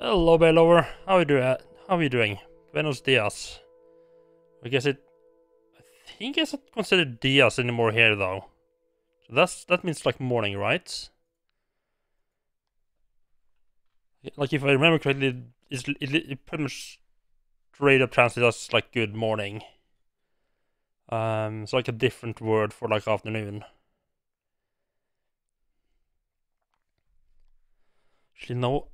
Hello, Bailover. How are you doing? How are you doing? Buenos dias. I think it's not considered dias anymore here, though. So that means like morning, right? Like if I remember correctly, it pretty much straight up translates as like good morning. It's like a different word for like afternoon. Actually, no.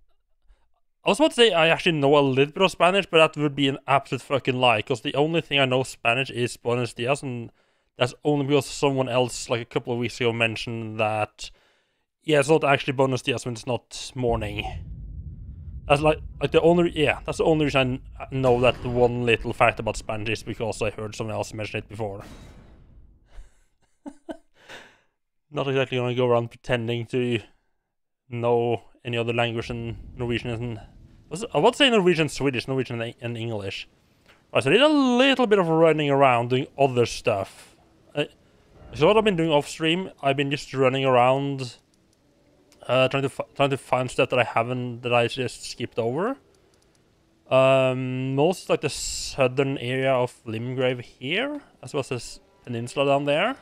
I was about to say I actually know a little bit of Spanish, but that would be an absolute fucking lie, because the only thing I know Spanish is Buenos Dias, and that's only because someone else, like a couple of weeks ago, mentioned that, yeah, it's not actually Buenos Dias when it's not morning. That's that's the only reason I know that one little fact about Spanish is because I heard someone else mention it before. Not exactly gonna go around pretending to know any other language than Norwegian and... I would say Norwegian, Swedish, Norwegian, and English. Right, so I did a little bit of running around doing other stuff. So what I've been doing off stream, I've been just running around, trying to find stuff that I just skipped over. Most like the southern area of Limgrave here, as well as this peninsula down there.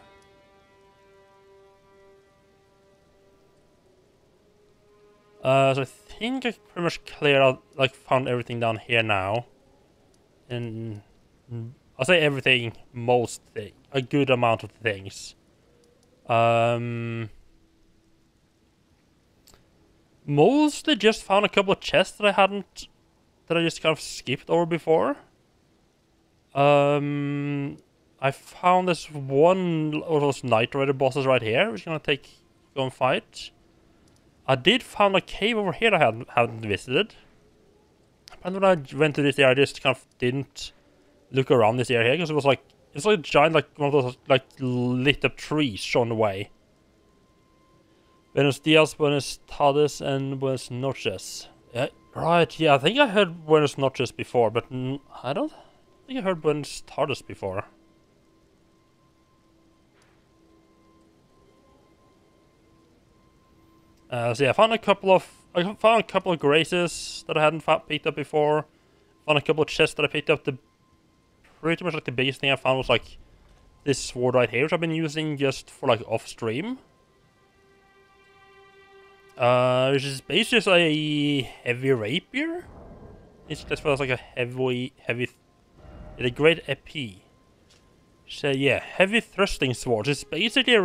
So I think I pretty much cleared out, like found everything down here now. And I'll say everything, a good amount of things. Mostly just found a couple of chests that I just kind of skipped over before. I found this one of those Night Rider bosses right here, which I'm gonna go and fight. I did find a cave over here that I hadn't visited. And when I went to this area, I just kind of didn't look around this area here, because it's like a giant, like one of those like lit up trees showing the way. Buenos dias, buenas tardes, and buenas noches. Yeah, right, yeah, I think I heard buenas noches before, but I don't think I heard buenas tardes before. So yeah, I found a couple of graces that I hadn't picked up before. Found a couple of chests that I picked up. Pretty much like the biggest thing I found was like this sword right here, which I've been using just for like off stream. Which is basically just a heavy rapier. It's just feels like a heavy, a great EP. So yeah, heavy thrusting sword. It's basically a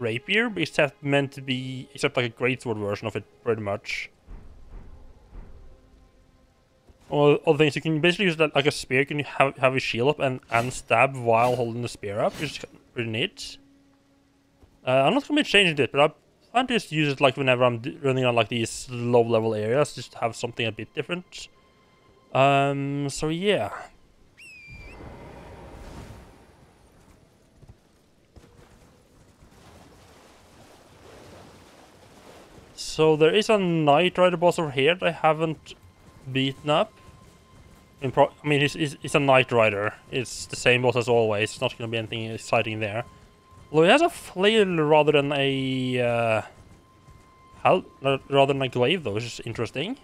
rapier, but it's meant to be, except like a greatsword version of it, pretty much. Other things, you can basically use that like a spear. You can have a shield up and stab while holding the spear up, which is pretty neat. I'm not gonna be changing it, but I plan to just use it like whenever I'm running on like these low level areas, just to have something a bit different. So yeah. So there is a Night Rider boss over here that I haven't beaten up. I mean, it's a Night Rider. It's the same boss as always. It's not going to be anything exciting there. Although he has a flail rather than a glaive, though, which is interesting.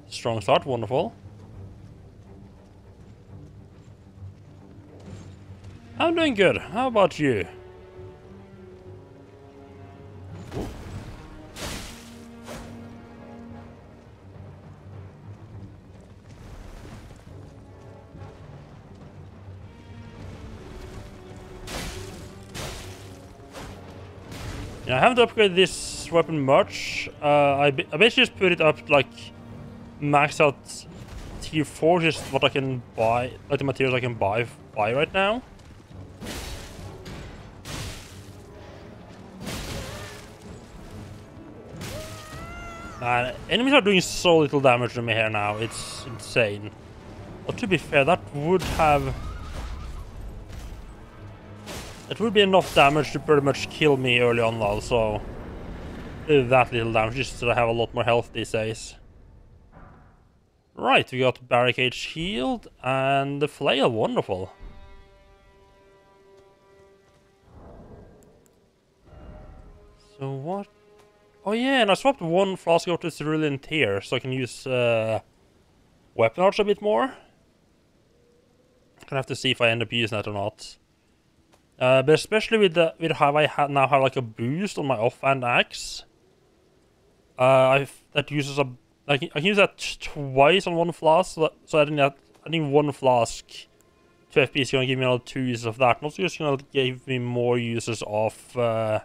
Strong start, wonderful. I'm doing good. How about you? Yeah, I haven't upgraded this weapon much. I basically just put it up like max out tier 4, just what I can buy, like the materials I can buy right now. Enemies are doing so little damage to me here now, it's insane. But to be fair, that would be enough damage to pretty much kill me early on though, so... that little damage, just so I have a lot more health these days. Right, we got Barricade Shield and the Flail, wonderful. So what Oh yeah, and I swapped one flask over to cerulean tear, so I can use weapon arts a bit more. Gonna have to see if I end up using that or not. But especially with how I now have like a boost on my offhand axe. That uses I can use that twice on one flask, so I think one flask 2 FP is gonna give me another 2 uses of that. Not just gonna give me more uses of the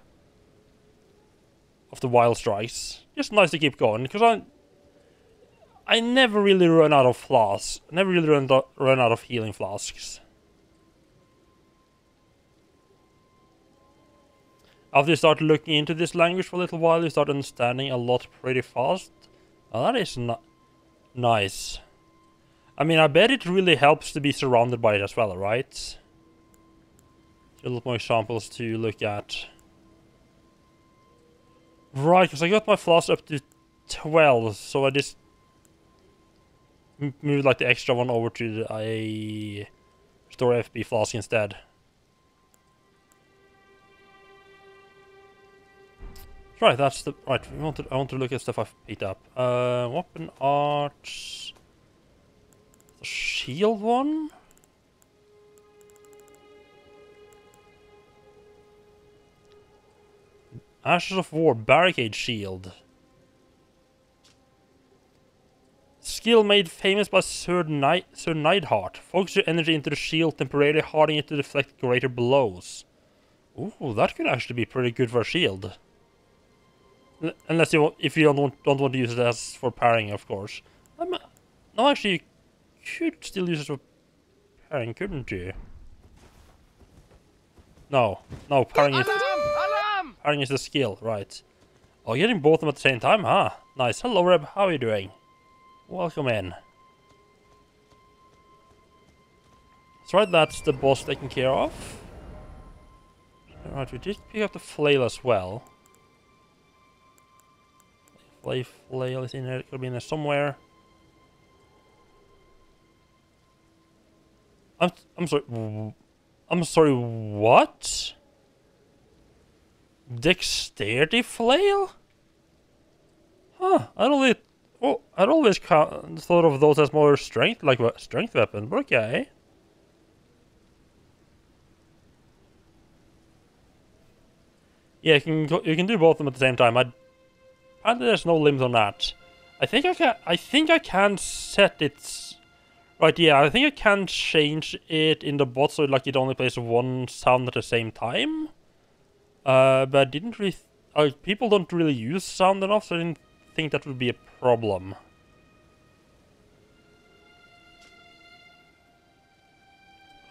wild strikes. Just nice to keep going, because I never really run out of flasks. Never really run out of healing flasks. After you start looking into this language for a little while, you start understanding a lot pretty fast. Oh, that is nice. I mean, I bet it really helps to be surrounded by it as well, right? A lot more examples to look at. Right, because I got my flask up to 12, so I just moved like the extra one over to a restore FP flask instead. Right, that's the right. I want to look at stuff I've picked up. Weapon arts. The shield one. Ashes of War barricade shield. Skill made famous by Sir Neidhart. Focus your energy into the shield, temporarily hardening it to deflect greater blows. Ooh, that could actually be pretty good for a shield. Unless if you don't want to use it as for parrying, of course. No, actually, you could still use it for parrying, couldn't you? No, parrying is parrying is the skill, right? Oh, getting both of them at the same time, huh? Nice. Hello, Reb. How are you doing? Welcome in. That's right. That's the boss taken care of. Right, we did pick up the flail as well. Flail is in there. It could be in there somewhere. I'm sorry. I'm sorry. What? Dexterity flail? Huh? I'd always thought of those as more strength, like a strength weapon. But okay. Yeah, you can do both of them at the same time. Apparently there's no limit on that. I think I can set it. Right, yeah, I think I can change it in the bot so like it only plays one sound at the same time. But I didn't really. People don't really use sound enough, so I didn't think that would be a problem.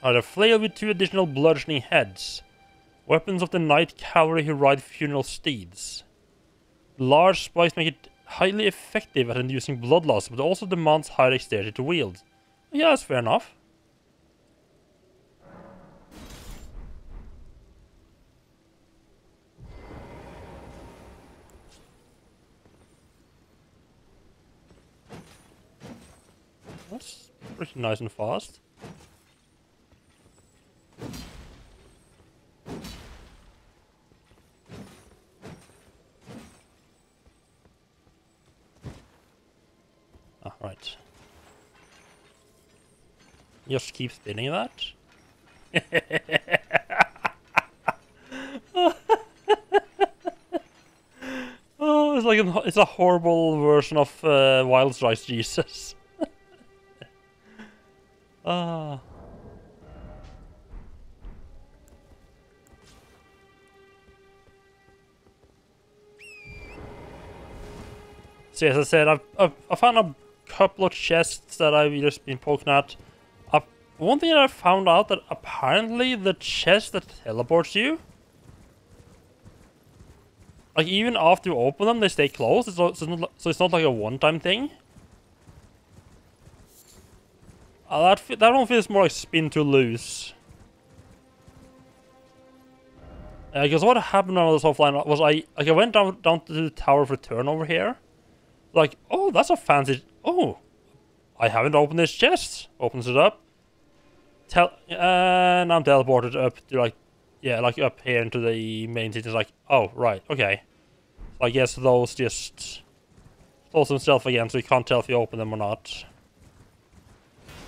A flail with 2 additional bludgeoning heads. Weapons of the Night Cavalry who ride funeral steeds. Large spikes make it highly effective at inducing blood loss, but also demands high dexterity to wield. Yeah, that's fair enough. That's pretty nice and fast. Ah, right. Just keep spinning that. Oh, it's like it's a horrible version of Wild Strikes Jesus. Ah. So as I said, I found a couple of chests that I've just been poking at. One thing that I found out that apparently the chest that teleports you, like even after you open them, they stay closed. So it's not like a one-time thing. That one feels more like spin to lose. Because what happened when I was offline was I went down to the Tower of Return over here. Like, oh, that's a fancy. Oh, I haven't opened this chest. Opens it up. And I'm teleported up to like up here into the main city. It's like, oh, right, okay. I guess those just close themselves again, so you can't tell if you open them or not.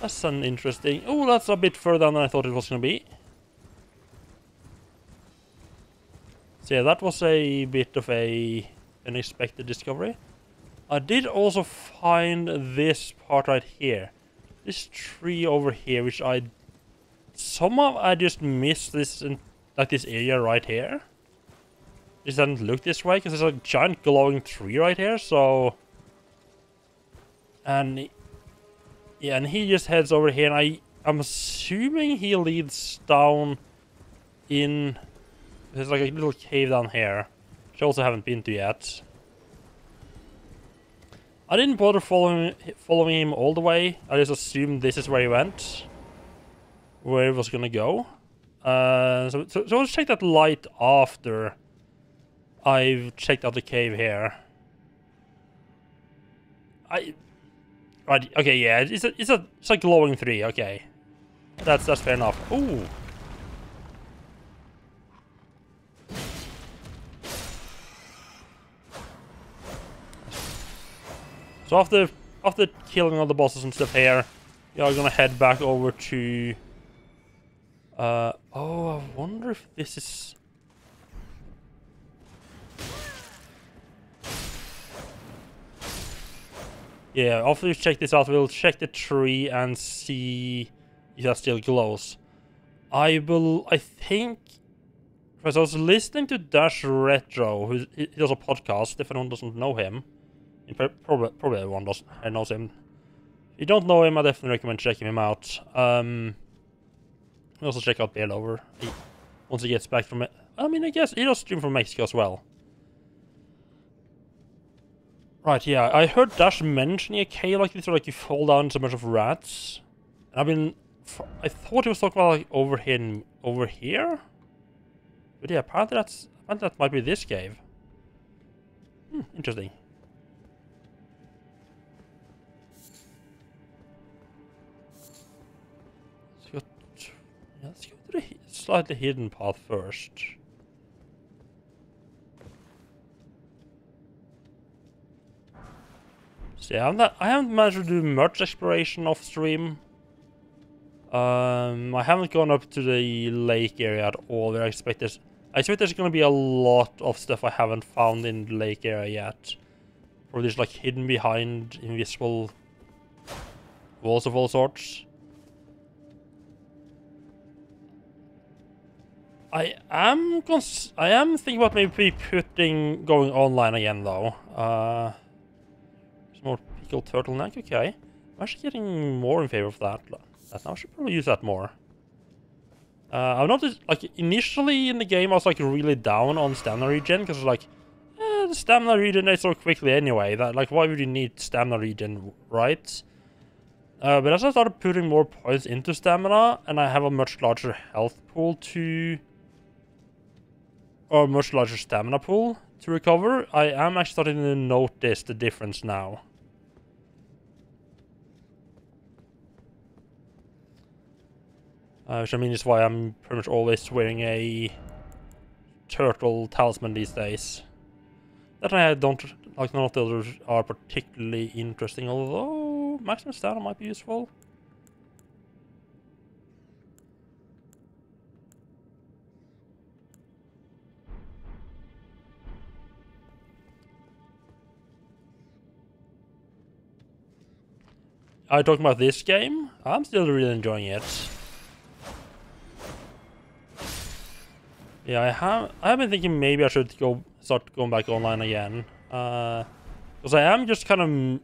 That's an interesting... Oh, that's a bit further than I thought it was going to be. So yeah, that was a bit of a unexpected discovery. I did also find this part right here. This tree over here, which somehow I just missed this, like this area right here. Just doesn't look this way, because there's a giant glowing tree right here, so... And... Yeah, and he just heads over here, and I'm assuming he leads down in... There's like a little cave down here, which I also haven't been to yet. I didn't bother following him all the way. I just assumed this is where he went. Where he was gonna go. So let's check that light after I've checked out the cave here. Right, okay, yeah, it's a glowing 3, okay. That's fair enough. Ooh. So after killing all the bosses and stuff here, we are gonna head back over to... oh, I wonder if this is... Yeah, after we check this out, we'll check the tree and see if that still glows. I think... Because I was listening to Dash Retro, he does a podcast, if anyone doesn't know him. Probably everyone knows him. If you don't know him, I definitely recommend checking him out. Also check out Beardover once he gets back from it. I mean, I guess he does stream from Mexico as well. Right, yeah, I heard Dash mentioning a cave like this, where like you fall down into a bunch of rats. And I thought he was talking about like over here. But yeah, apparently that might be this cave. Interesting. Let's go to the slightly hidden path first. So yeah, I haven't managed to do much exploration off stream. I haven't gone up to the lake area at all. I expect there's going to be a lot of stuff I haven't found in the lake area yet. Or just like hidden behind invisible walls of all sorts. I am thinking about maybe going online again though. Some more pickled turtleneck, okay. I'm actually getting more in favor of that. Now I should probably use that more. I've noticed, like, initially in the game I was like really down on stamina regen, because like, the stamina regenerates so quickly anyway, that like, why would you need stamina regen, right? But as I started putting more points into stamina, and I have a much larger health pool or much larger stamina pool to recover, I am actually starting to notice the difference now. Which I mean is why I'm pretty much always wearing a turtle talisman these days. That I don't, like, none of the others are particularly interesting, although maximum stamina might be useful. Are you talking about this game? I'm still really enjoying it. Yeah, I have been thinking maybe I should start going back online again. Because I am just kind of...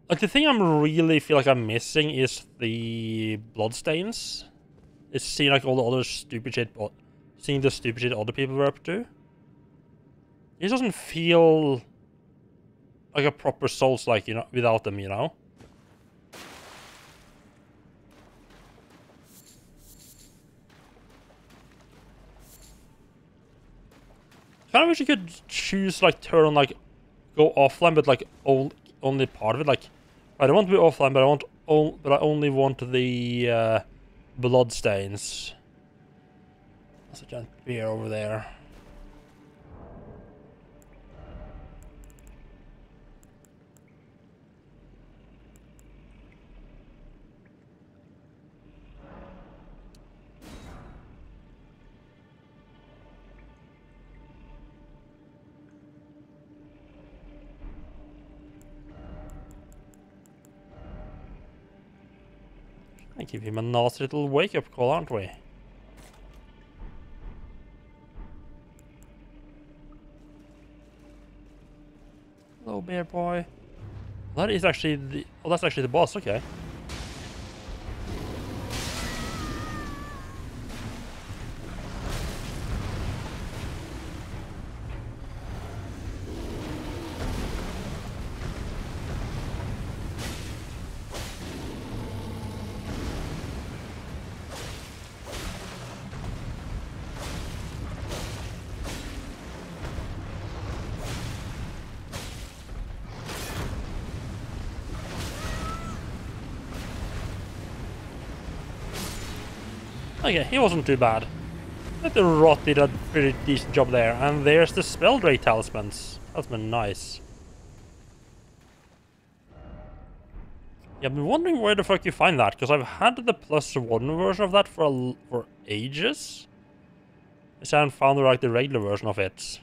Like, the thing I'm really feel like I'm missing is the bloodstains. It's seeing like all the other stupid shit, seeing the stupid shit other people were up to. It doesn't feel like a proper Souls-like, you know, without them, you know? Kind of wish you could choose, like, turn on, like, go offline, but like only part of it. Like, I don't want to be offline, but I only want the blood stains. That's a giant bear over there. I give him a nice little wake-up call, aren't we? Hello, bear boy. That is actually the... Oh, that's actually the boss, okay. Okay, he wasn't too bad. But the Rot did a pretty decent job there. And there's the Spell Drake talismans. That's been nice. Yeah, I've been wondering where the fuck you find that, because I've had the +1 version of that for ages. I haven't found the regular version of it.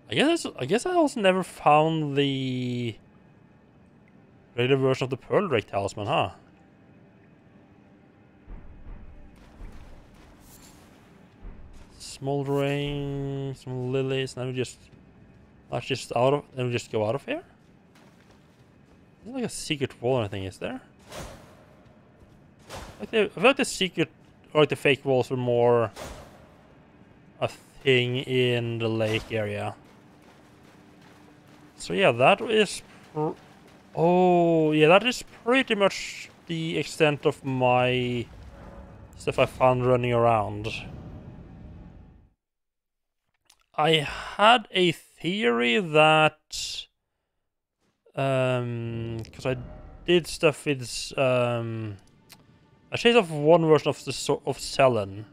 I guess I also never found the regular version of the Pearl Drake talisman, huh? Smoldering, some lilies, and then we just... That's just out of... Then we just go out of here? There's like a secret wall or anything, is there? I feel like the secret... Or like the fake walls were more... a thing in the lake area. So yeah, that is... Oh, yeah, that is pretty much the extent of my stuff I found running around. I had a theory that... because I did stuff with... I chased off one version of Selen.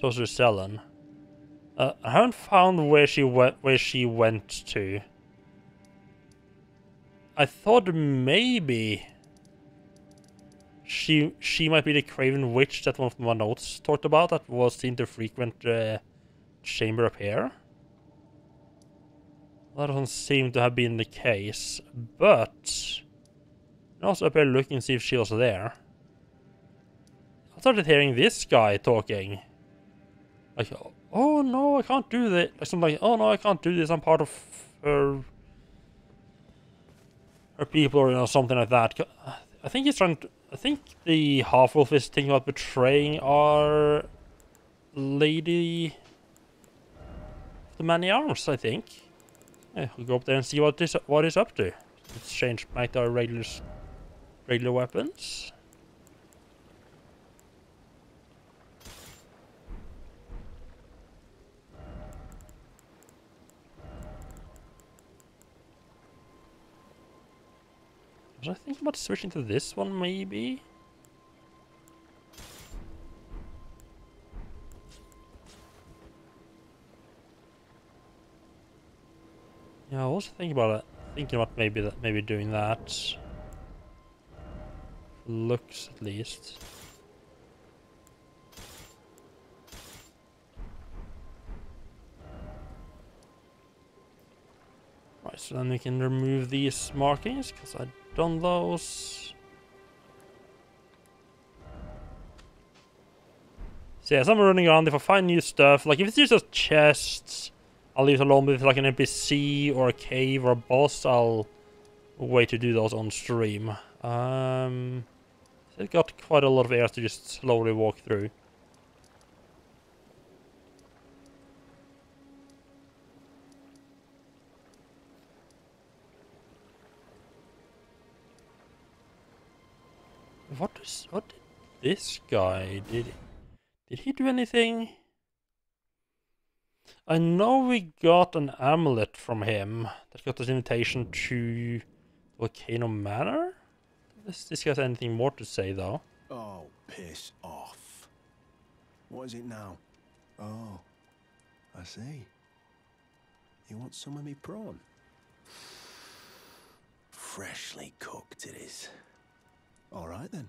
Sorcerer Selen. I haven't found where she went to. I thought maybe she might be the Craven Witch that one of my notes talked about, that was seen to frequent chamber up here. That doesn't seem to have been the case, but I'm also up here looking to see if she was there. I started hearing this guy talking. Like, oh no, I can't do that. Like something like, oh no, I can't do this. I'm part of her people, or you know, something like that. I think he's trying to. I think the half-wolf is thinking about betraying our lady of the many arms. I think. Yeah, we'll go up there and see what he's up to. Let's change back to our regular weapons. Was I thinking about switching to this one, maybe? Yeah, I was thinking about it. Thinking about maybe doing that. Looks at least. Right, so then we can remove these markings, because I've done those. So yeah, as I'm running around, if I find new stuff, like if it's just chests, I'll leave it alone. But if it's like an NPC or a cave or a boss, I'll wait to do those on stream. It's got quite a lot of areas to just slowly walk through. What did this guy did he do anything? I know we got an amulet from him that got us invitation to Volcano Manor. Does this guy have anything more to say though? Oh, piss off. What is it now? Oh, I see. You want some of me prawn? Freshly cooked it is. All right then.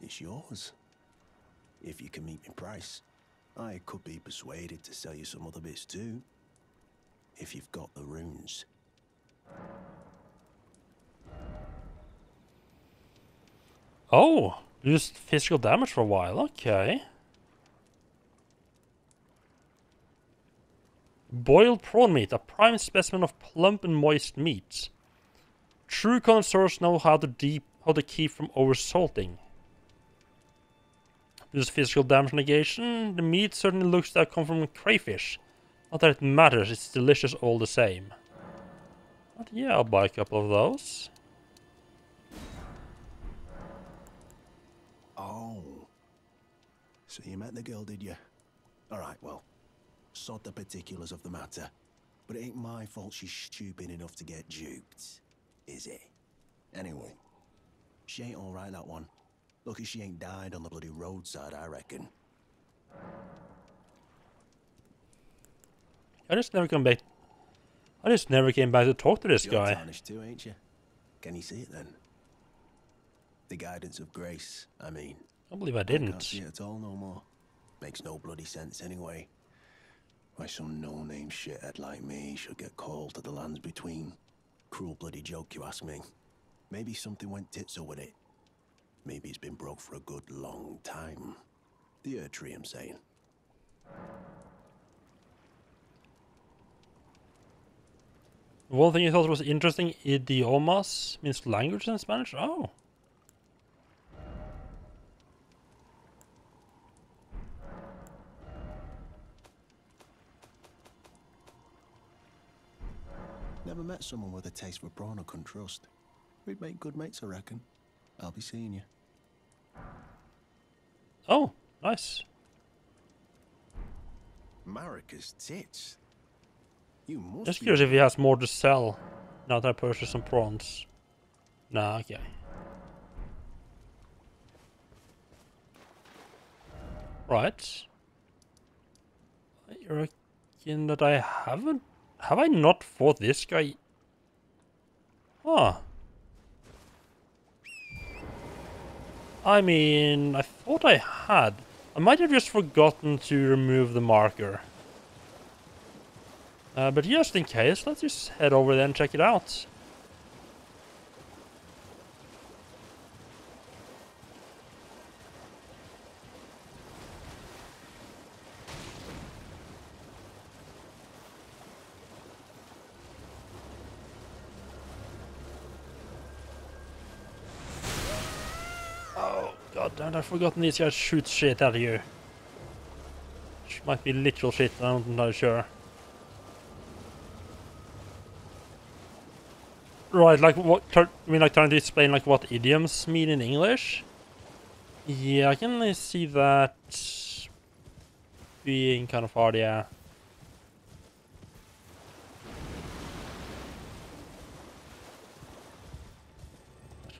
It's yours. If you can meet me price. I could be persuaded to sell you some other bits too. If you've got the runes. Oh, used physical damage for a while. Okay. Boiled prawn meat, a prime specimen of plump and moist meat. True connoisseurs know how to keep from oversalting. Use physical damage negation. The meat certainly looks to have come from crayfish. Not that it matters, it's delicious all the same. But yeah, I'll buy a couple of those. Oh. So you met the girl, did you? Alright, well, sort the particulars of the matter. But it ain't my fault she's stupid enough to get duped, is it? Anyway, she ain't alright, that one. Lucky she ain't died on the bloody roadside, I reckon. I just never came back to talk to this You're guy. tarnished too, ain't you? Can you see it then? The guidance of grace, I mean. I believe I I didn't. can't see it at all no more. Makes no bloody sense anyway. Why some no-name shithead like me should get called to the lands between. Cruel bloody joke, you ask me. Maybe something went tits with it. Maybe it's been broke for a good long time. The earth tree, I'm saying. One thing you thought was interesting, idiomas means language in Spanish? Oh. Never met someone with a taste for prawn I couldn't trust. We'd make good mates, I reckon. I'll be seeing you. Oh, nice. Marika's tits. You must Just be curious if he has more to sell now that I purchased some prawns. Nah, okay. Right. I reckon that I haven't... Have I not fought this guy? Huh. I mean, I thought I had. I might have just forgotten to remove the marker. But just in case, let's just head over there and check it out. Oh, god damn it, I've forgotten these guys shoot shit at you. Which might be literal shit, I'm not sure. Right, like what? I mean, like trying to explain like what idioms mean in English. Yeah, I can see that being kind of hard. Yeah.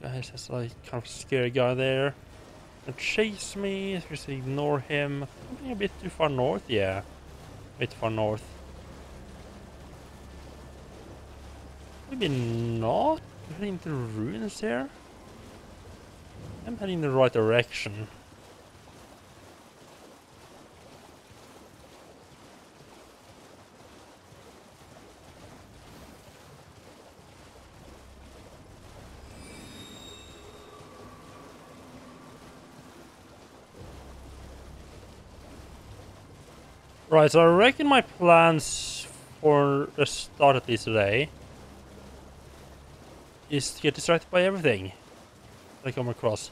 Guys, that's like kind of scary guy there. And chase me. Just ignore him. Something a bit too far north. Yeah, a bit far north. Maybe not. I'm heading to the ruins here. I'm heading in the right direction. Right, so I reckon my plans for the start at least today is to get distracted by everything I come across.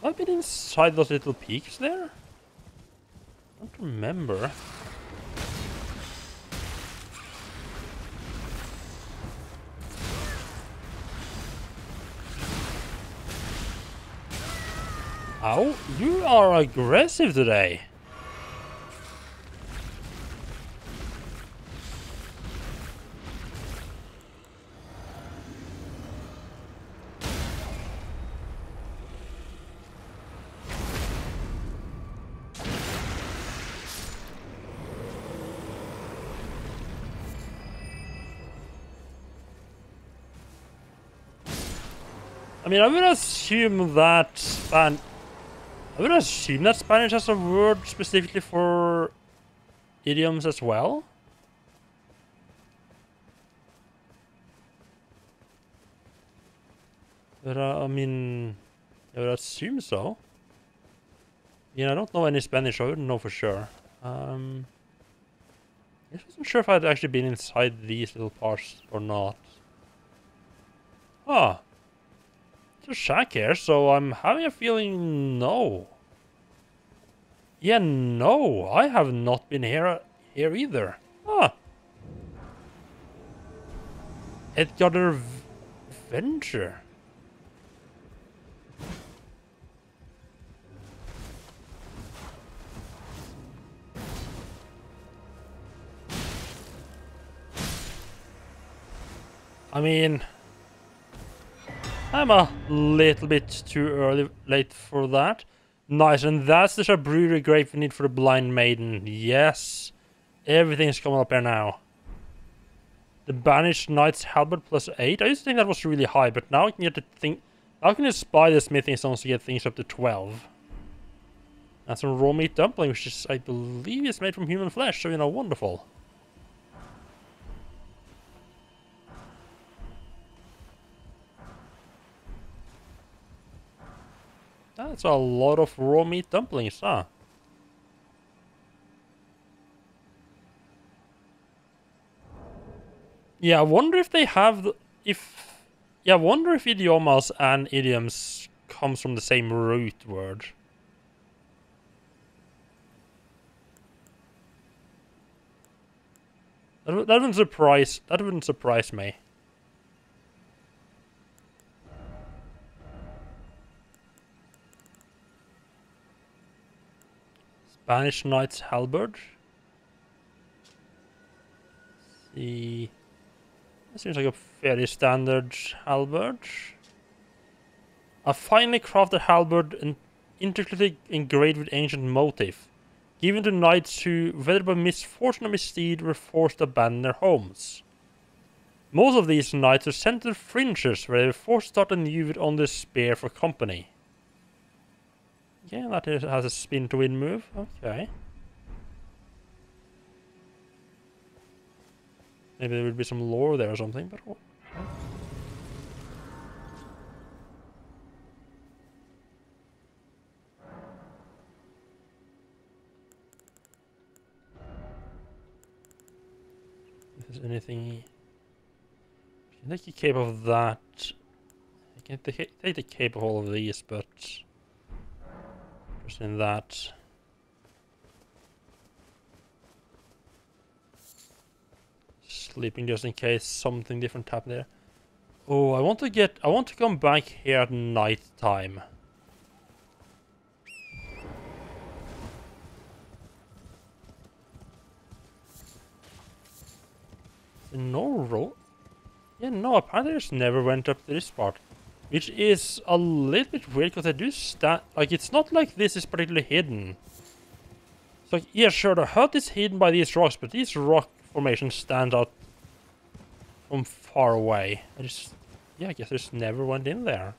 Have I been inside those little peaks there? I don't remember. Ow, you are aggressive today. I mean, I would assume that Spanish has a word specifically for idioms as well. But I mean, I would assume so. Yeah, I don't know any Spanish, so I wouldn't know for sure. I wasn't sure if I'd actually been inside these little parts or not. Ah, there's a shack here, so I'm having a feeling no. Yeah, no, I have not been here either. Ah, Edgar Venture. I mean, I'm a little bit too late for that. Nice, and that's the brewery grape we need for the Blind Maiden. Yes, everything's coming up here now. The Banished Knight's Halberd +8. I used to think that was really high, but now I can get the thing. Now I can just buy the smithing stones to get things up to 12. And some raw meat dumpling, which is, I believe, is made from human flesh. So you know, wonderful. That's a lot of raw meat dumplings, huh? Yeah, I wonder if they have yeah, I wonder if idiomas and idioms comes from the same root word. That wouldn't surprise me. Spanish Knight's Halberd. See, that seems like a fairly standard halberd. A finely crafted halberd and intricately engraved with ancient motif, given to knights who, whether by misfortune or misdeed, were forced to abandon their homes. Most of these knights are sent to the fringes, where they were forced to start anew with only a spear for company. Yeah, that has a spin to win move. Okay. Maybe there would be some lore there or something, but okay. If there's anything, I can take the cape of that. I can take the cape of all of these, but just in that. Sleeping just in case something different happened there. Oh, I want to come back here at night time. No road? Yeah, no, apparently I just never went up to this part. Which is a little bit weird, because I do stand... Like, it's not like this is particularly hidden. It's like, yeah, sure, the hut is hidden by these rocks, but these rock formations stand out from far away. Yeah, I guess I just never went in there.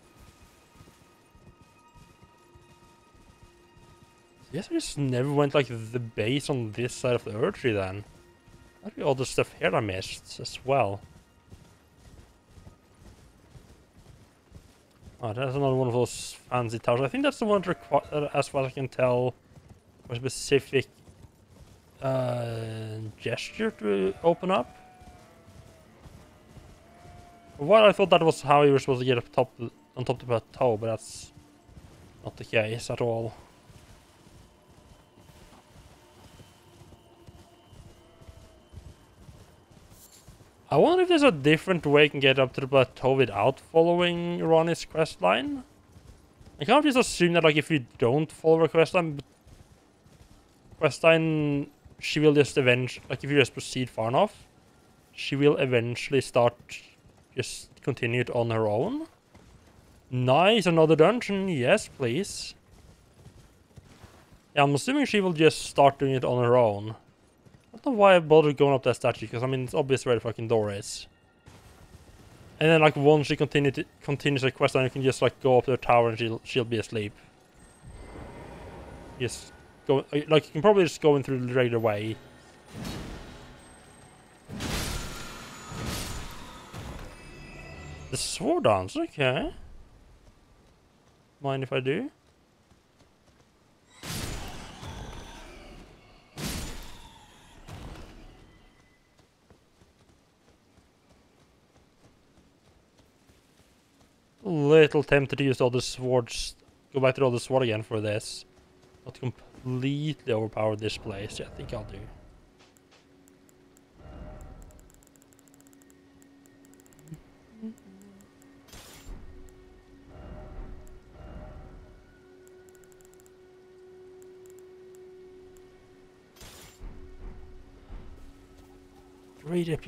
I guess I just never went, like, the base on this side of the Erdtree, then. That'd be all the stuff here I missed, as well. Oh, that's another one of those fancy towers. I think that's the one that, as far as I can tell, for a specific gesture to open up. Well, I thought that was how you were supposed to get up on top of the plateau, but that's not the case at all. I wonder if there's a different way you can get up to the plateau without following Ronnie's questline. I can't just assume that, like, if you don't follow her questline, she will just eventually, like, if you just proceed far enough, she will eventually start just continue it on her own. Nice, another dungeon. Yes, please. Yeah, I'm assuming she will just start doing it on her own. I don't know why I bothered going up that statue, because I mean, it's obvious where the fucking door is. And then, like, once she continues her quest, then you can just, like, go up to the tower and she'll be asleep. Just go, like, you can probably just go in through the regular way. The sword dance, okay. mind if I do. Little tempted to use all the swords. Go back to all the sword again for this. Not completely overpower this place. Yeah, I think I'll do.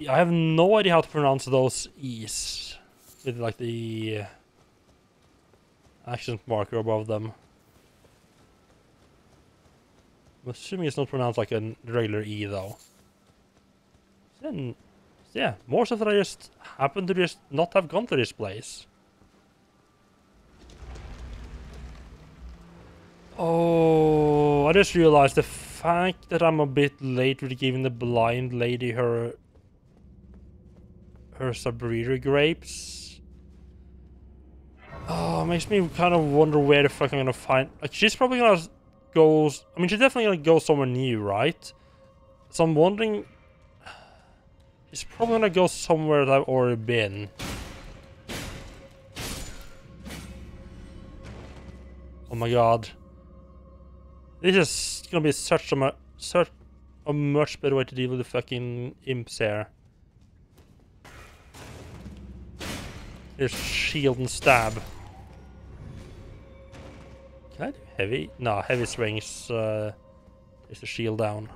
I have no idea how to pronounce those E's with like the accent marker above them. I'm assuming it's not pronounced like a regular E though. Then, yeah, more stuff that I just happen to just not have gone to this place. Oh, I just realized the fact that I'm a bit late with giving the blind lady her Sabrina grapes. Oh, makes me kind of wonder where the fuck I'm gonna find. Like, she's probably gonna go. I mean, she's definitely gonna go somewhere new, right? So I'm wondering. She's probably gonna go somewhere that I've already been. Oh my god. This is gonna be such a much better way to deal with the fucking imps here. Here's shield and stab. Can I do heavy? No, heavy swings is the shield down.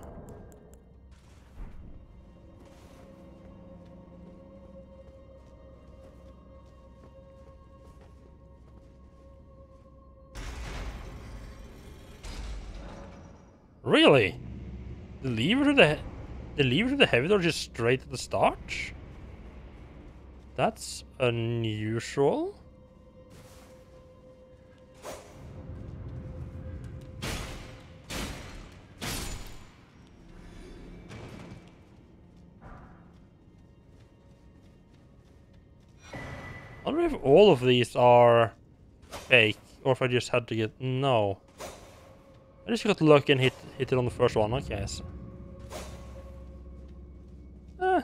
Really? The lever to the heavy door just straight at the start? That's unusual. I wonder if all of these are fake, or if I just had to get... No. I just got lucky and hit it on the first one, okay. So.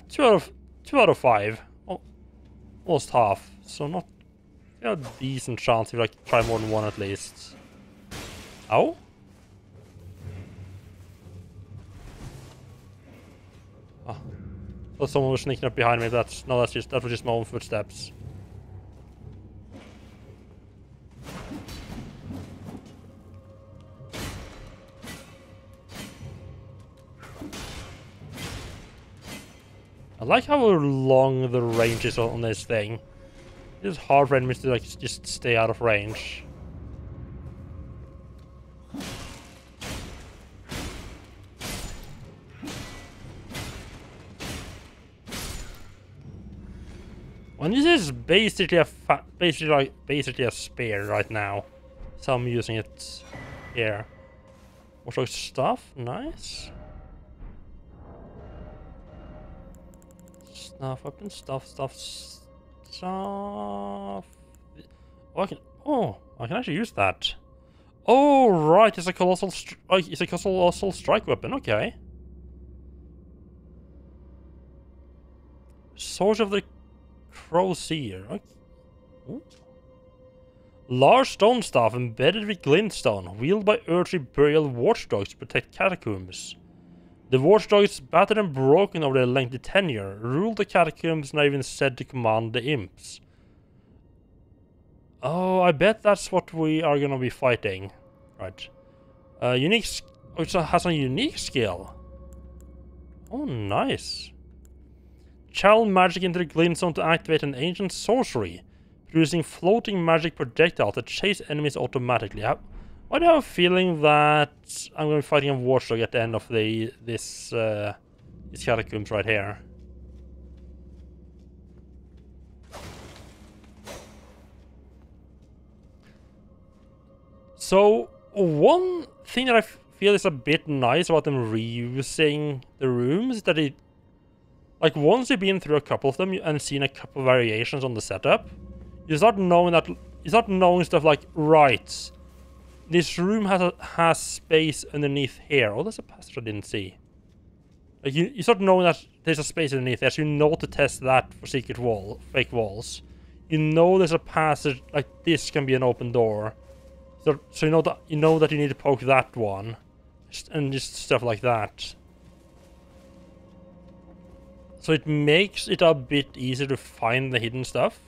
2 out of 5. Almost half. So not a decent chance if I try more than one at least. Ow? Oh. Thought someone was sneaking up behind me. That was just my own footsteps. I like how long the range is on this thing. It's hard for enemies to like just stay out of range. And this is basically a spear right now, so I'm using it here. What sort of stuff? Nice. Stuff, weapon, stuff. Oh, I can actually use that. Oh, right, it's a colossal strike weapon, okay. Sword of the Crowseer, okay. Ooh. Large stone staff embedded with glintstone, wielded by earthly burial watchdogs to protect catacombs. The watchdogs, battered and broken over their lengthy tenure, ruled the catacombs and are even said to command the imps. Oh, I bet that's what we are gonna be fighting. Right. It has a unique skill. Oh, nice. Channel magic into the glintstone to activate an ancient sorcery, producing floating magic projectiles that chase enemies automatically. I do have a feeling that I'm going to be fighting a watchdog at the end of these catacombs right here. So, one thing that I feel is a bit nice about them reusing the rooms is that it... Like, once you've been through a couple of them and seen a couple of variations on the setup, you start knowing that you start knowing stuff like, right, this room has space underneath here. Oh, there's a passage I didn't see. Like you start knowing that there's a space underneath there, so you know to test that for fake walls. You know there's a passage like this can be an open door. So you know that you need to poke that one, and just stuff like that. So it makes it a bit easier to find the hidden stuff.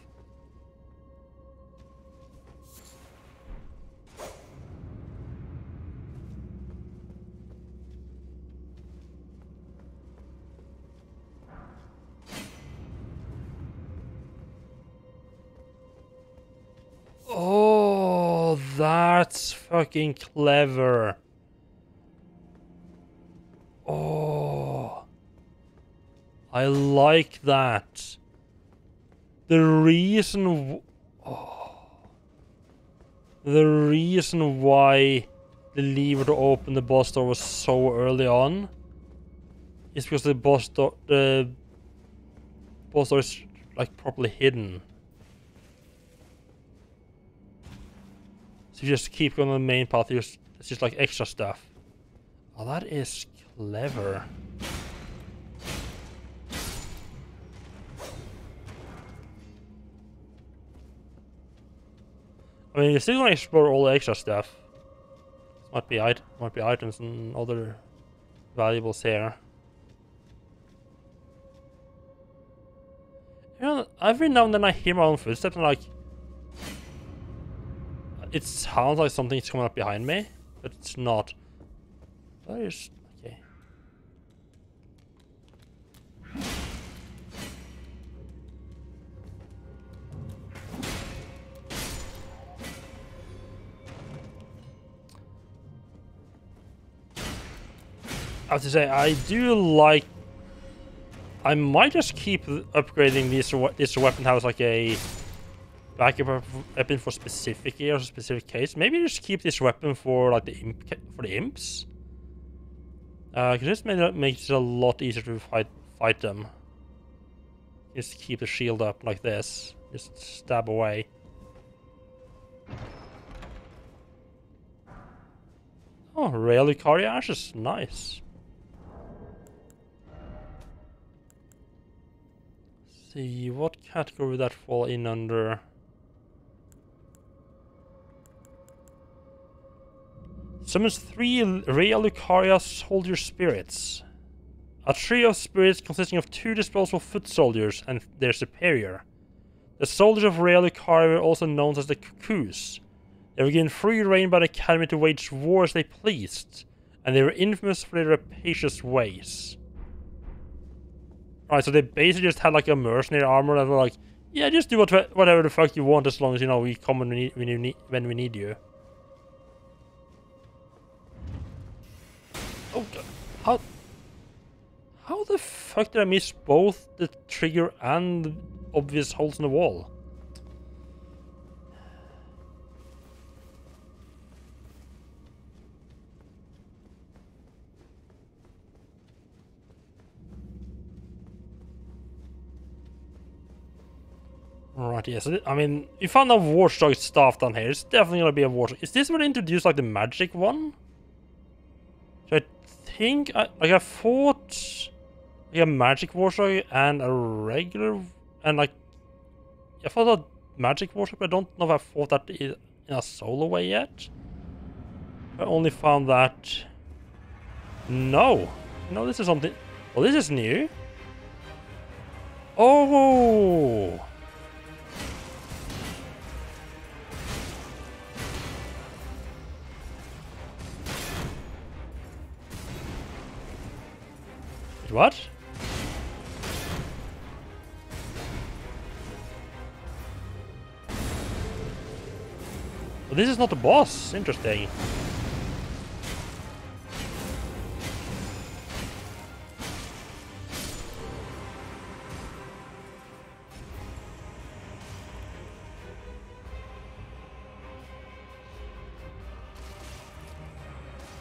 Oh, that's fucking clever. Oh, I like that. The reason why the lever to open the boss door was so early on is because the boss door is like properly hidden. So you just keep going on the main path. It's just like extra stuff. Oh, that is clever. I mean, you're still gonna explore all the extra stuff. Might be items and other valuables here. You know, every now and then I hear my own footsteps and like, it sounds like something's coming up behind me, but it's not. That is okay. I have to say, I do like. I might just keep upgrading this weapon to have like a backup weapon for specific areas, or specific case. Maybe just keep this weapon for like the imps. Because this makes it a lot easier to fight them. Just keep the shield up like this. Just stab away. Oh, Rare Lucaria ashes, nice. See what category would that fall in under? Summons 3 Rare Lucaria soldier spirits. A trio of spirits consisting of 2 disposable foot soldiers and their superior. The soldiers of Rare Lucaria were also known as the Cuckoos. They were given free reign by the Academy to wage war as they pleased, and they were infamous for their rapacious ways. Alright, so they basically just had like a mercenary armor that were like, yeah, just do whatever the fuck you want as long as, you know, we come when we need you. Oh god. How the fuck did I miss both the trigger and the obvious holes in the wall? Right, yes. I mean, you found a Watchdog staff down here. It's definitely gonna be a Watchdog. Is this where they introduced like the magic one? So I think I fought like a magic Watchdog and a regular, and like I fought a magic Watchdog, but I don't know if I fought that in a solo way yet. I only found that. No, this is something. Well, this is new. Oh. What? Well, this is not the boss. Interesting.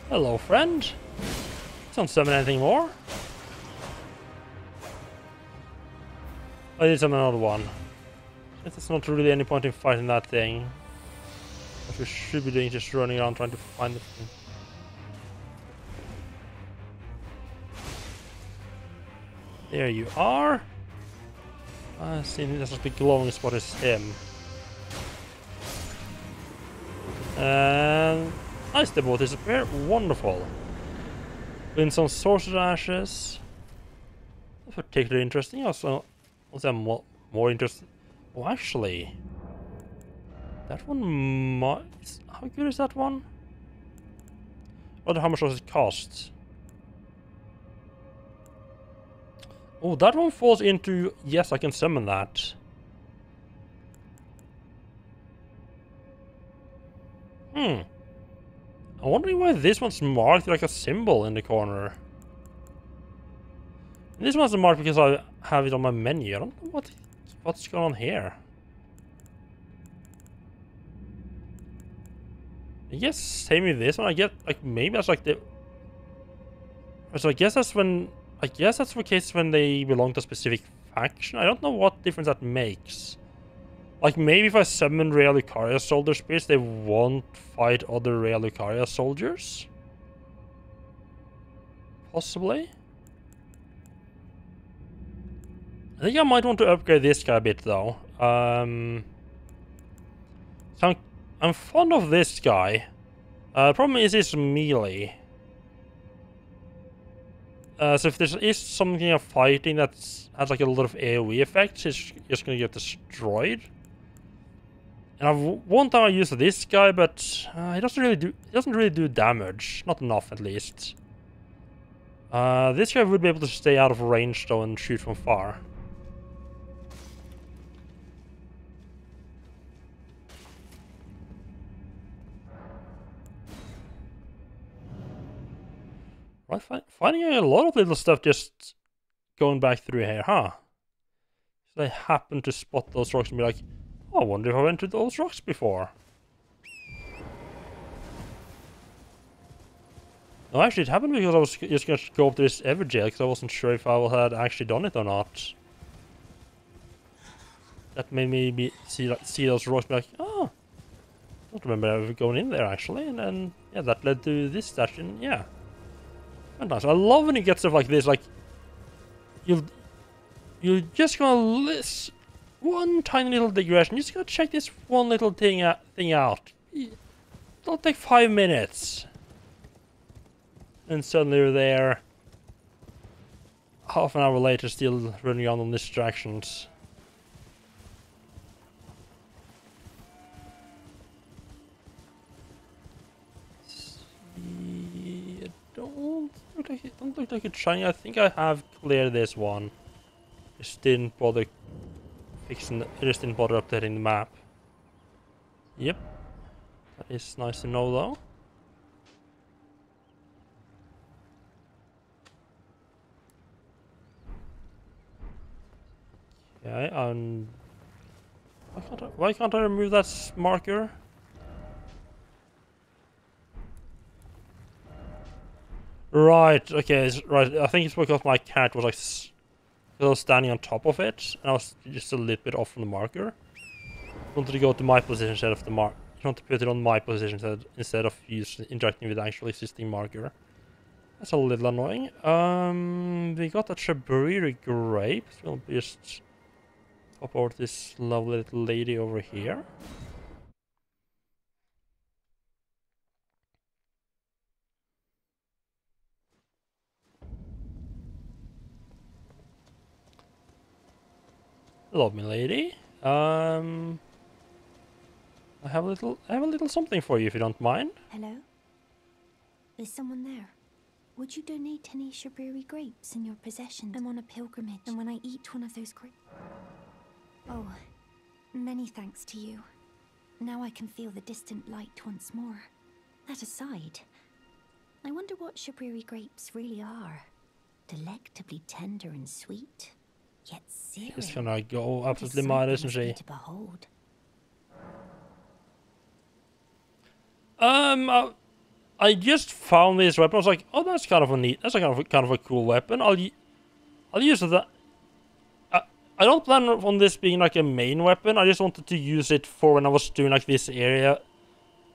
Hello, friend. Don't summon anything more. I did summon another one. There's not really any point in fighting that thing. What we should be doing is just running around trying to find the thing. There you are. I see there's a big glowing spot is him. And nice, they both disappear. Wonderful. Win some sorcerer ashes. That's particularly interesting. Also more interesting. Oh, actually, that one might. How good is that one? I wonder how much does it cost? Oh, that one falls into. Yes, I can summon that. I'm wondering why this one's marked like a symbol in the corner. And this one's marked because I have it on my menu. I don't know what's going on here. I guess same with this one. I get like maybe that's like the. So I guess that's when. I guess that's the case when they belong to a specific faction. I don't know what difference that makes. Like, maybe if I summon Rea Lucaria soldier spirits, they won't fight other Rea Lucaria soldiers? Possibly? I think I might want to upgrade this guy a bit, though. So I'm fond of this guy. Problem is his melee. So if there is something of fighting that has like a lot of AoE effects, it's just gonna get destroyed. And one time I used this guy, but he doesn't really do damage, not enough at least. This guy would be able to stay out of range though and shoot from far. Right, finding a lot of little stuff just going back through here, huh? So I happen to spot those rocks and be like, oh, I wonder if I went to those rocks before. No, actually it happened because I was just going to go up to this Everjail because I wasn't sure if I had actually done it or not. That made me see those rocks and be like, oh, I don't remember ever going in there actually. And then, yeah, that led to this station, yeah. And nice. I love when you get stuff like this, like, you're just gonna list one tiny little digression. You just gotta check this one little thing out. It'll take 5 minutes. And suddenly you're there. Half an hour later, still running around on distractions. Don't look like it's shiny. I think I have cleared this one. Just didn't bother fixing it. Just didn't bother updating the map. Yep. That is nice to know though. Okay, why can't I remove that marker? Right, okay, right. I think it's because my cat was like, I was standing on top of it, and I was just a little bit off from the marker. I wanted to go to my position instead of the marker. I want to put it on my position instead of interacting with the actual existing marker. That's a little annoying. We got a Shabriri grape. So we'll just hop over to this lovely little lady over here. Hello, milady. I have a little something for you if you don't mind. Hello? Is someone there? Would you donate any Shabriri grapes in your possession? I'm on a pilgrimage, and when I eat one of those grapes... Oh, many thanks to you. Now I can feel the distant light once more. That aside, I wonder what Shabriri grapes really are. Delectably tender and sweet. Yet serious. She's gonna go absolutely mad, isn't she? To behold. I just found this weapon. I was like, oh, that's kind of a neat. That's a kind of a cool weapon. I'll use it. I don't plan on this being like a main weapon. I just wanted to use it for when I was doing like this area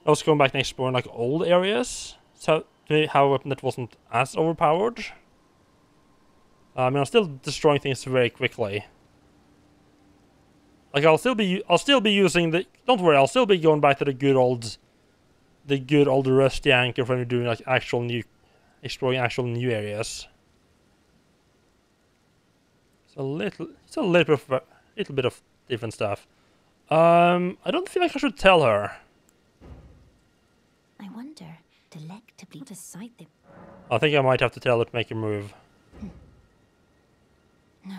I was going back and exploring like old areas, so to have a weapon that wasn't as overpowered. I mean, I'm still destroying things very quickly. Like I'll still be using the. Don't worry, I'll still be going back to the good old rusty anchor when we're doing like exploring actual new areas. It's a little bit of different stuff. I don't feel like I should tell her. I wonder, delectably, what a sight they... I think I might have to tell her to make a move. No.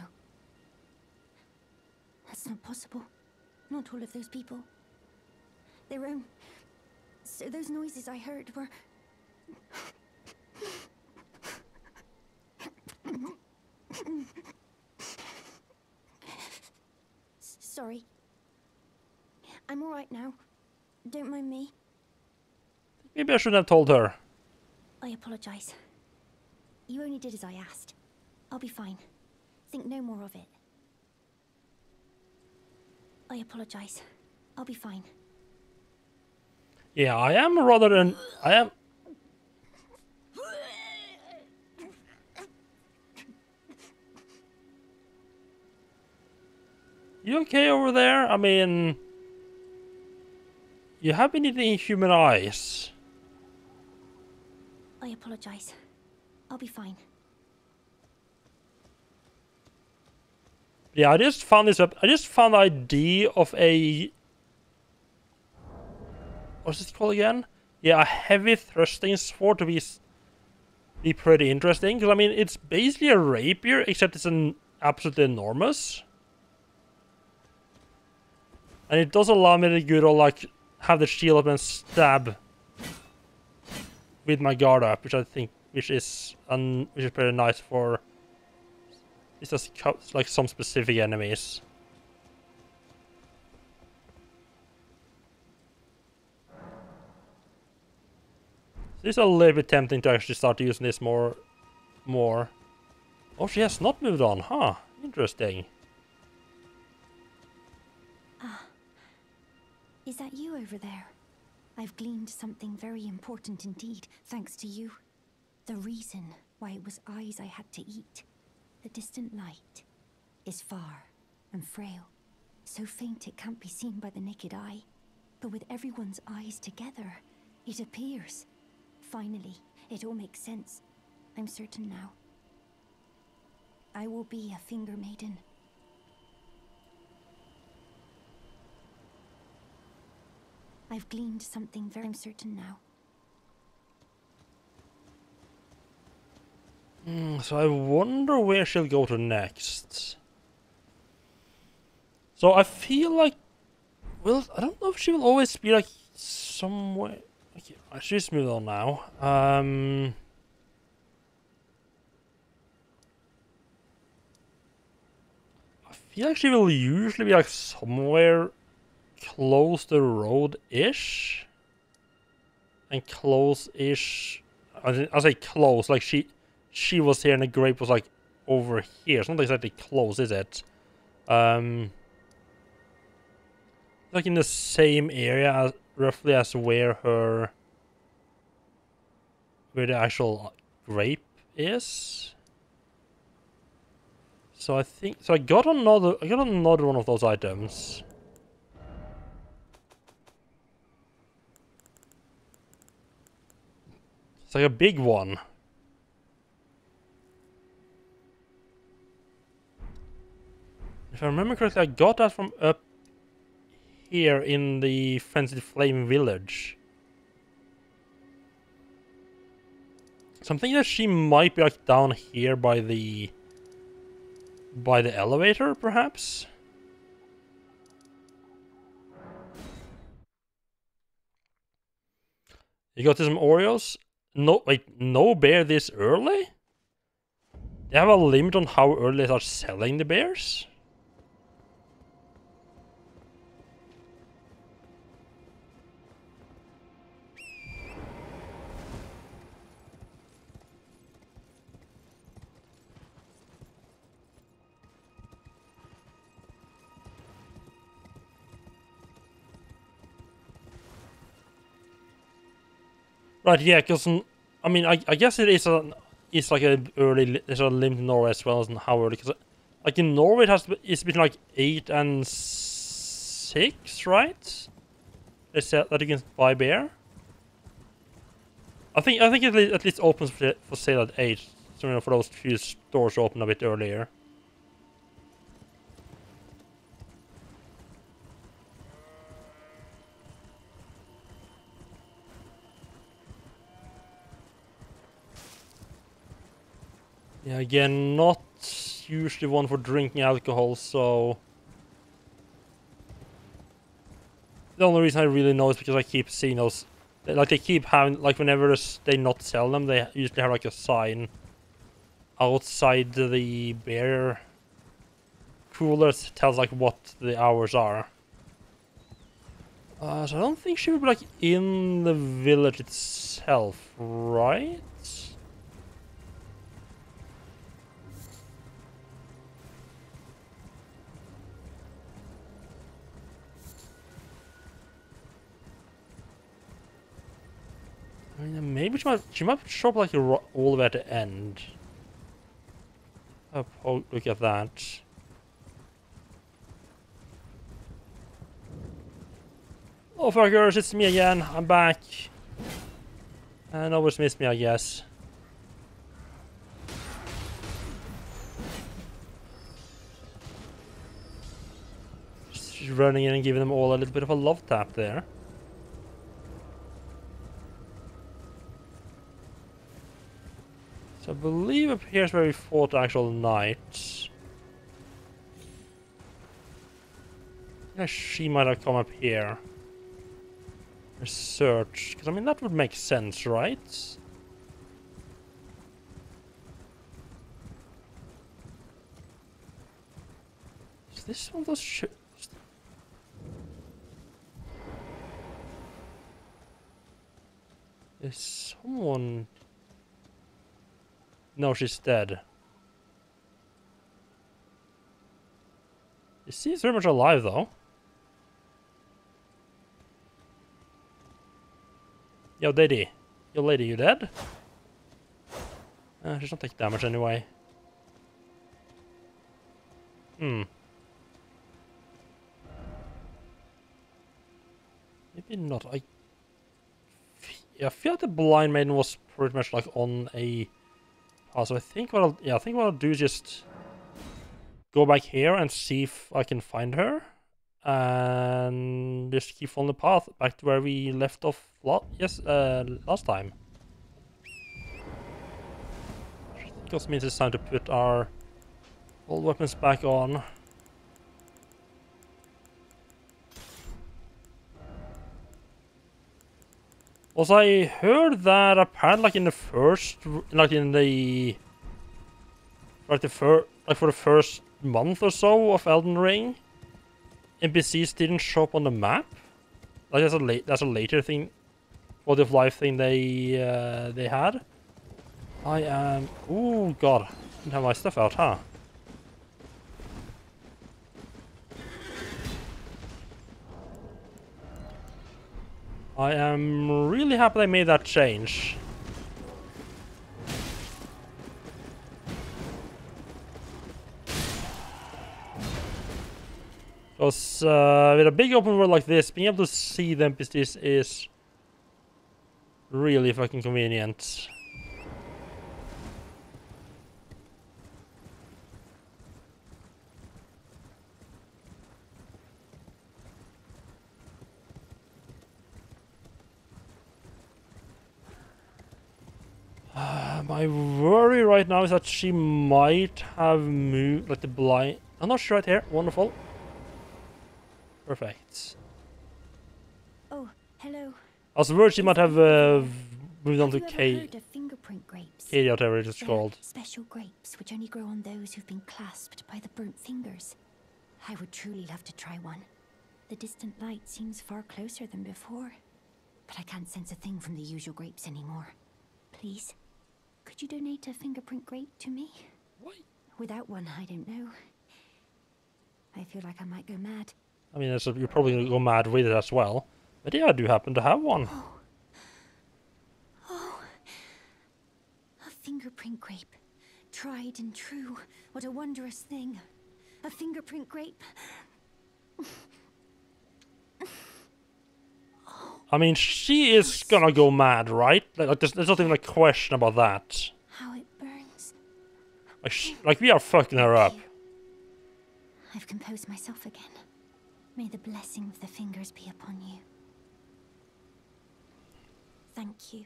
That's not possible. Not all of those people. Their own... So those noises I heard were... Sorry. I'm alright now. Don't mind me. Maybe I shouldn't have told her. I apologize. You only did as I asked. I'll be fine. Think no more of it. I apologize. I'll be fine. Yeah, I am. You okay over there? I mean, you have been eating human eyes. I apologize. I'll be fine. Yeah, I just found this up. I just found the idea of a... What's it called again? Yeah, a heavy thrusting sword to be pretty interesting. Because, I mean, it's basically a rapier, except it's an absolutely enormous. And it does allow me to good old, like, have the shield up and stab with my guard up, which I think, which is pretty nice for... It's just like some specific enemies. It's a little bit tempting to actually start using this more. Oh, she has not moved on, huh? Interesting. Ah. Is that you over there? I've gleaned something very important indeed, thanks to you. The reason why it was eyes I had to eat. The distant light is far and frail, so faint it can't be seen by the naked eye. But with everyone's eyes together, it appears. Finally, it all makes sense. I'm certain now. I will be a finger maiden. I've gleaned something very certain now. So I wonder where she'll go to next. So I feel like... Well, I don't know if she will always be like somewhere... Okay, she's moved on now. I feel like she will usually be like somewhere close to the road-ish. And close-ish... I say close, like she was here and the grape was like over here. It's not exactly close, is it? Like in the same area as, roughly as where the actual grape is. So I think I got another one of those items. It's like a big one. If I remember correctly, I got that from up here in the Frenzied Flame village. So I'm thinking that she might be like down here by the elevator, perhaps? You got some Oreos? No, wait, no bear this early? They have a limit on how early they start selling the bears? Right, yeah, because I mean, I guess it's like there's a limit in Norway as well as in how early, because like in Norway it's between like 8 and 6, right? They said that you can buy beer. I think it at least opens for sale at 8, so you know, for those few stores open a bit earlier. Yeah, again, not usually one for drinking alcohol, so the only reason I really know is because I keep seeing those, like they keep having, like whenever they not sell them, they usually have like a sign outside the beer coolers that tells like what the hours are. So I don't think she would be like in the village itself, right? I mean, maybe she might show up like all the way at the end. Oh, look at that. Oh, fuckers, it's me again. I'm back. And always missed me, I guess. Just running in and giving them all a little bit of a love tap there. So I believe up here's where we fought the actual knight. Yeah, she might have come up here. Search, because I mean that would make sense, right? Is this one of those is someone... No, she's dead. She seems very much alive though. Yo, lady. Yo, lady, you dead? She's not taking damage anyway. Hmm. Maybe not. I feel like the blind maiden was pretty much like on a path. So I think what I'll do is just go back here and see if I can find her. And just keep following the path back to where we left off last time. Just means it's time to put our old weapons back on. Also, I heard that apparently, like in the first, like in the, like for the first month or so of Elden Ring, NPCs didn't show up on the map. Like that's a later thing, quality of life thing they had. I am. Oh god, didn't have my stuff out, huh? I am really happy they made that change. Because with a big open world like this, being able to see the NPCs is really fucking convenient. My worry right now is that she might have moved, like the blind... I'm not sure right here. Wonderful. Perfect. Oh, hello. I was worried she might have moved on to heard of fingerprint grapes? Katie, whatever it's They're called. special grapes which only grow on those who've been clasped by the burnt fingers. I would truly love to try one. The distant light seems far closer than before, but I can't sense a thing from the usual grapes anymore. Please, could you donate a fingerprint grape to me? What? Without one, I don't know. I feel like I might go mad. I mean, you're probably going to go mad with it as well. But yeah, I do happen to have one. Oh, fingerprint grape. Tried and true. What a wondrous thing. A fingerprint grape. I mean, she is gonna go mad, right? Like there's not even a question about that. How it burns. Like we are fucking her up. I've composed myself again. May the blessing of the fingers be upon you. Thank you.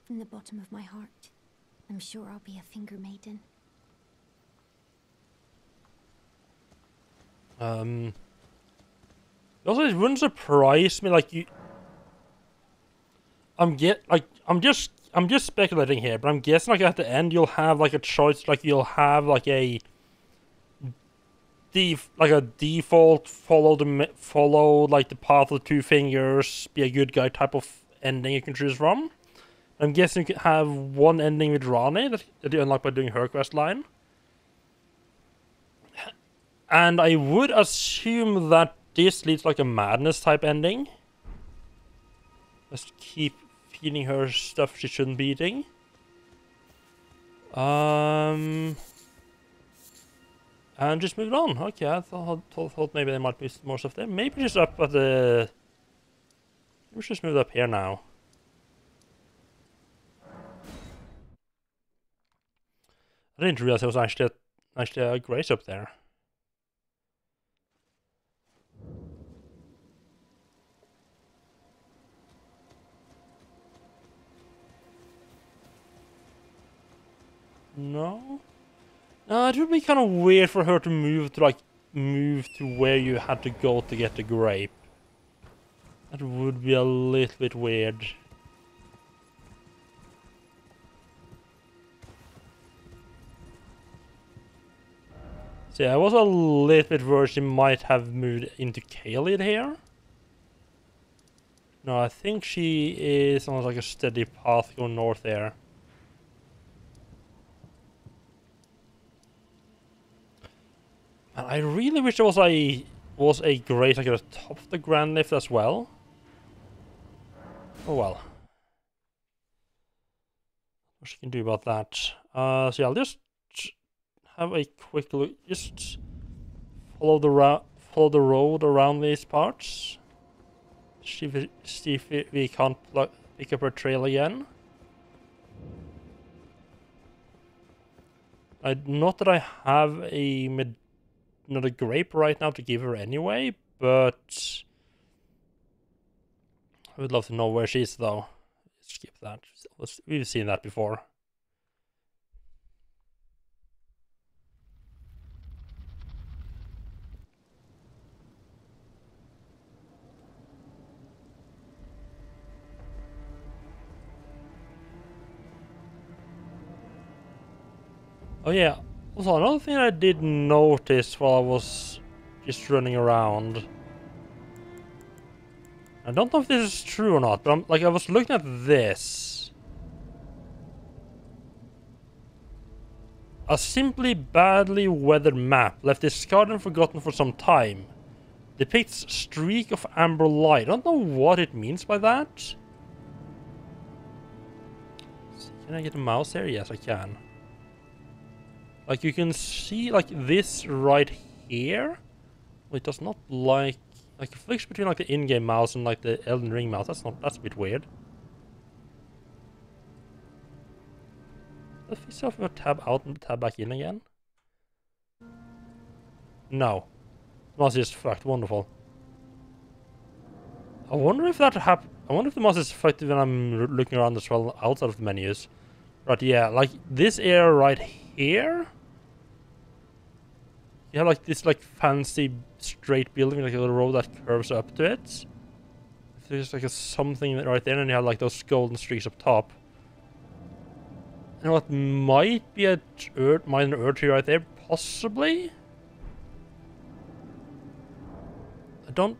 From the bottom of my heart. I'm sure I'll be a finger maiden. Also, it wouldn't surprise me, like you. I'm just speculating here, but I'm guessing like at the end you'll have like a choice, like you'll have like a default follow like the path of the two fingers, be a good guy type of ending you can choose from. I'm guessing you can have one ending with Rani that you unlock by doing her quest line. And I would assume that this leads like a madness type ending. Just keep feeding her stuff she shouldn't be eating. And just moved on. Okay, I thought maybe there might be more stuff there. Maybe just up at the... Maybe just move up here now. I didn't realize there was actually a grace up there. No? No, it would be kind of weird for her to move to where you had to go to get the grape. That would be a little bit weird. So yeah, I was a little bit worried she might have moved into Khalid here. No, I think she is on like a steady path going north there. And I really wish there was a grace like at the top of the Grand Lift as well. Oh well. What she can do about that? So yeah, I'll just have a quick look. Just follow the road around these parts. See if we can't pick up her trail again. Not that I have another grape right now to give her anyway, but I would love to know where she is though. Skip that. We've seen that before. Oh yeah, also another thing I did notice while I was just running around. I don't know if this is true or not, but I was looking at this. A simply badly weathered map left discarded and forgotten for some time. Depicts streak of amber light. I don't know what it means by that. Can I get a mouse here? Yes, I can. Like you can see like this right here. Well, it does not like it flicks between like the in-game mouse and like the Elden Ring mouse. That's a bit weird. Does this have a tab out and tab back in again? No. Mouse is fucked. Wonderful. I wonder if that I wonder if the mouse is fucked when I'm looking around as well outside of the menus. Right, yeah, like this area right here. You have like this like fancy straight building, like a little road that curves up to it. There's like something right there, and you have like those golden streaks up top. And what might be a minor earth tree right there, possibly. I don't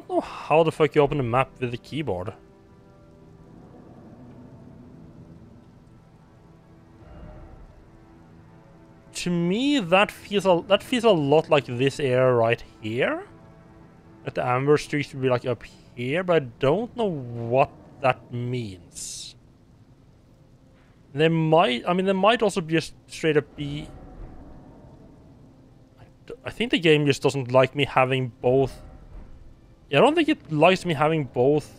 know how the fuck you open the map with the keyboard. To me, that feels a lot like this area right here. That the amber streaks would be like up here, but I don't know what that means. They might, I mean, they might also just straight up be... I think the game just doesn't like me having both... Yeah, I don't think it likes me having both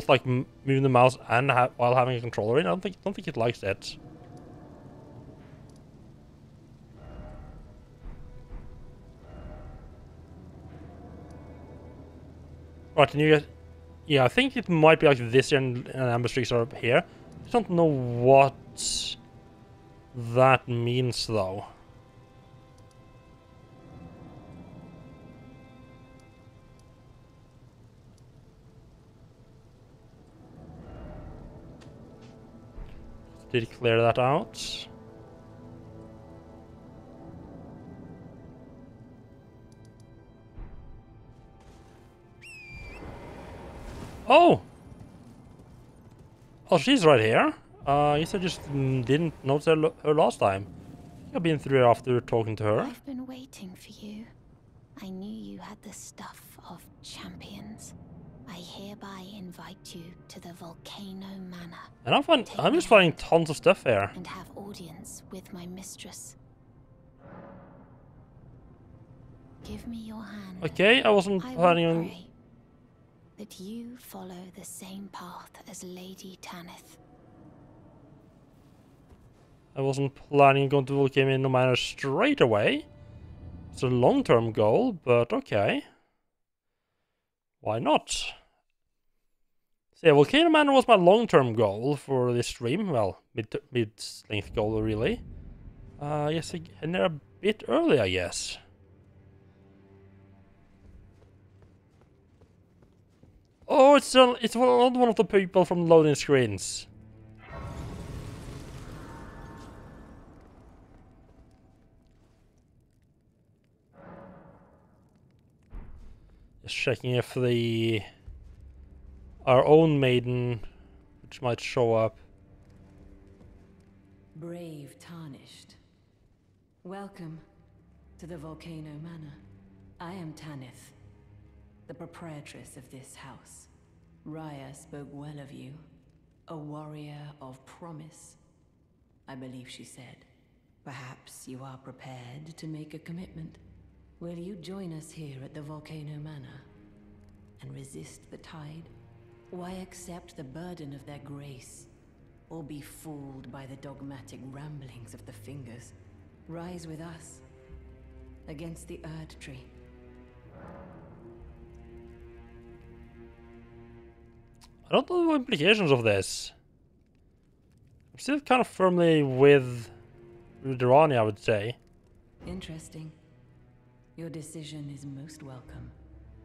like moving the mouse and while having a controller in. I don't think it likes that. Right, and you get... Yeah, I think it might be like this and amber streaks are up here. I don't know what that means though. Did it clear that out? Oh! Oh, she's right here. I guess I just didn't notice her last time. I've been through it after talking to her. I've been waiting for you. I knew you had the stuff of champions. I hereby invite you to the Volcano Manor. And I'm just finding tons of stuff here. And have audience with my mistress. Give me your hand. Okay, I wasn't planning on... Pray that you follow the same path as Lady Tanith. I wasn't planning on going to Volcano Manor straight away. It's a long-term goal, but okay. Why not? So yeah, Volcano Manor was my long-term goal for this stream. Well, mid-length goal, really. Yes, and they're a bit early, I guess. Oh, it's one of the people from loading screens. Just checking if our own maiden, which might show up. Brave Tarnished. Welcome to the Volcano Manor. I am Tanith, the proprietress of this house. Raya spoke well of you. A warrior of promise, I believe she said. Perhaps you are prepared to make a commitment. Will you join us here at the Volcano Manor and resist the tide? Why accept the burden of their grace, or be fooled by the dogmatic ramblings of the Fingers? Rise with us against the Erd Tree. I don't know the implications of this. I'm still kind of firmly with Durrani, I would say. Interesting. Your decision is most welcome.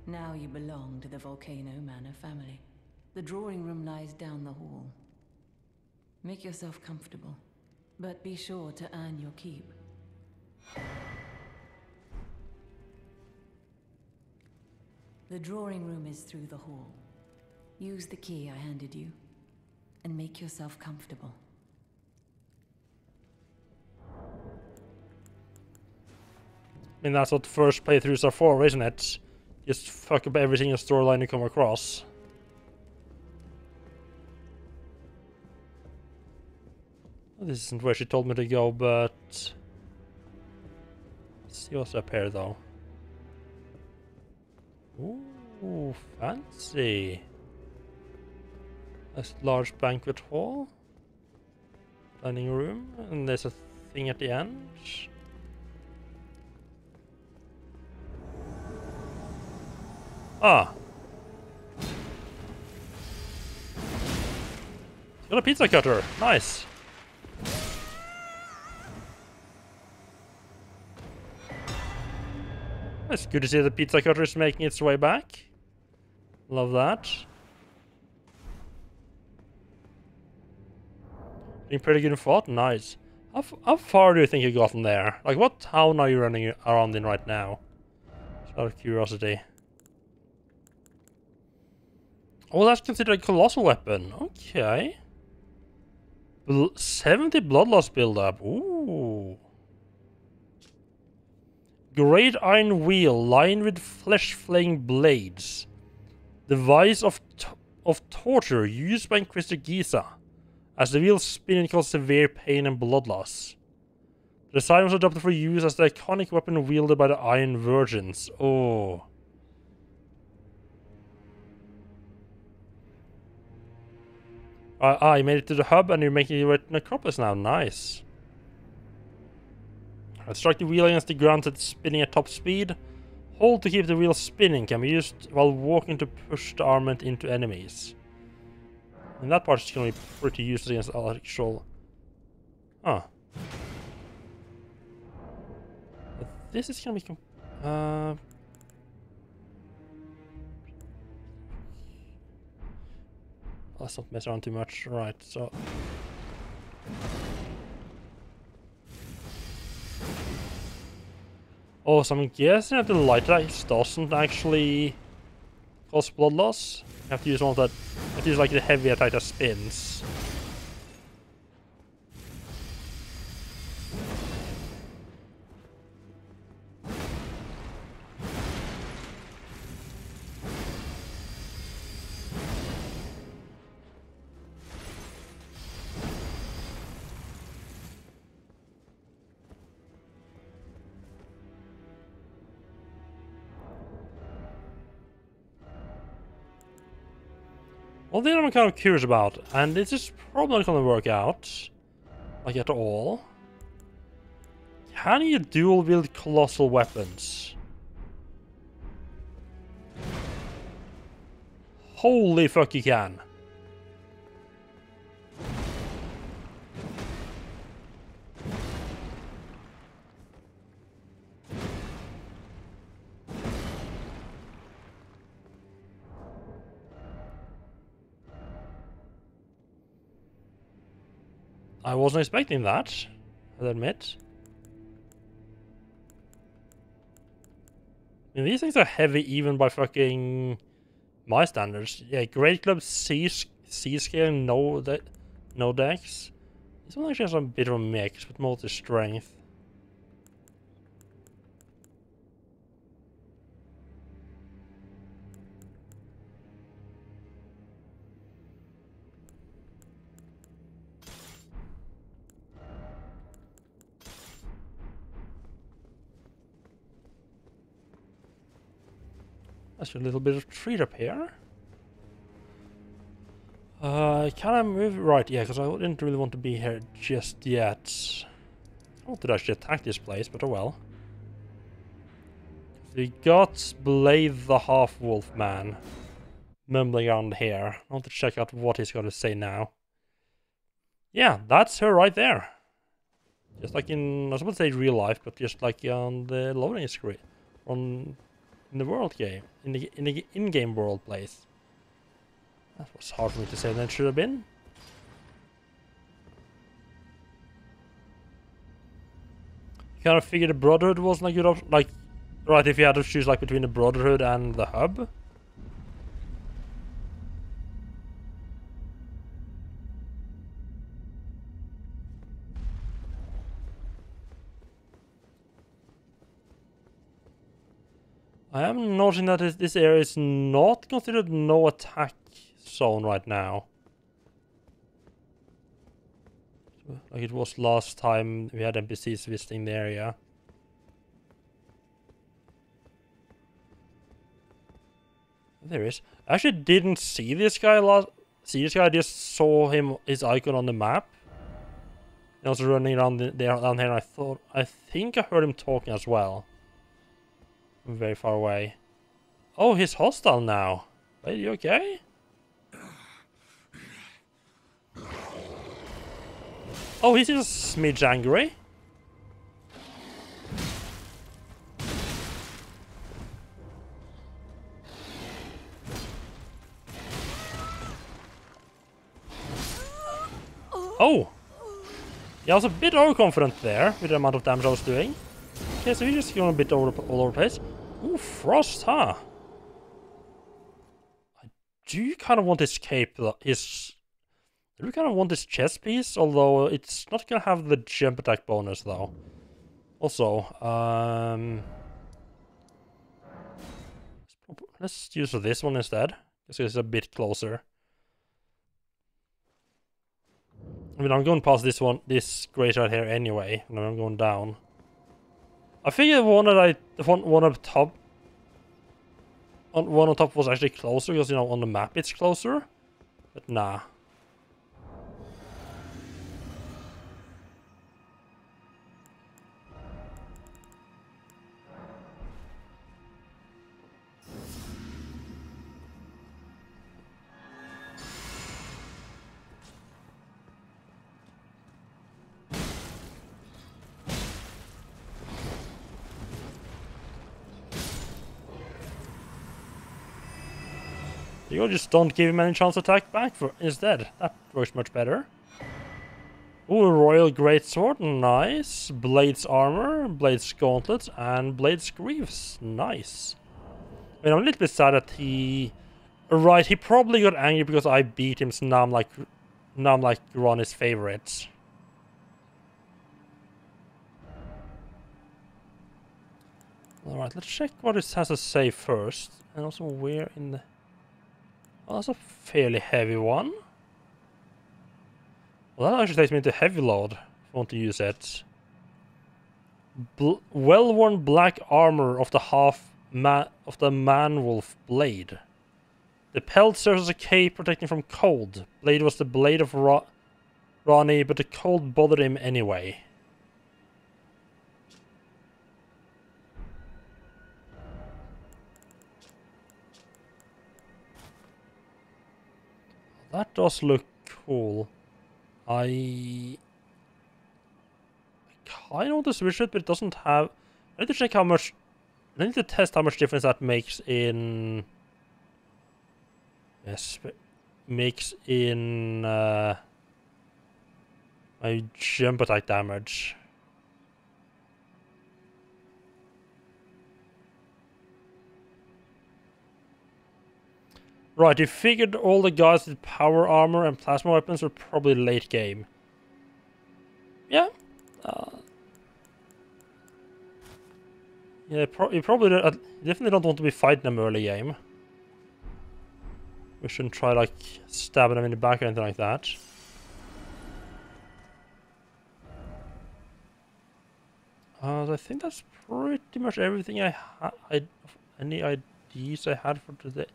Now you belong to the Volcano Manor family. The drawing room lies down the hall. Make yourself comfortable, but be sure to earn your keep. The drawing room is through the hall. Use the key I handed you, and make yourself comfortable. I mean, that's what first playthroughs are for, isn't it? Just fuck up every single storyline you come across. Well, this isn't where she told me to go, but... Let's see what's up here, though. Ooh, fancy. A large banquet hall. Dining room, and there's a thing at the end. Ah. Got a pizza cutter. Nice. It's good to see the pizza cutter is making its way back. Love that. Doing pretty good in fought. Nice. How far do you think you got in there? Like, what town are you running around in right now? Just out of curiosity. Oh, that's considered a colossal weapon. Okay. 70 bloodlust buildup. Ooh. Great iron wheel lined with flesh-flaying blades. Device of torture used by Inquisitor Giza. As the wheels spin, it causes severe pain and blood loss. The design was adopted for use as the iconic weapon wielded by the Iron Virgins. Oh. You made it to the hub and you're making your way to Necropolis now. Nice. Strike the wheel against the ground that's spinning at top speed. Hold to keep the wheel spinning. Can be used while walking to push the armament into enemies. And that part's going to be pretty useless against actual... Huh. But this is going to be... Let's not mess around too much. Right, so... Oh, so I'm guessing that the light axe doesn't actually cause blood loss. You have to use one of that. You have to use like the heavy attack that spins. Well, then I'm kind of curious about, and this is probably not going to work out, like at all. Can you dual wield colossal weapons? Holy fuck, you can! I wasn't expecting that, I'll admit. I mean, these things are heavy even by fucking my standards. Yeah, Great Club C scale, no dex. This one actually has a bit of a mix with multi-strength. That's a little bit of tree up here. Can I move? Right, yeah, because I didn't really want to be here just yet. I wanted to actually attack this place, but oh well. We got Blade the Half-Wolf Man mumbling around here. I want to check out what he's going to say now. Yeah, that's her right there. Just like in, I was about to say real life, but just like on the loading screen. In the world game. In the in-game world place. That was hard for me to say than it should have been. Kind of figured the Brotherhood wasn't a good option. Like, right, if you had to choose like between the Brotherhood and the hub. I am noticing that this area is not considered no attack zone right now. Like it was last time we had NPCs visiting the area. There is. I actually didn't see this guy I just saw his icon on the map. And I was running around down here and I think I heard him talking as well. From very far away. Oh, he's hostile now. Wait, you okay? Oh, he's just a smidge angry. Oh! Yeah, I was a bit overconfident there with the amount of damage I was doing. Okay, so he's just going a bit all over the place. Ooh, Frost, huh? I do kind of want this cape, I do kind of want this chest piece, although it's not going to have the jump attack bonus, though. Also, let's use this one instead, because it's a bit closer. I mean, I'm going past this grate right here anyway, and I'm going down. I figured the one up top, one on top was actually closer because, you know, on the map it's closer, but nah. You just don't give him any chance to attack back instead. That works much better. Ooh, Royal Greatsword, nice. Blades Armor, Blades Gauntlets, and Blades Greaves, nice. I mean, I'm a little bit sad that he... Right, he probably got angry because I beat him, so now I'm like Ronnie's favorite. Alright, let's check what it has to say first. And also where in the... Oh, that's a fairly heavy one. Well, that actually takes me into heavy load, if I want to use it. Well-worn black armor of the man-wolf blade. The pelt serves as a cape protecting from cold. Blade was the blade of Ronnie, but the cold bothered him anyway. That does look cool. I kind of want to switch it, but it doesn't have... I need to check how much... I need to test how much difference that makes in... Yes, makes in... my jump attack damage. Right, you figured all the guys with power armor and plasma weapons were probably late game. Yeah. Yeah, you probably definitely don't want to be fighting them early game. We shouldn't try, like, stabbing them in the back or anything like that. I think that's pretty much everything any ideas I had for today.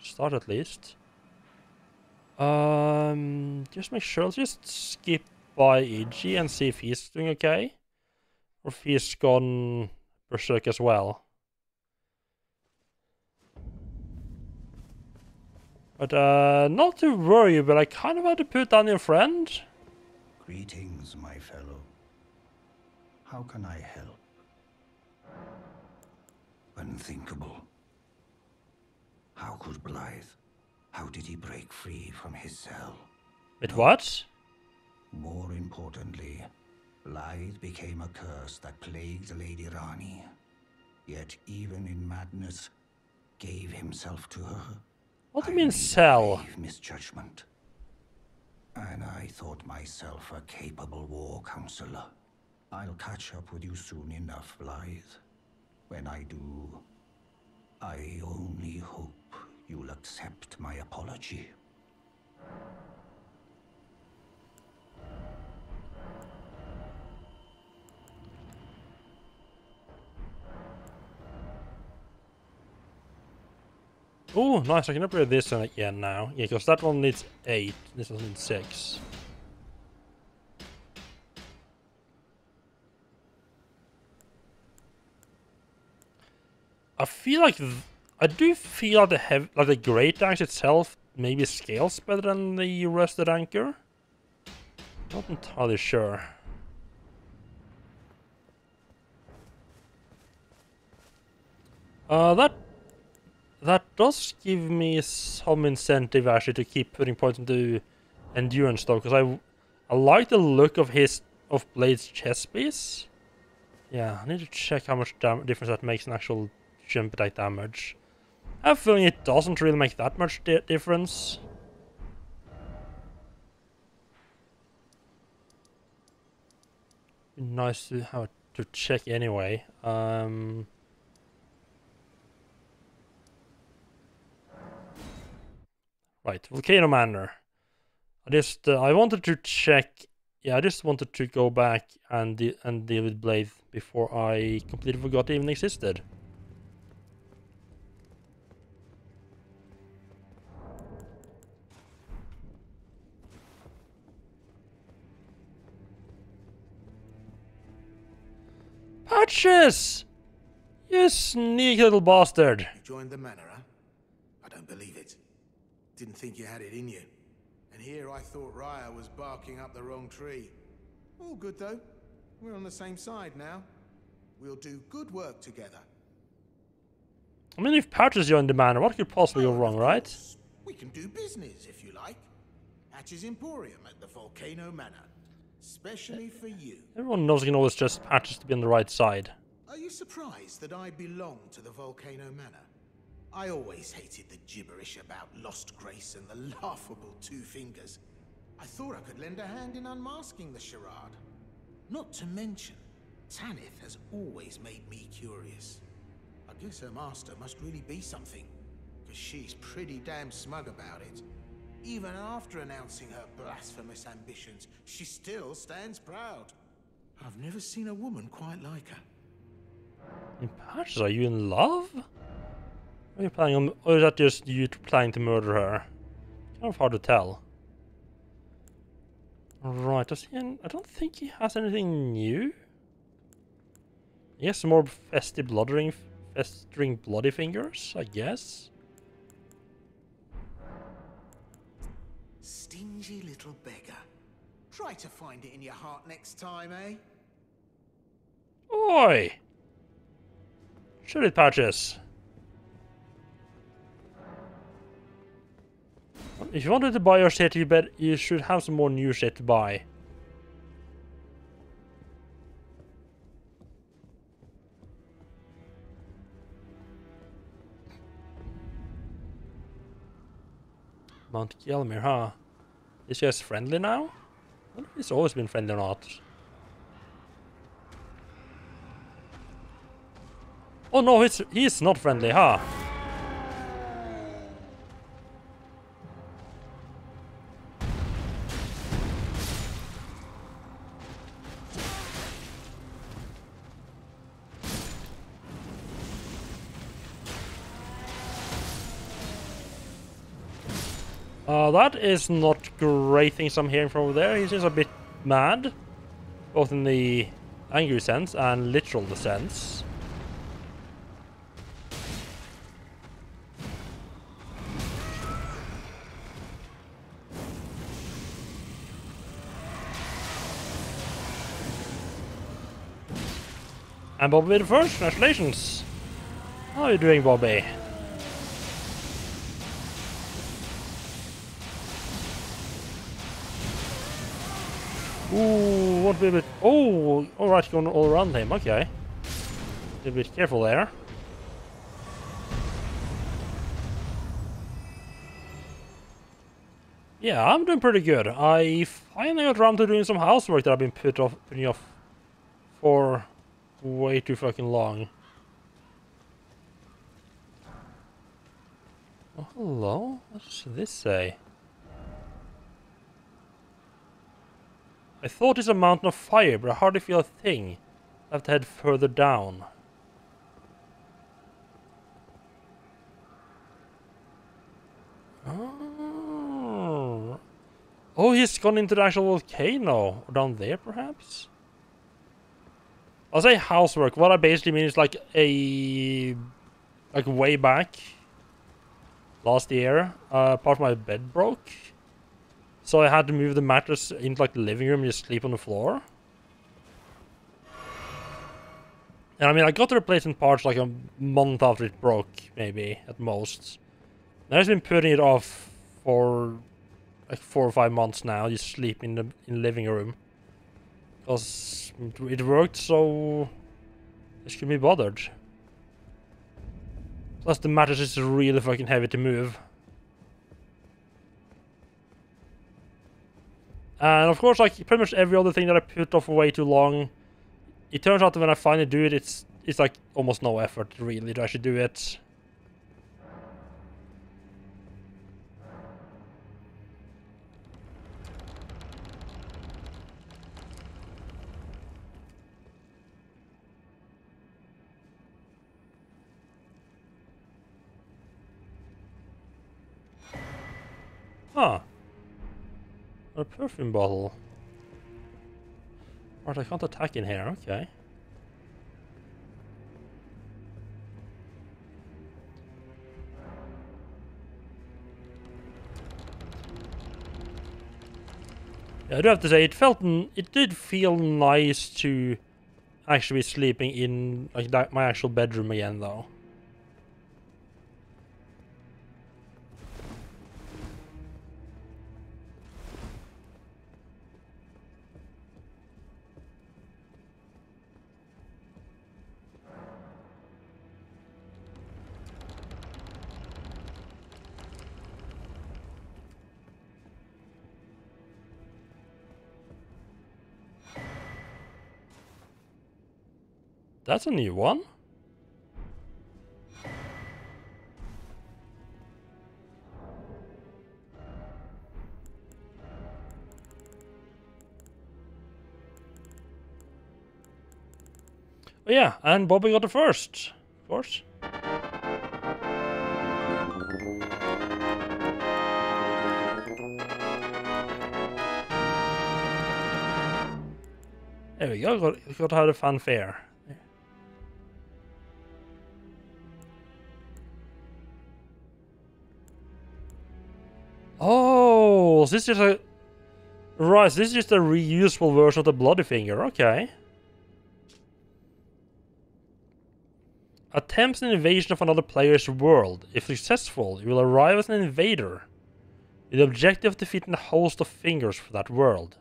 Start at least. Just make sure, let's just skip by Iggy and see if he's doing okay. Or if he's gone berserk as well. But, not to worry, but I kind of had to put down your friend. Greetings, my fellow. How can I help? Unthinkable. How could Blythe? How did he break free from his cell? Wait, what? More importantly, Blythe became a curse that plagued Lady Rani. Yet even in madness, gave himself to her. What do you mean cell? Grave misjudgment. And I thought myself a capable war counselor. I'll catch up with you soon enough, Blythe. When I do, I only hope you'll accept my apology. Oh, nice. I can upgrade this one again now. Yeah, because that one needs 8. This one needs 6. I feel like... I do feel like the Great Axe itself maybe scales better than the Rusted Anchor. Not entirely sure. That does give me some incentive actually to keep putting points into endurance though, because I like the look of Blade's chest piece. Yeah, I need to check how much difference that makes in actual jump attack damage. I have a feeling it doesn't really make that much difference. Be nice to have to check anyway. Right, Volcano Manor. I wanted to check. Yeah, I just wanted to go back and deal with Blade before I completely forgot it even existed. Patches! You sneaky little bastard! You joined the manor, huh? I don't believe it. Didn't think you had it in you. And here I thought Raya was barking up the wrong tree. All good though. We're on the same side now. We'll do good work together. I mean, if Patches joined the manor, what could possibly go Oh, wrong, of right? course. We can do business if you like. Patch's Emporium at the Volcano Manor. Especially for you. Everyone knows you can always trust Patches to be on the right side. Are you surprised that I belong to the Volcano Manor? I always hated the gibberish about lost grace and the laughable two fingers. I thought I could lend a hand in unmasking the charade. Not to mention, Tanith has always made me curious. I guess her master must really be something, because she's pretty damn smug about it. Even after announcing her blasphemous ambitions, she still stands proud. I've never seen a woman quite like her. Patches, are you in love? Are you planning on, or is that just you planning to murder her? Kind of hard to tell. Right, I don't think he has anything new. He has some more festering bloody fingers, I guess. Stingy little beggar. Try to find it in your heart next time, eh? Oi! Shoot it, Patches. If you wanted to buy your shit, you should have some more new shit to buy. Mount Gelmir, huh? Is he as friendly now? I wonder if he's always been friendly or not. Oh no, he's not friendly, huh? That is not great things I'm hearing from over there. He seems a bit mad, both in the angry sense and literal sense. And Bobby the first, congratulations! How are you doing, Bobby? Ooh, want to be a bit... Oh, alright, going all around him, okay. A bit careful there. Yeah, I'm doing pretty good. I finally got around to doing some housework that I've been putting off for way too fucking long. Oh, hello? What does this say? I thought it's a mountain of fire, but I hardly feel a thing. I have to head further down. Oh, he's gone into the actual volcano. Or down there, perhaps? I'll say housework. What I basically mean is like way back last year, part of my bed broke. So I had to move the mattress into like the living room and just sleep on the floor. And I mean, I got the replacement parts like a month after it broke, maybe, at most. And I've been putting it off for like 4 or 5 months now, just sleep in the living room. Because it worked, so I shouldn't be bothered. Plus the mattress is really fucking heavy to move. And of course, like pretty much every other thing that I put off for way too long, it turns out that when I finally do it, it's like almost no effort really to actually do it. Huh. A perfume bottle. Right, I can't attack in here, okay. Yeah, I do have to say, it did feel nice to actually be sleeping in like that, my actual bedroom again, though. That's a new one. Oh yeah, and Bobby got the first, of course. There we go, got to have a fanfare. Oh, this is a... Right, this is just a reusable version of the Bloody Finger, okay. Attempts an invasion of another player's world. If successful, you will arrive as an invader, with the objective of defeating a host of fingers for that world.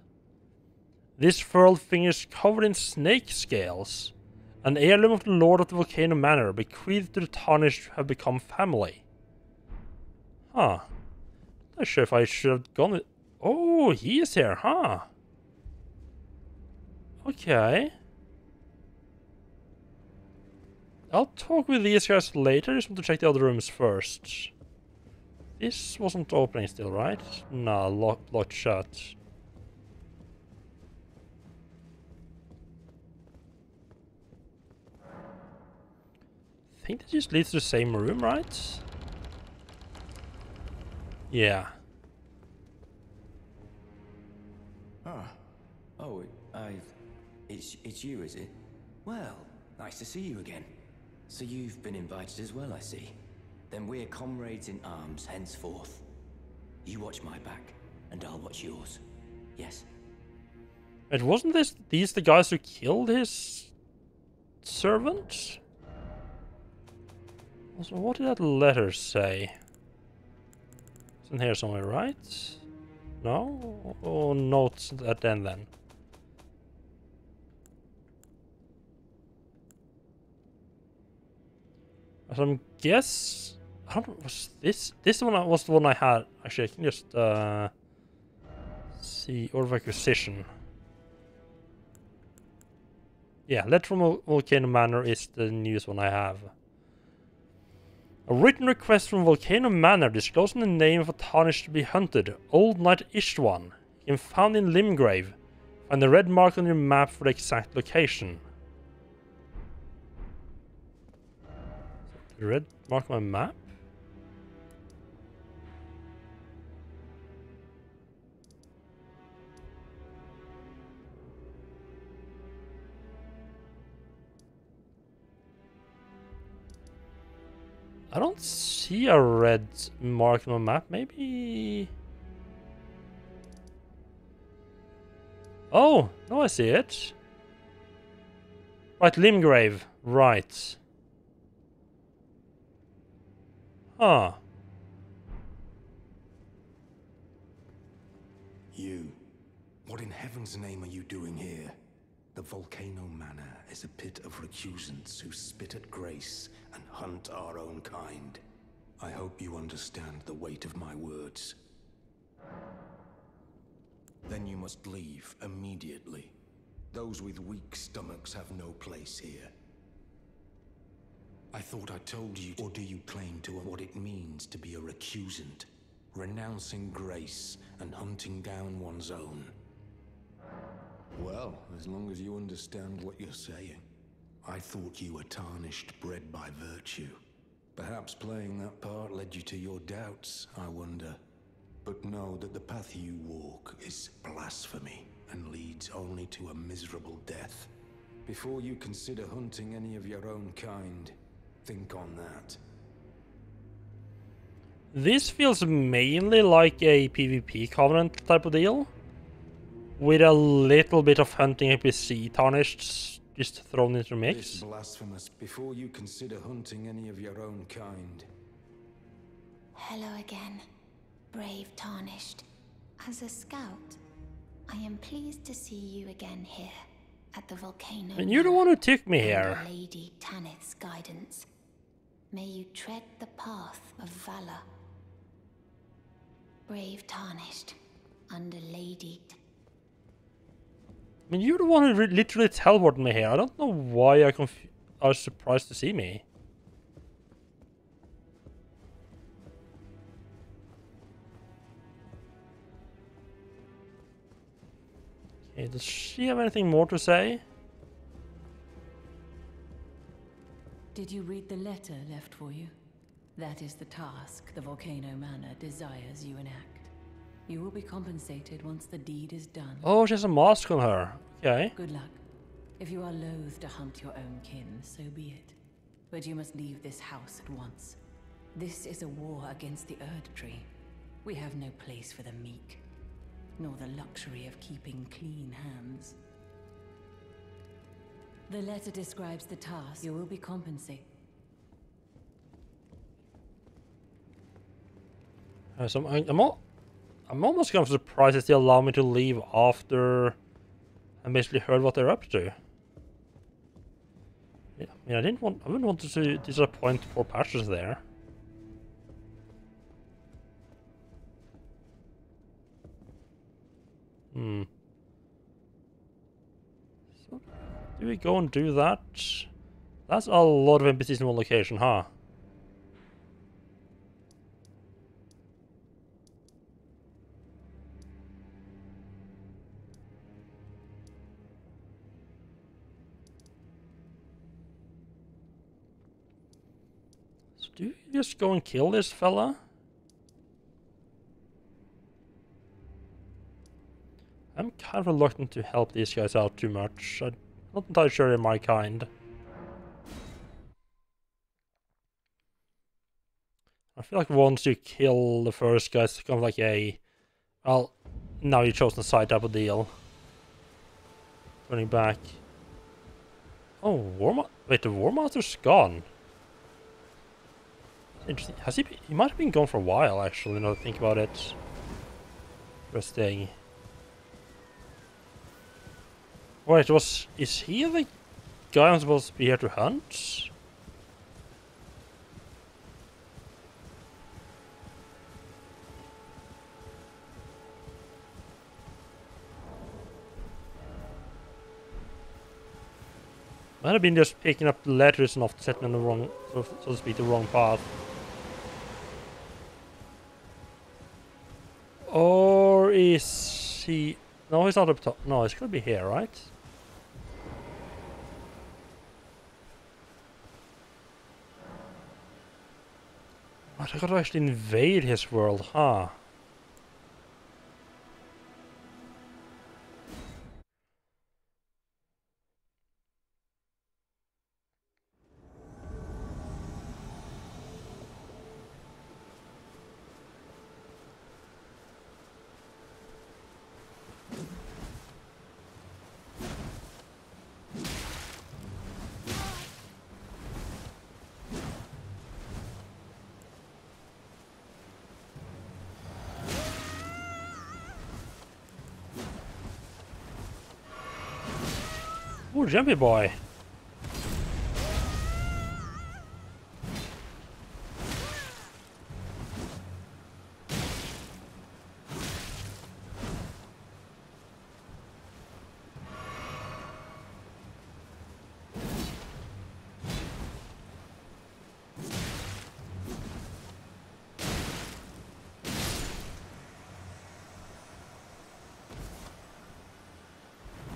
This furled finger is covered in snake scales, an heirloom of the Lord of the Volcano Manor, bequeathed to the tarnished who have become family. Huh. Not sure if I should have gone with... Oh, he is here, huh? Okay. I'll talk with these guys later, just want to check the other rooms first. This wasn't opening still, right? Nah, locked shut. I think that just leads to the same room, right? Yeah. Oh, it's you, is it? Well, nice to see you again. So you've been invited as well, I see. Then we're comrades in arms henceforth. You watch my back, and I'll watch yours. Yes? It wasn't these the guys who killed his servant? Also, what did that letter say? It's in here somewhere, right? No? Oh, notes at the end then. So I guess... I don't know, was this one was the one I had. Actually, I can just see Order of Acquisition. Yeah, Letter from Volcano Manor is the newest one I have. A written request from Volcano Manor disclosing the name of a tarnished to be hunted, Old Knight Ishwan. You can found in Limgrave. Find the red mark on your map for the exact location. The red mark on my map? I don't see a red mark on my map. Maybe... Oh, no, I see it. Right, Limgrave. Right. Huh. You. What in heaven's name are you doing here? The Volcano Manor is a pit of recusants who spit at grace and hunt our own kind. I hope you understand the weight of my words. Then you must leave immediately. Those with weak stomachs have no place here. I thought I told you, or do you claim to what it means to be a recusant? Renouncing grace and hunting down one's own. Well, as long as you understand what you're saying. I thought you were tarnished, bred by virtue. Perhaps playing that part led you to your doubts, I wonder. but know that the path you walk is blasphemy and leads only to a miserable death. Before you consider hunting any of your own kind, think on that. This feels mainly like a PvP Covenant type of deal, with a little bit of hunting NPC tarnished just thrown into the mix. This blasphemous. Before you consider hunting any of your own kind. Hello again, brave Tarnished. As a scout, I am pleased to see you again here at the volcano. And you're the one who took me here. Under Lady Tanith's guidance, may you tread the path of valor. Brave Tarnished, under Lady. I mean, you're the one who literally teleported me here. I don't know why I was surprised to see me. Okay, does she have anything more to say? Did you read the letter left for you? That is the task the Volcano Manor desires you enact. You will be compensated once the deed is done. Oh, she has a mask on her. Okay. Good luck. If you are loath to hunt your own kin, so be it. But you must leave this house at once. This is a war against the Erd Tree. We have no place for the meek, nor the luxury of keeping clean hands. The letter describes the task. You will be compensated. So I'm almost kind of surprised that they allow me to leave after I basically heard what they're up to. Yeah, I mean, I wouldn't want to disappoint poor Patches there. So, do we go and do that? That's a lot of NPCs in one location, huh? Do you just go and kill this fella? I'm kind of reluctant to help these guys out too much. I'm not entirely sure they're my kind. I feel like once you kill the first guy, it's kind of like a... Well, now you've chosen a side type of deal. Turning back. Oh, wait, the War Master's gone. Interesting. Has he been, he might have been gone for a while, actually, now that I think about it. Interesting. Wait, is he the guy I'm supposed to be here to hunt? Might have been just picking up the letters and not setting on the wrong, so to speak, the wrong path. Or is he... No, he's not up top. No, he's gonna be here, right? But I gotta actually invade his world, huh? Ooh, jumpy boy.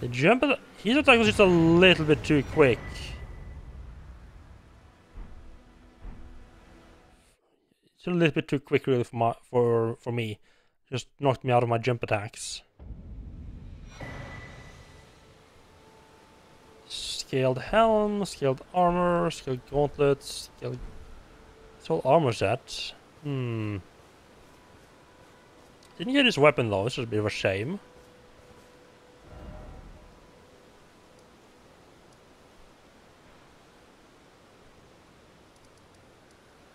The jump, his attack was just a little bit too quick. It's a little bit too quick really for me. Just knocked me out of my jump attacks. Scaled helm, scaled armor, scaled gauntlets, scaled... It's all armor sets. Didn't get his weapon though, which is a bit of a shame.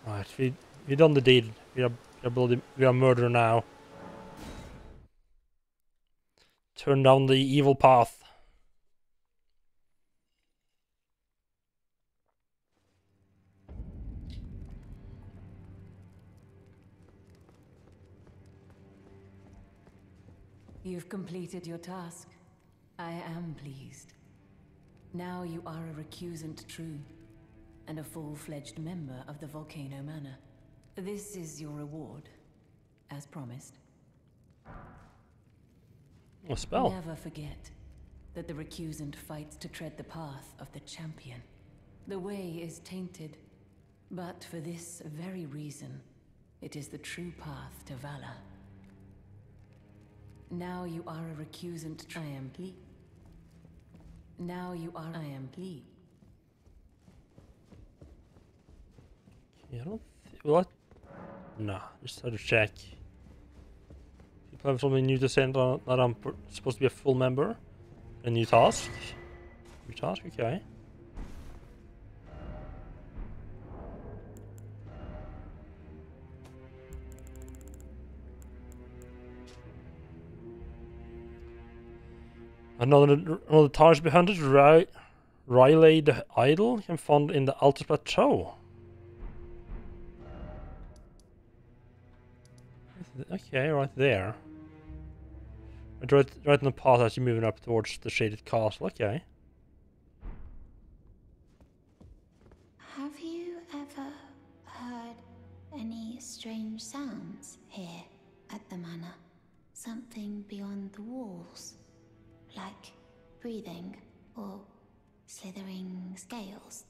Right, we done the deed. We are murderer now. Turn down the evil path. You've completed your task. I am pleased. Now you are a recusant true, and a full-fledged member of the Volcano Manor. This is your reward, as promised. A spell. Never forget that the recusant fights to tread the path of the champion. The way is tainted, but for this very reason, it is the true path to valor. Now you are a recusant. I am pleased. Now you are. I am pleased. Yeah, I don't what? Nah, just had to check. People have something new to say that I'm supposed to be a full member. A new task. New task, okay. Another task behind it, Riley the Idol, can found in the Altus Plateau. Okay, right there. Right in the path as you're moving up towards the shaded castle, okay. Have you ever heard any strange sounds here at the manor? Something beyond the walls? Like breathing or slithering scales?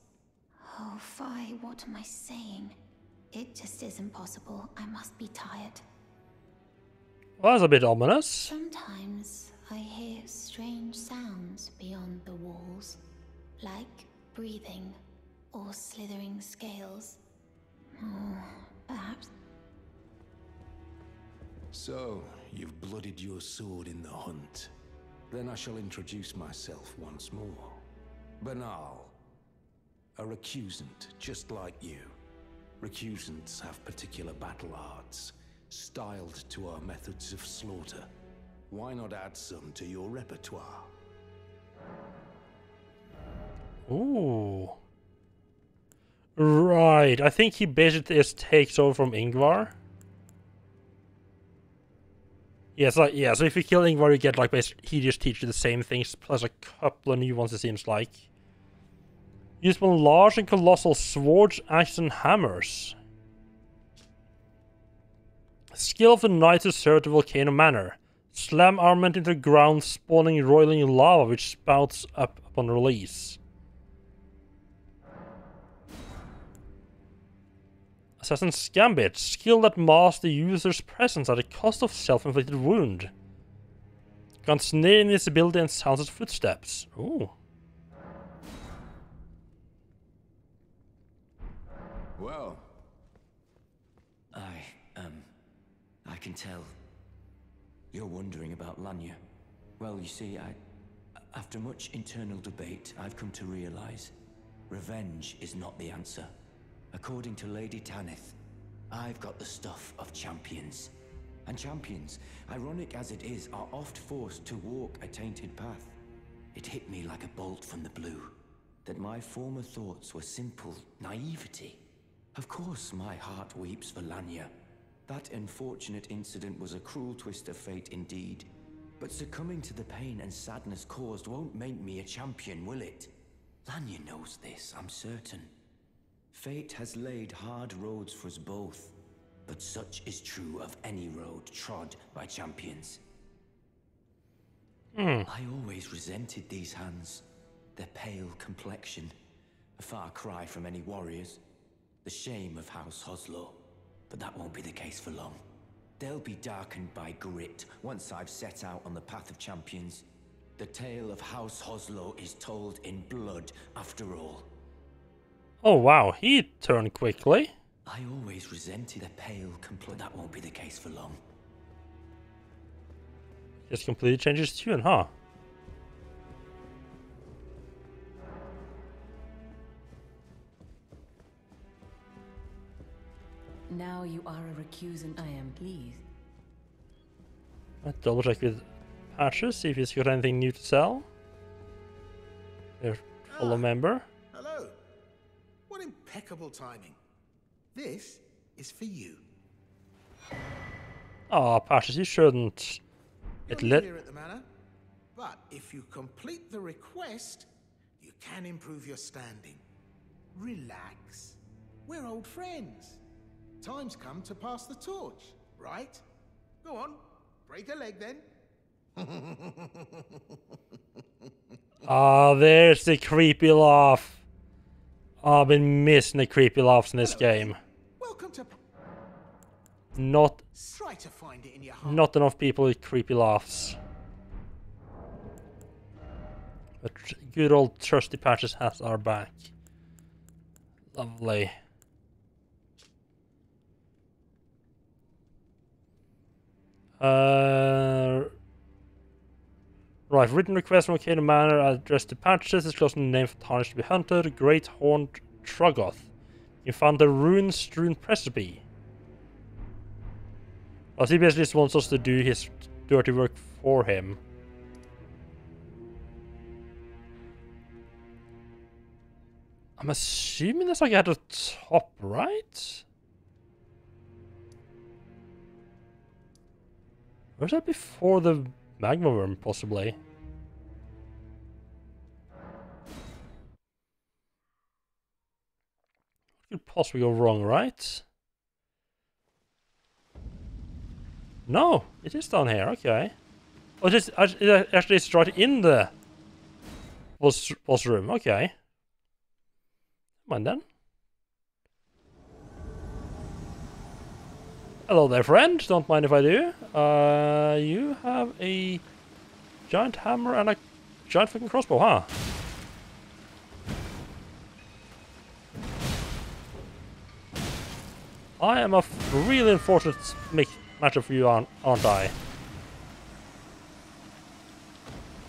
Oh, Phi, what am I saying? It just isn't possible. I must be tired. Well, that's a bit ominous. Sometimes I hear strange sounds beyond the walls, like breathing or slithering scales. Oh, perhaps. So, you've blooded your sword in the hunt. Then I shall introduce myself once more. Banal. A recusant, just like you. Recusants have particular battle arts, styled to our methods of slaughter. Why not add some to your repertoire? Ooh. Right, I think he basically just takes over from Ingvar. Yeah, so if you kill Ingvar, you get like basically he just teaches you the same things plus a couple of new ones. It seems like. Use one large and colossal swords, axes, and hammers. Skill of the knight to serve the Volcano Manor. Slam armament into the ground, spawning roiling lava which spouts up upon release. Assassin's Gambit. Skill that masks the user's presence at the cost of self-inflicted wound. Grants near invisibility and sounds its footsteps. Ooh. Well, I can tell. You're wondering about Lanya. Well, you see, after much internal debate, I've come to realize revenge is not the answer. According to Lady Tanith, I've got the stuff of champions. And champions, ironic as it is, are oft forced to walk a tainted path. It hit me like a bolt from the blue, that my former thoughts were simple naivety. Of course my heart weeps for Lanya. That unfortunate incident was a cruel twist of fate indeed. But succumbing to the pain and sadness caused won't make me a champion, will it? Lanya knows this, I'm certain. Fate has laid hard roads for us both, but such is true of any road trod by champions. I always resented these hands, their pale complexion, a far cry from any warriors, the shame of House Hoslow, but that won't be the case for long. They'll be darkened by grit once I've set out on the path of champions. The tale of House Hoslo is told in blood, after all. Oh wow, he turned quickly. I always resented a pale but that won't be the case for long. Just completely changes tune, huh? Now you are a recusant. I am pleased. Let's double check with Patches, see if he's got anything new to sell. There's fellow member. Hello. What impeccable timing. This is for you. Oh, Patches, you shouldn't. You're new here at the manor, but if you complete the request, you can improve your standing. Relax. We're old friends. Time's come to pass the torch, right? Go on, break a leg then. Ah, there's the creepy laugh. Oh, I've been missing the creepy laughs in this game. Welcome to. Not Try to find it in your heart. Not enough people with creepy laughs. But good old trusty Patches has our back. Lovely. Right, written request from Volcano Manor addressed to Patches is close to the name for tarnished to be hunted. Great Horned Troggoth. You found the rune-strewn precipice. Well, he basically just wants us to do his dirty work for him. I'm assuming that's like at the top, right? Or is that before the magma worm, possibly? What could possibly go wrong, right? No, it is down here, okay. Oh, it actually is right in the boss room, okay. Come on then. Hello there, friend. Don't mind if I do. You have a giant hammer and a giant fucking crossbow, huh? I am a really unfortunate matchup for you, aren't I?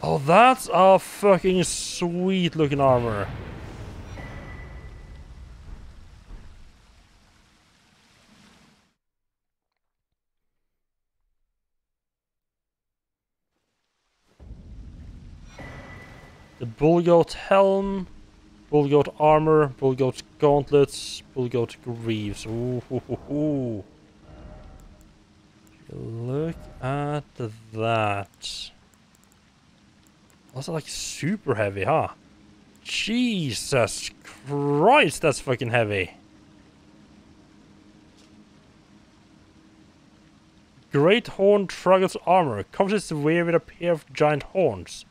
Oh, that's a fucking sweet looking armor. The bullgoat helm, bullgoat armor, bullgoat gauntlets, bullgoat greaves. Ooh, hoo, hoo, hoo. Look at that. Also, like super heavy, huh? Jesus Christ, that's fucking heavy. Great Horned Troggoth's armor covers its wear with a pair of giant horns,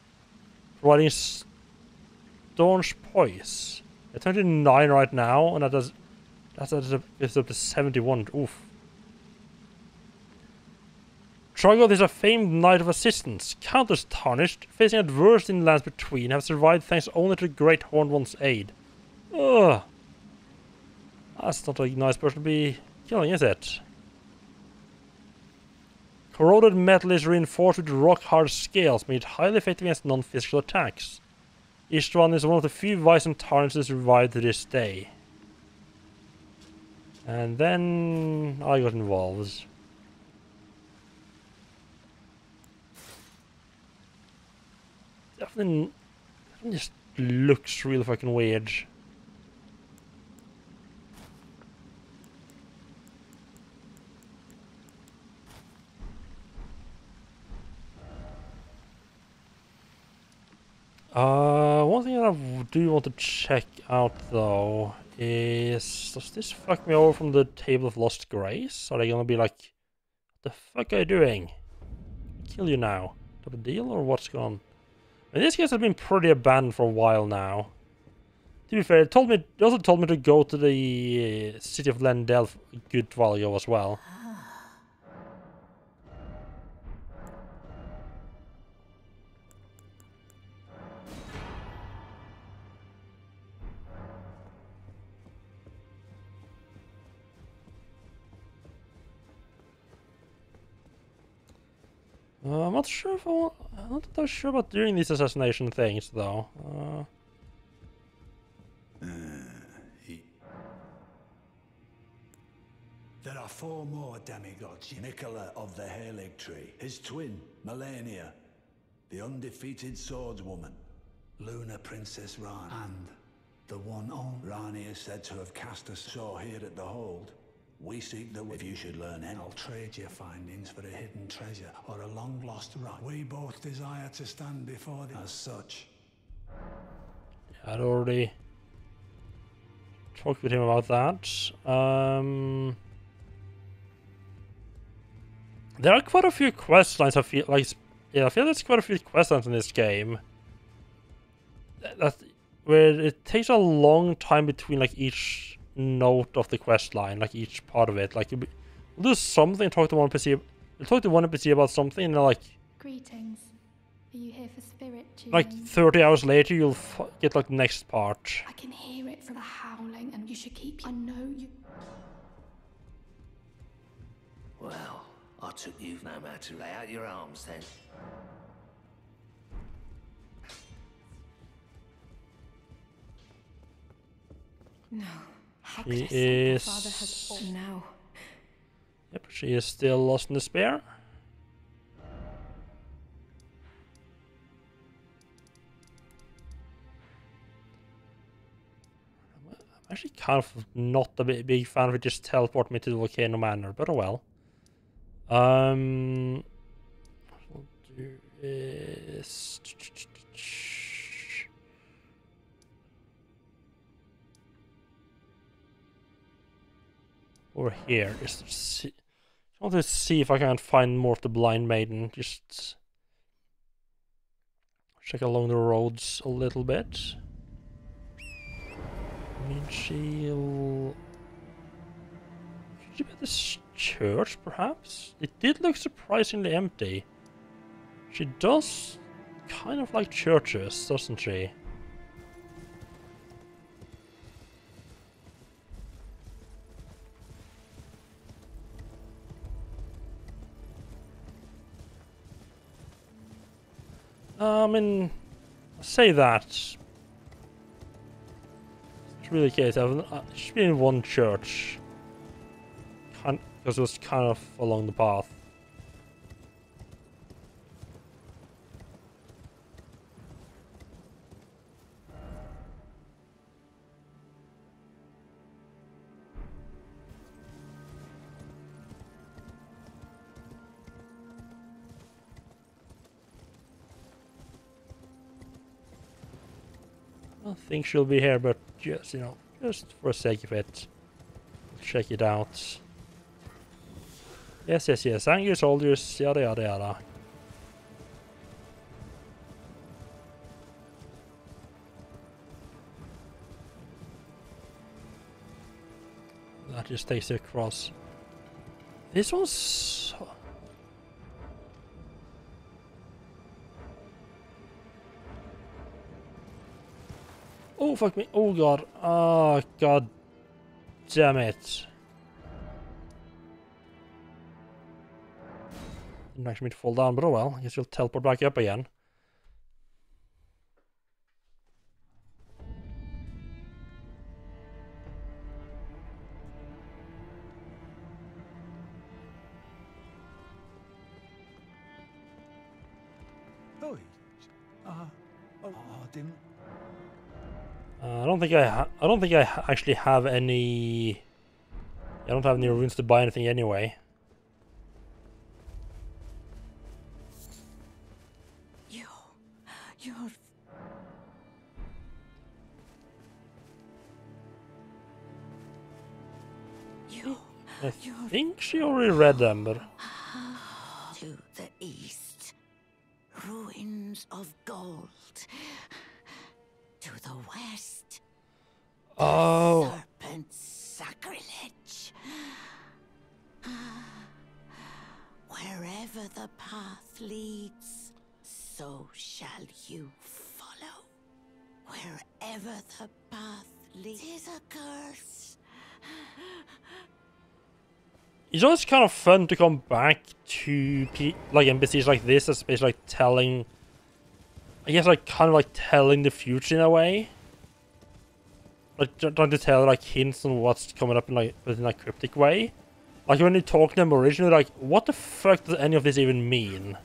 providing staunch poise. It's 29 right now, and it's up to 71. Oof. Troggoth is a famed knight of assistance. Countless tarnished, facing adversity in the lands between, have survived thanks only to the Great Horned One's aid. Ugh. That's not a nice person to be killing, is it? Corroded metal is reinforced with rock-hard scales, making it highly effective against non-physical attacks. Each one is one of the few Vyson tarnishes survived to this day. And then I got involved. Definitely just looks really fucking weird. One thing that I do want to check out though is, does this fuck me over from the Table of Lost Grace? Are they gonna be like, what the fuck are you doing? Kill you now? Type of deal, or what's going on? And this case has been pretty abandoned for a while now. To be fair, they also told me to go to the city of Lendel a good while ago as well. I'm not sure if I'm not that sure about doing these assassination things though. There are 4 more demigods. Nicola of the Halig Tree, his twin, Melania, the undefeated swordswoman, Luna Princess Rani, and the one on Rani is said to have cast a saw here at the hold. We seek the... If you should learn any, I'll trade your findings for a hidden treasure or a long-lost right. We both desire to stand before the... As such. I'd already talked with him about that. There are quite a few quest lines. I feel like, yeah, I feel there's quite a few quest lines in this game. Where it takes a long time between like each note of the quest line, like each part of it. Like you'll do something, talk to one NPC, you'll talk to one NPC about something, and they're like, Greetings. Are you here for spirit tuning? like 30 hours later, you'll get like the next part. I can hear it from the howling, and you should keep. I know you. Well, I took you no matter to lay out your arms then. No. How He could I say my is... father has all now? Yep, she is still lost in despair. I'm actually kind of not a big fan of it just teleport me to the Volcano Manor, but oh well. We'll do is... Over here, just see. I want to see if I can find more of the Blind Maiden. Just check along the roads a little bit. I mean, she'll... Could she be at this church, perhaps? It did look surprisingly empty. She does kind of like churches, doesn't she? I mean, say that. It's really the case. She's been in one church. Because it was kind of along the path. I don't think she'll be here, but just, you know, just for the sake of it, check it out. Yes, angry soldiers, yada yada yada. That just takes you across. This one's... Oh, fuck me. Oh, God. Oh, God damn it. Didn't actually mean to fall down, but oh well. I guess you'll teleport back up again. Oh, didn't... I don't think I actually have any... I don't have any runes to buy anything anyway. You're... I think she already read them, but... To the east, ruins of gold. To the west, oh, serpent's sacrilege. Wherever the path leads, so shall you follow. Wherever the path leads, 'tis a curse. it's always kind of fun to come back to like NPCs like this, especially like telling, I guess like kind of like telling the future in a way. Like trying to tell like hints on what's coming up in like within a cryptic way. Like when you talk to them originally, like what the fuck does any of this even mean?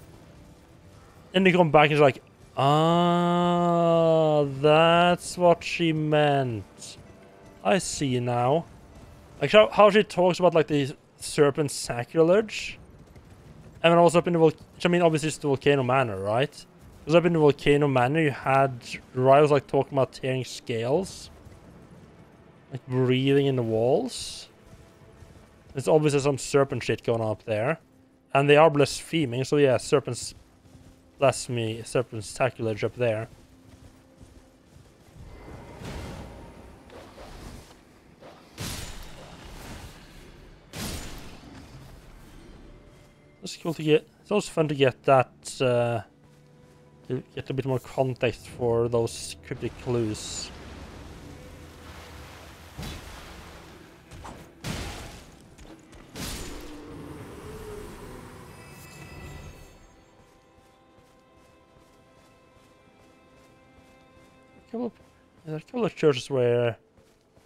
And they come back and it's like, ah, that's what she meant. I see now. Like how she talks about like the serpent sacrilege, and then also up in the which I mean obviously it's the volcano manor, right? Because up in the volcano manor you had rivals like talking about tearing scales, like breathing in the walls. There's obviously some serpent shit going on up there, and they are blaspheming. So yeah, serpents blasphemy, serpent sacrilege up there. It's cool to get. It's also fun to get that. To get a bit more context for those cryptic clues. There's a couple of churches where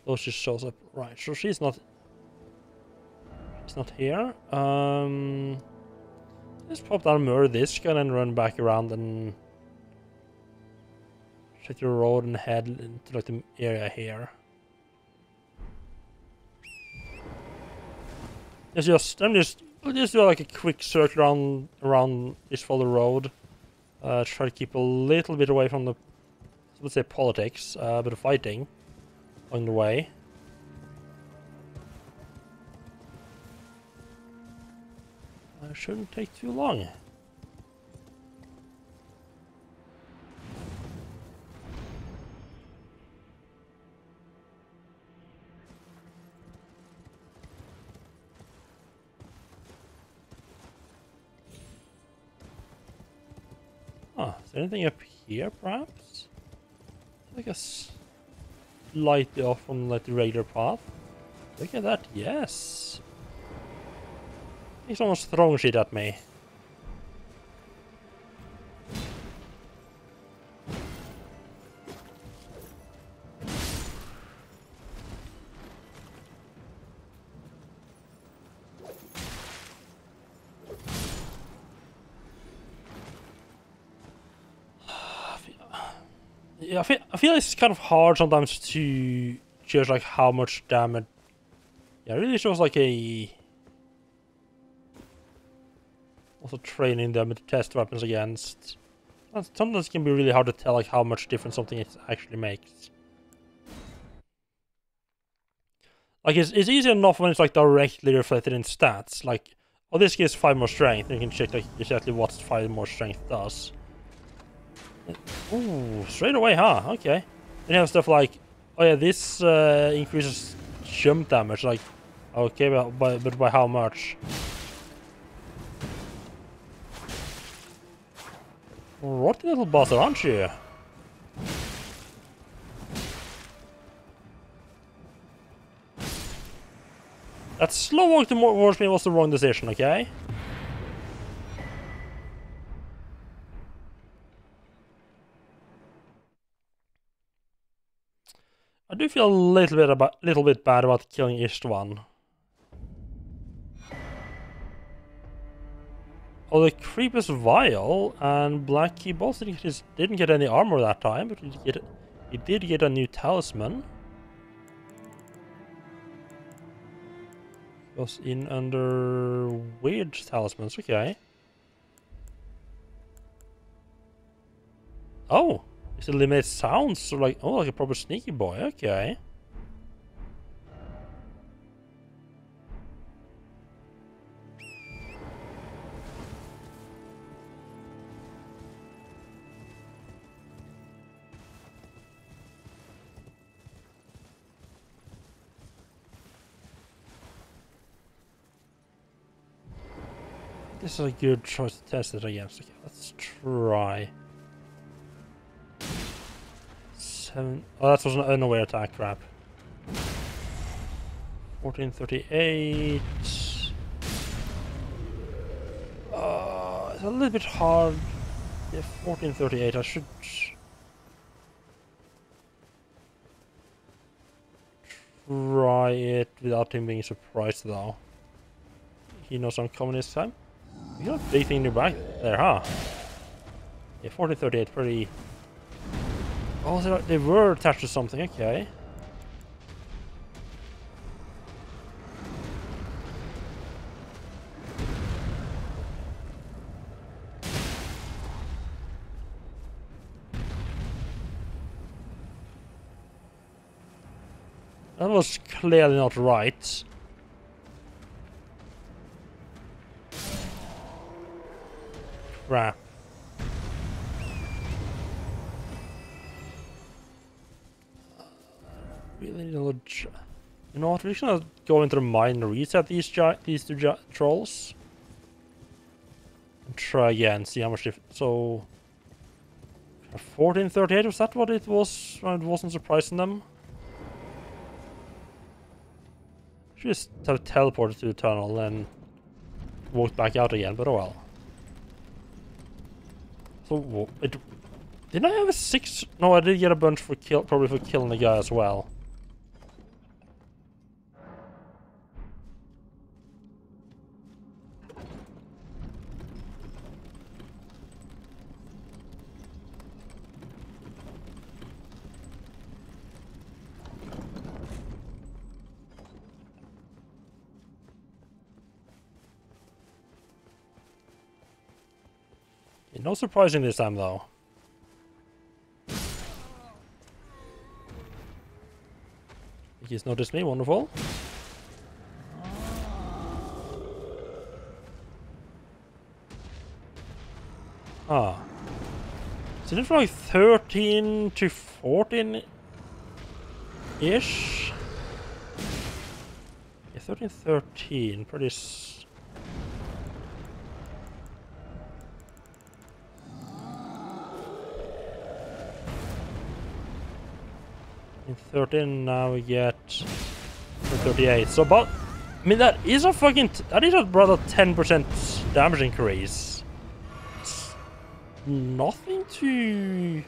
those just shows up. Right, so she's not. She's not here. Let's pop down, murder this guy, and run back around and check the road and head into like the area here. I'll just do like a quick circle around this follow road. Try to keep a little bit away from the, let's say, politics, but fighting along the way. It shouldn't take too long. Huh, is there anything up here, perhaps? Like a slightly off from like the regular path. Look at that, yes! He's almost throwing shit at me. Yeah, I feel it's kind of hard sometimes to judge like how much damage. Yeah, it really shows like a. Also training them to test weapons against. Sometimes it can be really hard to tell like how much difference something actually makes. Like it's easy enough when it's like directly reflected in stats. Like, oh, this gives 5 more strength. And you can check like exactly what 5 more strength does. Ooh, straight away, huh? Okay. Then you have stuff like, oh yeah, this increases jump damage. Like, okay, but by how much? What little bastard, aren't you? That slow walk towards me was the wrong decision, okay? I do feel a little bit bad about killing Istvan. Oh, the creep is vile, and Black Key both didn't get any armor that time, but he did get a new talisman. Goes in under weird talismans, okay. Oh, it eliminates sounds, so like, oh, like a proper sneaky boy, okay. This is a good choice to test it against. Okay, let's try. 7. Oh, that was an unaware attack, crap. 1438. It's a little bit hard. Yeah, 1438. I should try it without him being surprised, though. He knows I'm coming this time. You got a big thing in your back there, huh? Yeah, 1438, pretty. Oh, they were attached to something. Okay. That was clearly not right. Crap. Really need a little. You know what? We're just gonna go into the mine and reset these two trolls. And try again. See how much. So 1438, was that what it was? It wasn't surprising them. Should just have teleported to the tunnel and walked back out again, but oh well. So didn't I have a 6? No, I did get a bunch for probably for killing the guy as well. No surprising this time, though. He's noticed me, wonderful. Ah. Isn't it from like 13 to 14-ish? Yeah, 13, pretty... In 13 now we get 38. So about, I mean that is a rather 10% damage increase. It's nothing to.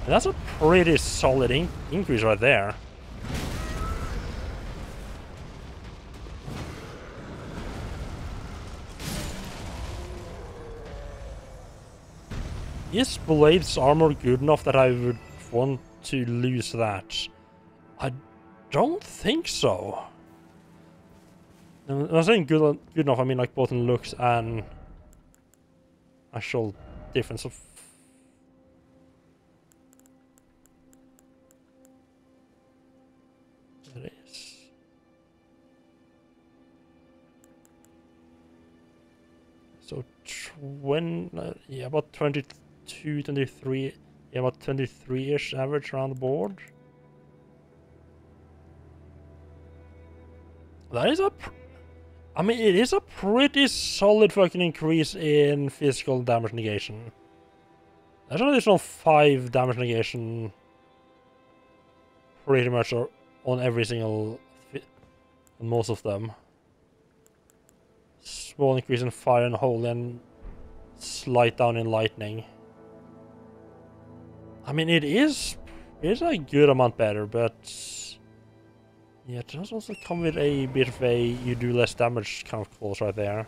That's a pretty solid increase right there. Is Blade's armor good enough that I would want to lose that? I don't think so. I'm saying good enough, I mean like both in looks and actual difference of... It is. So yeah, about 22, 23, yeah, about 23-ish average around the board. That is I mean, it is a pretty solid fucking increase in physical damage negation. That's an additional 5 damage negation pretty much on every single, on most of them. Small increase in fire and holy and slight down in lightning. I mean, it is a good amount better, but yeah, it does also come with a bit of a you do less damage kind of clause right there.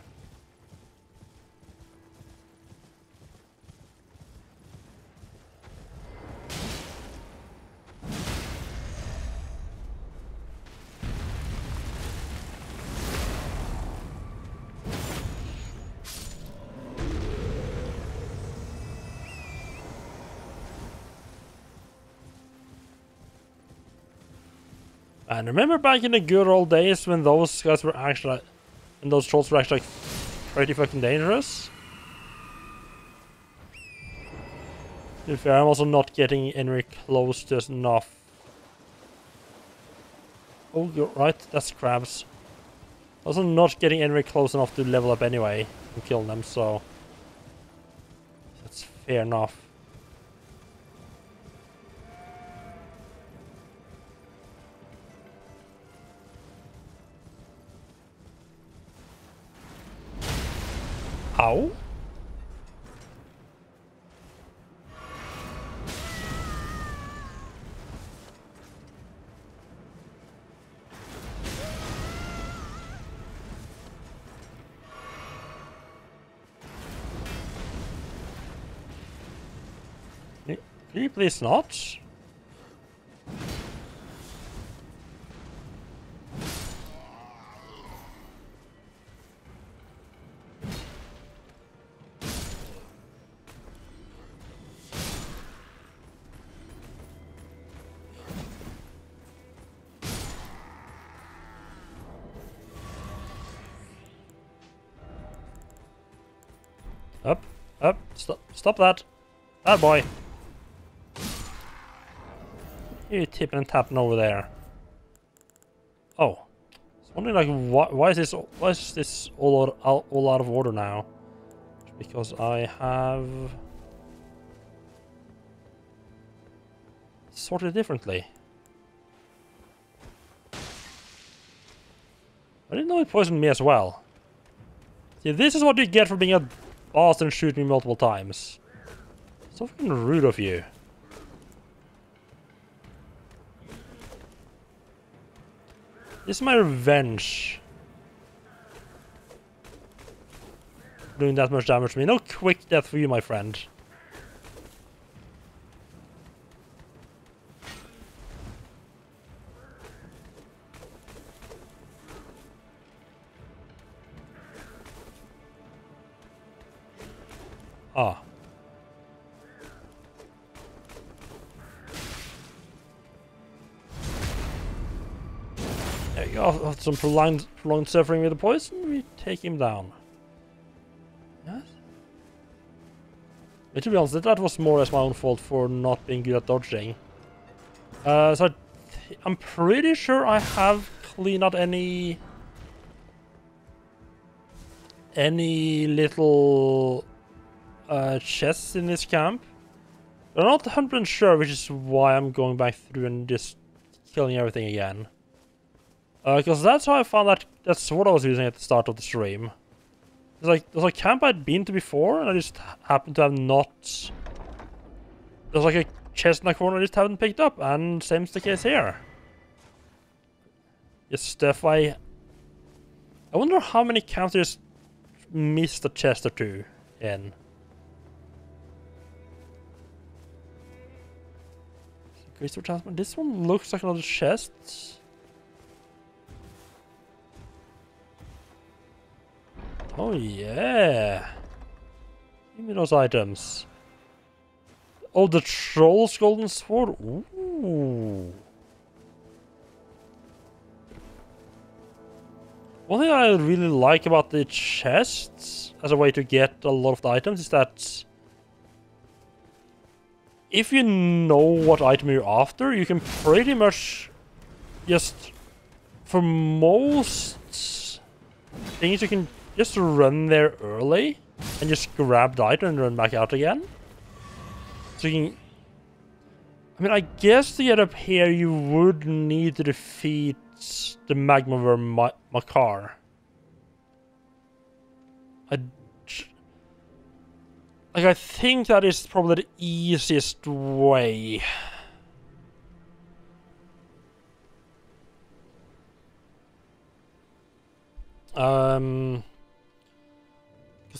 And remember back in the good old days when those guys were actually, and those trolls were actually like, pretty fucking dangerous? To be fair, I'm also not getting anywhere close to enough. Oh, you're right, that's crabs. Also not getting anywhere close enough to level up anyway and kill them, so that's fair enough. Ow. Can you please not? Up, stop that. Bad boy. You tipping and tapping over there. Oh. I was wondering, like, why is this all out of order now? Because I have sorted differently. I didn't know it poisoned me as well. See, this is what you get for being a boss and shooting me multiple times. So fucking rude of you. This is my revenge. Doing that much damage to me. No quick death for you, my friend. Ah. There you go. After some prolonged suffering with the poison, we take him down. Yes? But to be honest, that was more or less my own fault for not being good at dodging. So I'm pretty sure I have cleaned out any little chests in this camp. But I'm not 100% sure, which is why I'm going back through and just killing everything again. Because that's how I found that sword I was using at the start of the stream. There's a camp I'd been to before, and I just happened to have not... There's like a chest in the corner I just haven't picked up, and same's the case here. Just stuff I wonder how many camps I just missed a chest or two in. Crystal Transfer. This one looks like another chest. Oh yeah. Give me those items. Oh, the Troll's Golden Sword. Ooh. One thing I really like about the chests as a way to get a lot of the items is that if you know what item you're after, you can pretty much just, for most things, you can just run there early and just grab the item and run back out again. So you can... I mean, I guess to get up here, you would need to defeat the Magmaver Makar. I think that is probably the easiest way. Because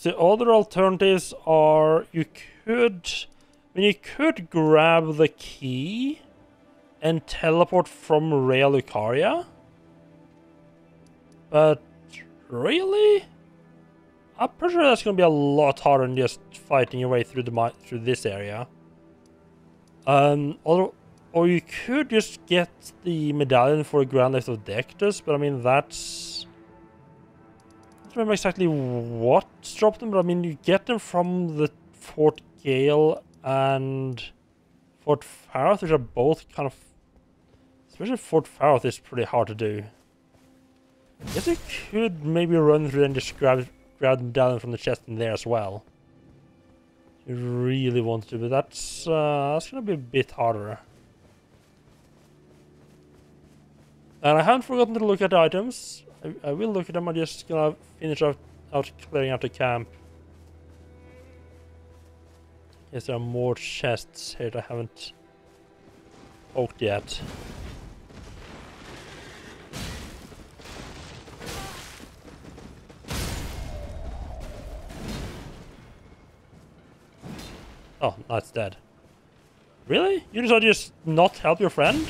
the other alternatives are you could grab the key and teleport from Rea Lucaria. But really? I'm pretty sure that's going to be a lot harder than just fighting your way through this area. Or you could just get the medallion for a Grand Lift of Dectus, but I mean that's... I don't remember exactly what dropped them, but I mean you get them from the Fort Gale and Fort Faroth, which are both kind of... Especially Fort Faroth is pretty hard to do. I guess you could maybe run through and just grab the medallion from the chest in there as well. You really want to, but that's gonna be a bit harder. And I haven't forgotten to look at the items. I will look at them. I'm just gonna finish out clearing out the camp. Yes, there are more chests here that I haven't poked yet. Oh, that's dead. Really? You decided to just not help your friend?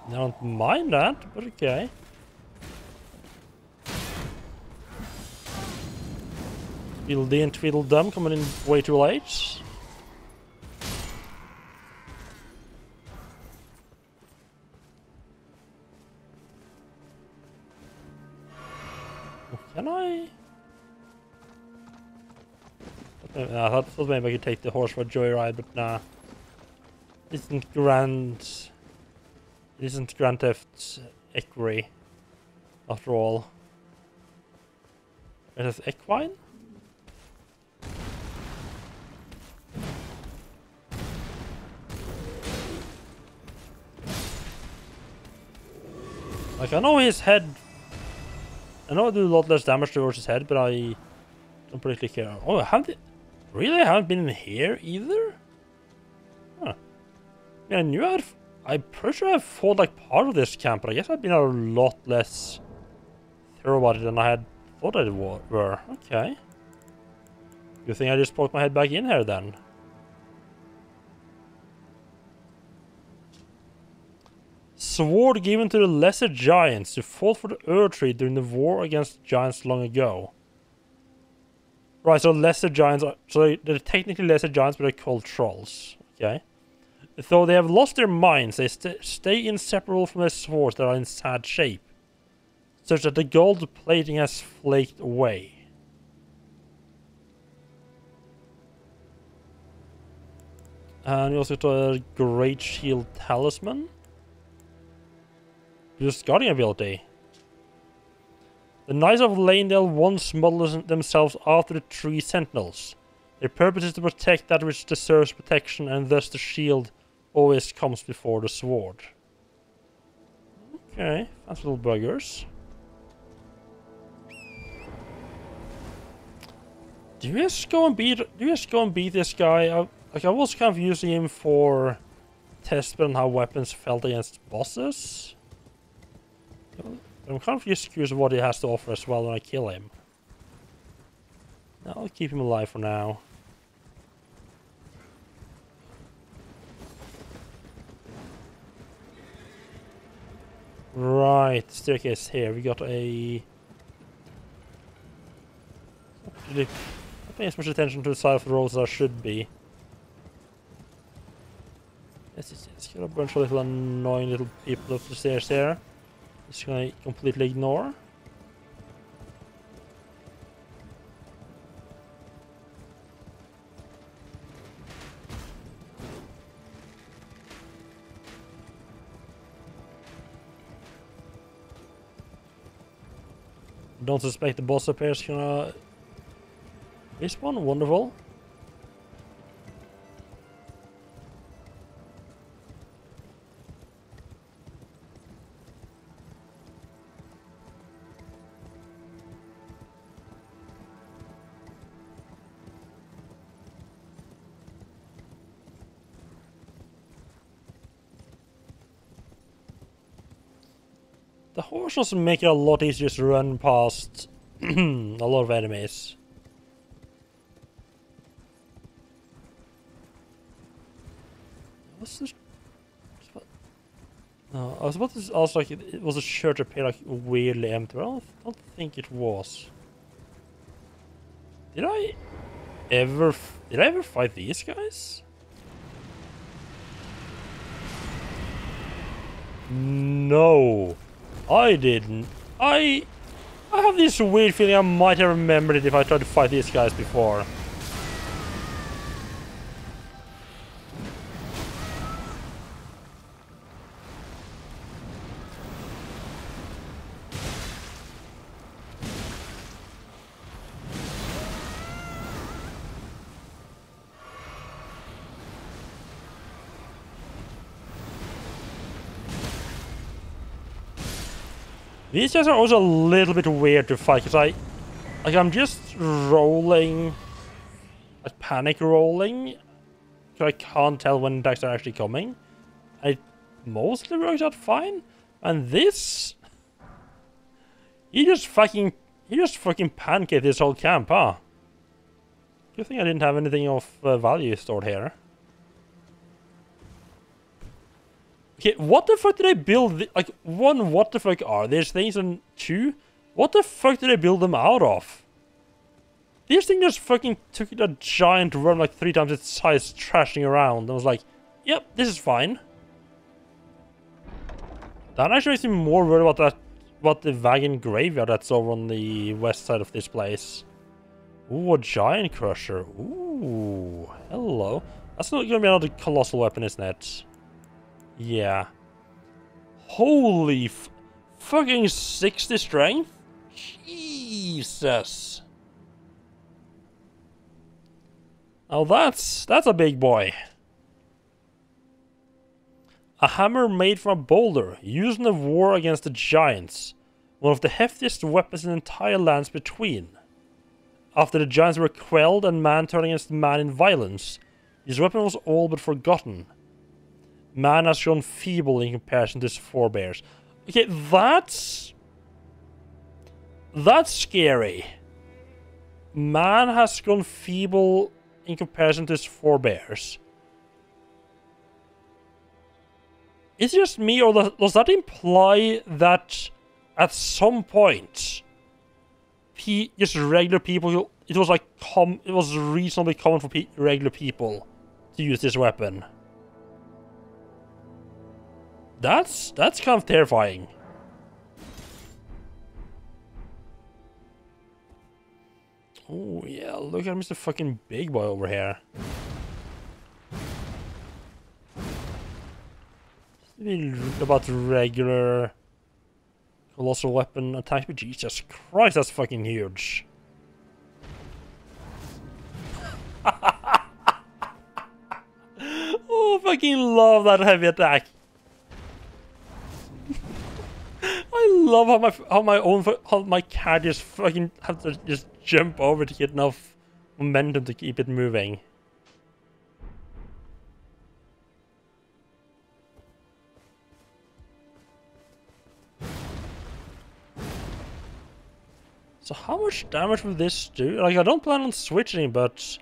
I don't mind that, but okay. Tweedledee and Tweedledum coming in way too late. Can I? I thought maybe I could take the horse for a joyride, but nah. It isn't Grand Theft Equine, after all. It is equine? Like, I know his head... I know I do a lot less damage towards his head, but I don't particularly care. Oh, really? I haven't been in here either? Huh. Yeah, I knew I'm pretty sure I've fought like part of this camp, but I guess I've been a lot less thorough about it than I had thought I were. Okay. Good thing I just poked my head back in here then. Sword given to the lesser giants who fought for the Erdtree during the war against giants long ago. Right, so lesser giants are... So they're technically lesser giants, but they're called trolls. Okay. Though they have lost their minds, they stay inseparable from their swords that are in sad shape, such that the gold plating has flaked away. And we also got a Great Shield Talisman. Just guarding ability. The Knights of Lanedale once modeled themselves after the Tree Sentinels. Their purpose is to protect that which deserves protection, and thus the shield always comes before the sword. Okay, fancy little buggers. Do you just go and beat this guy? I was kind of using him for test on how weapons felt against bosses. I'm kind of just curious what he has to offer as well when I kill him. I'll keep him alive for now. Right, staircase here. We got a... Not paying as much attention to the side of the road as I should be. It's got a bunch of little annoying little people up the stairs there. Just gonna completely ignore. Don't suspect the boss up here is gonna respawn. Wonderful. The horse doesn't make it a lot easier to run past a lot of enemies. What's this? No, I was about to ask, like, it was a church up here, like, weirdly empty. I don't think it was. Did I ever fight these guys? No. I didn't. I have this weird feeling I might have remembered it if I tried to fight these guys before. These guys are also a little bit weird to fight, because I'm just rolling, like panic rolling, so I can't tell when attacks are actually coming. It mostly works out fine, and this, he He just fucking pancaked this whole camp, huh? Good thing I didn't have anything of value stored here. Okay, what the fuck did they build? Like, one, what the fuck are these things? And two, what the fuck did they build them out of? This thing just fucking took a giant worm like 3 times its size, trashing around. I was like, yep, this is fine. That actually makes me more worried about that, about the wagon graveyard that's over on the west side of this place. Ooh, a giant crusher. Ooh, hello. That's not gonna be another colossal weapon, isn't it? Yeah. Holy fucking 60 strength? Jesus. Oh, that's a big boy. A hammer made from a boulder, used in the war against the giants. One of the heftiest weapons in the entire lands between. After the giants were quelled and man turned against man in violence, his weapon was all but forgotten. Man has grown feeble in comparison to his forebears. Okay, that's scary. Man has grown feeble in comparison to his forebears. Is it just me, or does that imply that at some point, just regular people, it was like it was reasonably common for regular people to use this weapon? That's kind of terrifying. Oh yeah, look at Mr. fucking Big Boy over here. About regular colossal weapon attack, but Jesus Christ, that's fucking huge. Oh, fucking love that heavy attack. I love how my cat just fucking have to just jump over to get enough momentum to keep it moving. So how much damage will this do? Like, I don't plan on switching, but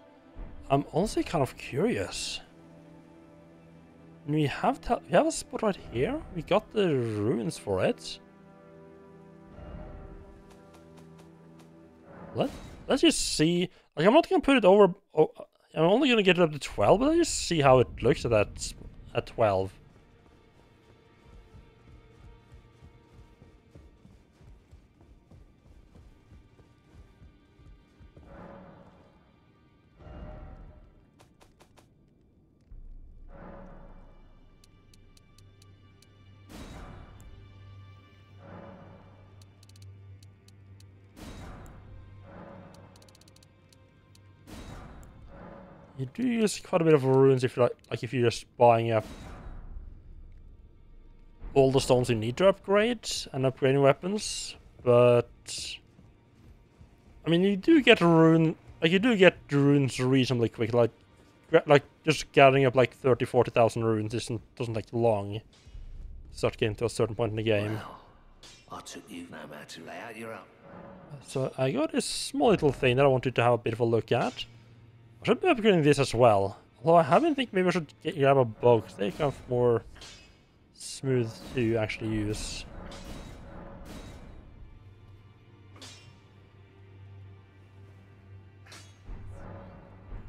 I'm honestly kind of curious. And we have a spot right here. We got the runes for it. Let's just see. Like, I'm not gonna put it over. Oh, I'm only gonna get it up to 12, but let's just see how it looks at 12. You do use quite a bit of runes if you're like if you're just buying up all the stones you need to upgrade and upgrading weapons, but I mean you do get runes reasonably quick. Like just gathering up like 30,000-40,000 runes doesn't take long. Start getting to a certain point in the game. Well, I took you no matter lay out your own. So I got this small little thing that I wanted to have a bit of a look at. I should be upgrading this as well. Although I haven't think maybe I should grab a bow, because they're kind of more smooth to actually use.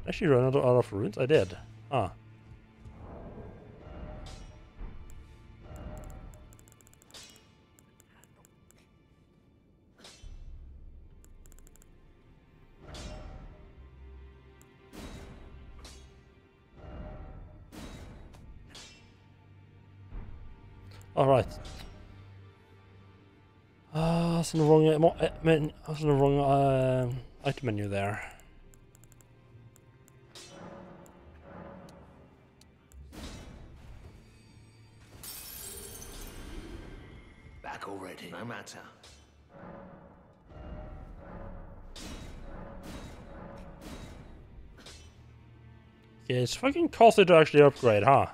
Actually run out of runes? I did. Ah. Alright. I was in the wrong item menu there. Back already, no matter. Yeah, it's fucking costly to actually upgrade, huh?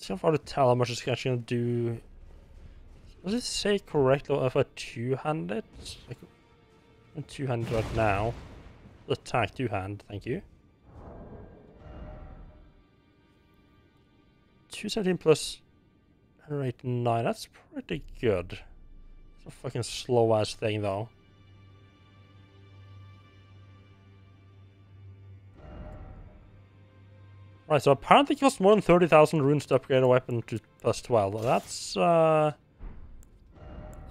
It's kind of hard to tell how much it's actually gonna do. Does it say correctly if I two-hand it? Like, I'm two-handed right now. Attack two-hand, thank you. 217 plus 189, that's pretty good. It's a fucking slow-ass thing, though. Right, so apparently it costs more than 30,000 runes to upgrade a weapon to plus 12. That's, I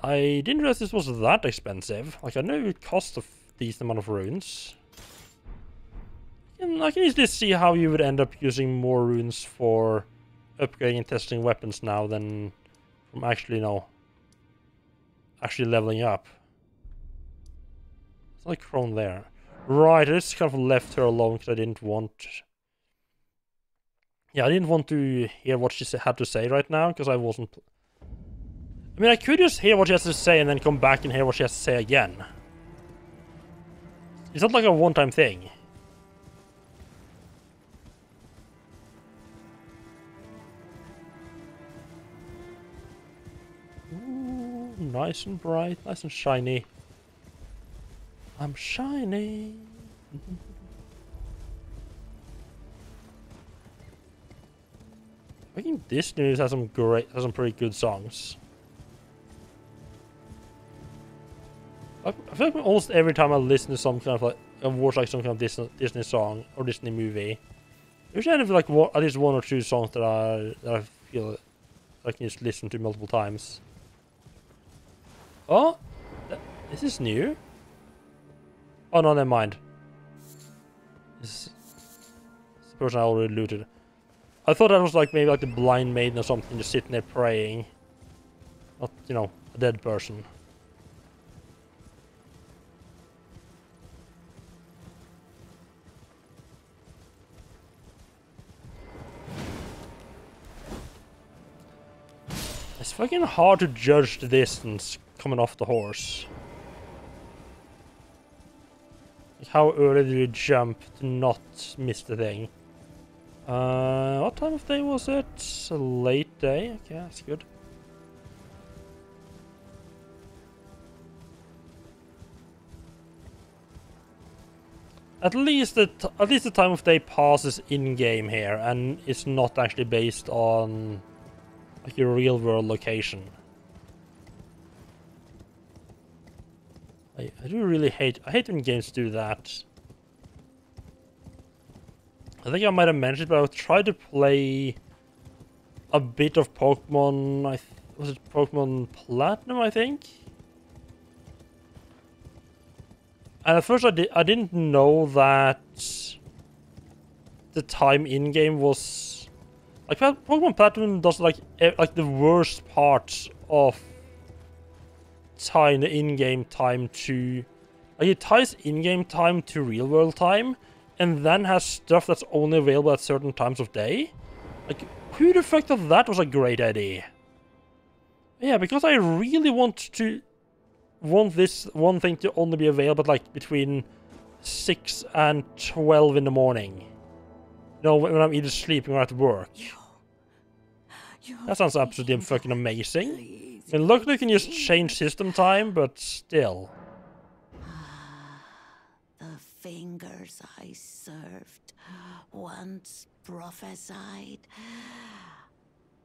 didn't realize this was that expensive. Like, I knew it cost a decent amount of runes. And I can easily see how you would end up using more runes for upgrading and testing weapons now than from actually, actually leveling up. It's not a crone there. Right, I just kind of left her alone because I didn't want... Yeah, I didn't want to hear what she had to say right now, because I wasn't... I mean, I could just hear what she has to say and then come back and hear what she has to say again. It's not like a one-time thing. Ooh, nice and bright, nice and shiny. I'm shiny. I think this news has some pretty good songs. I feel like almost every time I listen to some kind of like, I watch like some kind of Disney song or Disney movie, usually I have like at least one or two songs that I feel I can just listen to multiple times. Oh, is this new? Oh no, never mind. This is the person I already looted. I thought that was like maybe like the blind maiden or something just sitting there praying. Not, a dead person. It's fucking hard to judge the distance coming off the horse. Like how early do you jump to not miss the thing? What time of day was it? A late day? Okay, that's good. At least the time of day passes in game here, and it's not actually based on like your real world location. I do really hate when games do that. I think I might have mentioned, but I've tried to play a bit of Pokemon. Was it Pokemon Platinum? I think. And at first, I didn't know that the time in game was like Pokemon Platinum does like the worst parts of tying the in-game time to like it ties in-game time to real-world time. And then has stuff that's only available at certain times of day? Like, who the fuck thought that was a great idea? Yeah, because I really want this one thing to only be available like between 6 and 12 in the morning. When I'm either sleeping or at work. That sounds absolutely fucking amazing. I mean, luckily you can just change system time, but still. Fingers I served once prophesied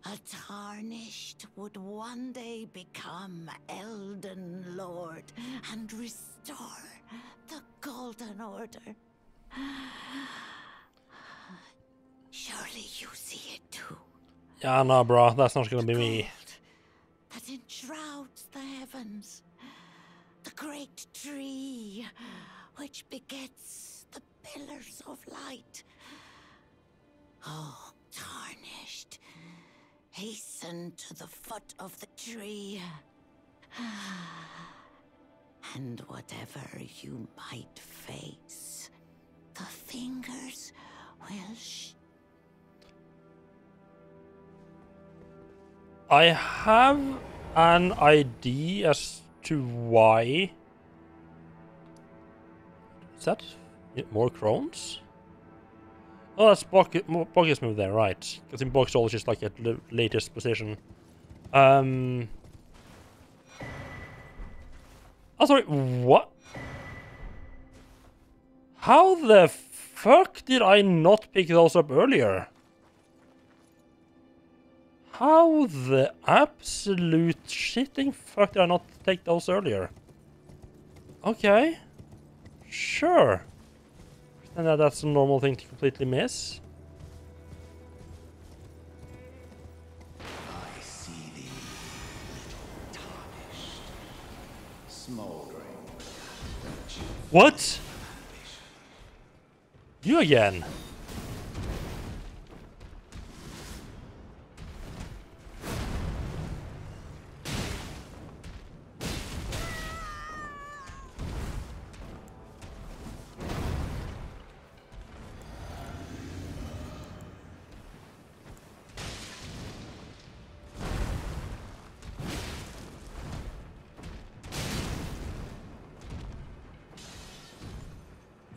a tarnished would one day become Elden Lord and restore the Golden Order. Surely you see it too. Yeah, no, bro, that's not gonna be me. That enshrouds the heavens, the great tree which begets the pillars of light. Oh, tarnished, hasten to the foot of the tree. And whatever you might face, the fingers will I have an idea as to why. Is that more crones? Oh, that's Boggy's move there, right? Because in Bog Soul, it's just like at the latest position. Oh, sorry, what? How the fuck did I not pick those up earlier? How the absolute shitting fuck did I not take those earlier? Okay. Sure. And that's a normal thing to completely miss. I see thee, little tarnished, smoldering. What? You again?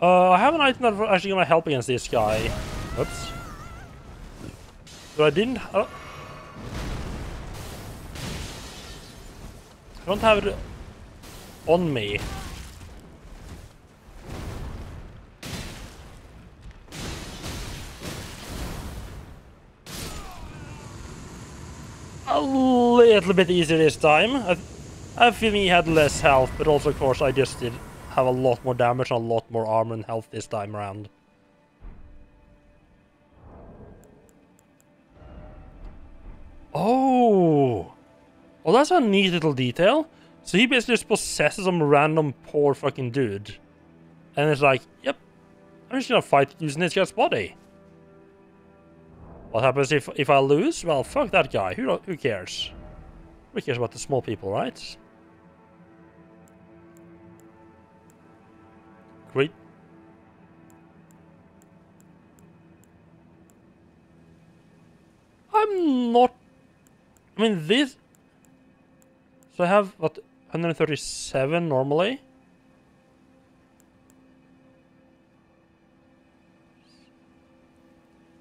I have an item that's actually gonna help against this guy. Oops. So I didn't. I don't have it on me. A little bit easier this time. I have a feeling he had less health, but also, of course, I just did have a lot more damage and a lot more armor and health this time around. Oh! Well, that's a neat little detail. So he basically just possesses some random poor fucking dude. And it's like, yep, I'm just gonna fight using this guy's body. What happens if I lose? Well, fuck that guy. Who cares? Who cares about the small people, right? Great. I'm not... I mean, this... So I have, what, 137 normally?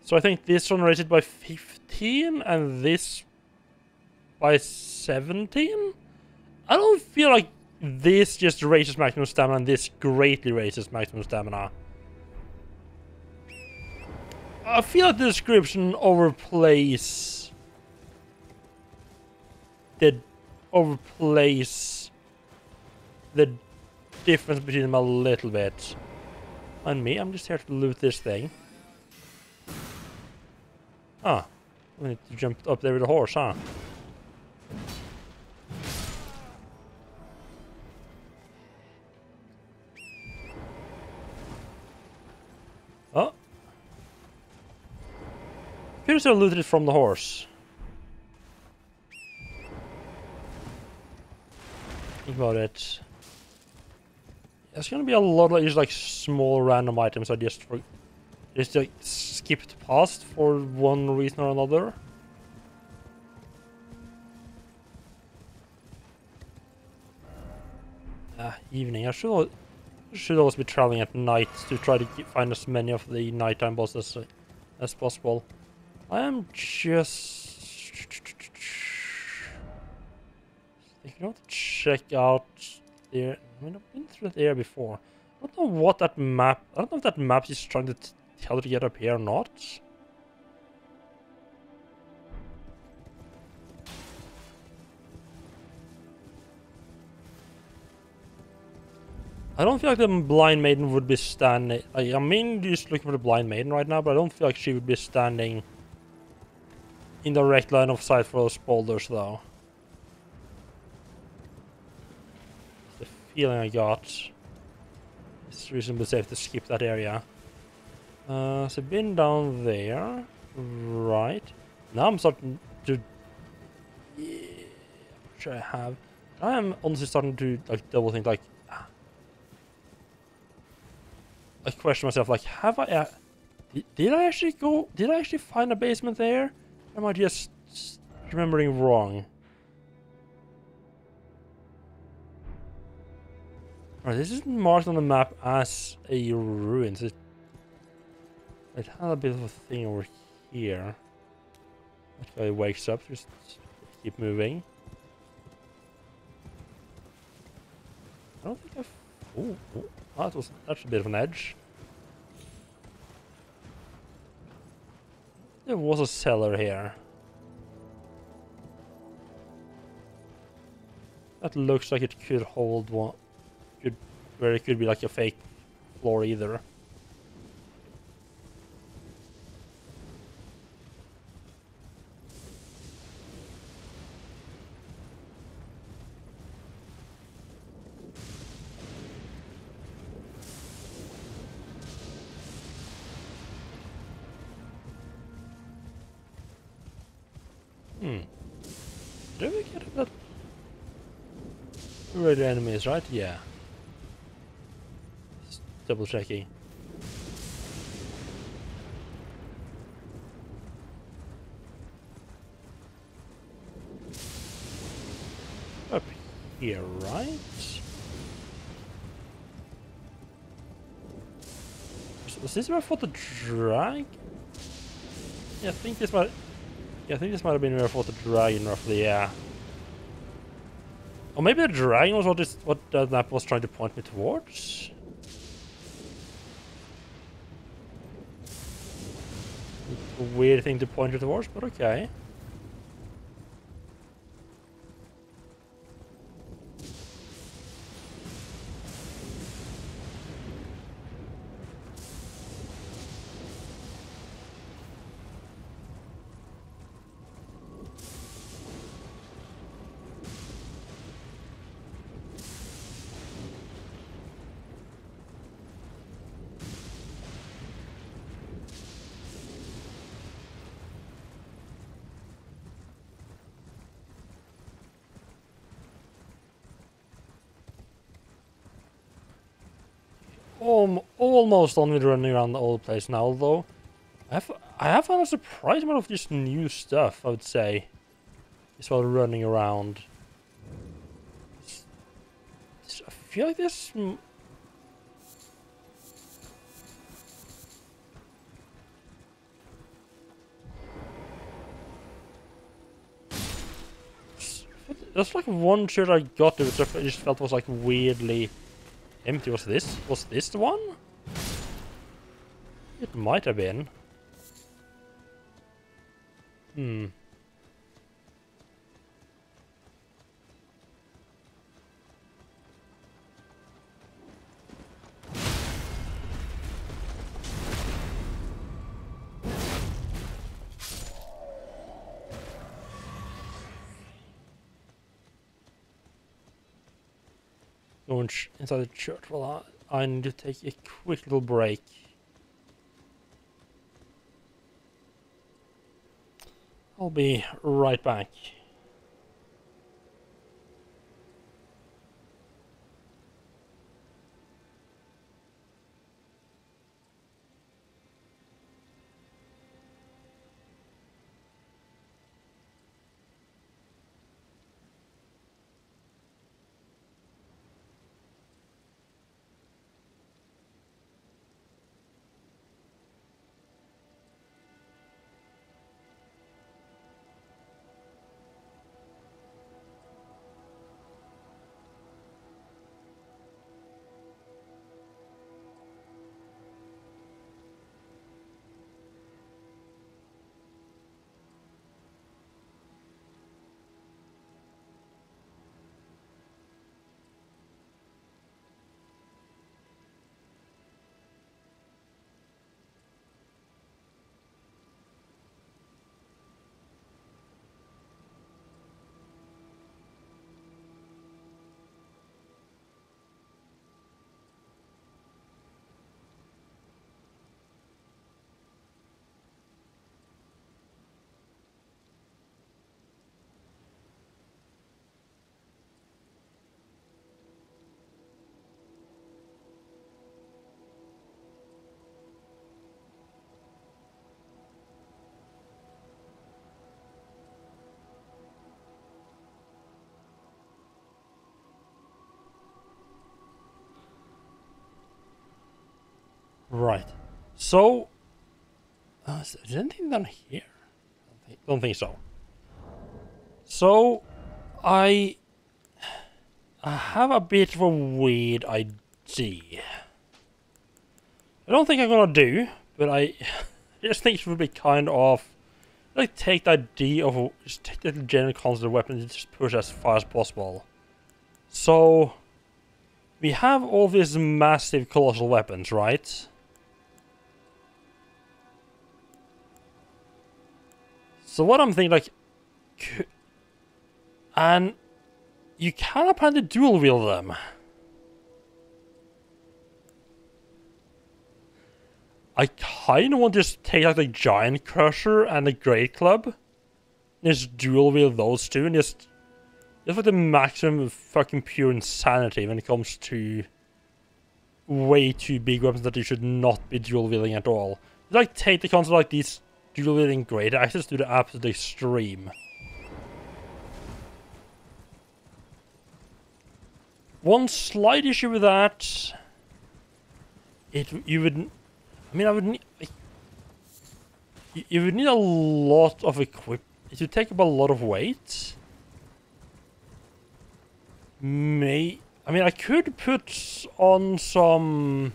So I think this one raised it by 15, and this by 17? I don't feel like this just raises maximum stamina and this greatly raises maximum stamina. I feel like the description overplays the difference between them a little bit. And me, I'm just here to loot this thing. Ah, we need to jump up there with a horse, huh? Oh. Here's how I looted it from the horse. Think about it. There's gonna be a lot of just like small random items I just like skipped past for one reason or another. Evening. I should always be traveling at night to try to find as many of the nighttime bosses as possible. I am just thinking of to check out there. I mean, I've been through there before. I don't know what that map. I don't know if that map is trying to tell you to get up here or not. I don't feel like the blind maiden would be standing. I mean, just looking for the blind maiden right now, but I don't feel like she would be standing in direct line of sight for those boulders, though. The feeling I got. It's reasonably safe to skip that area. So been down there, right? Now I'm starting to. Yeah, I'm sure I have. I am honestly starting to like double think like. I question myself like, have I? Did I actually go? Did I actually find a basement there? Or am I just remembering wrong? Alright, this isn't marked on the map as a ruin. So It had a bit of a thing over here. That guy wakes up, just keep moving. I don't think I've... Ooh, that's a bit of an edge. There was a cellar here. That looks like it could hold one. Where it could be like a fake floor either. Did we get that? Already enemies, right? Yeah. Just double checking. Up here, right? Was this where I fought the drag? Yeah, I think this might. Yeah, I think this might have been where I fought the dragon, roughly. Yeah. Or maybe the dragon was what the map was trying to point me towards. A weird thing to point you towards, but okay. Almost on with running around the old place now, although I have found a surprising amount of this new stuff, I would say. Just while running around. I feel like this... That's like one shirt I got which I just felt was like weirdly empty. Was this the one? It might have been. Going inside the church. Well, I need to take a quick little break. I'll be right back. Right. So, Is there anything down here? Don't think so. So, I have a bit of a weird idea. I don't think I'm gonna do, but I just think it would be kind of like take the idea of just take the general concept of weapons and just push as far as possible. So we have all these massive colossal weapons, right? So what I'm thinking, like, and you can apparently dual wield them. I kind of want to just take like the Giant Crusher and the Great Club, and just dual wield those two, and just like the maximum fucking pure insanity when it comes to way too big weapons that you should not be dual wielding at all. Like take the concept like these dual wielding great axes to the absolute extreme. One slight issue with that, you would need you would need a lot of equip. It would take up a lot of weight. I could put on some.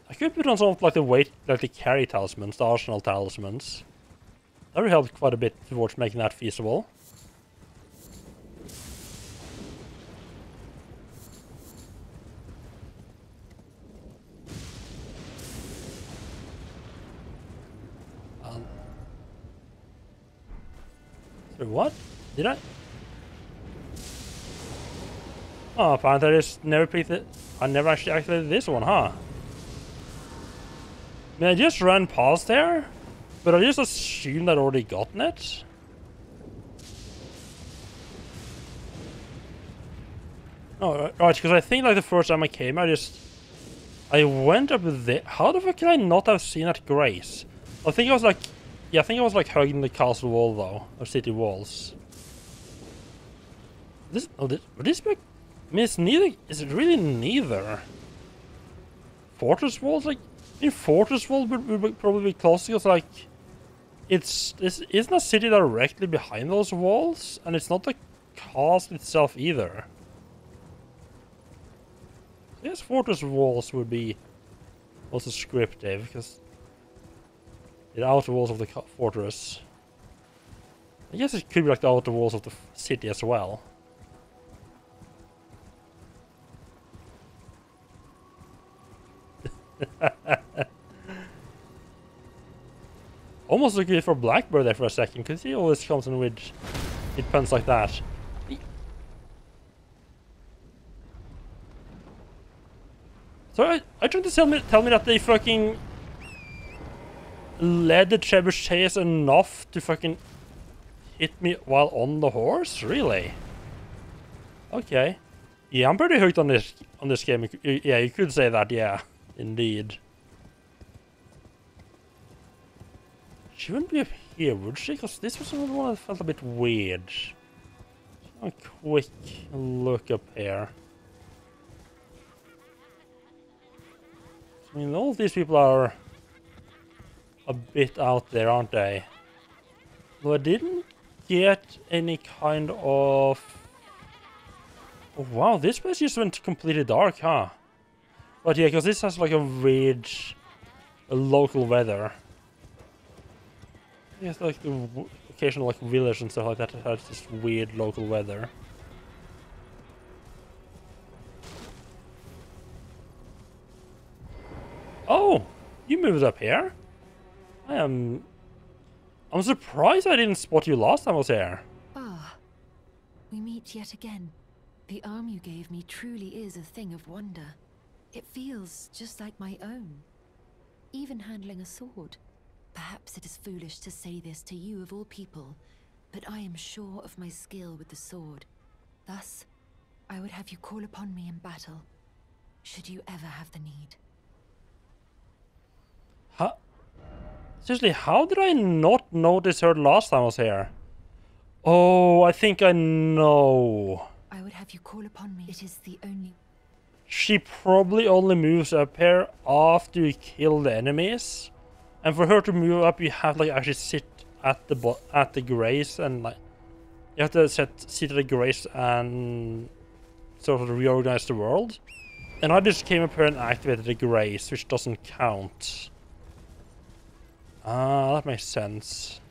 I could put on some of like the weight, like the carry talismans, the arsenal talismans. That would help quite a bit towards making that feasible. So what? Did I? Oh, apparently I just never picked it. I never actually activated this one, huh? I mean, I just ran past there, but I just assumed I'd already gotten it. Oh, right, because I think like the first time I came, I went up there. How the fuck can I not have seen that grace? I think I was like, yeah, I think I was like hugging the castle wall though, or city walls. Would this be? I mean, it's neither. Is it really neither? Fortress walls, like, I mean, fortress wall would probably be close because like, this isn't a city directly behind those walls, and it's not the castle itself either. I guess fortress walls would be also descriptive because the outer walls of the fortress. I guess it could be like the outer walls of the city as well. Almost looking for Blackbird there for a second, because he always comes in with puns like that. So I tried to tell me that they fucking led the trebuchet enough to fucking hit me while on the horse? Really? Okay. Yeah, I'm pretty hooked on this game. Yeah, you could say that. Yeah, indeed. She wouldn't be up here, would she? Because this was another one that felt a bit weird. Just a quick look up here. I mean, all of these people are a bit out there, aren't they? Though I didn't get any kind of... Oh, wow, this place just went completely dark, huh? But yeah, because this has like a weird local weather. It's like the occasional like village and stuff like that has this weird local weather. Oh, you moved up here. I'm surprised I didn't spot you last time I was here. Ah, we meet yet again. The arm you gave me truly is a thing of wonder. It feels just like my own. Even handling a sword. Perhaps it is foolish to say this to you of all people, but I am sure of my skill with the sword. Thus, I would have you call upon me in battle, should you ever have the need. Huh? Seriously, how did I not notice her last time I was here? Oh, I think I know. I would have you call upon me. It is the only... she probably only moves up here after you kill the enemies. And for her to move up, you have to like actually sit at the grace and like you have to sit at the grace and sort of reorganize the world. And I just came up here and activated the grace, which doesn't count. Ah, that makes sense.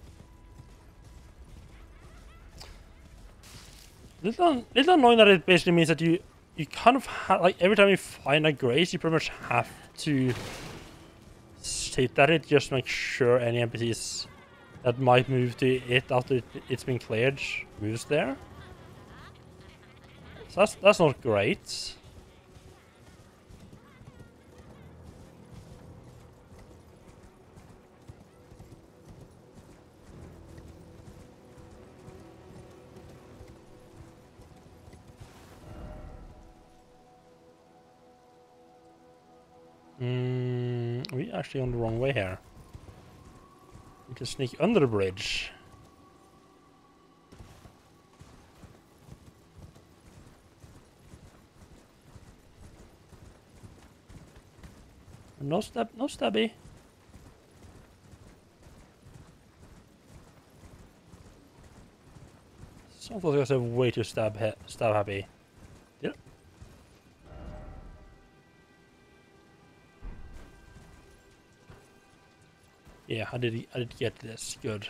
Little annoying that it basically means that you kind of have, like, every time you find a grace, you pretty much have to sit at it, just make sure any NPCs that might move to it after it's been cleared moves there. So that's not great. We're actually on the wrong way here. We can sneak under the bridge. No stabby. Some of those guys are way too stab happy. Yep. Yeah, I did get this. Good.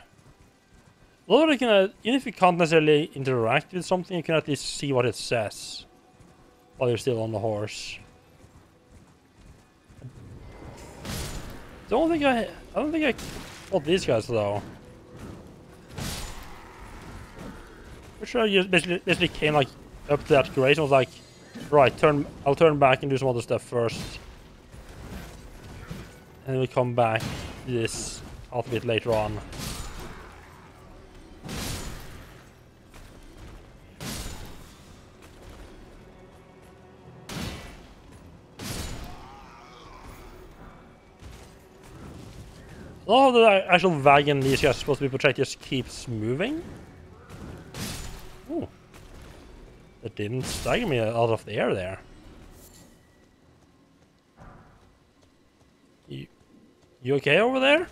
Although you can, even if you can't necessarily interact with something, you can at least see what it says while you're still on the horse. I don't think I fought these guys though. For sure, you basically came like up to that grace and was like, right, I'll turn back and do some other stuff first, and then we'll come back to this a bit later on. Oh, the actual wagon these guys are supposed to be protected just keeps moving. Ooh. That didn't stagger me out of the air there. You okay over there?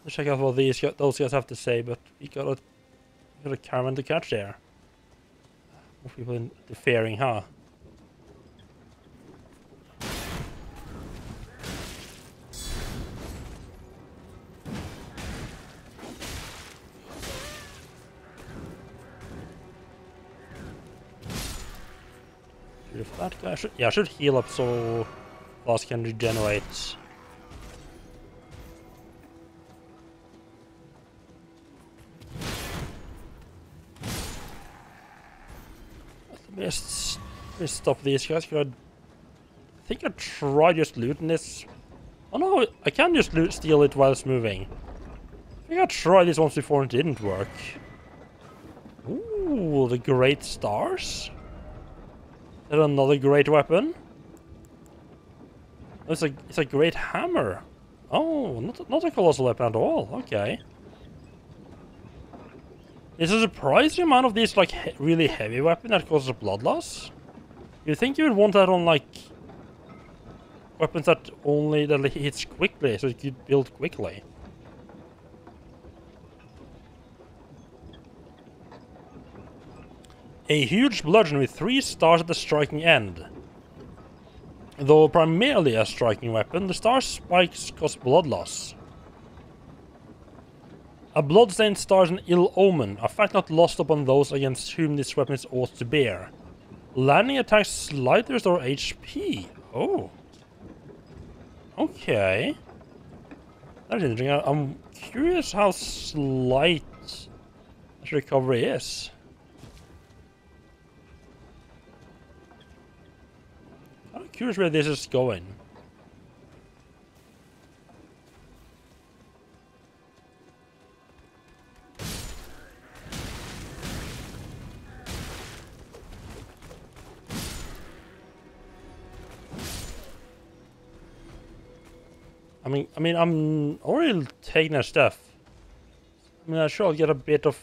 Let's check out what those guys have to say, but we got a caravan to catch there. More people interfering, huh? If that guy I should heal up so Boss can regenerate. Let me stop these guys. I think I tried just looting this. Oh no, I can just steal it while it's moving. I think I tried this once before and it didn't work. Ooh, the great stars. Is that another great weapon? It's a great hammer. Oh, not a colossal weapon at all. Okay. There's a surprising amount of these like really heavy weapon that causes blood loss. You'd think you would want that on like weapons that hits quickly, so you could build quickly. A huge bludgeon with 3 stars at the striking end. Though primarily a striking weapon, the star spikes cause blood loss. A bloodstained star is an ill omen, a fact not lost upon those against whom this weapon is ought to bear. Landing attacks slightly restore HP. Oh. Okay. That's interesting. I'm curious how slight this recovery is. I'm curious where this is going. I'm already taking their stuff. I mean, I sure I'll get a bit of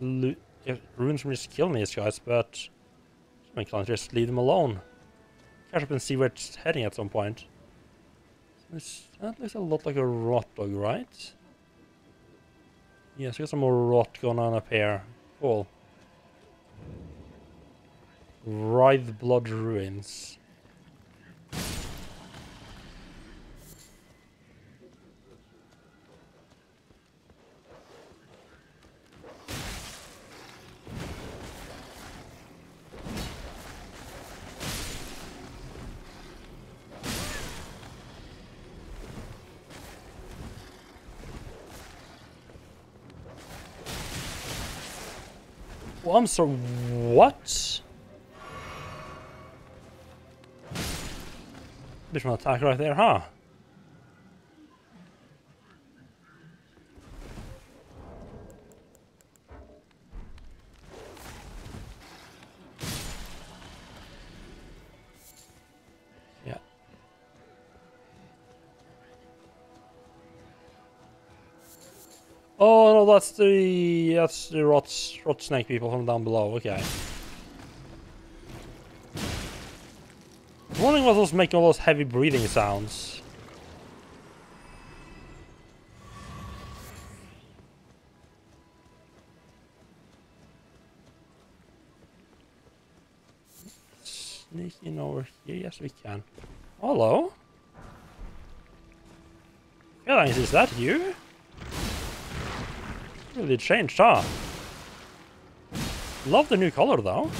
runes from just killing these guys, but I can't just leave them alone. Catch up and see where it's heading at some point. That looks a lot like a rot dog, right? Yes, we got some more rot going on up here. Cool. Writhe Blood Ruins. Well, I'm sorry, what? Bit of an attack right there, huh? Yeah. Oh no, that's the rot snake people from down below. Okay. I'm wondering what was making all those heavy breathing sounds. Sneak in over here. Yes, we can. Hello. Yeah, is that you? Really changed, huh? Love the new color, though.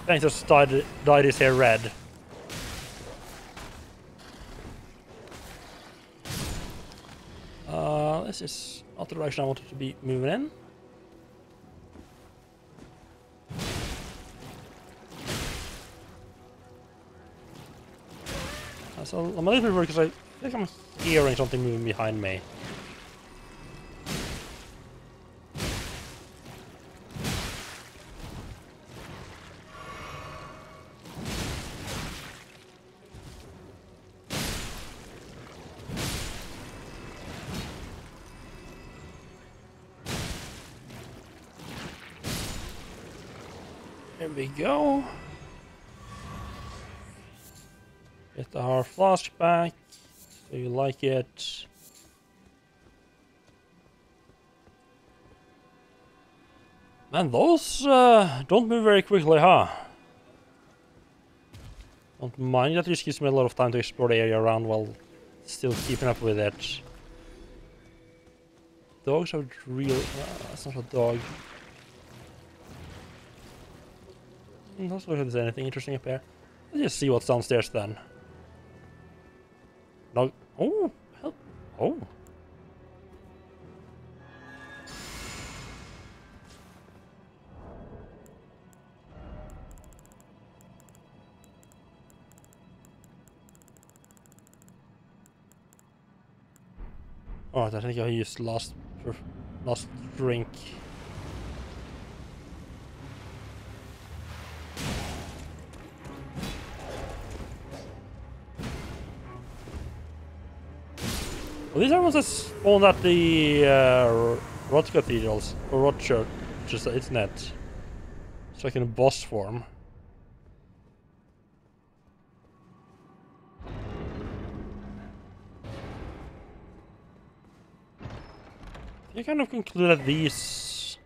Thanks, just dyed his hair red. This is not the direction I wanted to be moving in. So I'm a little bit worried because I think I'm hearing something moving behind me. There we go. Get our flask back. So you like it. Man, those don't move very quickly, huh? Don't mind that, just gives me a lot of time to explore the area around while still keeping up with it. Dogs are real. That's not a dog. Not sure if there's anything interesting up here. Let's just see what's downstairs then. No. Oh, help. Oh. Alright, I think I used last drink. Well, these are ones that spawned at the Rot Cathedrals, or Rot Churches, isn't it? It's like in a boss form. You kind of conclude that these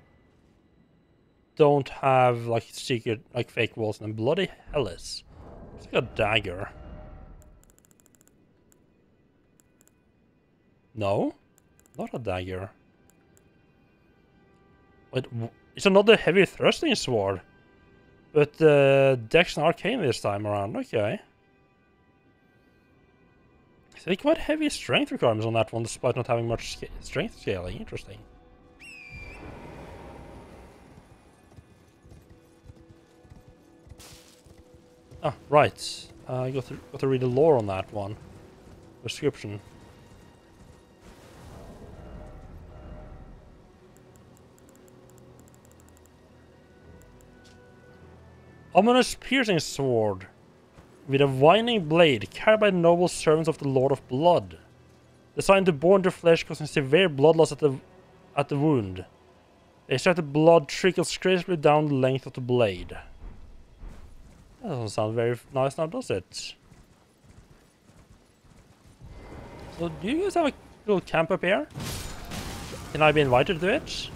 don't have like secret, like fake walls, and bloody hell is. It's like a dagger. No, not a dagger. Wait, it's another heavy thrusting sword, but Dex and Arcane this time around. Okay. So quite heavy strength requirements on that one, despite not having much strength scaling. Interesting. Ah, right. I got to read the lore on that one. Description. Ominous piercing sword. with a winding blade carried by noble servants of the Lord of Blood. Designed to bore into flesh, causing severe blood loss at the wound. The extracted blood trickles gracefully down the length of the blade. That doesn't sound very nice now, does it? So, do you guys have a little camp up here? Can I be invited to it?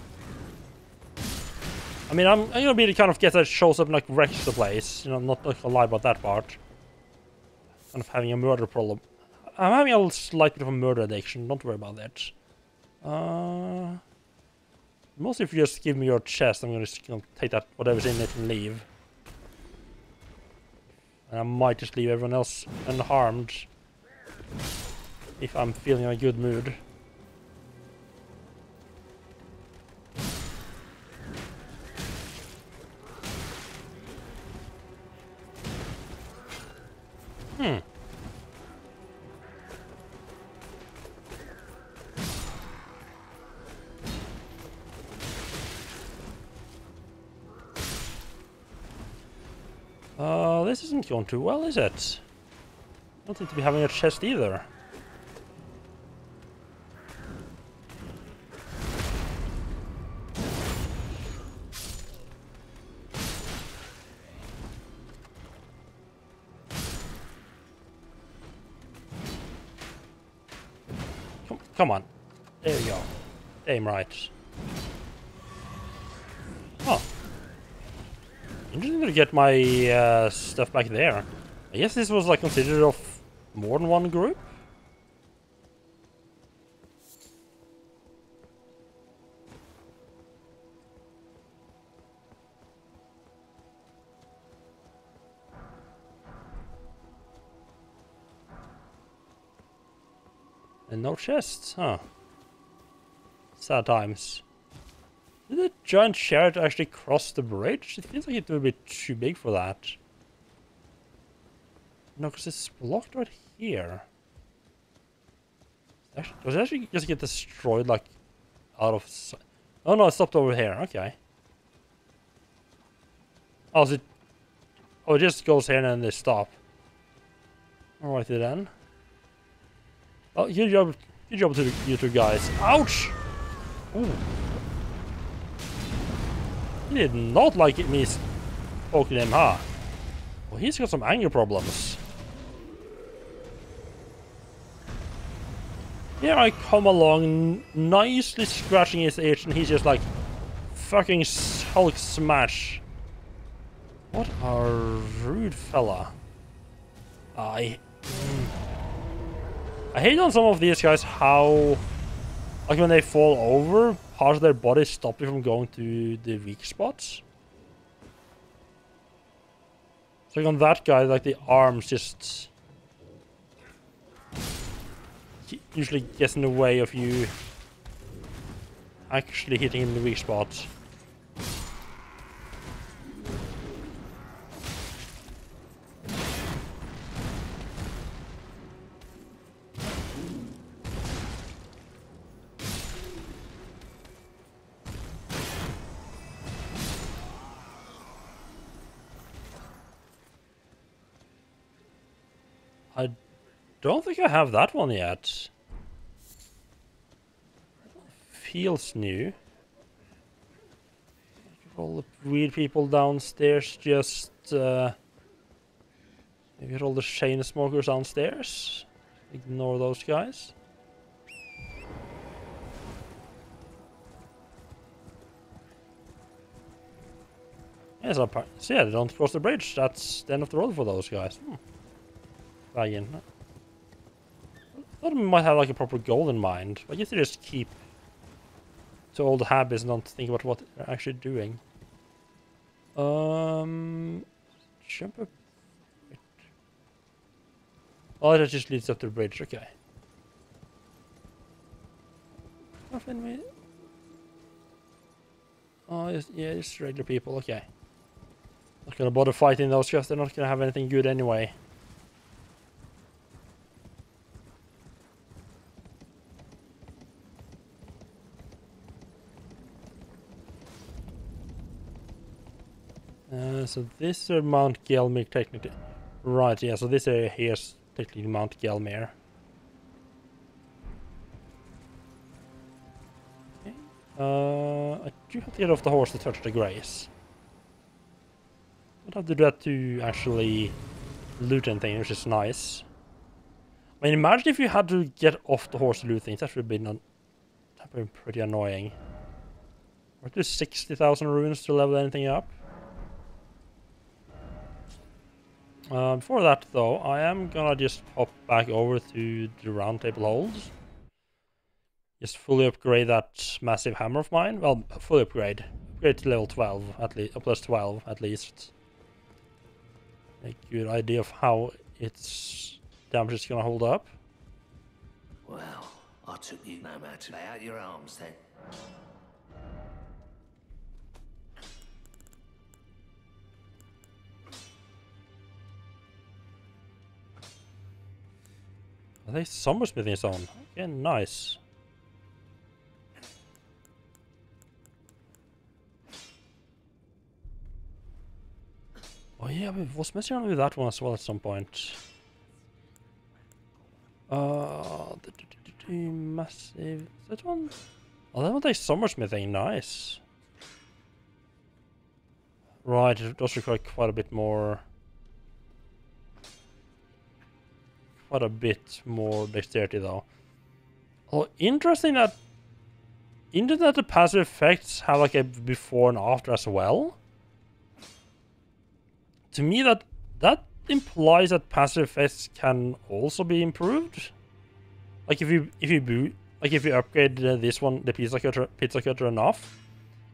I mean, I'm gonna be the kind of guest that shows up and like wrecks the place. You know, not gonna lie about that part. Kind of having a murder problem. I'm having a slight bit of a murder addiction. Don't worry about that. Mostly if you just give me your chest, I'm gonna just take that whatever's in it and leave. And I might just leave everyone else unharmed if I'm feeling in a good mood. This isn't going too well, is it? I don't seem to be having a chest either. Come on. There you go. Aim right. Oh. Interesting to get my stuff back there. I guess this was like considered of more than one group. And no chests, huh? Sad times. Did the giant chariot actually cross the bridge? It feels like it would be too big for that. No, because it's blocked right here. Actually, does it actually just get destroyed, like, out of sight? Oh no, it stopped over here. Okay. Oh, is it... Oh, it just goes here and then they stop. Alrighty then. Oh, good job to you two guys. Ouch! Ooh. He did not like me poking him, huh? Well, he's got some anger problems. Here I come along, nicely scratching his itch, and he's just like, fucking Hulk smash. What a rude fella. I hate on some of these guys how, like when they fall over, part of their body stops you from going to the weak spots. So like on that guy, like the arms just usually gets in the way of you actually hitting him in the weak spot. I don't think I have that one yet. Feels new. All the weird people downstairs just maybe all the chain smokers downstairs. Ignore those guys. Yes, so yeah, they don't cross the bridge. That's the end of the road for those guys. Wagon. I thought we might have like a proper goal in mind. I guess they just keep to old habits and don't think about what they're actually doing. Jump up. Oh, that just leads up to the bridge. Okay. Oh, yeah, it's regular people. Okay. Not gonna bother fighting those guys. They're not gonna have anything good anyway. So this is Mount Gelmir technically. Right, yeah, so this area here is technically Mount Gelmir. Okay. I do have to get off the horse to touch the grace. I'd have to do that to actually loot anything, which is nice. I mean, imagine if you had to get off the horse to loot things. That would have been pretty annoying. We're to 60,000 runes to level anything up. Before that, though, I am gonna just hop back over to the round table holds. Just fully upgrade that massive hammer of mine. Well, fully upgrade. Upgrade to level 12, at least, plus 12, at least. A good idea of how its damage is gonna hold up. Well, I took you no matter. Lay out your arms then. Are they summersmithing zone? Okay, nice. Oh yeah, we was messing around with that one as well at some point. Massive. Is that one? Oh, that one takes summersmithing. Nice. Right, it does require quite a bit more. Quite a bit more dexterity, though. Oh, interesting that the passive effects have like a before and after as well. To me, that implies that passive effects can also be improved. Like if you upgrade this one, the pizza cutter enough,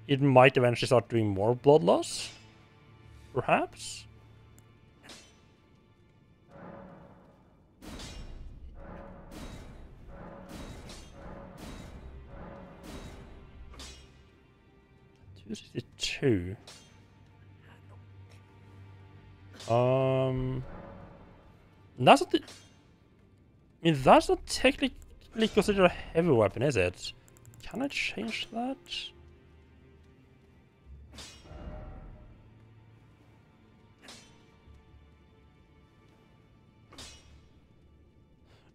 it might eventually start doing more blood loss. Perhaps. $262. That's not. I mean, that's not technically considered a heavy weapon, is it? Can I change that?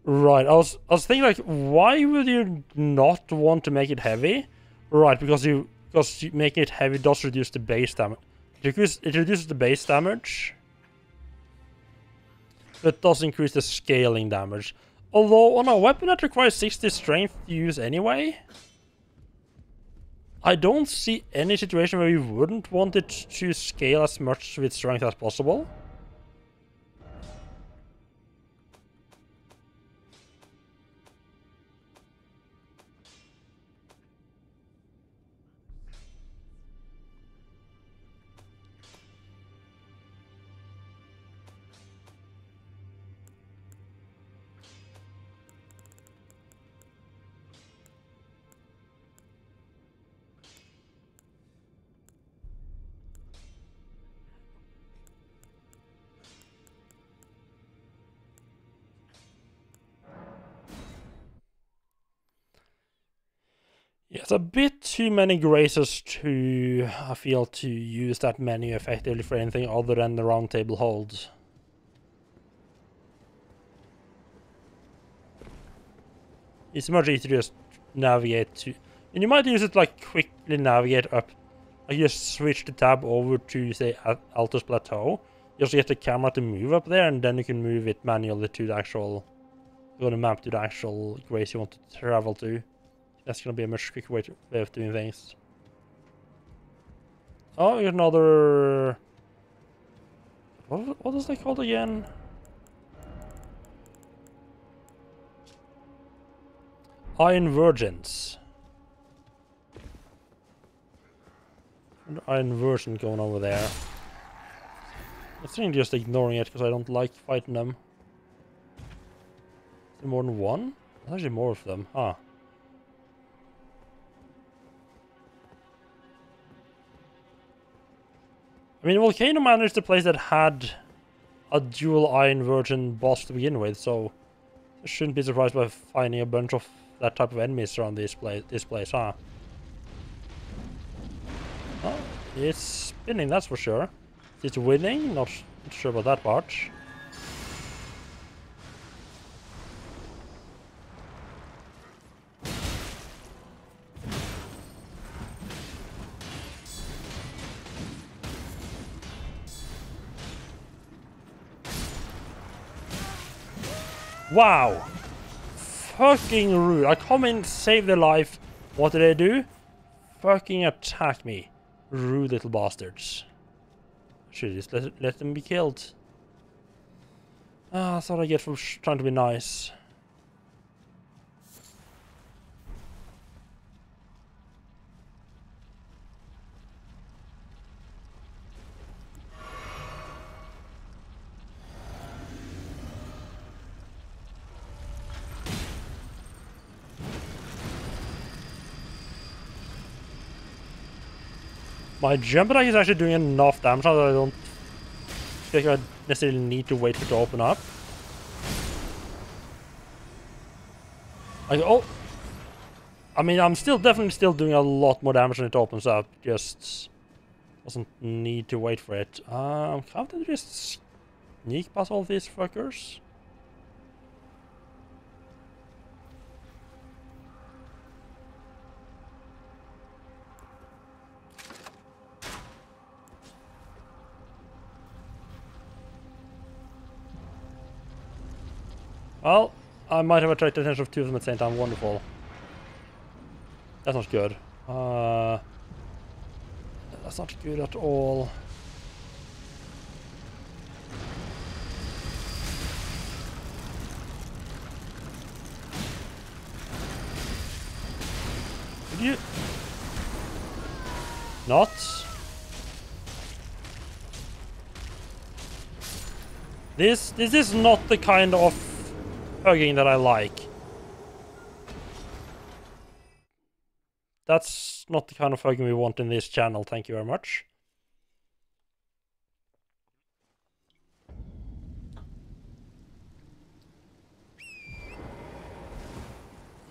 Right, I was thinking like, why would you not want to make it heavy? Right, because making it heavy does reduce the base damage. It reduces the base damage, but does increase the scaling damage. Although on a weapon that requires 60 strength to use anyway, I don't see any situation where you wouldn't want it to scale as much with strength as possible. Yeah, it's a bit too many graces to, I feel, to use that menu effectively for anything other than the round table holds. It's much easier to just navigate to, and you might use it like quickly navigate up. Like just switch the tab over to say Altus Plateau. Just get the camera to move up there, and then you can move it manually to the actual, go to map to the actual grace you want to travel to. That's gonna be a much quicker way of doing things. Oh, we got another. What is that called again? Iron Virgins. An Iron Virgin going over there. I think just ignoring it because I don't like fighting them. Is there more than one? There's actually more of them, huh? I mean, Volcano Manor is the place that had a dual Iron Virgin boss to begin with, so I shouldn't be surprised by finding a bunch of that type of enemies around this place, huh? Oh, it's spinning, that's for sure. It's winning, not sure about that part. Wow! Fucking rude. I come in, save their life. What do they do? Fucking attack me. Rude little bastards. Should just let them be killed. Ah, that's what I get from trying to be nice. My jump attack is actually doing enough damage that I don't think I necessarily need to wait for it to open up. Oh, I mean, I'm definitely still doing a lot more damage when it opens up. Just doesn't need to wait for it. How to just sneak past all these fuckers? Well, I might have attracted the attention of two of them at the same time. Wonderful. That's not good. That's not good at all. Did you not? This is not the kind of hugging that I like. That's not the kind of hugging we want in this channel, thank you very much.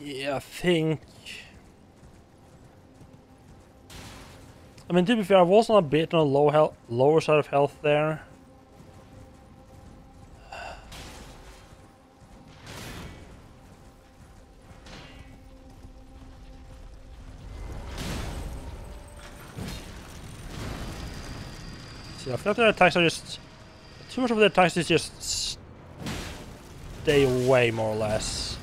Yeah, I think... I mean, to be fair, I was on a bit on a lower side of health there. See, I feel like their attacks are just... Too much of their attacks is just... stay away, more or less.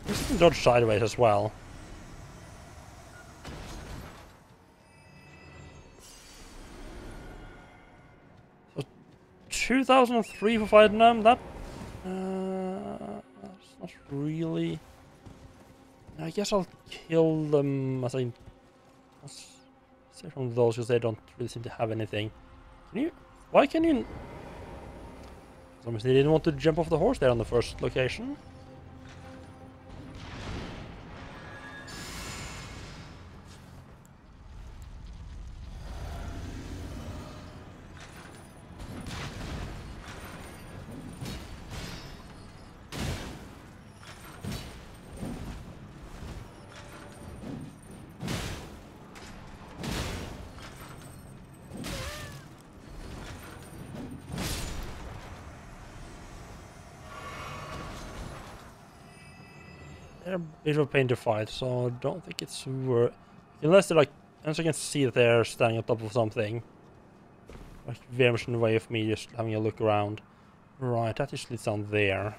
You can dodge sideways as well. So 2003 for fighting them, that's not really... I guess I'll kill them as I... Say from those, because they don't really seem to have anything. Can you... Why can you... Obviously they didn't want to jump off the horse there on the first location. They're a bit of a pain to fight, so I don't think it's worth... Unless they're like... Unless I can see that they're standing on top of something. Like, very much in the way of me just having a look around. Right, that just leads down there.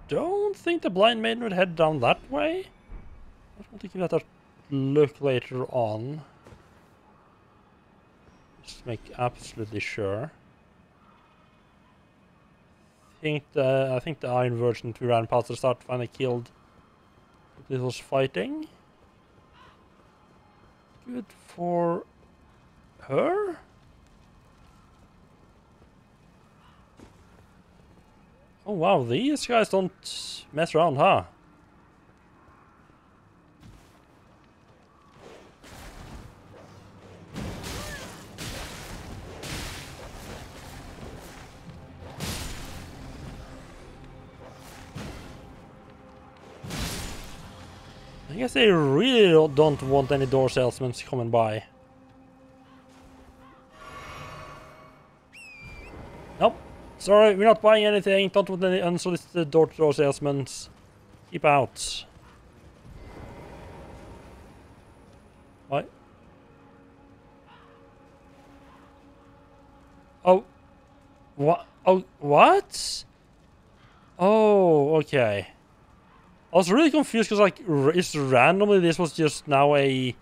Don't think the blind maiden would head down that way. I just want to give that a look later on. Just to make absolutely sure. I think the Iron Virgin we ran past the start finally killed this was fighting. Good for her. Oh wow, these guys don't mess around, huh? I guess they really don't want any door salesmen coming by. Nope. Sorry, we're not buying anything. Don't want any unsolicited door-to-door salesmen. Keep out. What? Oh, what? Oh, what? Oh, okay. I was really confused because, like, is randomly this was just now a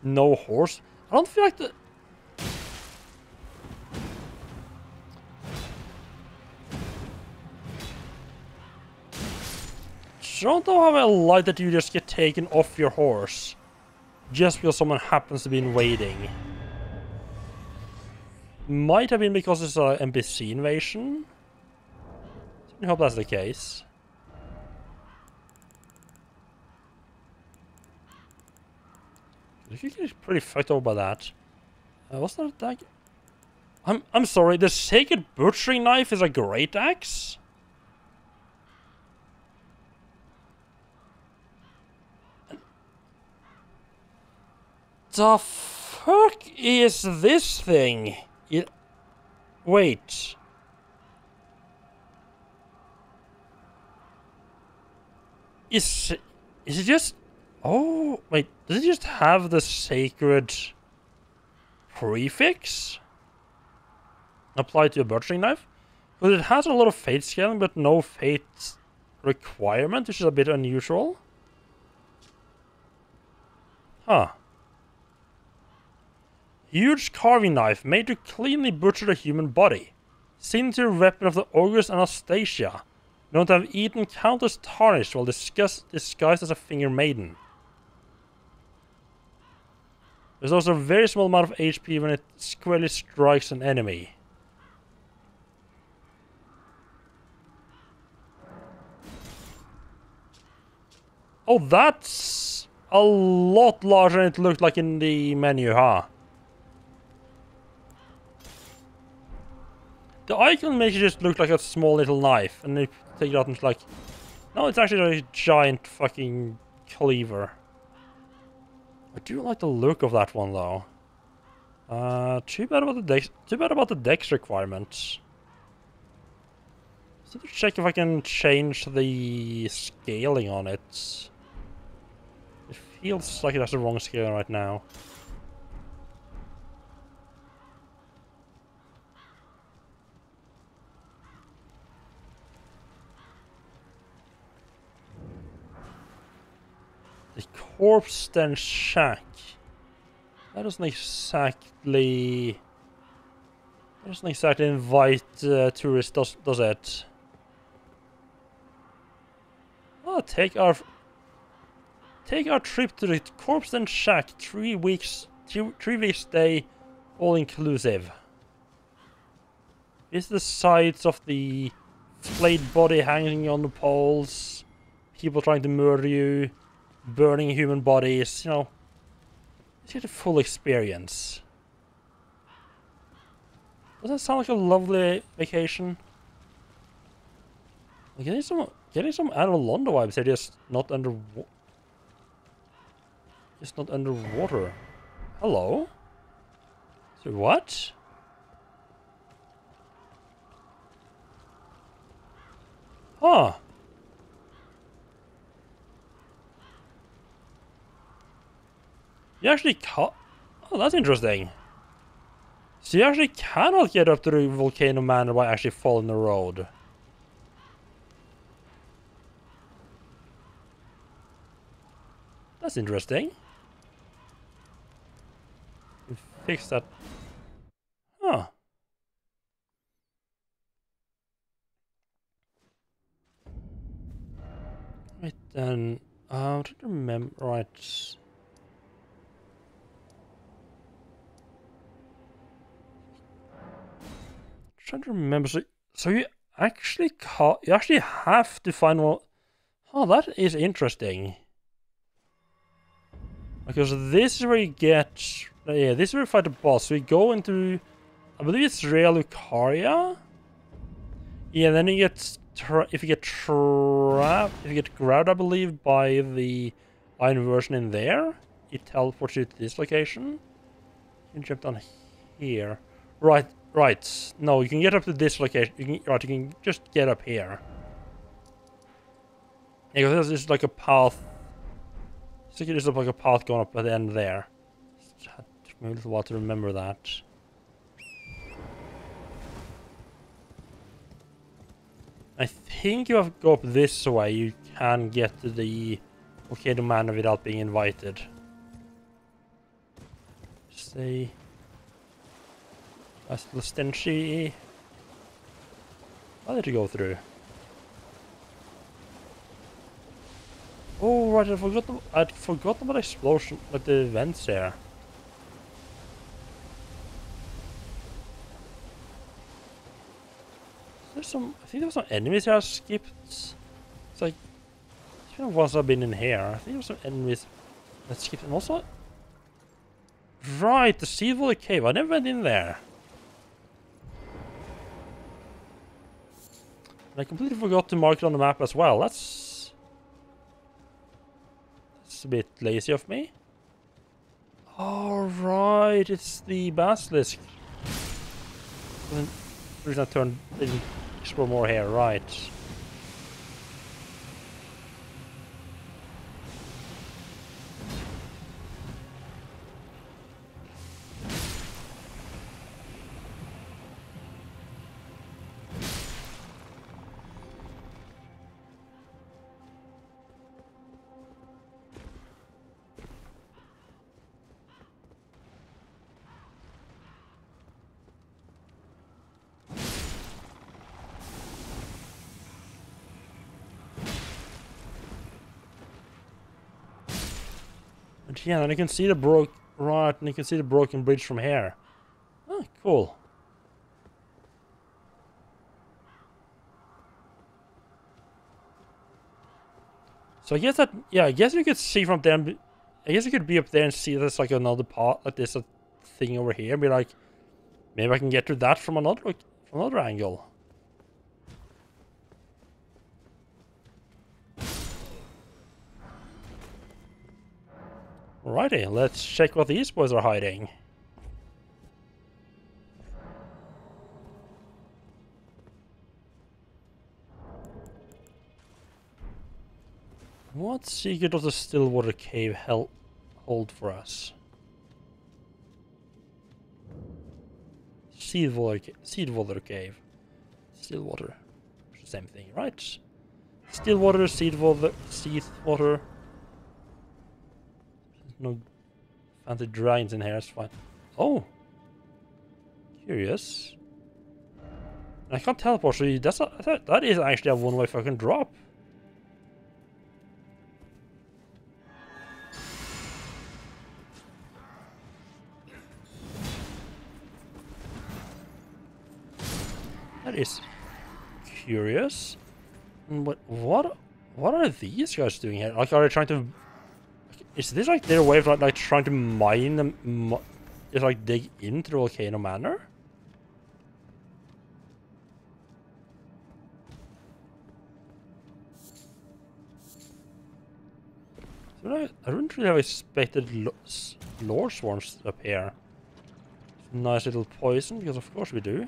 no horse? I don't feel like the... I don't know how I like that you just get taken off your horse just because someone happens to be invading. Might have been because it's an NPC invasion. I hope that's the case. You get pretty fucked over by that. What's that attack? I'm sorry, the sacred butchering knife is a great axe? The fuck is this thing? Wait. Is it just... Oh, wait. Does it just have the sacred prefix applied to a butchering knife? Because it has a lot of fate scaling, but no fate requirement, which is a bit unusual. Huh. Huge carving knife made to cleanly butcher the human body. Signature weapon of the Ogress Anastasia. Known to have eaten countless tarnished while disguised as a finger maiden. There's also a very small amount of HP when it squarely strikes an enemy. Oh, that's a lot larger than it looked like in the menu, huh? The icon makes it just look like a small little knife, and you take it out and it's like... No, it's actually a giant fucking cleaver. I do like the look of that one, though. Too bad about the dex requirements. So to check if I can change the scaling on it. It feels like it has the wrong scaling right now. The corpse den shack. That doesn't exactly invite tourists, does it? Oh, take our trip to the corpse den shack. 3 weeks stay, all inclusive. Is the sights of the flayed body hanging on the poles, people trying to murder you, burning human bodies, you know. Let's get a full experience. Does that sound like a lovely vacation? I'm getting some Anno Londo vibes here, just not underwater. Hello? So what? Huh. You actually can't... Oh, that's interesting. So you actually cannot get up to the Volcano Manor by actually following the road. That's interesting. We fix that. Huh. Right then. I'm trying to remember. Right. Trying to remember. So you actually have to find one. Oh, that is interesting. Because this is where you get... Yeah, this is where you fight the boss. So you go into... I believe it's Rea Lucaria? Yeah, then you get... If you get trapped... If you get grabbed, I believe, by the iron version in there, it teleports you to this location. You can jump down here. Right. No, you can get up to this location. You can just get up here. Yeah, because this is like a path... So it just looks like a path going up at the end there. It took me a little while to remember that. I think you have to go up this way. You can get to the Volcano Manor without being invited. See. That's the Stenchy. How did you go through? Oh right, I'd forgotten about explosion, like the vents there. There's some, I think there was some enemies here I skipped. It's like, I don't know once I've been in here. I think there was some enemies that skipped, and also, right, the Sea Valley Cave. I never went in there. And I completely forgot to mark it on the map as well. That's a bit lazy of me. Oh right, it's the basilisk. The reason I didn't explore more here, right? And yeah, and you can see the and you can see the broken bridge from here. Oh, cool. So I guess that, yeah, I guess you could see from there. I guess you could be up there and see there's like another part, like there's a thing over here, and be like, maybe I can get to that from another angle. Alrighty, let's check what these boys are hiding. What secret does the Stillwater Cave hold for us? Seedwater Cave. Stillwater. Same thing, right? Stillwater, Seedwater. No fancy dragons in here, it's fine. Oh! Curious. I can't teleport, so that is actually a one-way fucking drop. That is curious. But what are these guys doing here? Like, are they trying to? Is this like their way of like trying to mine them? Just like dig into the Volcano Manor? So I wouldn't really have expected Lord Swarms up here. Nice little poison, because of course we do.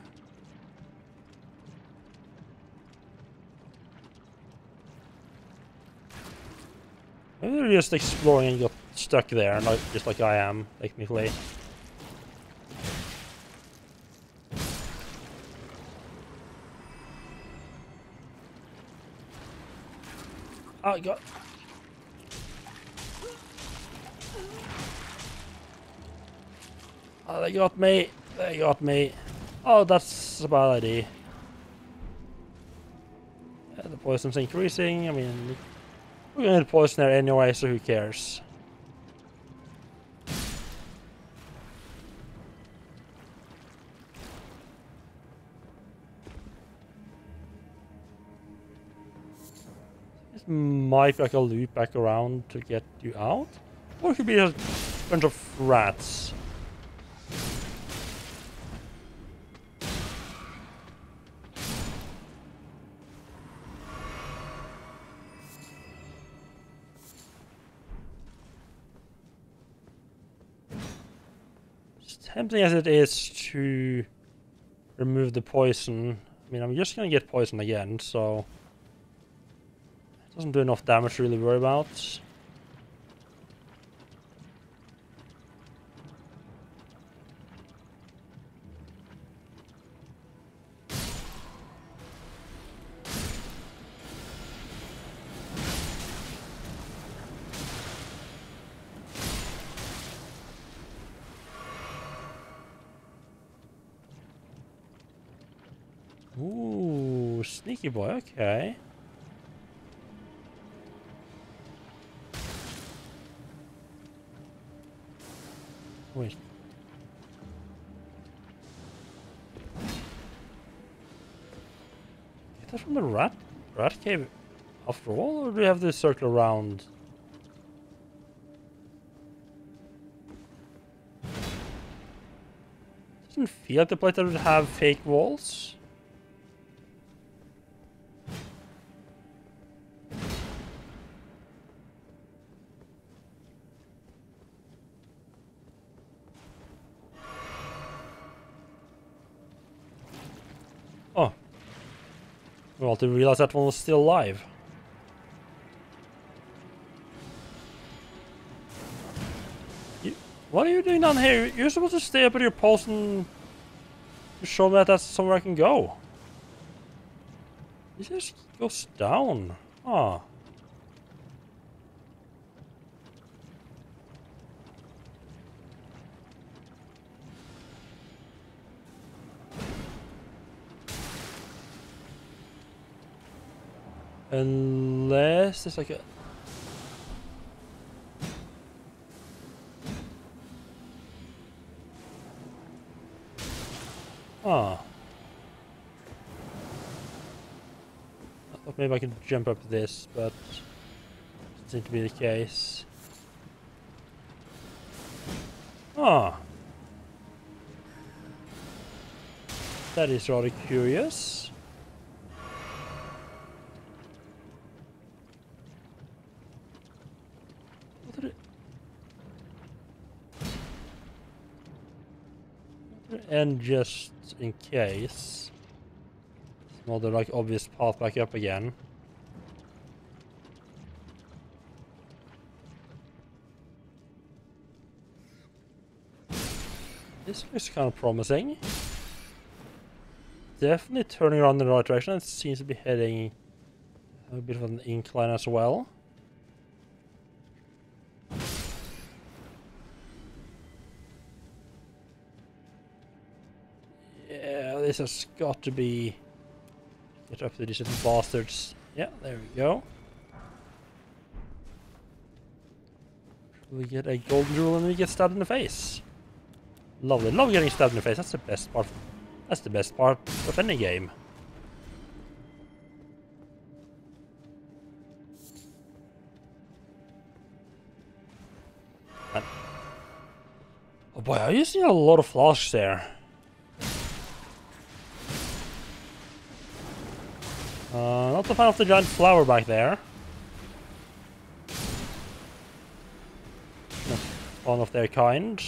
Maybe they're just exploring and got stuck there, like, just like I am, technically. Oh, God. Oh, they got me. They got me. Oh, that's a bad idea. Yeah, the poison's increasing. I mean, we're gonna poison there anyway, so who cares? This might be like a loop back around to get you out. Or it could be a bunch of rats. Tempting as it is to remove the poison, I mean, I'm just gonna get poisoned again, so it doesn't do enough damage to really worry about. Sneaky boy, okay. Wait. Is that from the rat cave after all, or do we have to circle around? Doesn't feel like the place that would have fake walls. Oh. Well, to realize that one was still alive. What are you doing down here? You're supposed to stay up with your post and show me that that's somewhere I can go. It just goes down. Ah. Unless there's like a... Ah. I thought maybe I could jump up this, but doesn't seem to be the case. Ah. That is rather curious. And just in case, another like obvious path back up again. This looks kind of promising. Definitely turning around in the right direction. It seems to be heading a bit of an incline as well. This has got to be... Get up to these little bastards. Yeah, there we go. We get a golden jewel and we get stabbed in the face. Lovely. Love getting stabbed in the face. That's the best part. That's the best part of any game. And oh boy, I used a lot of flasks there. Not the fan of the giant flower back there. Not one of their kind.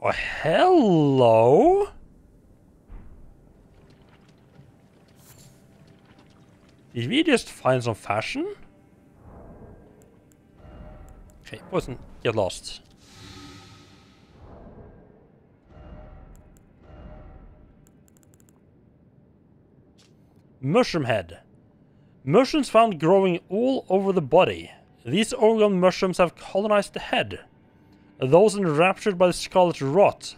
Oh, hello? Did we just find some fashion? Okay, poison, get lost. Mushroom head. Mushrooms found growing all over the body. These organ mushrooms have colonized the head. Those enraptured by the scarlet rot.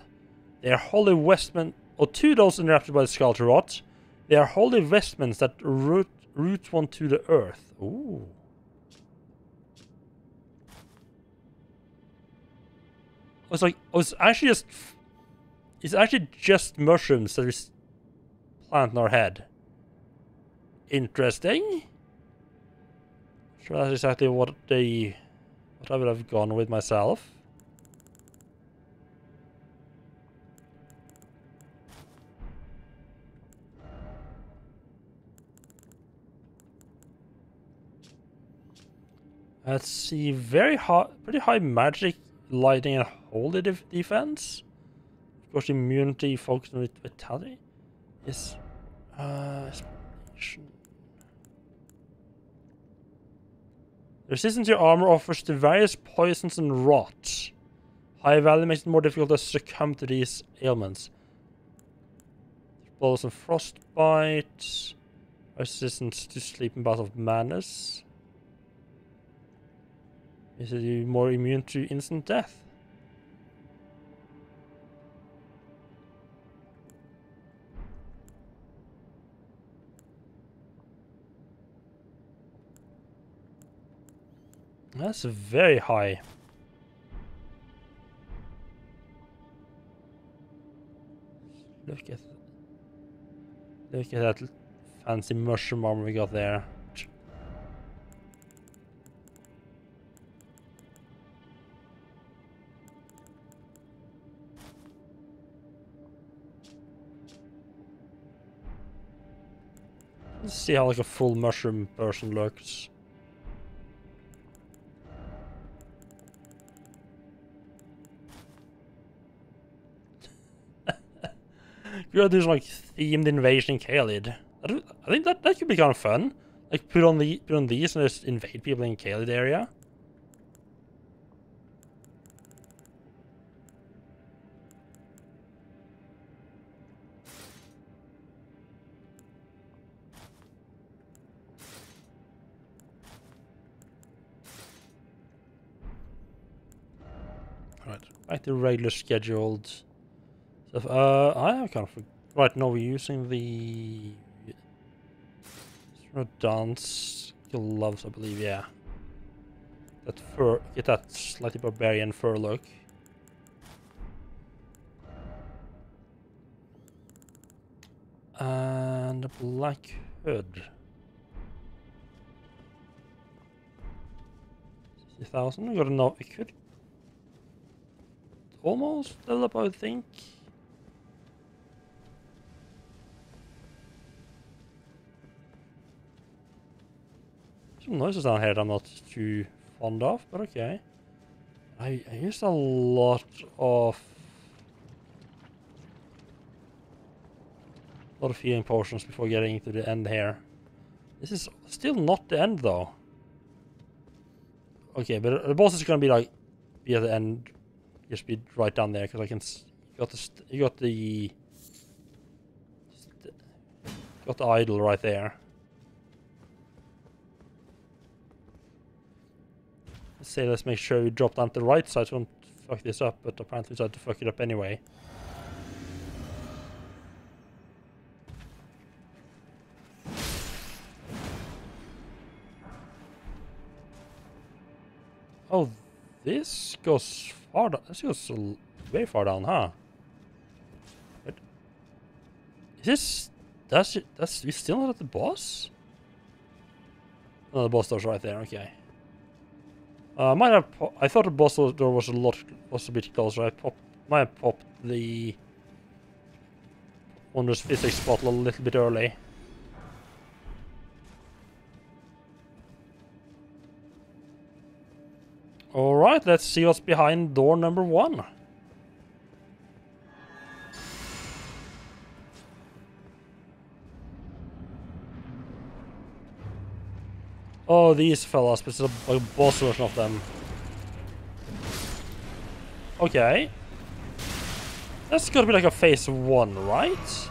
They are holy vestments, or to those enraptured by the scarlet rot, they are holy vestments that root one to the earth. Ooh. It's like, oh, it's actually just mushrooms that we plant in our head. Interesting. Sure, that's exactly what I would have gone with myself. Let's see, pretty high magic, lightning, and holy defense. Of course, immunity focused on vitality. Yes. Explanation. Resistance to your armor offers to various poisons and rot. High value makes it more difficult to succumb to these ailments. Blows and frostbite. Resistance to sleep and bout of madness. Is it more immune to instant death? That's very high. Look at that fancy mushroom armor we got there. Let's see how like a full mushroom person looks. We gotta do some like themed invasion in Caelid. I think that could be kind of fun. Like put on these and just invade people in Caelid area. Alright, back to regular scheduled stuff. I have kind of right now we're using the dance gloves, I believe, yeah. That fur, get that slightly barbarian fur look. And a black hood. 60,000. We got enough. We could almost level up, I would think. Some noises down here that I'm not too fond of, but okay. I used a lot of healing potions before getting to the end here. This is still not the end though. Okay, but the boss is gonna be like be at the end, just be right down there because I can. You got the idol right there. Let's make sure we drop down to the right side so we don't fuck this up, but apparently we decided to fuck it up anyway. Oh, this goes far down. This goes very far down, huh? But is this... That's... We still not at the boss? No, the boss door's right there, okay. Might have. I thought the boss door was a bit closer. Might have popped the wondrous physics bottle a little bit early. All right, let's see what's behind door number 1. Oh, these fellas, but it's a boss version of them. Okay. That's gotta be like a phase 1, right?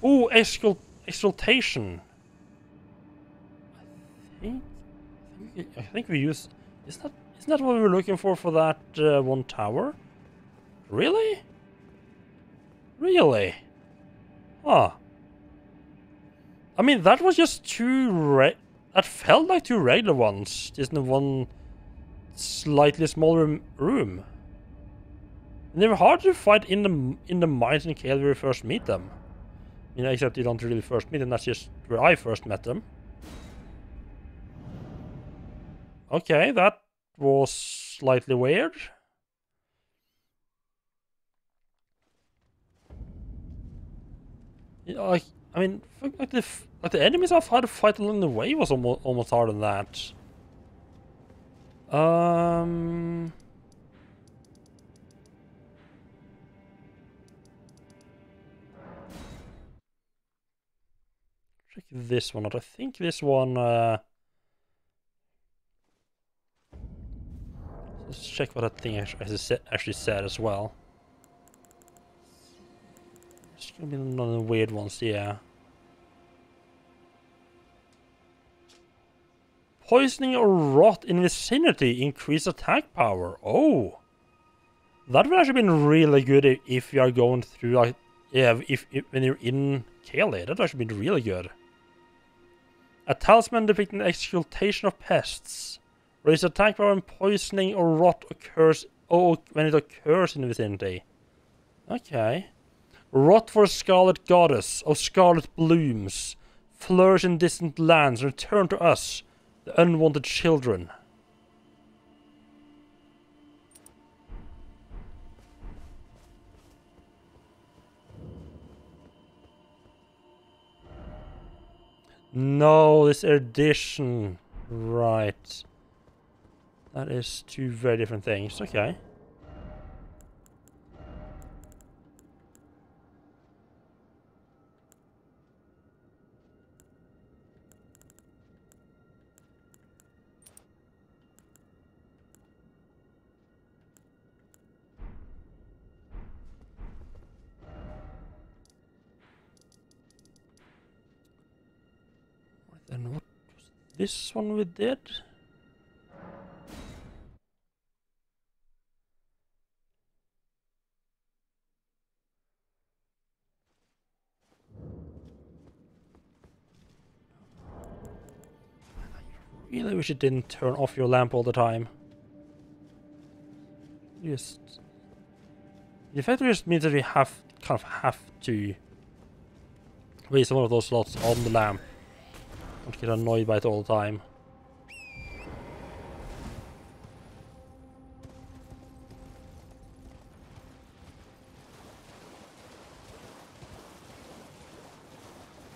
Ooh, exaltation. I think we use... Isn't that what we were looking for that one tower? Really? Really? Huh. I mean, that was just that felt like 2 regular ones, just in one slightly smaller room. And they were hard to fight in the mines in Caelid where we first meet them. You know, except you don't really first meet them, that's just where I first met them. Okay, that was slightly weird. You know, I mean, like the enemies I've had to fight along the way was almost harder than that. Check this one out. I think this one. Let's check what that thing actually said as well. It's gonna be none of the weird ones, yeah. Poisoning or rot in vicinity increase attack power. Oh, that would actually been really good if you are going through like if when you're in Caelid. That would actually been really good. A talisman depicting the excultation of pests. Raise attack power when poisoning or rot occurs. Oh, when it occurs in the vicinity. Okay. Rot for Scarlet Goddess of Scarlet Blooms. Flourish in distant lands. Return to us, the unwanted children. No, this edition. Right. That is two very different things. Okay. Then what was this one we did? Really wish it didn't turn off your lamp all the time. Just... The fact just means that we kind of have to waste one of those slots on the lamp. Don't get annoyed by it all the time.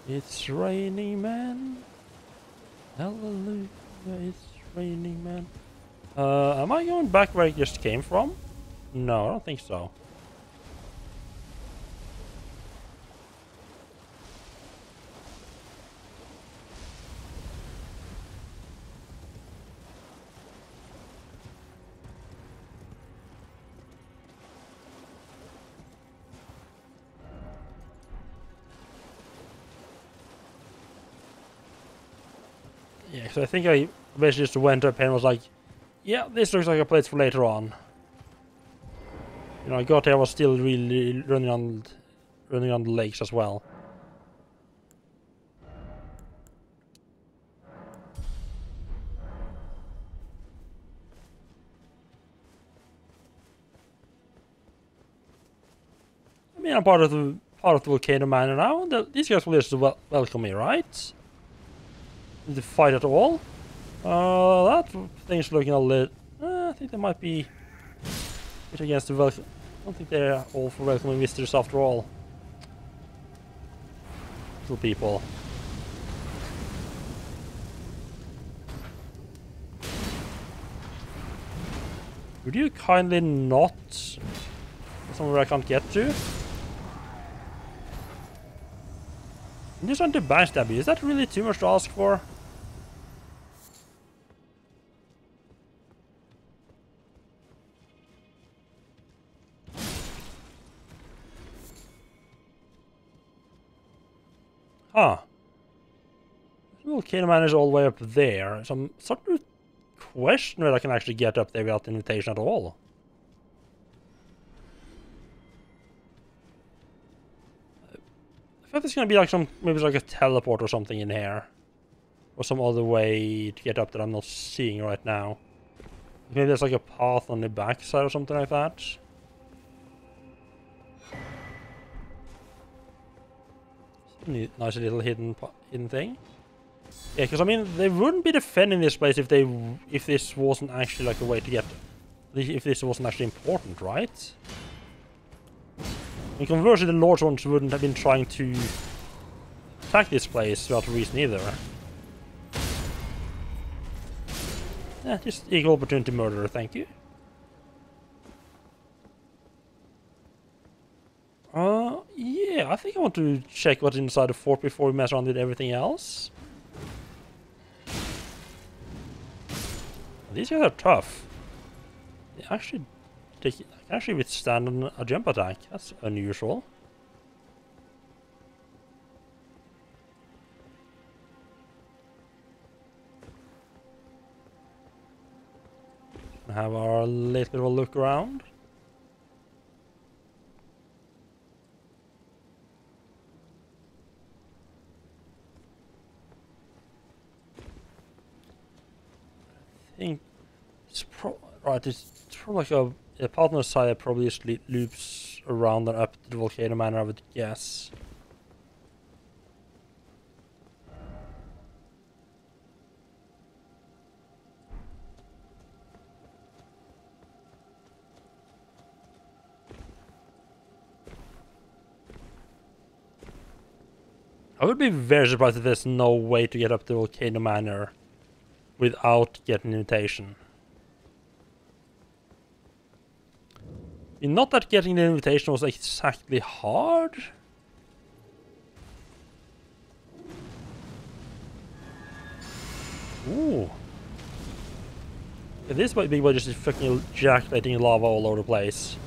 It's raining, man. Hallelujah, it's raining, man. Am I going back where I just came from? No, I don't think so. Yeah, so I think I basically just went up and was like, yeah, this looks like a place for later on. You know, I got there, I was still really running on the lakes as well. I mean, I'm part of the Volcano Manor now. These guys will just welcome me, right? To fight at all. That thing's looking a little... I think they might be a bit against the welcome. I don't think they're all for welcoming visitors after all. Little people. Would you kindly not... somewhere I can't get to? I'm just trying to backstab you. Is that really too much to ask for? Huh. The volcano man is all the way up there. So I'm starting to question whether I can actually get up there without invitation at all. I thought there's gonna be like maybe like a teleport or something in here. Or some other way to get up that I'm not seeing right now. Maybe there's like a path on the backside or something like that. Nice little hidden thing. Yeah, because I mean, they wouldn't be defending this place if this wasn't actually like a way to get... If this wasn't actually important, right? And conversely, the Lord's ones wouldn't have been trying to attack this place without a reason either. Yeah, just equal opportunity murderer, thank you. Yeah, I think I want to check what's inside the fort before we mess around with everything else. These guys are tough. They actually can actually withstand a jump attack. That's unusual. Have our little bit of a look around. I think it's right. It's probably like a part on the side that probably just loops around and up to the volcano manor, I would guess. I would be very surprised if there's no way to get up to Volcano Manor without getting an invitation. Not that getting the invitation was exactly hard. Ooh. Yeah, this might be by just fucking ejaculating lava all over the place.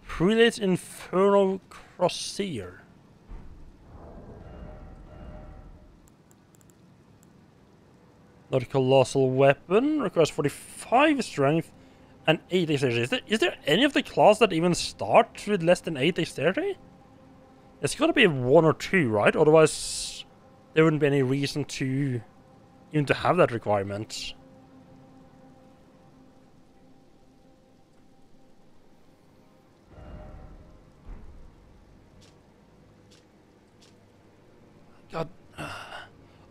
Prelate's Infernal Crossseer. Not a colossal weapon. Requires 45 strength and 8 dexterity. Is there any of the class that even start with less than 8 dexterity? It's gotta be 1 or 2, right? Otherwise, there wouldn't be any reason to even to have that requirement. God.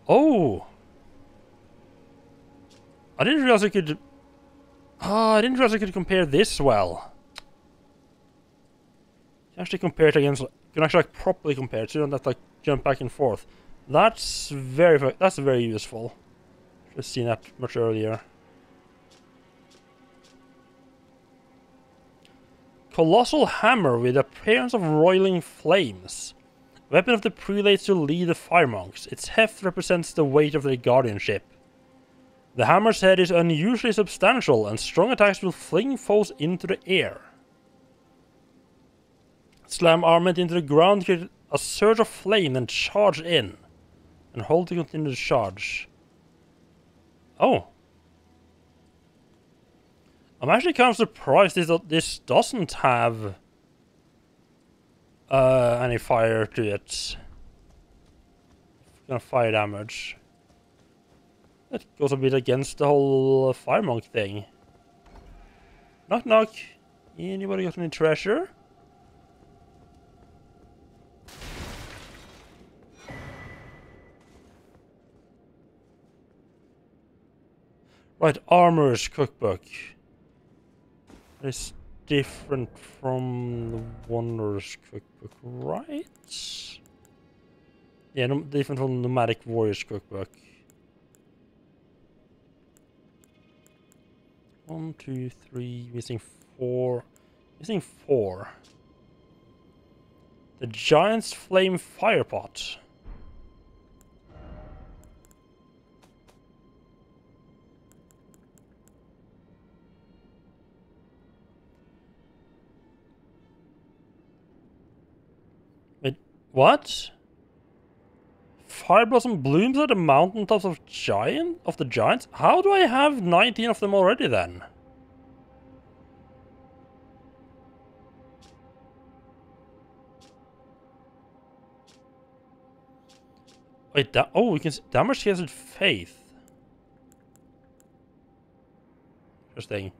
Oh! I didn't realize I could... I didn't realize I could compare this well. Actually compare it against... Can actually like properly compare it, so you don't have to like jump back and forth. That's very useful. Should have seen that much earlier. Colossal Hammer with appearance of roiling flames. Weapon of the prelates to lead the fire monks. Its heft represents the weight of their guardianship. The hammer's head is unusually substantial, and strong attacks will fling foes into the air. Slam armament into the ground, create a surge of flame, and charge in. And hold to continue the charge. Oh. I'm actually kind of surprised this doesn't have any fire to it. Kind of fire damage. That goes a bit against the whole fire monk thing. Knock knock. Anybody got any treasure? Right, Armor's Cookbook. It's different from the Wanderer's Cookbook, right? Yeah, different from the Nomadic Warrior's Cookbook. 1, 2, 3, missing 4. Missing 4. The Giant's Flame Firepot. Wait, what? Fire Blossom blooms at the mountaintops of the giants? How do I have 19 of them already then? Wait, oh, we can damage has faith. Interesting.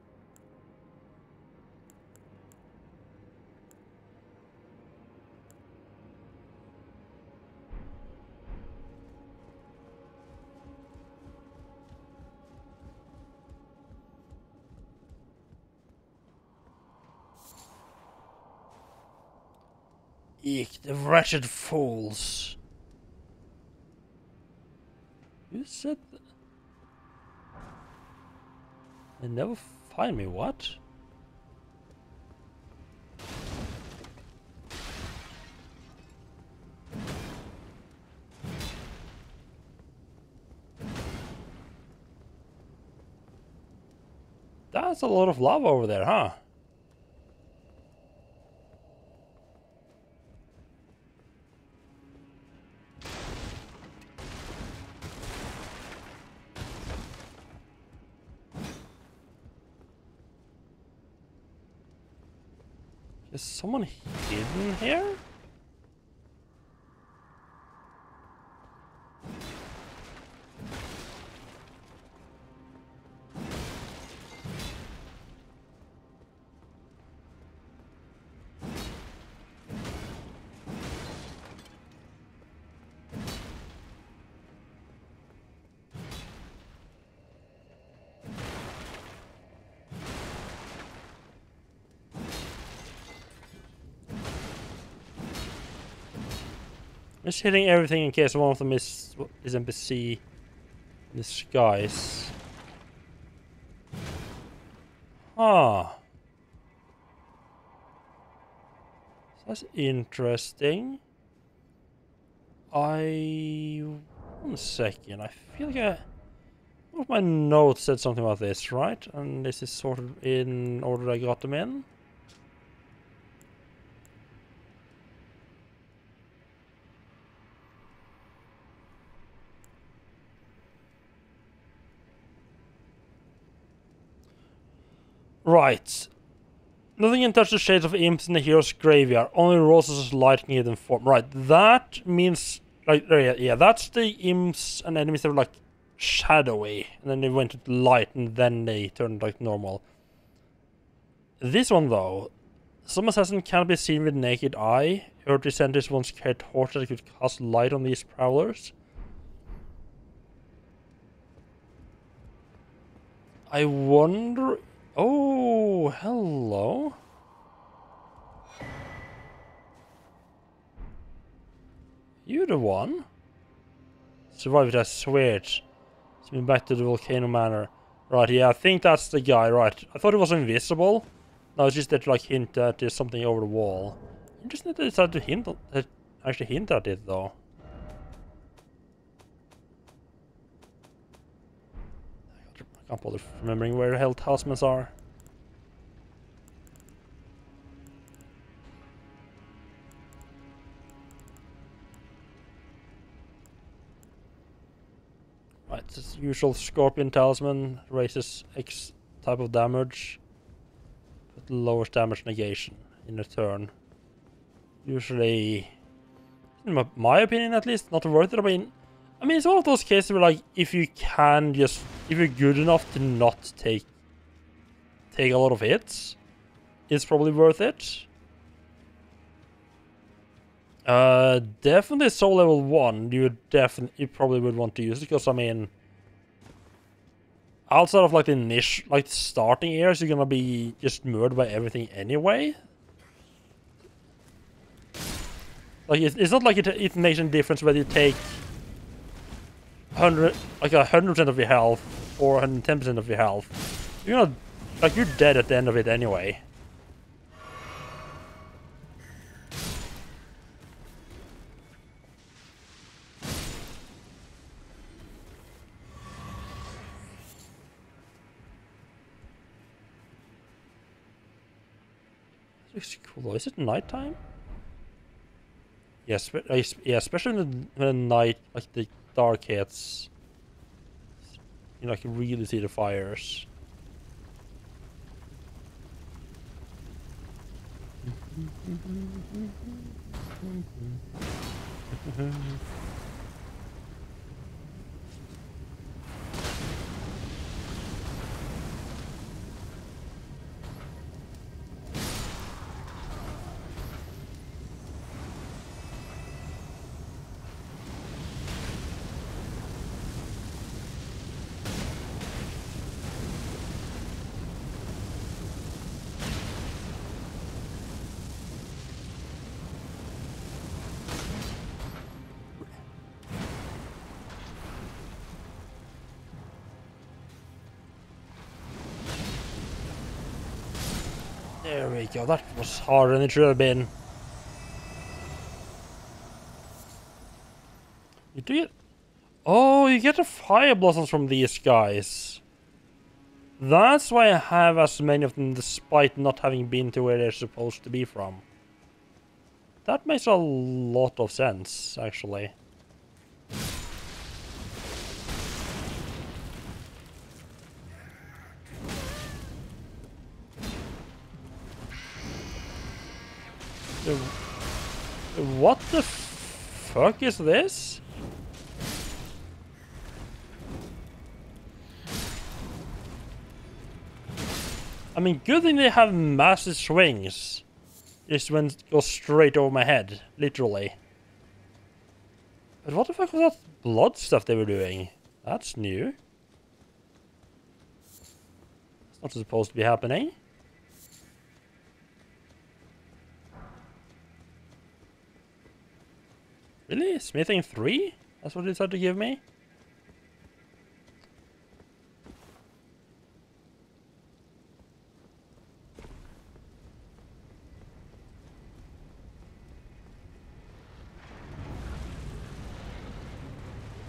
Eek, the wretched fools. Who said that? They never find me, what? That's a lot of lava over there, huh? Is someone hidden here? Just hitting everything in case one of them is NPC in disguise. Ah. That's interesting. One second. I feel like one of my notes said something about this, right? And this is sort of in order I got them in. Right. Nothing can touch the shades of imps in the hero's graveyard. Only roses light can give them form. Right. That means, like, yeah, that's the imps and enemies that are like shadowy, and then they went to light, and then they turned like normal. This one though, some assassin cannot be seen with naked eye. Earthly sentries once carried torches that could cast light on these prowlers. I wonder. Oh, hello. You the one? Survived, I swear it. It's been back to the Volcano Manor. Right, yeah, I think that's the guy, right. I thought it was invisible. No, it's just that, like, hint that there's something over the wall. Interesting that they decided to actually hint at it, though. I can't bother remembering where the hell talismans are. Right, it's usual Scorpion Talisman, raises X type of damage, but lowers damage negation in a turn. Usually, in my opinion at least, not worth it. I mean, it's one of those cases where, like, if you're good enough to not take a lot of hits, it's probably worth it. Definitely soul level 1, you probably would want to use it, because I mean, outside of like the niche, like the starting areas, you're gonna be just murdered by everything anyway. Like it's not like it makes any difference whether you take 100% of your health or 110% of your health. You're not, like, you're dead at the end of it anyway. Looks cool though. Is it nighttime? Yes, yeah, especially when the night, like the dark hits. You know, I can really see the fires. There we go. That was harder than it should have been. You do it. Oh, you get the fire blossoms from these guys. That's why I have as many of them, despite not having been to where they're supposed to be from. That makes a lot of sense, actually. What the fuck is this? I mean, good thing they have massive swings. This one goes straight over my head, literally. But what the fuck was that blood stuff they were doing? That's new. It's not supposed to be happening. Really? Smithing 3? That's what it said to give me?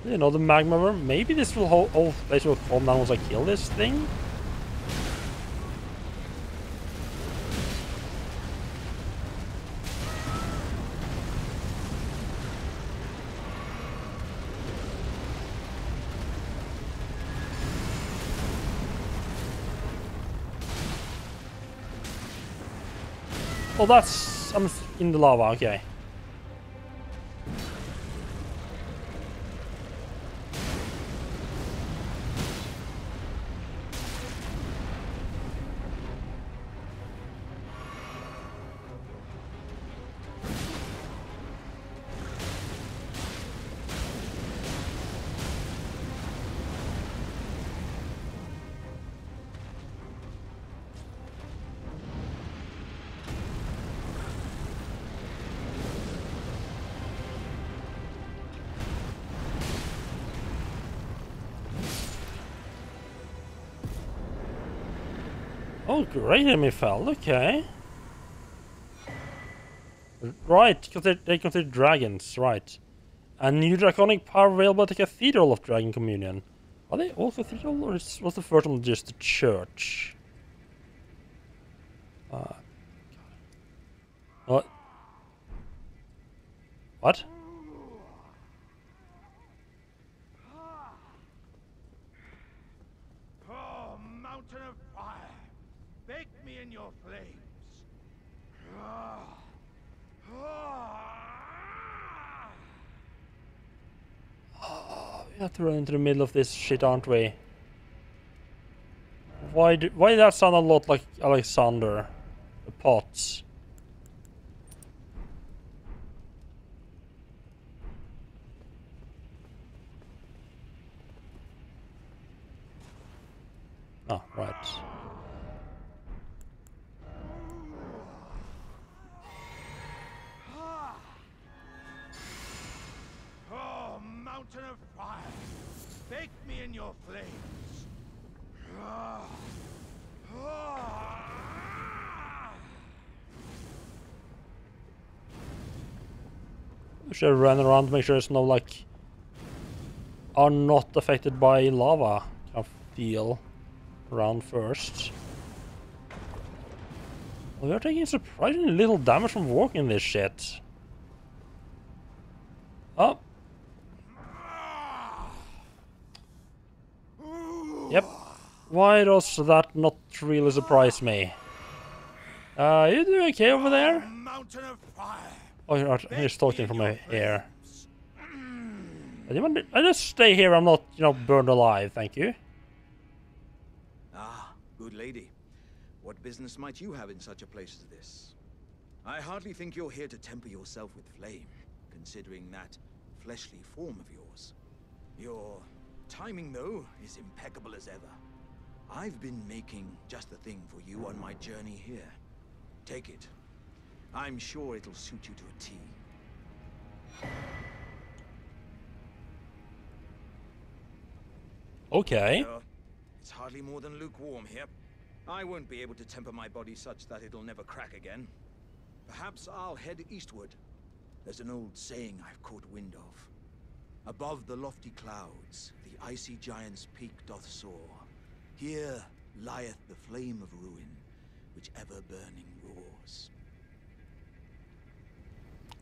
You know, the magma worm. Maybe this will whole place will calm down once I kill this thing? Oh, that's... I'm in the lava, okay. Oh, great enemy fell, okay. Right, because they consider dragons, right. A new draconic power available at the Cathedral of Dragon Communion. Are they all cathedral, or was the first one just a church? What? What? Oh, mountain of fire! Bake me in your flames! We have to run into the middle of this shit, aren't we? Why did that sound a lot like Alexander? The pots. Oh, right. Oh, mountain of fire! Bake me in your flames! Should I run around to make sure there's no, like, are not affected by lava kind of deal around first. Well, we are taking surprisingly little damage from walking this shit. Oh. Yep. Why does that not really surprise me? You doing okay over there? Mountain of fire! Oh, you're just talking from my ear. I just stay here. I'm not, burned alive. Thank you. Ah, good lady. What business might you have in such a place as this? I hardly think you're here to temper yourself with flame, considering that fleshly form of yours. Your timing, though, is impeccable as ever. I've been making just the thing for you on my journey here. Take it. I'm sure it'll suit you to a T. Okay. It's hardly more than lukewarm here. I won't be able to temper my body such that it'll never crack again. Perhaps I'll head eastward. There's an old saying I've caught wind of. Above the lofty clouds, the icy giant's peak doth soar. Here lieth the flame of ruin, which ever burning roars.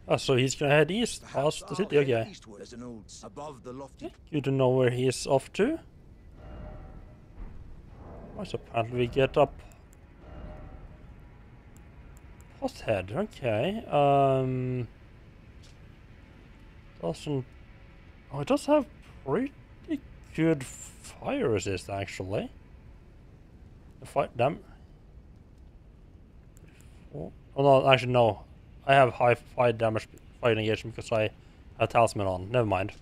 Oh, so he's gonna head east past the city, okay. There's an old above the lofty. Good to know where he is off to. Oh, so apparently we get up past head, okay. Doesn't... Oh, it does have pretty good fire resist, actually. The fight them. Oh no, actually no. I have high fire damage fire engagement because I have talisman on. Never mind.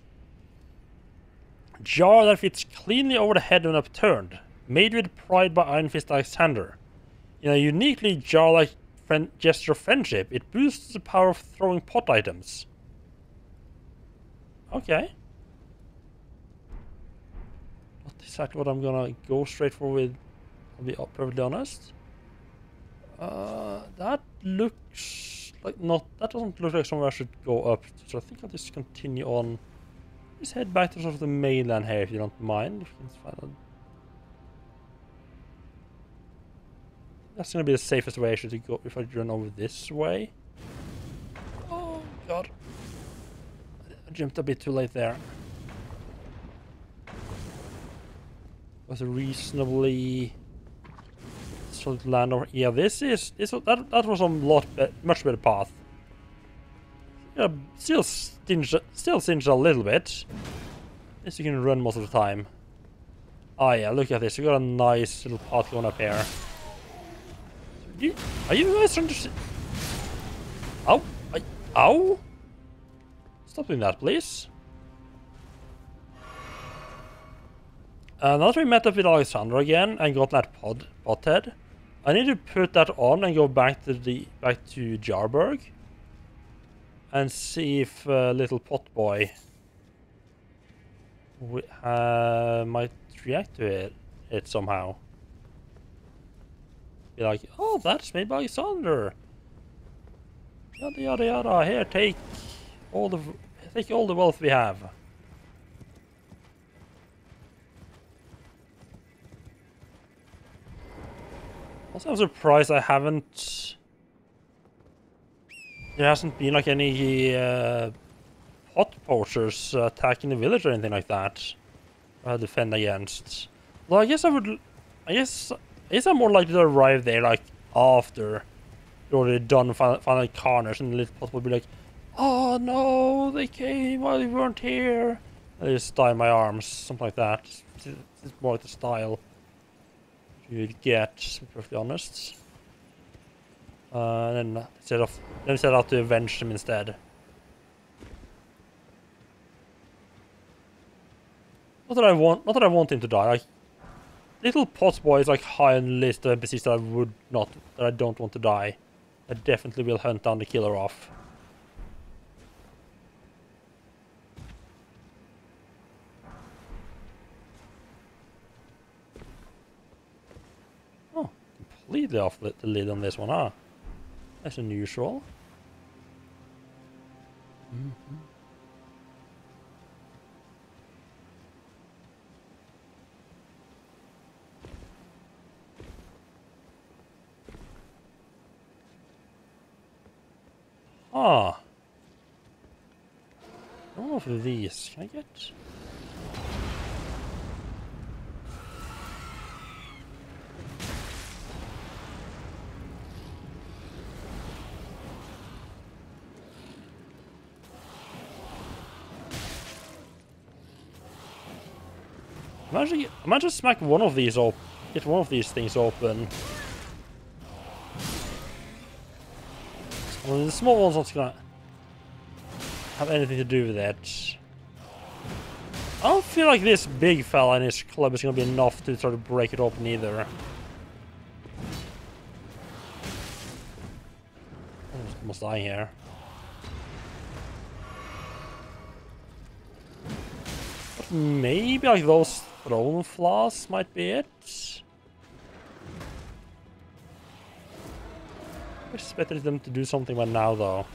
Jar that fits cleanly over the head when upturned. Made with pride by Iron Fist Alexander. In a uniquely jar-like gesture of friendship, it boosts the power of throwing pot items. Okay. Not exactly what I'm gonna go straight for with, I'll be perfectly honest. That looks like not, that doesn't look like somewhere I should go up. So I think I'll just continue on. Just head back to sort of the mainland here if you don't mind. If you can find a... That's gonna be the safest way actually to go if I run over this way. Oh god. I jumped a bit too late there. Was a reasonably solid land over. Yeah, that was a much better path. Yeah, still singed a little bit. At least you can run most of the time. Oh yeah, look at this. We got a nice little path going up here. Are you guys trying to... Ow! Ow! Stop doing that, please. Now that we met up with Alexander again and got that pothead, I need to put that on and go back to Jarburg and see if little pot boy might react to it somehow. Be like, oh, that's made by Alexander. Yada yada yada. Here, take all the wealth we have. Also, I'm surprised I haven't. There hasn't been like any pot poachers attacking the village or anything like that. Defend against. Well, I guess I would. I guess I'm more likely to arrive there like after you're already done final carnage, and the little pot would be like, "Oh no, they came while we weren't here." I just die in my arms, something like that. It's more like the style you'd get, to be perfectly honest. Then set out to avenge them instead. Not that I want him to die. Like, little pot boy is like high on the list of NPCs that I don't want to die. I definitely will hunt down the killer off. Oh, completely off the lid on this one, huh? That's unusual. Mm-hmm. Ah. I don't know if these can I get. I might just smack one of these open. Get one of these things open. Well, the small one's not gonna have anything to do with it. I don't feel like this big fella in his club is gonna be enough to sort of break it open either. I'm almost dying here. But maybe like those throne flaws might be it. I expected them to do something by now, though.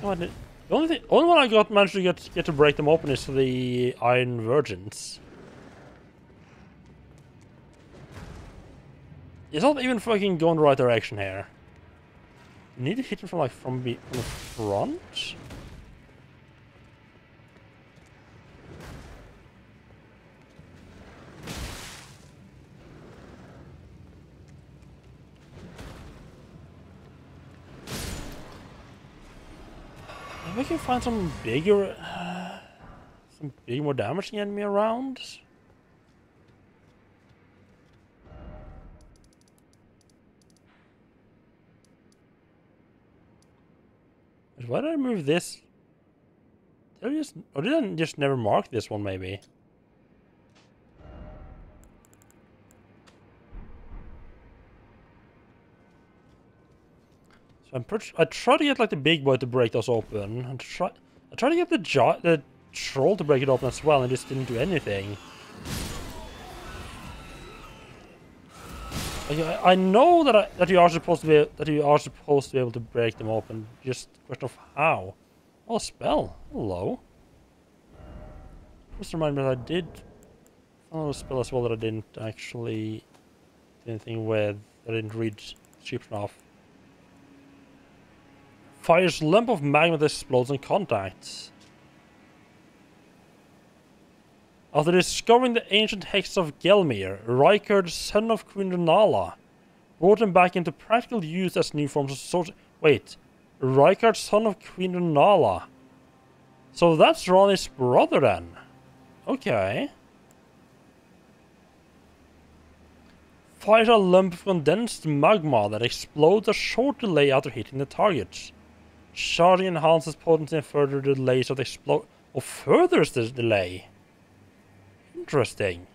Oh, the only one I managed to get to break them open is the Iron Virgins. It's not even fucking going the right direction here. You need to hit it from the front. Maybe we can find some bigger, more damaging enemy around. Why did I move this? Did I just never mark this one, maybe? So I try to get like the big boy to break those open. I try to get the troll to break it open as well, and it just didn't do anything. I know that you are supposed to be able to break them open. Just a question of how. Oh, spell. Hello. Just remind me that I did a spell as well that I didn't actually do anything with. That I didn't read cheap enough. Fires lump of magma that explodes on contact. After discovering the ancient hex of Gelmir, Rykard, son of Queen Renala, brought them back into practical use as new forms of sorcery. Wait, Rykard, son of Queen Renala. So that's Ranni's brother then. Okay. Fires a lump of condensed magma that explodes a short delay after hitting the target. Charging enhances potency and further delays of the explosion. Or furthers the delay. Interesting.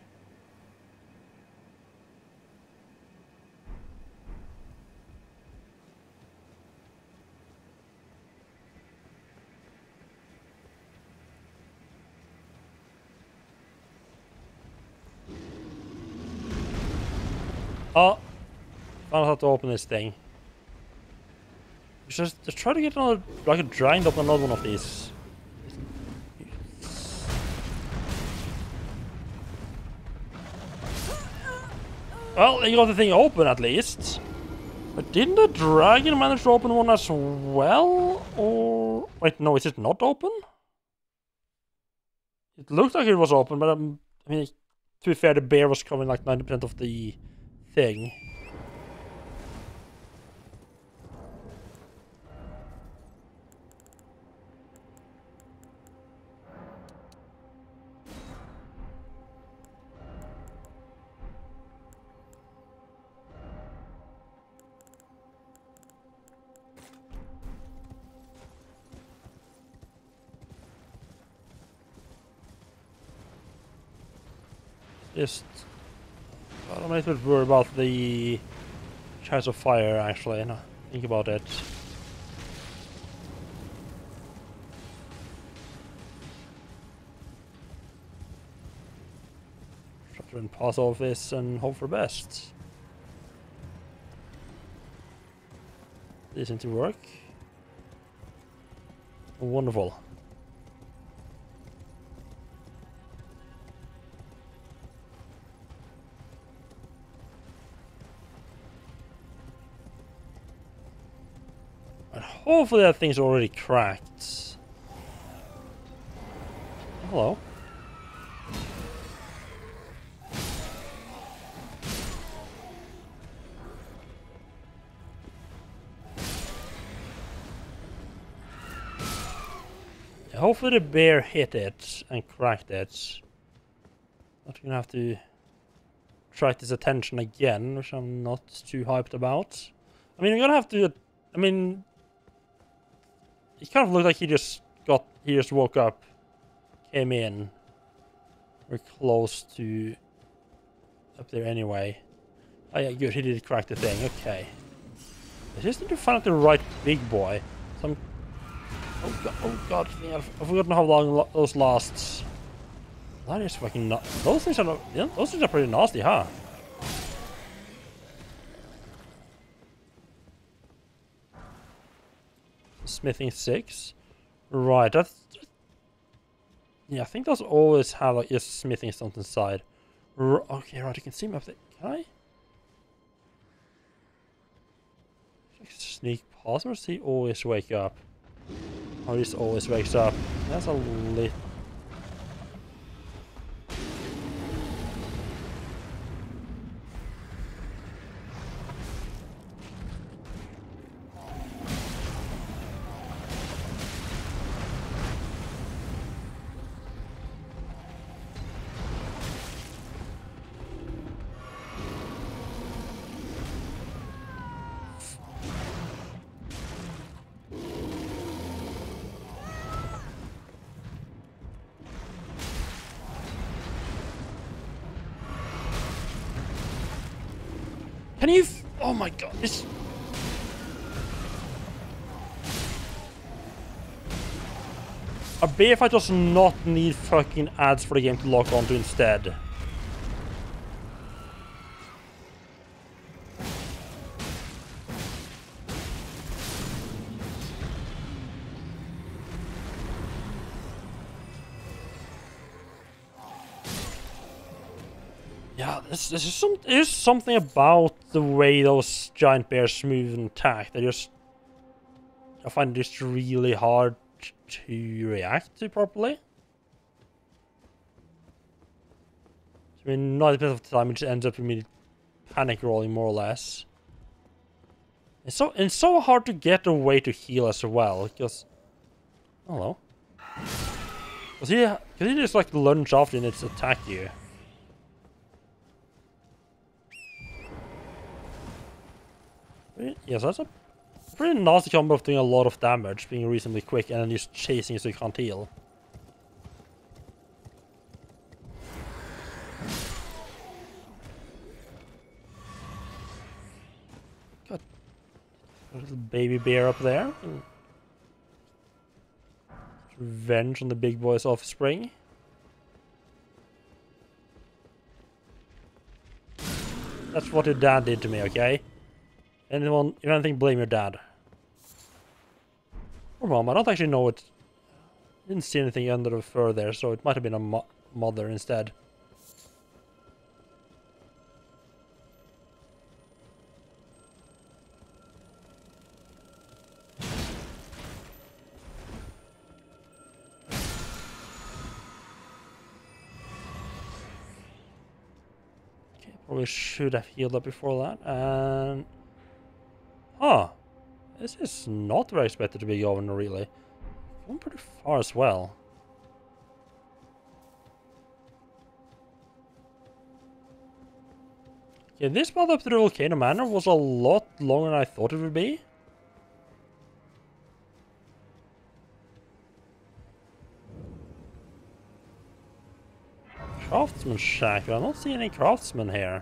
Oh, I don't have to open this thing. Just try to get another, like a grind up another one of these. Well, they got the thing open at least. But didn't the dragon manage to open one as well? Or wait, no, is it not open? It looked like it was open, but I mean, to be fair, the bear was covering like 90% of the thing. Just, I'm a little bit worried about the chance of fire, actually. No, think about it. Try to pass off this and hope for the best. This seems to work. Wonderful. Hopefully that thing's already cracked. Hello. Yeah, hopefully the bear hit it and cracked it. Not gonna have to track this attention again, which I'm not too hyped about. I mean, we're gonna have to. I mean, it kind of looked like he just woke up, came in. We're close to up there anyway. Oh yeah, good, he did crack the thing, okay. I just need to find out the right big boy. Some... Oh god, I've forgotten how long those last. That is fucking not. Those things are not. Yeah, those things are pretty nasty, huh? Smithing 6. Right, that's. Yeah, I think those always have like just smithing stones inside. Okay, right, you can see me up there. Can I? Sneak past or does he always wake up? Or he just always wakes up? That's a lit. Can you? Oh my god! This. I bet if I does not need fucking ads for the game to lock onto instead. Yeah, there's something about the way those giant bears move and attack. I find it just really hard to react to properly. I mean, 90% of the time it just ends up with me panic rolling more or less. It's so hard to get a way to heal as well, because hello. Cause he just like lunge off and it's attack you. Yes, that's a pretty nasty combo of doing a lot of damage, being reasonably quick, and then just chasing so you can't heal. Got a little baby bear up there. Revenge on the big boy's offspring. That's what your dad did to me, okay? Anyone, if anything, blame your dad. Or mom, I don't actually know it. Didn't see anything under the fur there, so it might have been a mother instead. Okay, probably should have healed up before that, and... Huh. This is not where I expected to be going, really. Going pretty far as well. Yeah, this path up to the Volcano Manor was a lot longer than I thought it would be. Craftsman shack, but I don't see any craftsmen here.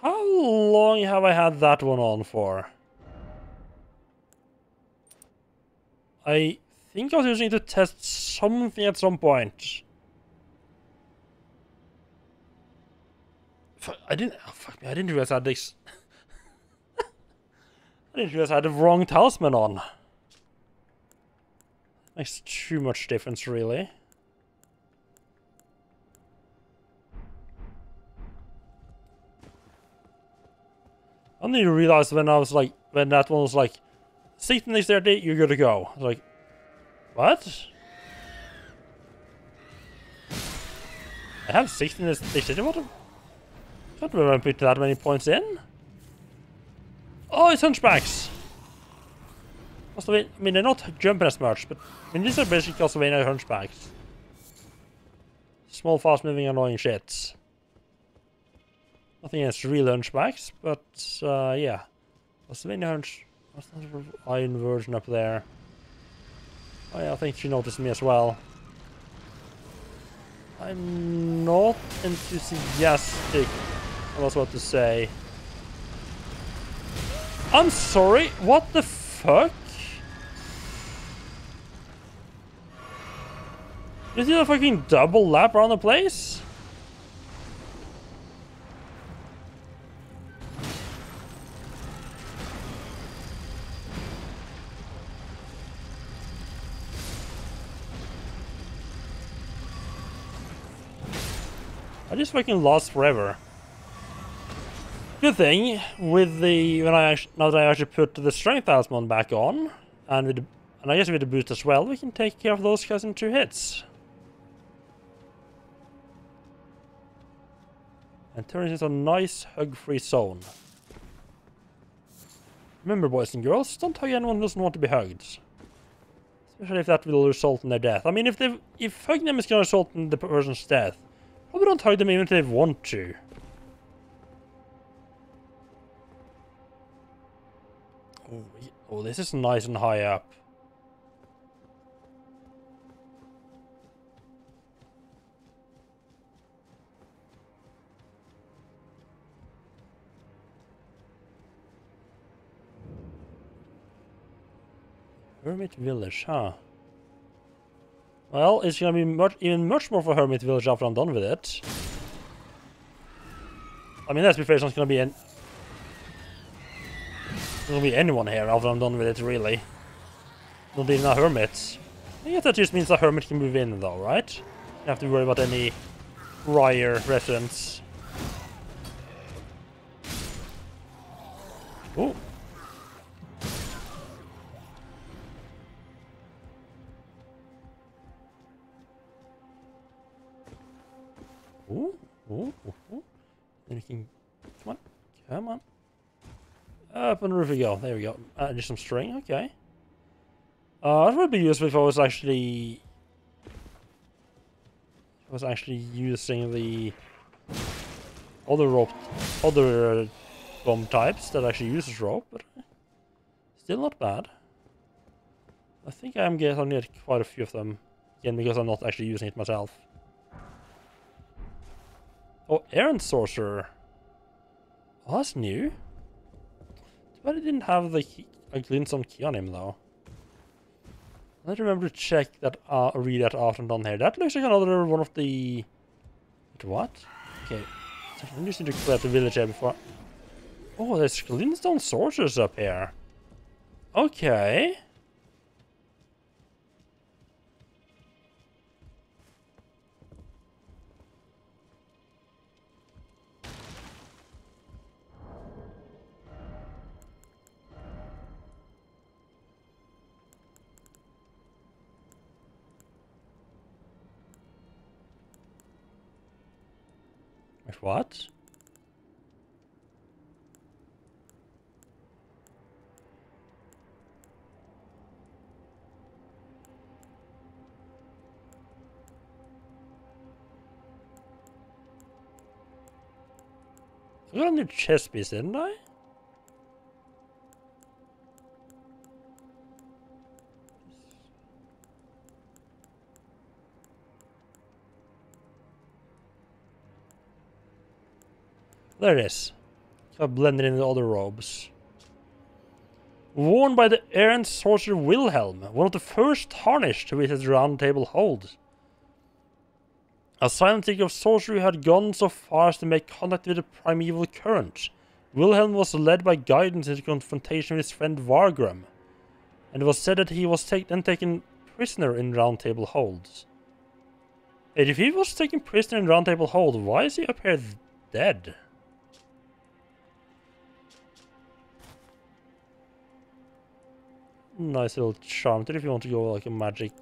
How long have I had that one on for? I think I was using it to test something at some point. I didn't. Oh, fuck me! I didn't realize I had this. I didn't realize I had the wrong talisman on. Makes too much difference, really. I only realized when that one was like, Satan is there, you're good to go. I was like, what? I have 16 in this city. What? I can't remember I put that many points in. Oh, it's hunchbacks. I mean, they're not jumping as much, but I mean, these are basically Castlevania hunchbacks. small, fast-moving, annoying shits. Nothing against real hunchbacks, but yeah. What's the hunch? What's the iron version up there? Oh yeah, I think she noticed me as well. I'm not enthusiastic, I was about to say. I'm sorry, what the fuck? Is it a fucking double lap around the place? I just fucking lost forever. Good thing with the now that I actually put the strength talisman back on, and with I guess with the boost as well, we can take care of those guys in 2 hits. And turn it into a nice hug-free zone. Remember, boys and girls, don't hug anyone who doesn't want to be hugged. Especially if that will result in their death. I mean, if hugging them is going to result in the person's death, probably don't hug them even if they want to. Oh, this is nice and high up. Hermit Village, huh? Well, it's gonna be even much more of a Hermit Village after I'm done with it. I mean, let's be fair, it's not gonna be anyone here after I'm done with it, really. Not even a hermit. I guess that just means a hermit can move in, though, right? You don't have to worry about any prior residents. Oh. Ooh, ooh, ooh, ooh. Then you can... Come on. Up on the roof we go. There we go. Just some string, okay. It would be useful if I was actually... using the... other bomb types that actually uses rope, but... still not bad. I think I'm getting quite a few of them. Again, because I'm not actually using it myself. Oh, Errant Sorcerer. Oh, that's new. But I didn't have the glintstone key on him, though. Let's remember to check that, read that after I'm done here. That looks like another one of the... What? Okay. So I just need to clear the village here before... Oh, there's glintstone sorcerers up here. Okay. What? I got a new chest piece, didn't I? There it is. Got blended in the other robes. Worn by the errant sorcerer Wilhelm, one of the first tarnished to visit the Round Table Hold. A silent seeker of sorcery who had gone so far as to make contact with the primeval current. Wilhelm was led by guidance into confrontation with his friend Vargrim, and it was said that he was then taken prisoner in Round Table Hold. If he was taken prisoner in Round Table Hold, why is he up here dead? Nice little charm to it if you want to go like a magic. If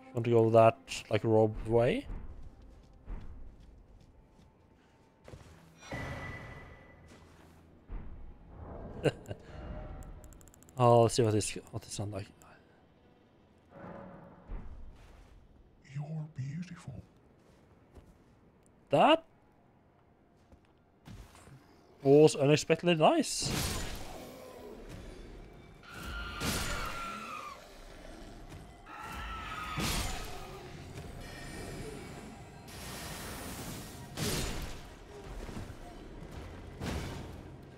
you want to go that like robe way. Oh, let's see what this sounds like. You're beautiful. That was unexpectedly nice.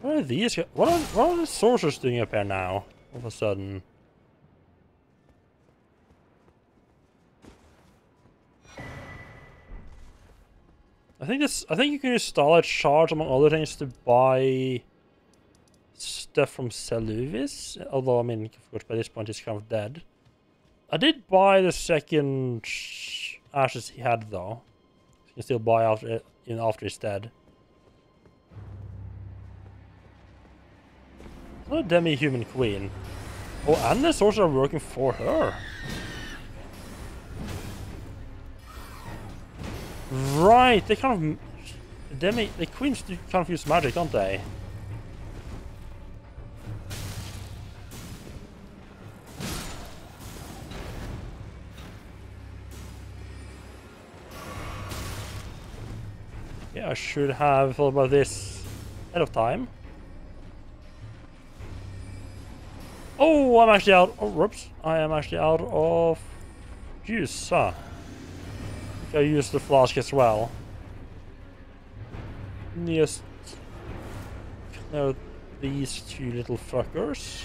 What are these guys? What are the sorcerers doing up here now? All of a sudden. I think you can use Starlight Charge among other things to buy stuff from Seluvis. Although I mean, of course, by this point he's kind of dead. I did buy the second ashes he had though. You can still buy after he's dead. Not a demi-human queen. Oh, and the sorcerers are working for her. Right, they kind of the queens do kind of use magic, don't they? Yeah, I should have thought about this ahead of time. Oh, I'm actually out. Oh, whoops! I am actually out of juice. Huh? I use the flask as well. Just clear these two little fuckers.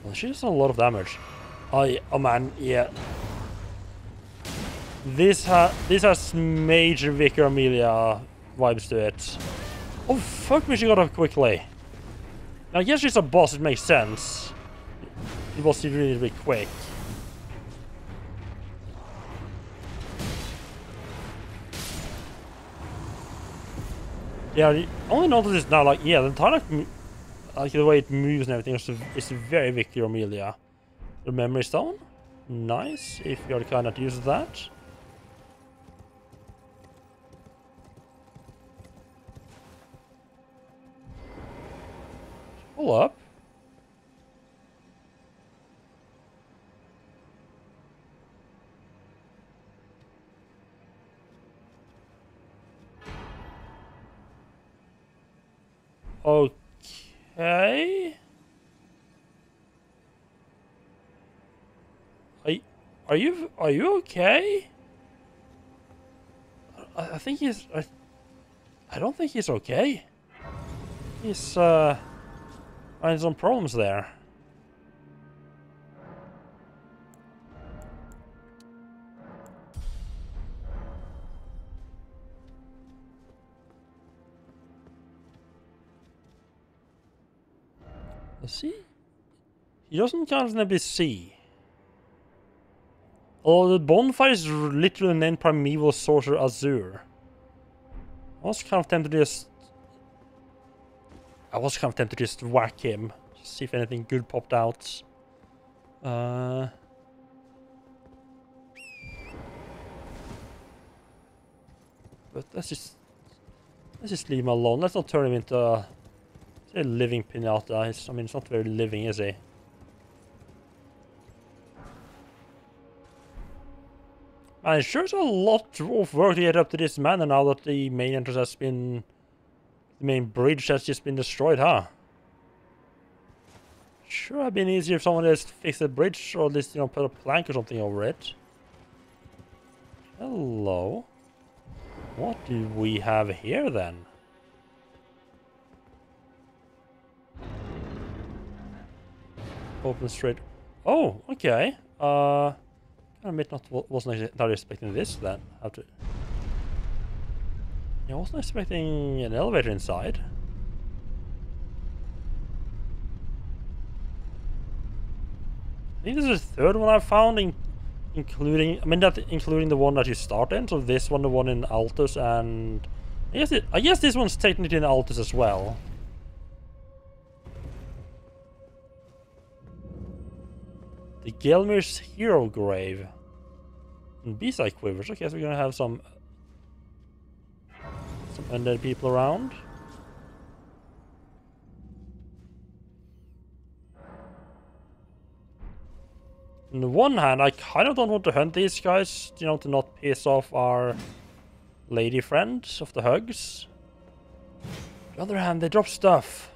Well, she does a lot of damage. Oh man, yeah. This has major Vicar Amelia vibes to it. Oh fuck me, she got up quickly. Now, I guess she's a boss, it makes sense. It was really quick. Yeah, I only noticed this now, like, yeah, the entire, like, the way it moves and everything is very Vicar Amelia. The memory stone? Nice, if you're the kind that uses that. Pull up. Okay. Are you okay? I think he's I don't think he's okay. He's having some problems there. Let's see. He doesn't currently see. Oh, the bonfire is literally named Primeval Sorcerer Azure. I was kind of tempted to just whack him. Just see if anything good popped out. But let's just leave him alone. Let's not turn him into a living pinata. I mean, it's not very living, is he? And it sure is a lot of work to get up to this manor now that the main entrance has been... The main bridge has just been destroyed, huh? Sure have been easier if someone just fixed the bridge or at least, you know, put a plank or something over it. Hello. What do we have here then? Open straight. Oh, okay. I wasn't entirely expecting this then. Yeah, I wasn't expecting an elevator inside. I think this is the third one I've found, including the one that you start in. So this one, the one in Altus, and I guess this one's technically in Altus as well. The Gelmir's Hero Grave. And B-side quivers. Okay, so we're gonna have some Some undead people around. On the one hand, I kind of don't want to hunt these guys, you know, to not piss off our lady friends of the hugs. On the other hand, they drop stuff.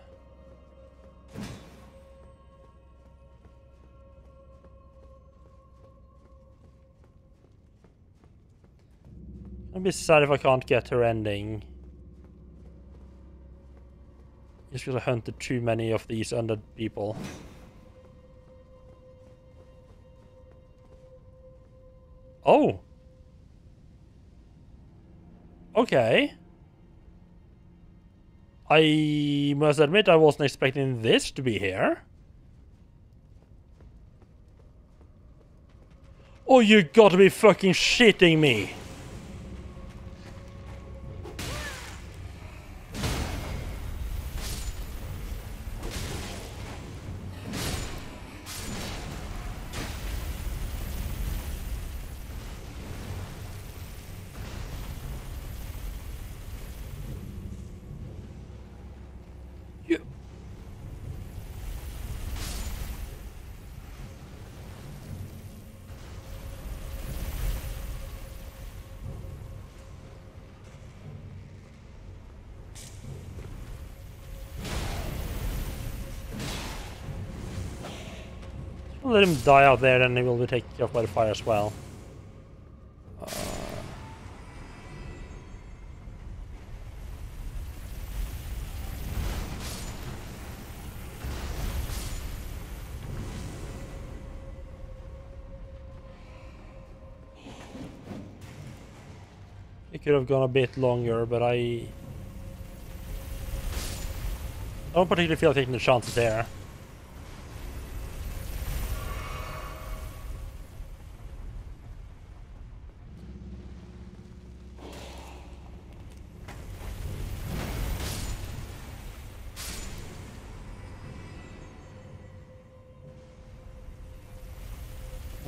I'd be sad if I can't get her ending. Just because I hunted too many of these undead people. Oh! Okay. I must admit I wasn't expecting this to be here. Oh, you gotta be fucking shitting me! I'll let him die out there, then he will be taken off by the fire as well. It could have gone a bit longer, but I don't particularly feel like taking the chances there.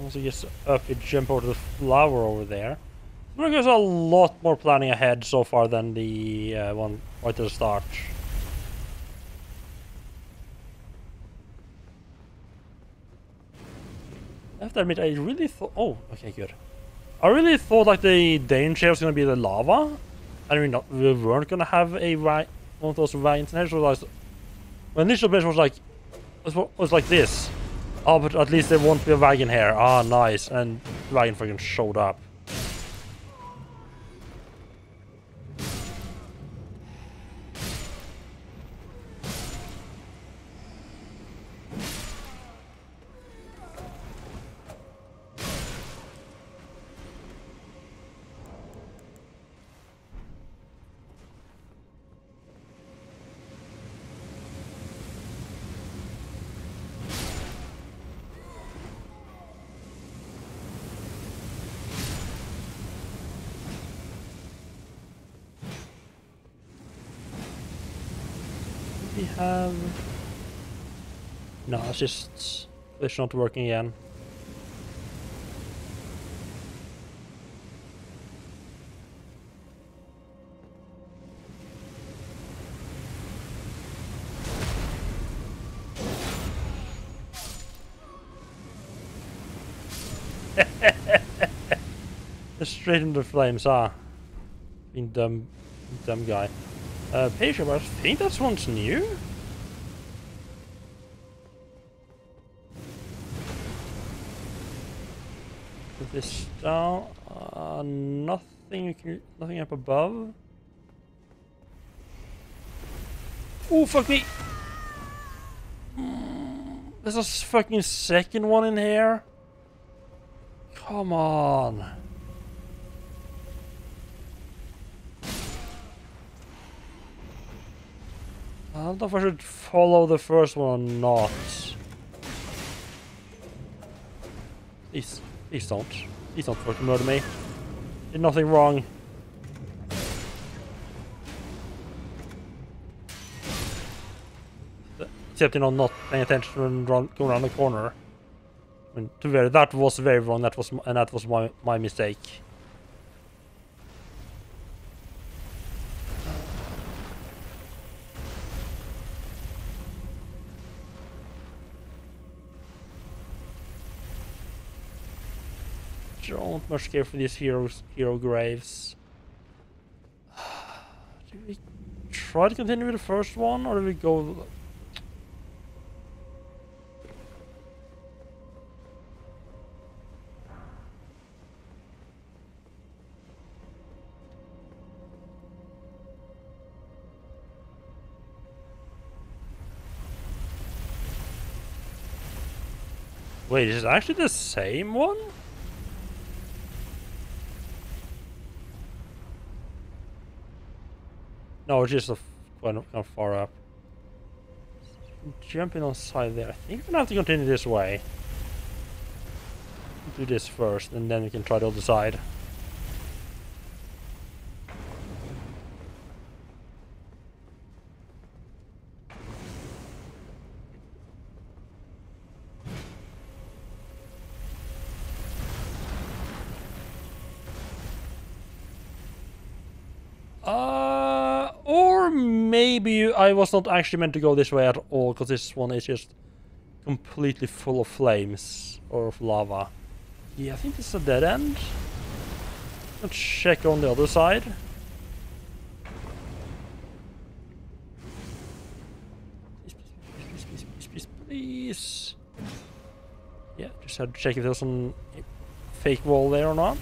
So just up you jump over the flower over there. There's a lot more planning ahead so far than the one right at the start. I have to admit, I really thought... Oh, okay, good. I really thought like the danger was going to be the lava. I mean, we weren't going to have a one of those vines in here. So my initial base was like... was like this. Oh, but at least there won't be a wagon here. Ah, nice. And the wagon fucking showed up. We have... No, it's not working again. Just straight into the flames, being dumb guy. Patient, I think that one's new. Put this down. Nothing up above. Oh, fuck me! There's a fucking second one in here. Come on. I don't know if I should follow the first one or not. Please don't. Please don't fucking murder me. Did nothing wrong. Except, you know, not paying attention and going around the corner. I mean, to be fair, that was very wrong. That was my mistake. don't much care for these hero graves. Do we try to continue with the first one, or do we go? Wait, is it actually the same one? No, it's just kind of far up. Jumping on side there. I think we're gonna have to continue this way. Do this first, and then we can try the other side. Or maybe I was not actually meant to go this way at all, because this one is just completely full of flames or of lava. Yeah, I think this is a dead end. Let's check on the other side. Please. Yeah, just had to check if there's some fake wall there or not.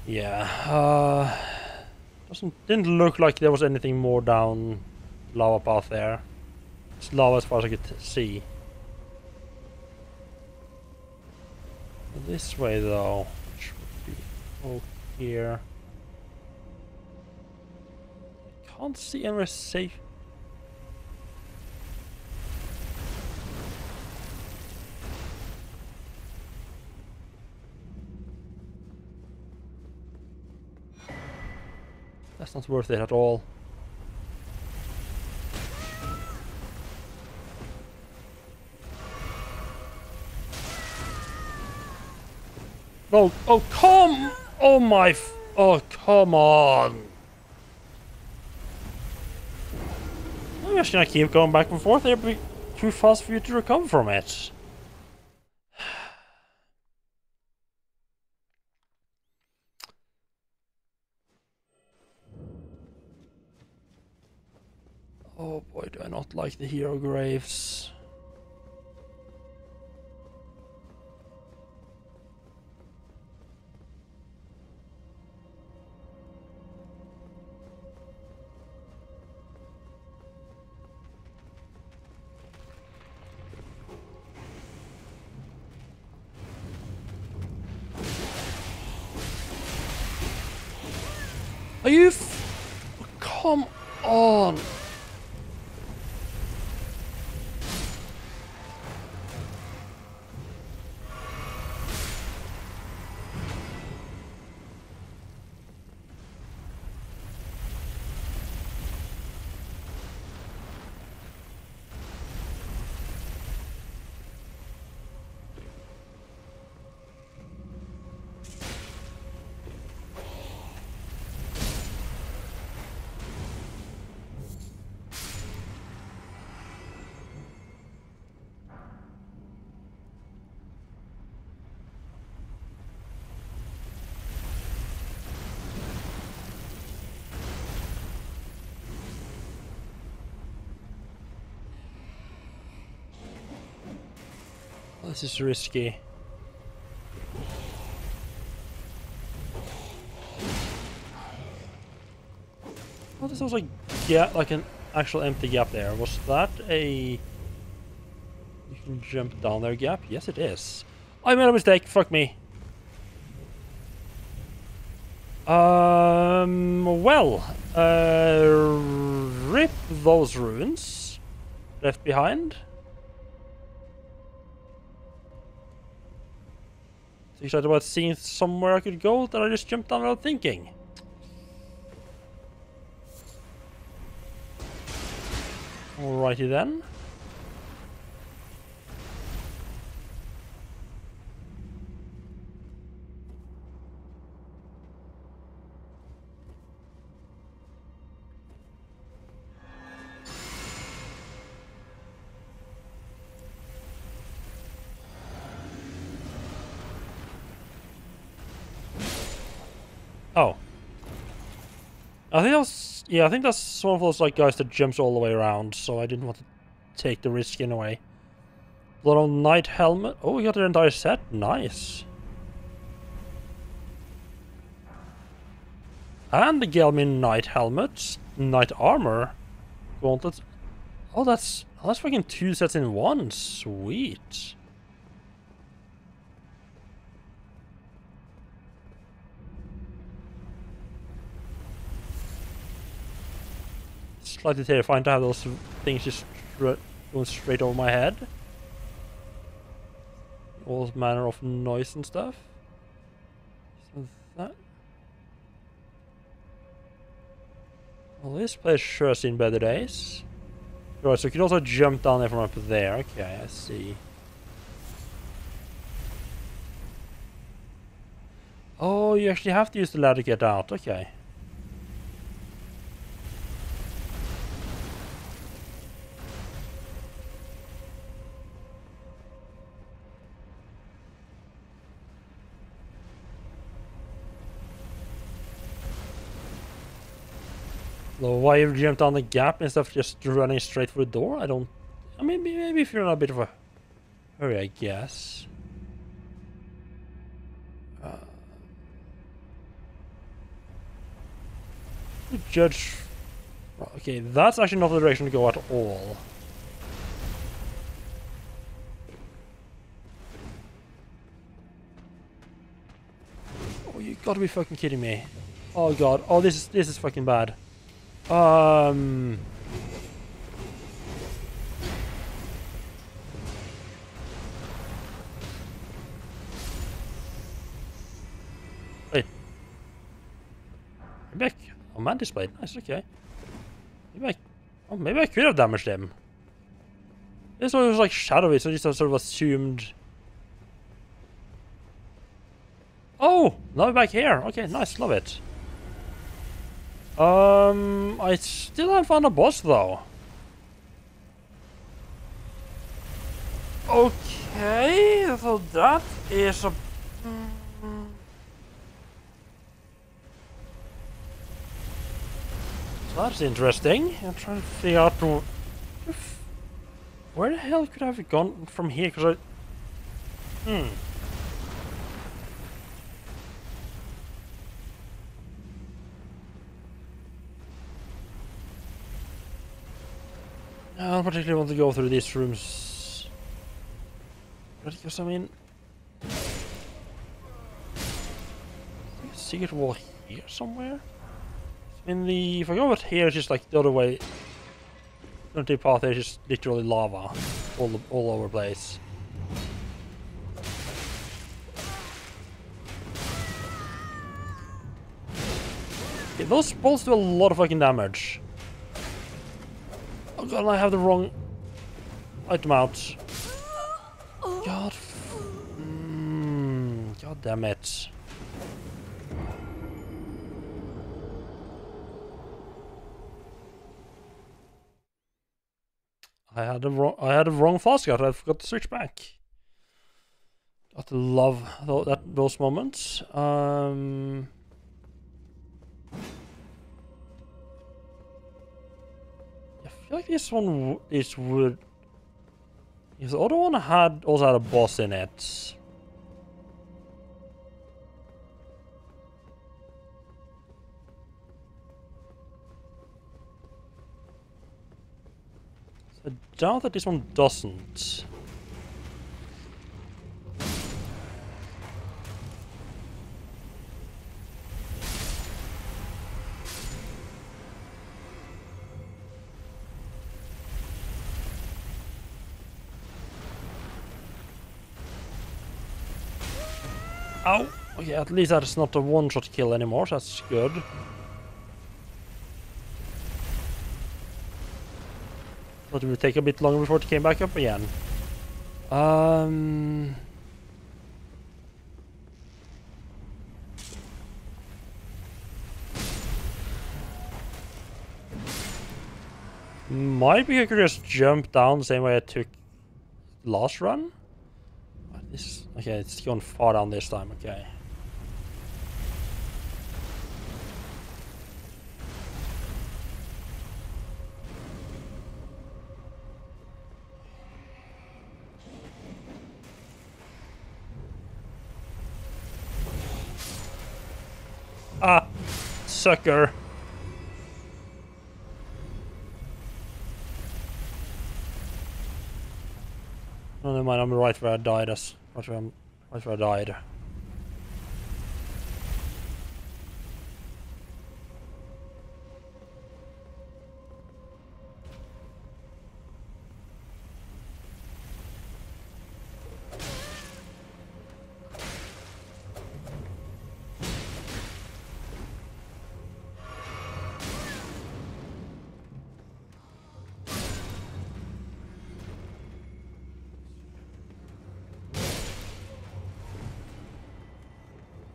Yeah, didn't look like there was anything more down lava path there. It's lava as far as I could see. This way though, should be over here. Can't see anywhere safe. That's not worth it at all. No, oh come! Oh my! Oh come on! I'm just gonna keep going back and forth. It'll be too fast for you to recover from it. Oh boy, do I not like the hero graves. Are you come on! This is risky. Oh, this was like like an actual empty gap there. Was that a you can jump down there gap? Yes, it is. I made a mistake. Fuck me. Well, rip those runes left behind. So you said about seeing somewhere I could go that I just jumped down without thinking. Alrighty then. I think that was, yeah, I think that's one of those like guys that jumps all the way around, so I didn't want to take the risk in a way. Little knight helmet. Oh, we got the entire set. Nice. And the Gelmin knight helmet, knight armor, gauntlets. Oh, that's fucking 2 sets in one. Sweet. Slightly terrifying to have those things just going straight over my head. All manner of noise and stuff. So that. Well, this place sure has seen better days. Right, so you can also jump down there from up there. Okay, I see. Oh, you actually have to use the ladder to get out. Okay. So why you jump down the gap instead of just running straight for the door? I don't... I mean, maybe if you're in a bit of a hurry, I guess. Judge... Okay, that's actually not the direction to go at all. Oh, you gotta be fucking kidding me. Oh god. Oh, this is fucking bad. Wait. Maybe I... Oh, Mantis Blade. Nice, okay. Maybe I could have damaged him. This one was like shadowy, so I just sort of assumed... Oh! Now we're back here. Okay, nice. Love it. I still haven't found a boss though. Okay, so that is a... So that's interesting. I'm trying to figure out where the hell could I have gone from here? Because I... I don't particularly want to go through these rooms. Because, I mean... Secret wall here somewhere? I mean, if I go over here, it's just like the other way. The path there is just literally lava all over the place. Yeah, those bolts do a lot of fucking damage. Oh god, I have the wrong item out. God. God damn it. I had the wrong fast cut. I forgot to switch back. Got to love those moments. I feel like this one is wood. Because the other one also had a boss in it. So I doubt that this one doesn't. Ow! Okay, at least that's not a one-shot kill anymore, so that's good. Thought it would take a bit longer before it came back up again. Maybe I could just jump down the same way I took last run. Okay, it's going far down this time, okay. Sucker. Oh, never mind, I'm right where I died. Right where I died.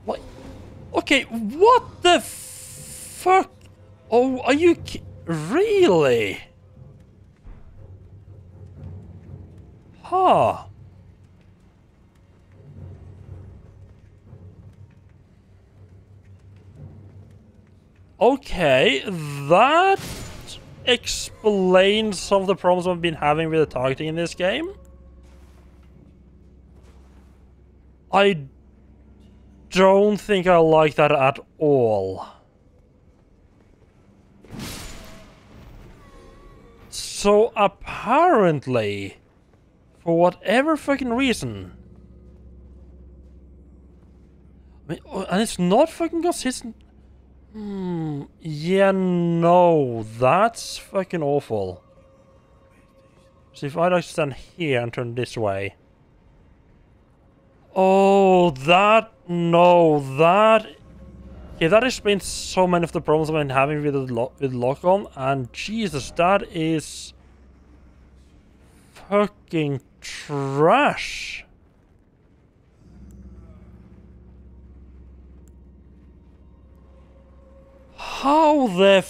What? Okay, what the fuck? Oh, are you really? Huh. Okay, that explains some of the problems I've been having with the targeting in this game. I don't think I like that at all. So apparently, for whatever fucking reason, I mean, and it's not fucking consistent. Yeah, no, that's fucking awful. So if I like stand here and turn this way. Oh, no, that... Yeah, that explains so many of the problems I've been having with with lock-on, and Jesus, that is... fucking trash. How the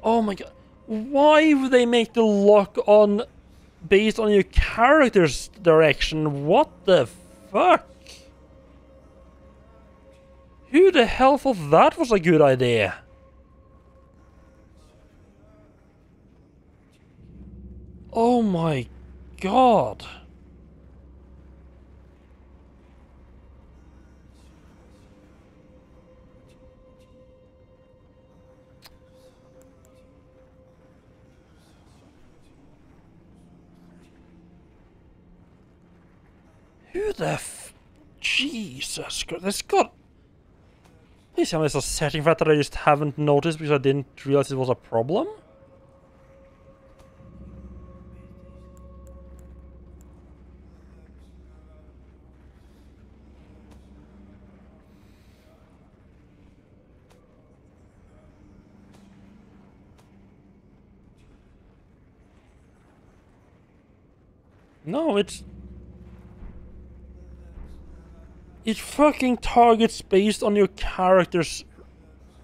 oh my god. Why would they make the lock-on based on your character's direction? What the fuck? Who the hell thought that was a good idea? Oh my god. Who the Jesus Christ, there's got... Please tell me there's a setting for that I just haven't noticed because I didn't realize it was a problem? No, it's... It fucking targets based on your character's...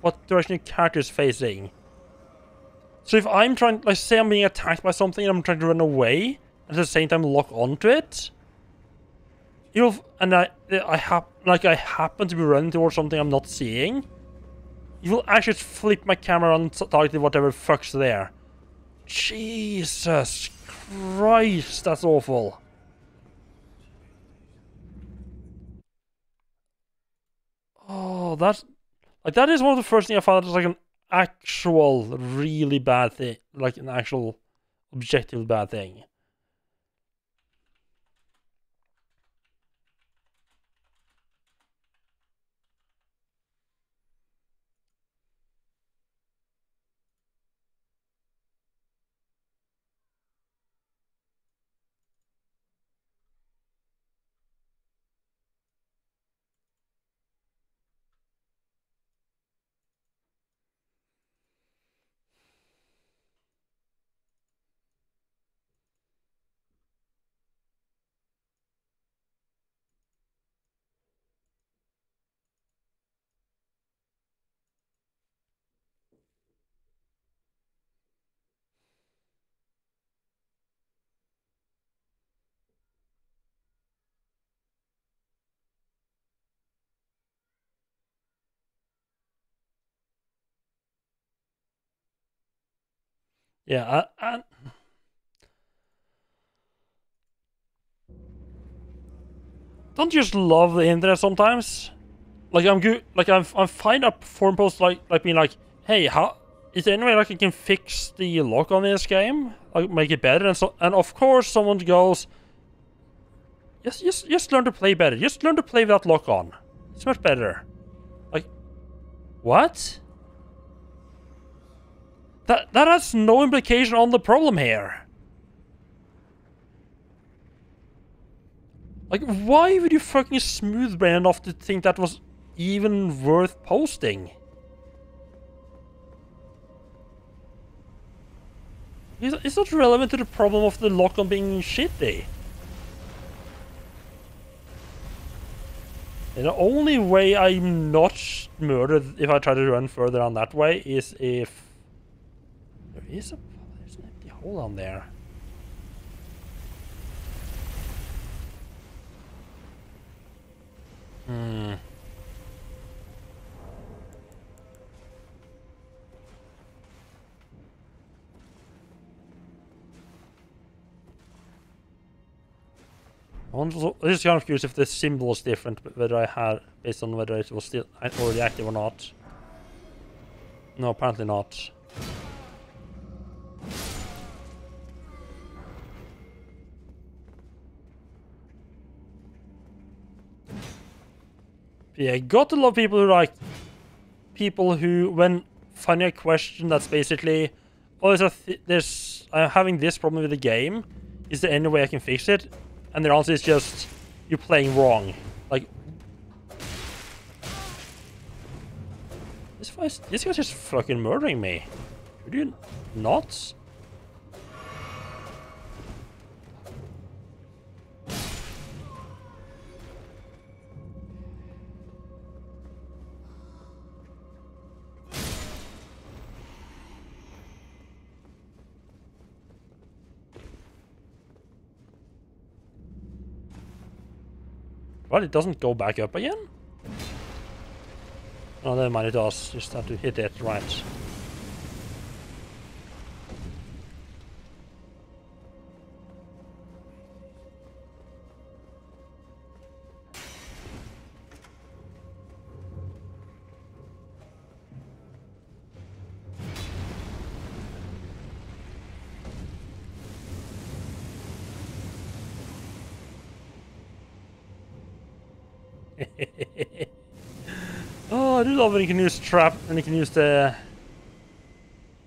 what direction your character's facing. So if I'm trying... like, say I'm being attacked by something and I'm trying to run away, and at the same time lock onto it... You'll... and I happen to be running towards something I'm not seeing... You will actually flip my camera on and target whatever fuck's there. Jesus Christ, that's awful. Oh, that's... like, that is one of the first things I found that's like an actual really bad thing. Like, an actual objective bad thing. Yeah, don't you just love the internet sometimes? like I'm good. Like I'm fine up forum posts like being like, hey, how is there any way like I can fix the lock on this game, like make it better? And of course someone goes, just learn to play better. Just learn to play without lock on. It's much better. Like, what? That has no implication on the problem here. Like, why would you fucking smooth brain enough to think that was even worth posting? It's not relevant to the problem of the lock-on being shitty. And the only way I'm not murdered if I try to run further on that way is if there's an empty hole on there. I'm just kind of curious if the symbol is different, whether I had, based on whether it was still already active or not. No, apparently not. Yeah, got a lot of people who like when finding a question that's basically, oh, I'm having this problem with the game. Is there any way I can fix it? And their answer is just, you're playing wrong. Like, this guy's just fucking murdering me. Should you not? Well, it doesn't go back up again? Oh, never mind, it does. Just have to hit it right. Oh, I do love when you can use trap and you can use the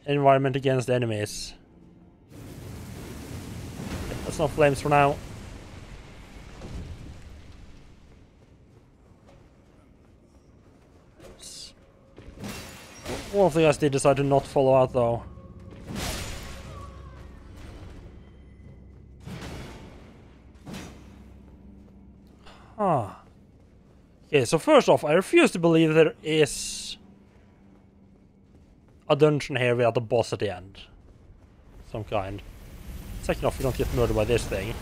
environment against the enemies. That's not flames for now. One of the guys did decide to not follow out though. Huh. Okay, so first off, I refuse to believe there is a dungeon here without a boss at the end. Some kind. Second off, you don't get murdered by this thing.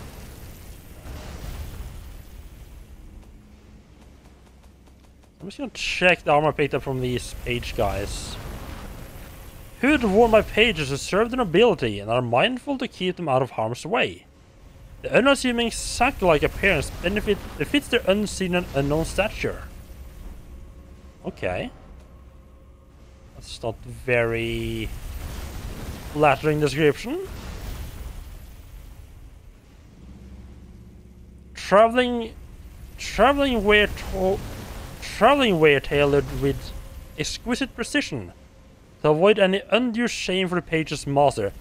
I'm just gonna check the armor I picked up from these page guys. Who had worn my pages to serve the nobility and are mindful to keep them out of harm's way. The unassuming sack-like appearance befits their unseen and unknown stature. Okay. That's not very flattering description. Traveling wear tailored with exquisite precision to avoid any undue shame for the page's master.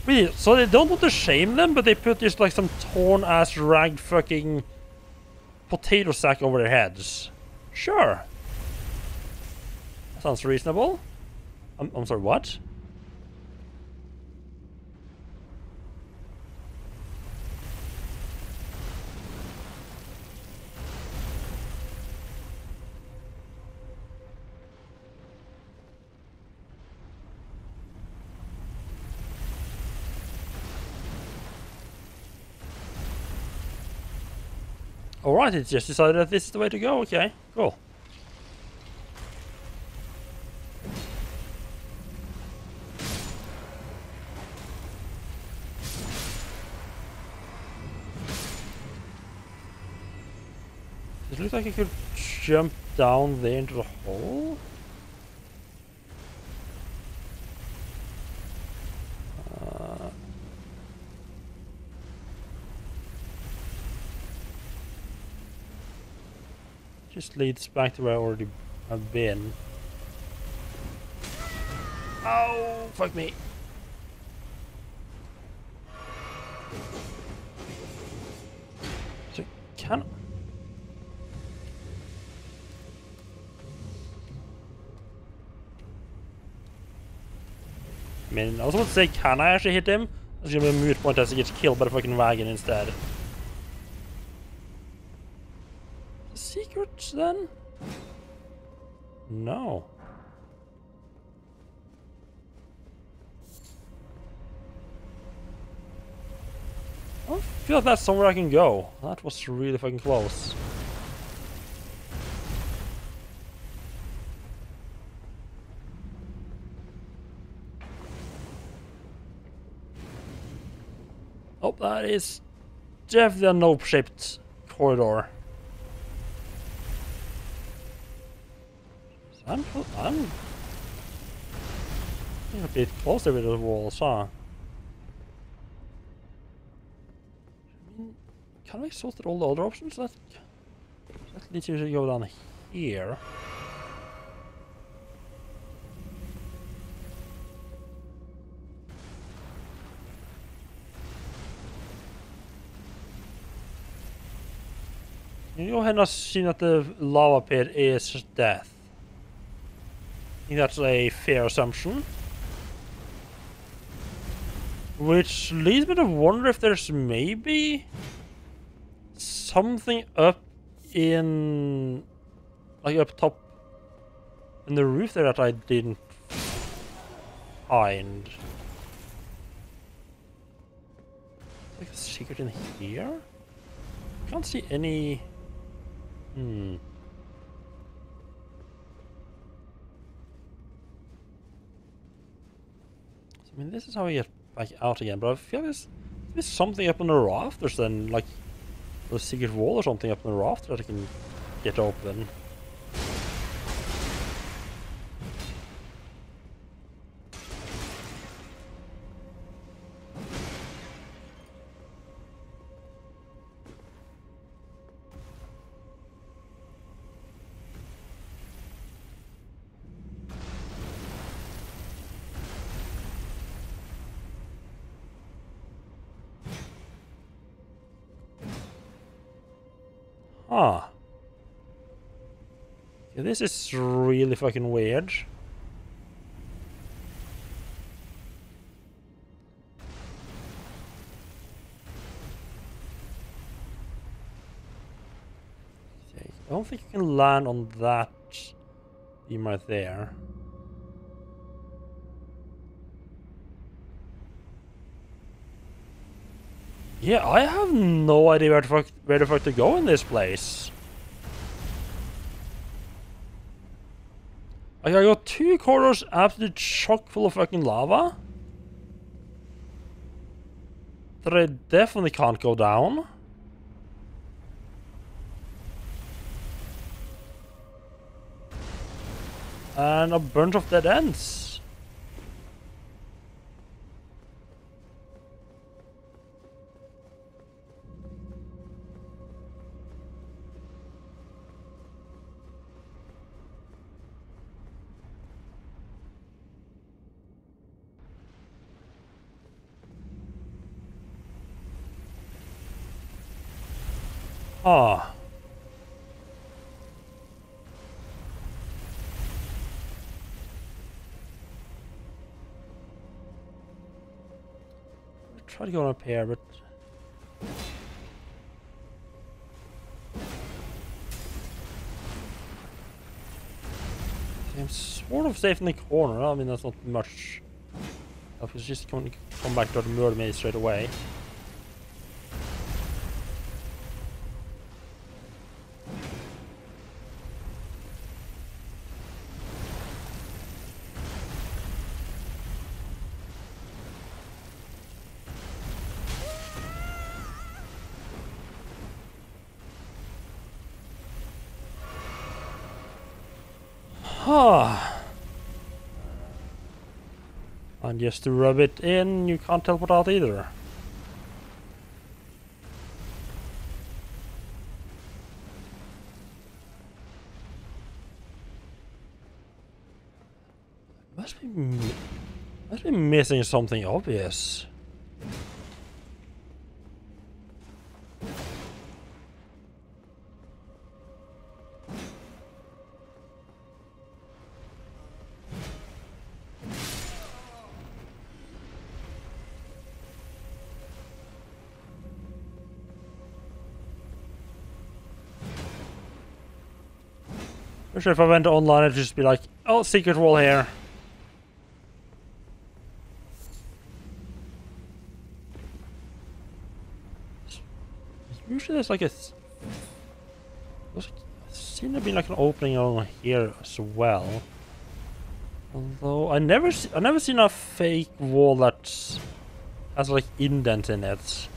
Really? So they don't want to shame them, but they put just like some torn-ass, ragged fucking potato sack over their heads. Sure. That sounds reasonable. I'm sorry, what? Alright, it's just decided that this is the way to go. Okay, cool. It looks like I could jump down there into the hole? Just leads back to where I already have been. Oh, fuck me. So can I mean, I was about to say, can I actually hit him? It's gonna be a moot point as he gets killed by the fucking wagon instead. Secrets then? No. I don't feel like that's somewhere I can go. That was really fucking close. Oh, that is definitely a nope-shaped corridor. I'm a bit closer with the walls, huh? I mean, can I exhaust all the other options? That leads you to go down here. You go ahead and assume that the lava pit is death. I think that's a fair assumption. Which leads me to wonder if there's maybe something up in, like up top in the roof there that I didn't find. Like a secret in here? Can't see any. So, I mean, this is how we get back out again, but I feel there's something up on the rafters then, like a secret wall or something up on the rafter that I can get open. Ah. Yeah, this is really fucking weird. Okay, I don't think you can land on that beam right there. Yeah, I have no idea where the fuck to go in this place. Like, I got 2 corridors absolutely chock full of fucking lava that I definitely can't go down. And a bunch of dead ends. Ah. Try to go up here, but I'm sort of safe in the corner. I mean, that's not much. I was just going to come back to the murder me straight away. And just to rub it in, you can't teleport out either. Must be missing something obvious. I'm sure if I went online, it'd just be like, oh, secret wall here. Usually there's like a... There's seems to be like an opening on here as well. Although I never seen a fake wall that has like indents in it.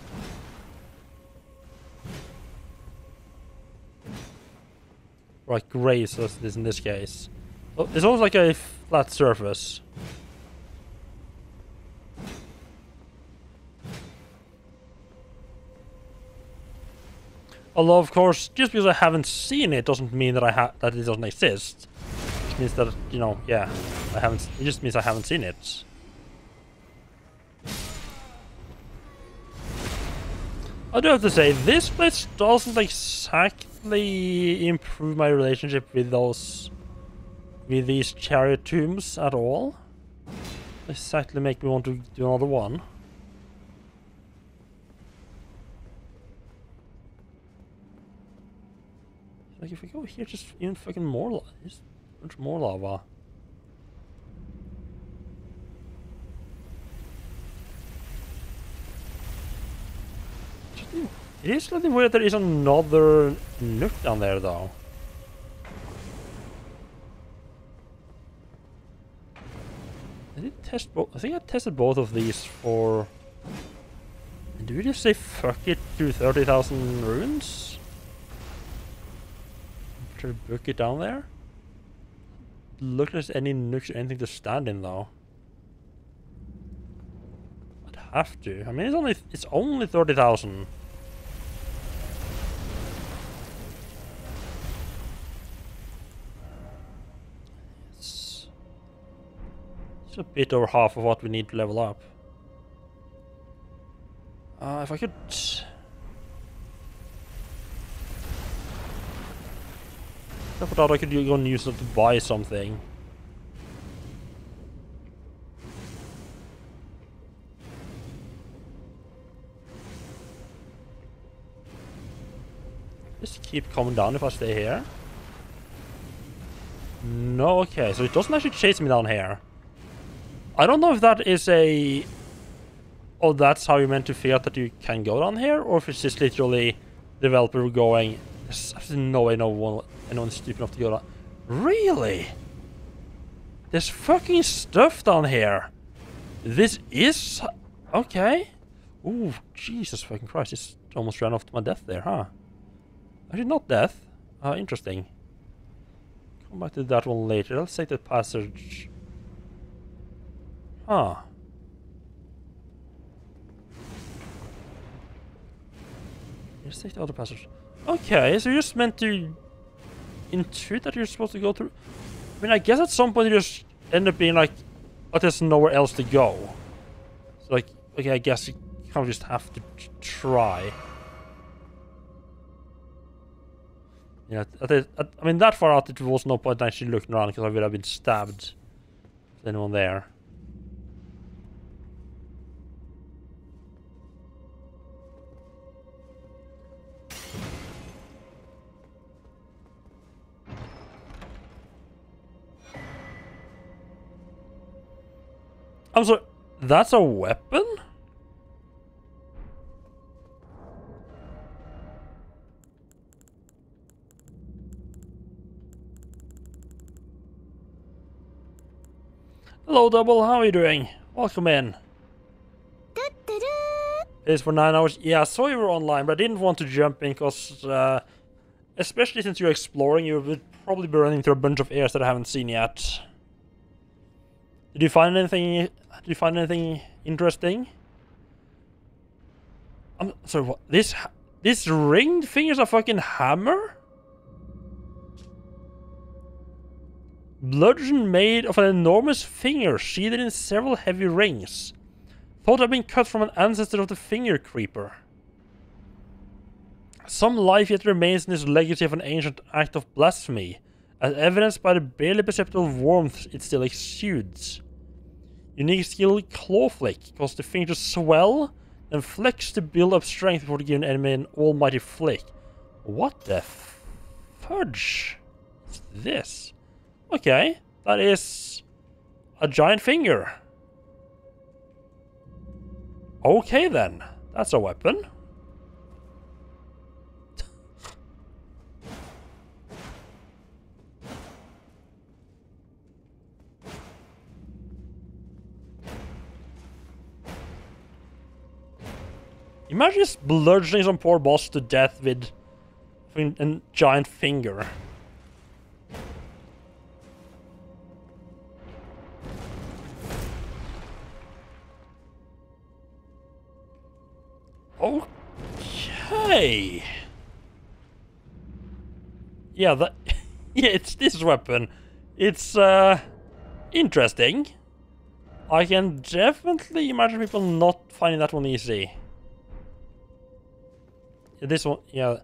Like grace as it is in this case. Oh, it's almost like a flat surface. Although, of course, just because I haven't seen it doesn't mean that that it doesn't exist. It just means that, you know, yeah, I haven't. It just means I haven't seen it. I do have to say, this place doesn't exactly improve my relationship with these chariot tombs at all. Exactly make me want to do another one. Like if we go here, just even fucking more, just a bunch more lava. It is slightly weird there is another nook down there, though. I did test both. I think I tested both of these for. Did we just say fuck it to 30,000 runes? Try to book it down there. Look if there's any nooks or anything to stand in, though. I'd have to. I mean, it's only 30,000. It's a bit over half of what we need to level up. If I could. I thought I could go and use it to buy something. Just keep coming down if I stay here. No, okay, so it doesn't actually chase me down here. I don't know if that is a... Oh, that's how you meant to figure out that you can go down here, or if it's just literally developer going... There's absolutely no way anyone's stupid enough to go down. Really? There's fucking stuff down here. This is... Okay. Ooh, Jesus fucking Christ. It's almost ran off to my death there, huh? Actually, not death. Interesting. Come back to that one later. Let's take the passage. Huh. Let's take the other passage. Okay, so you're just meant to intuit that you're supposed to go through. I mean, I guess at some point you just end up being like, oh, there's nowhere else to go. So like, okay, I guess you kind of just have to try. Yeah, I mean, that far out, it was no point actually looking around because I would have been stabbed. Is anyone there? I'm sorry, that's a weapon? Hello, Double, how are you doing? Welcome in. It's for 9 hours. Yeah, I saw you were online, but I didn't want to jump in because Especially since you're exploring, you would probably be running through a bunch of areas that I haven't seen yet. Did you find anything? Did you find anything interesting? I'm sorry. What? This ring thing is a fucking hammer? Bludgeon made of an enormous finger, sheathed in several heavy rings. Thought to have been cut from an ancestor of the finger creeper. Some life yet remains in this legacy of an ancient act of blasphemy, as evidenced by the barely perceptible warmth it still exudes. Unique skill Claw Flick, causes the finger to swell, then flex to build up strength before giving an enemy an almighty flick. What the fudge is this? Okay, that is a giant finger. Okay then, that's a weapon. Imagine just bludgeoning some poor boss to death with a giant finger. Okay. Yeah, that yeah, it's this weapon. It's interesting. I can definitely imagine people not finding that one easy. This one, yeah.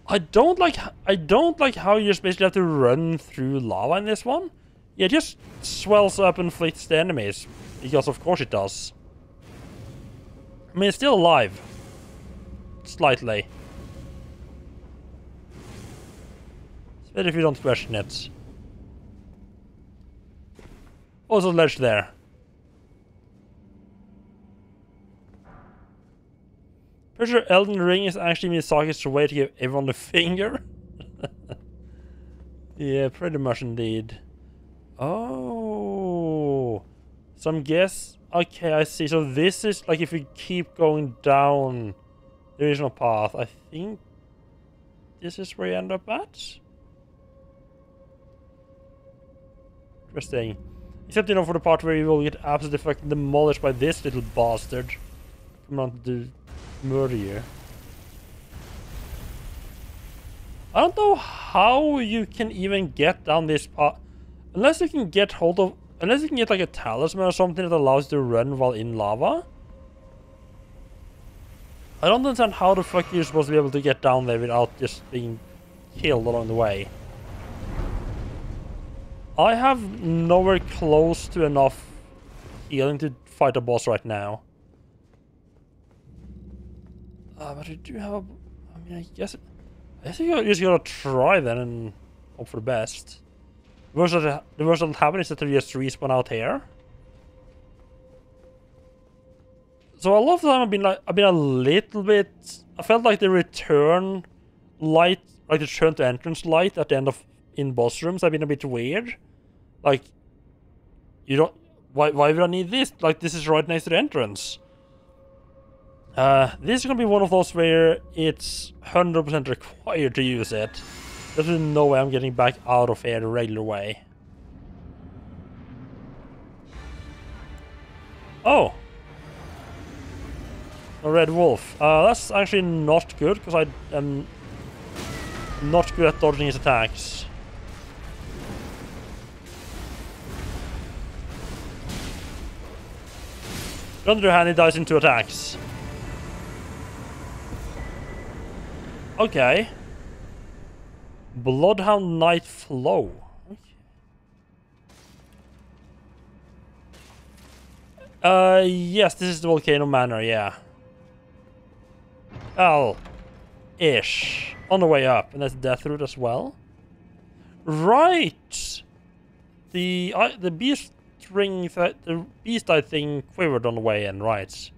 I don't like how you just basically have to run through lava in this one. Yeah, it just swells up and inflicts the enemies. Because of course it does. I mean, it's still alive. Slightly. It's better if you don't question it. Also ledge there. Pretty sure Elden Ring is actually Miyazaki's way to give everyone the finger. Yeah, pretty much indeed. Oh, some guess. Okay, I see. So this is like if you keep going down the original path. I think this is where you end up at. Interesting. Except, you know, for the part where you will get absolutely fucking demolished by this little bastard. Come on to murder you. I don't know how you can even get down this path. Unless you can get hold of... Unless you can get like a talisman or something that allows you to run while in lava. I don't understand how the fuck you're supposed to be able to get down there without just being killed along the way. I have nowhere close to enough healing to fight a boss right now. But I do have a... I mean, I guess you just gotta try then and hope for the best. The worst that'll happen is that they just respawn out here. So a lot of the time I've been a little bit... I felt like the return light, like the return to entrance light at the end of in boss rooms have been a bit weird. Like, you don't... Why would I need this? Like, this is right next to the entrance. This is gonna be one of those where it's 100% required to use it. There's no way I'm getting back out of here the regular way. Oh! A red wolf. That's actually not good, because I am not good at dodging his attacks. On the other hand, he dies in 2 attacks. Okay. Bloodhound Night Flow. Okay. Yes, this is the Volcano Manor, yeah. Well, ish. On the way up, and that's Death Route as well. Right. The beast ring, the beast-eye thing quivered on the way in, right?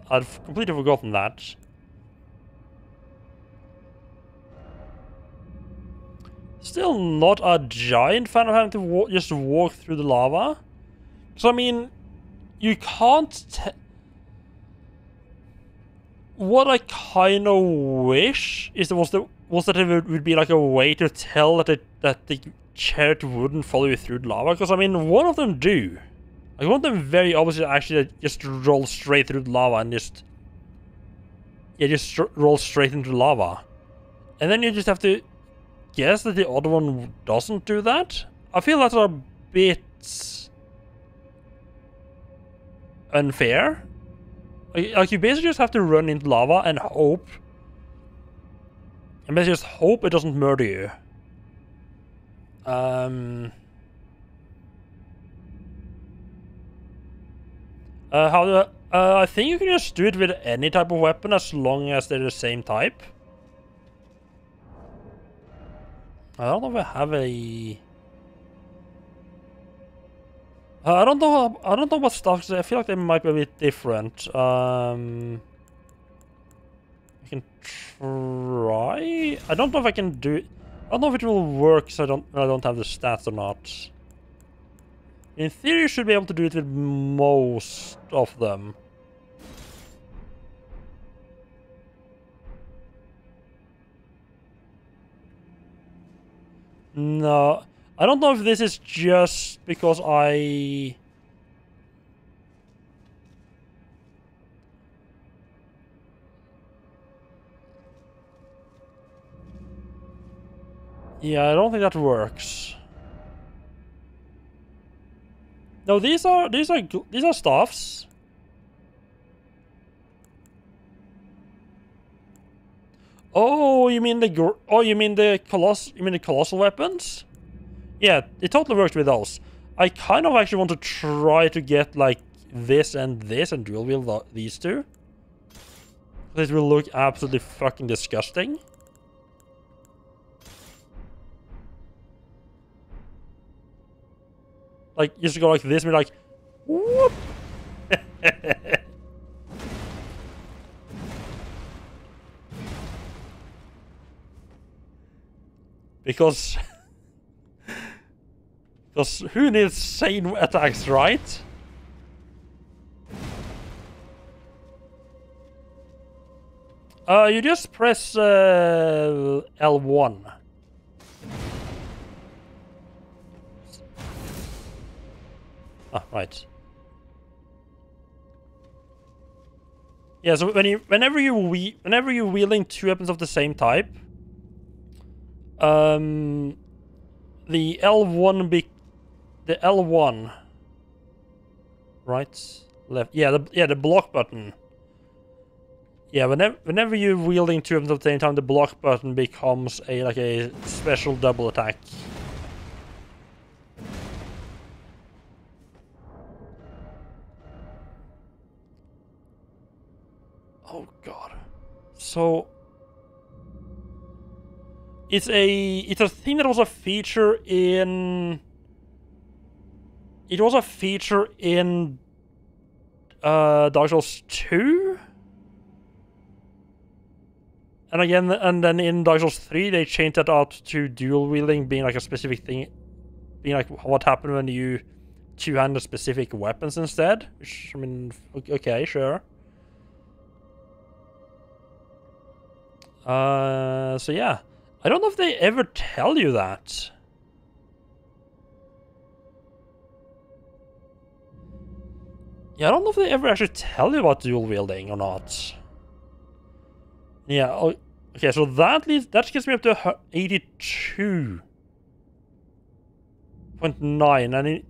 I've completely forgotten that. Still not a giant fan of having to just walk through the lava. So I mean, you can't... what I kind of wish is was that there would be like a way to tell that the chariot wouldn't follow you through lava, because I mean one of them do. Like one of them very obviously actually just roll straight through the lava and just roll straight into lava, and then you just have to guess that the other one doesn't do that. I feel that's a bit unfair. Like you basically just have to run into lava and hope. And basically just hope it doesn't murder you. I think you can just do it with any type of weapon as long as they're the same type. I don't know if I have a... I don't know what stuff. I feel like they might be a bit different. I can try. I don't know if I can do it. I don't know if it will work. So I don't have the stats or not. In theory, you should be able to do it with most of them. No. I don't know if this is just because I... Yeah, I don't think that works. No, these are staffs. Oh, you mean the colossal weapons? Yeah, it totally works with those. I kind of actually want to try to get like this and dual wield these two. This will look absolutely fucking disgusting. Like, you just go like this and be like, whoop! Because who needs sane attacks, right? You just press L1. Ah, right. Yeah, so whenever you're wielding two weapons of the same type, the L1, right, left, the block button. Yeah, whenever you're wielding two weapons at the same time, the block button becomes a special double attack. Oh god. So it's a thing that was a feature in... It was a feature in Dark Souls 2? And then in Dark Souls 3 they changed that out to dual wielding being like a specific thing, being like what happened when you two-handed specific weapons instead. Which, I mean, okay, sure. So yeah. I don't know if they ever tell you that. Yeah, I don't know if they ever actually tell you about dual wielding or not. Yeah, okay, so that gets me up to 82.9, and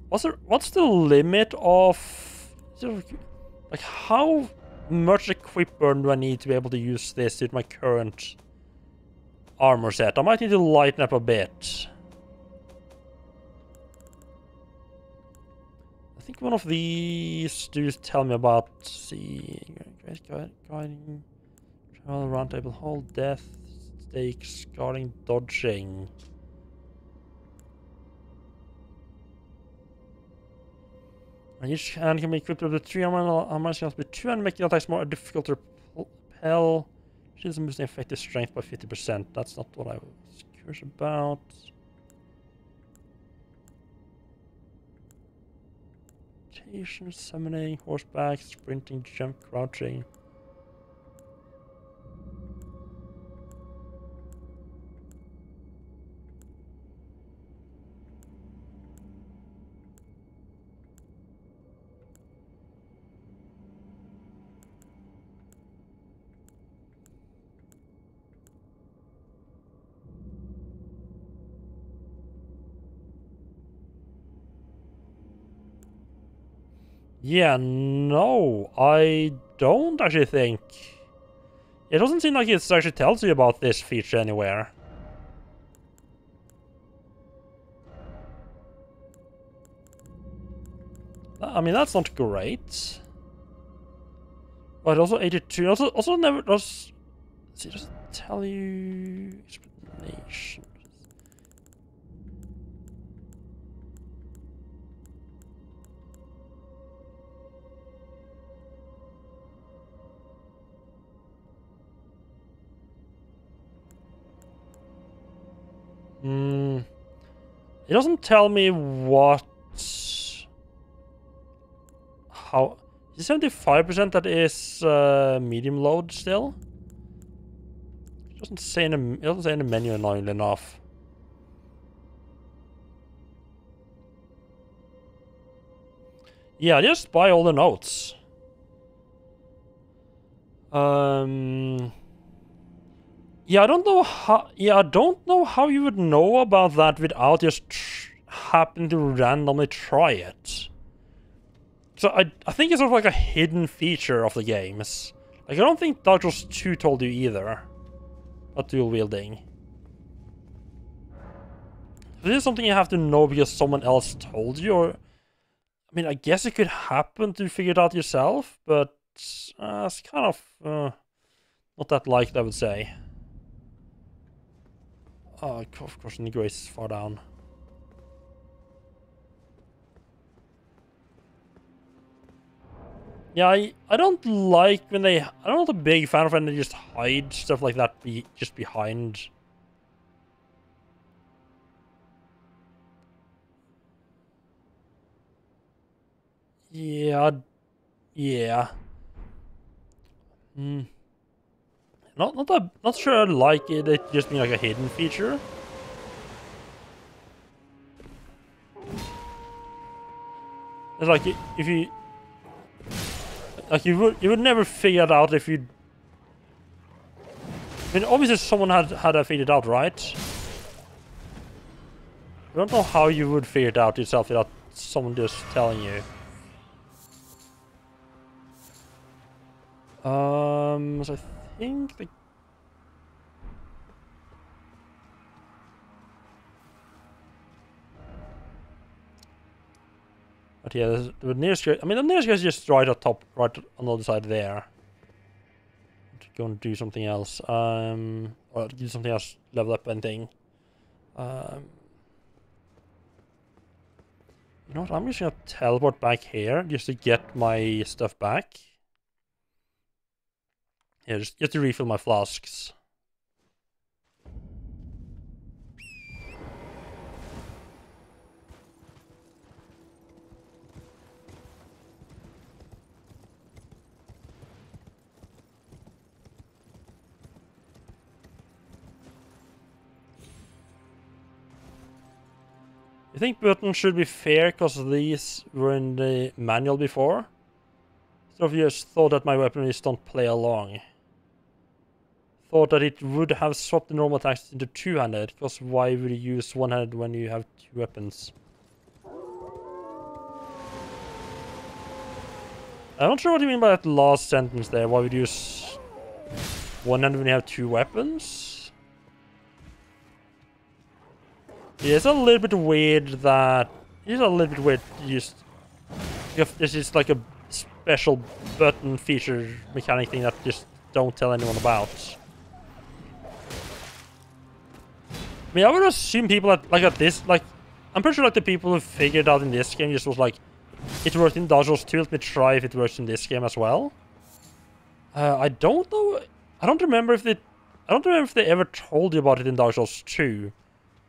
what's the limit of... Like, how much equip burn do I need to be able to use this with my current armor set? I might need to lighten up a bit. I think one of these do tell me about... guiding, travel, round table, hold, death, stakes, guarding, dodging. And each hand can be equipped with 3 armor skills with 2 and making attacks more difficult to repel. Shields and boosting effective strength by 50%. That's not what I was curious about. Summoning, horseback, sprinting, jump, crouching. Yeah, no, I don't actually think. It doesn't seem like it actually tells you about this feature anywhere. I mean, that's not great. But also 82. Also never does. See, does it tell you explanation? It doesn't tell me what. How. Is 75% that is medium load still? It doesn't say in the menu, annoyingly enough. Yeah, just buy all the notes. Yeah, I don't know how. Yeah, I don't know how you would know about that without just happen to randomly try it. So I think it's sort of like a hidden feature of the games. Like, I don't think Dark Souls 2 told you either. About dual wielding. This is something you have to know because someone else told you, or... I mean, I guess it could happen to figure it out yourself, but... it's kind of... not that likely, I would say. Oh, of course, Negro is far down. Yeah, I don't like when they... I'm not a big fan of when they just hide stuff like that just behind. Yeah. Yeah. Not sure I like it just being like a hidden feature. It's like if you... Like, you would never figure it out if you... I mean, obviously someone had that figured out, right? I don't know how you would figure it out yourself without someone just telling you. So I think the... But yeah, the nearest guy... I mean, the nearest guy is just right up top, right on the other side there. Go and do something else. Or do something else, level up anything. You know what? I'm just gonna teleport back here just to get my stuff back. Yeah, just to refill my flasks. I think buttons should be fair because these were in the manual before. So if you just thought that my weapon is don't play along. Thought that it would have swapped the normal attacks into two-handed, because why would you use one-handed when you have two weapons? I'm not sure what you mean by that last sentence there. Why would you use one-handed when you have two weapons? Yeah, it's a little bit weird that... It's a little bit weird just... If this is like a special button feature mechanic thing that just don't tell anyone about. I mean, I would assume people at this, like... I'm pretty sure like the people who figured out in this game just was like... It worked in Dark Souls 2, let me try if it works in this game as well. I don't know... I don't remember if they ever told you about it in Dark Souls 2.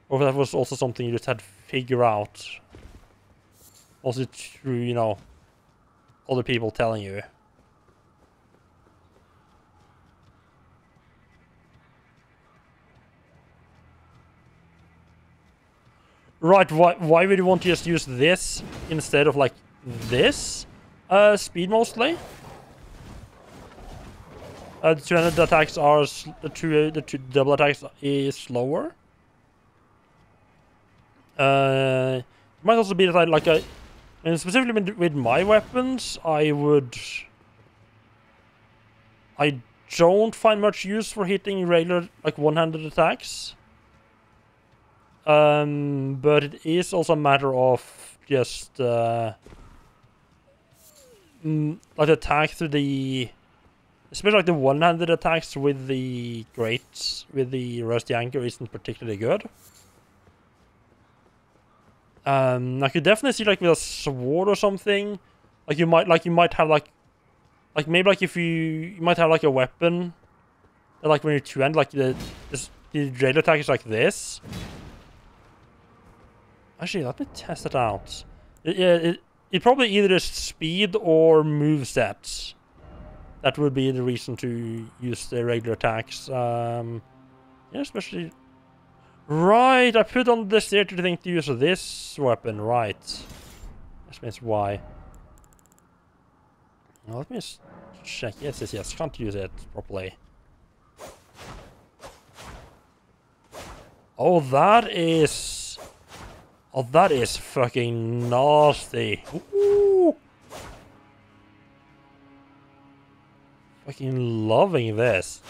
Or if that was also something you just had to figure out. Also through, you know, other people telling you. Right, why would you want to just use this instead of, like, this? Speed mostly. The two-handed attacks are... The two double attacks is slower. It might also be that I And specifically with my weapons, I don't find much use for hitting regular, like, one-handed attacks. But it is also a matter of just, like, attack through the... Especially, like, the one-handed attacks with the grates, with the rusty anchor isn't particularly good. I could definitely see, like, with a sword or something, like, you might have, like, maybe, like, if you might have, like, a weapon that, like, when you're two-handed, like, the regular attack is like this. Actually, let me test it out. It probably either is speed or movesets. That would be the reason to use the regular attacks. Yeah, especially... Right, I put on this there to think to use this weapon, right. That means why. Now, let me just check. Yes, can't use it properly. Oh, that is fucking nasty. Ooh. Fucking loving this.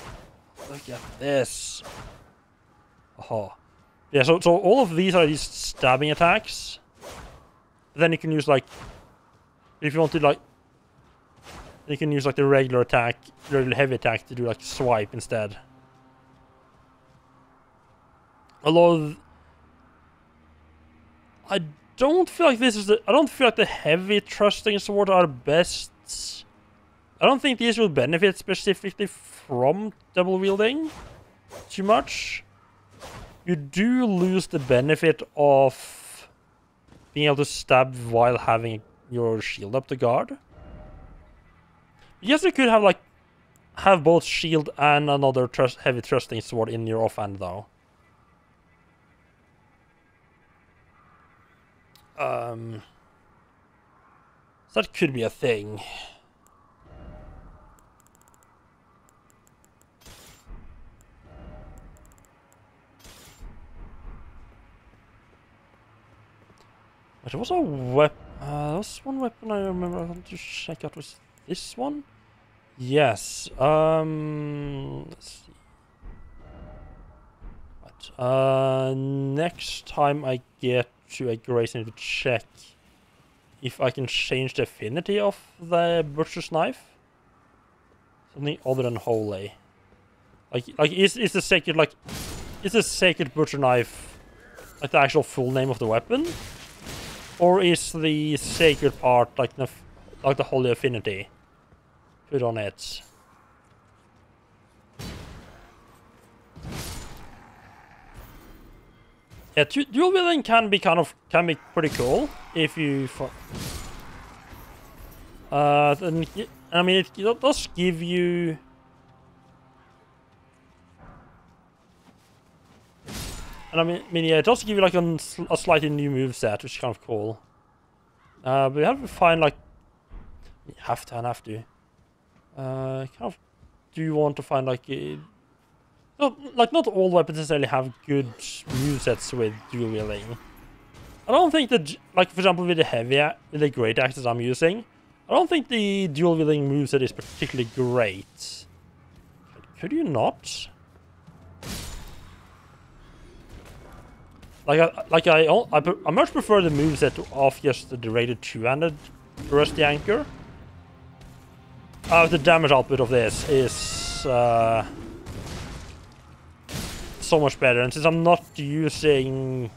Look at this. Oh. Yeah, so all of these are these stabbing attacks. Then you can use, like, if you want to, like, you can use, like, the regular attack, regular heavy attack to do, like, swipe instead. Although I don't feel like I don't feel like the heavy thrusting swords are best. I don't think these will benefit specifically from double wielding too much. You do lose the benefit of being able to stab while having your shield up to guard. Yes, you could have, like, have both shield and another heavy thrusting sword in your offhand, though. So that could be a thing. But there was a weapon. There was one weapon I remember I wanted to check out. Was this one? Yes. Let's see. Right. Next time I get to a grace, I need to check if I can change the affinity of the butcher's knife. Something other than holy. Like is the sacred, like, is the sacred butcher knife like the actual full name of the weapon? Or is the sacred part like the holy affinity put on it? Yeah, dual wielding can be pretty cool if you. Then, I mean, it does give you. And I mean, yeah, it does give you like a slightly new moveset, which is kind of cool. But you have to find, like, you have to. Kind of, do you want to find, like, not all weapons necessarily have good movesets with dual wielding. I don't think that, like, for example, with the great axes I'm using, I don't think the dual wielding moveset is particularly great. Could you not? I much prefer the moveset of just the rated two-handed rusty anchor. The damage output of this is so much better, and since I'm not using,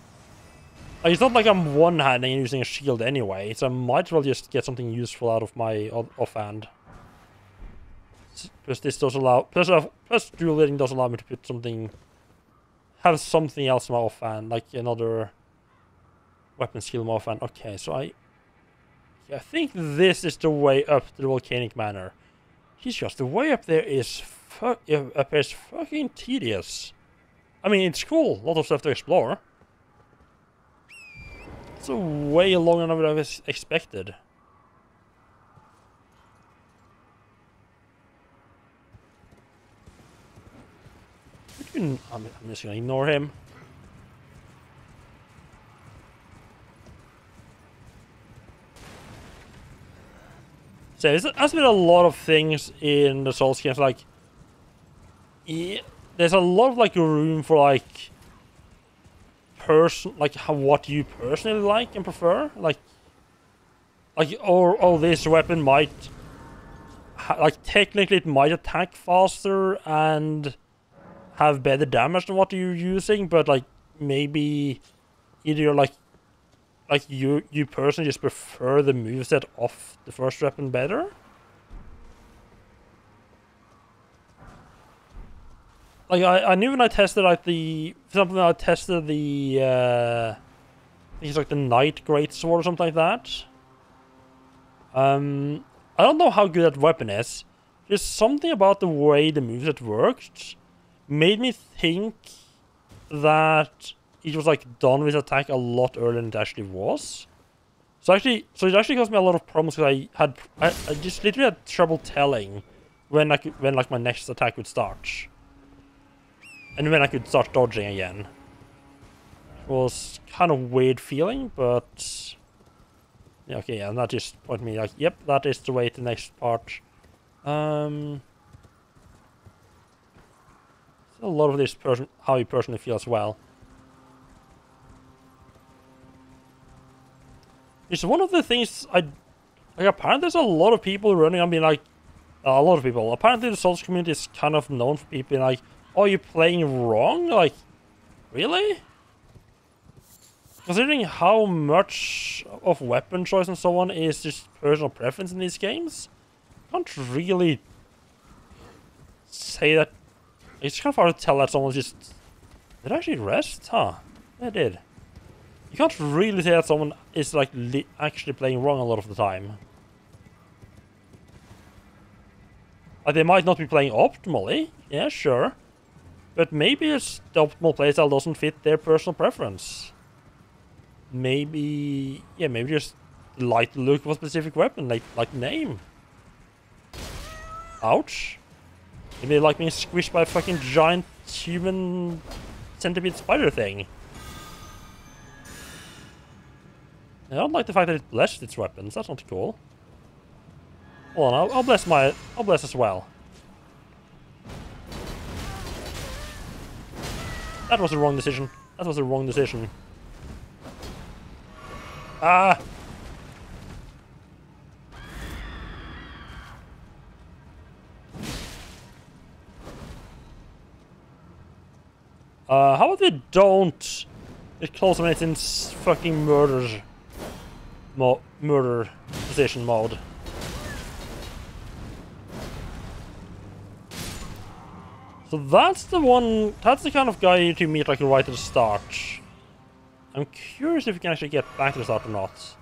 like, it's not like I'm one-handing and using a shield anyway, so I might as well just get something useful out of my offhand. Plus, this does allow plus dual wielding does allow me to put something. Have something else in my offhand, like another weapon skill in my offhand. Okay, so I think this is the way up to the volcanic manor. He's just the way up there is fucking tedious. I mean, it's cool, a lot of stuff to explore. It's a way longer than I would have expected. I'm just gonna ignore him. So as with a lot of things in the Souls games, like, yeah, there's a lot of like room for like what you personally like and prefer, like or this weapon might like technically it might attack faster and have better damage than what you're using, but like maybe either like you personally just prefer the moveset of the first weapon better. Like I knew when I tested like for example, when I tested the I think it's like the Knight Greatsword or something like that. I don't know how good that weapon is. Just something about the way the moveset worked made me think that it was like done with attack a lot earlier than it actually was. So it actually caused me a lot of problems because I just literally had trouble telling when like my next attack would start. And when I could start dodging again. It was kind of weird feeling, but yeah, okay, and that just pointed me like, yep, that is the way to the next part. A lot of this how you personally feel as well. It's one of the things like apparently there's a lot of people running on being like, a lot of people. Apparently the Souls community is kind of known for people being like, oh, you're playing wrong? Like, really? Considering how much of weapon choice and so on is just personal preference in these games, I can't really say that. It's kind of hard to tell that someone just... Did I actually rest? Huh. I did. You can't really say that someone is like actually playing wrong a lot of the time. Like, they might not be playing optimally. Yeah, sure. But maybe it's the optimal playstyle doesn't fit their personal preference. Maybe, yeah, maybe just like the look of a specific weapon, like name. Ouch. Maybe they like being squished by a fucking giant human centipede spider thing. I don't like the fact that it blessed its weapons. That's not cool. Hold on, I'll bless as well. That was the wrong decision. That was the wrong decision. Ah! How about we don't get close when it's in fucking murder position mode? So that's the kind of guy to meet like right at the start. I'm curious if we can actually get back to the start or not.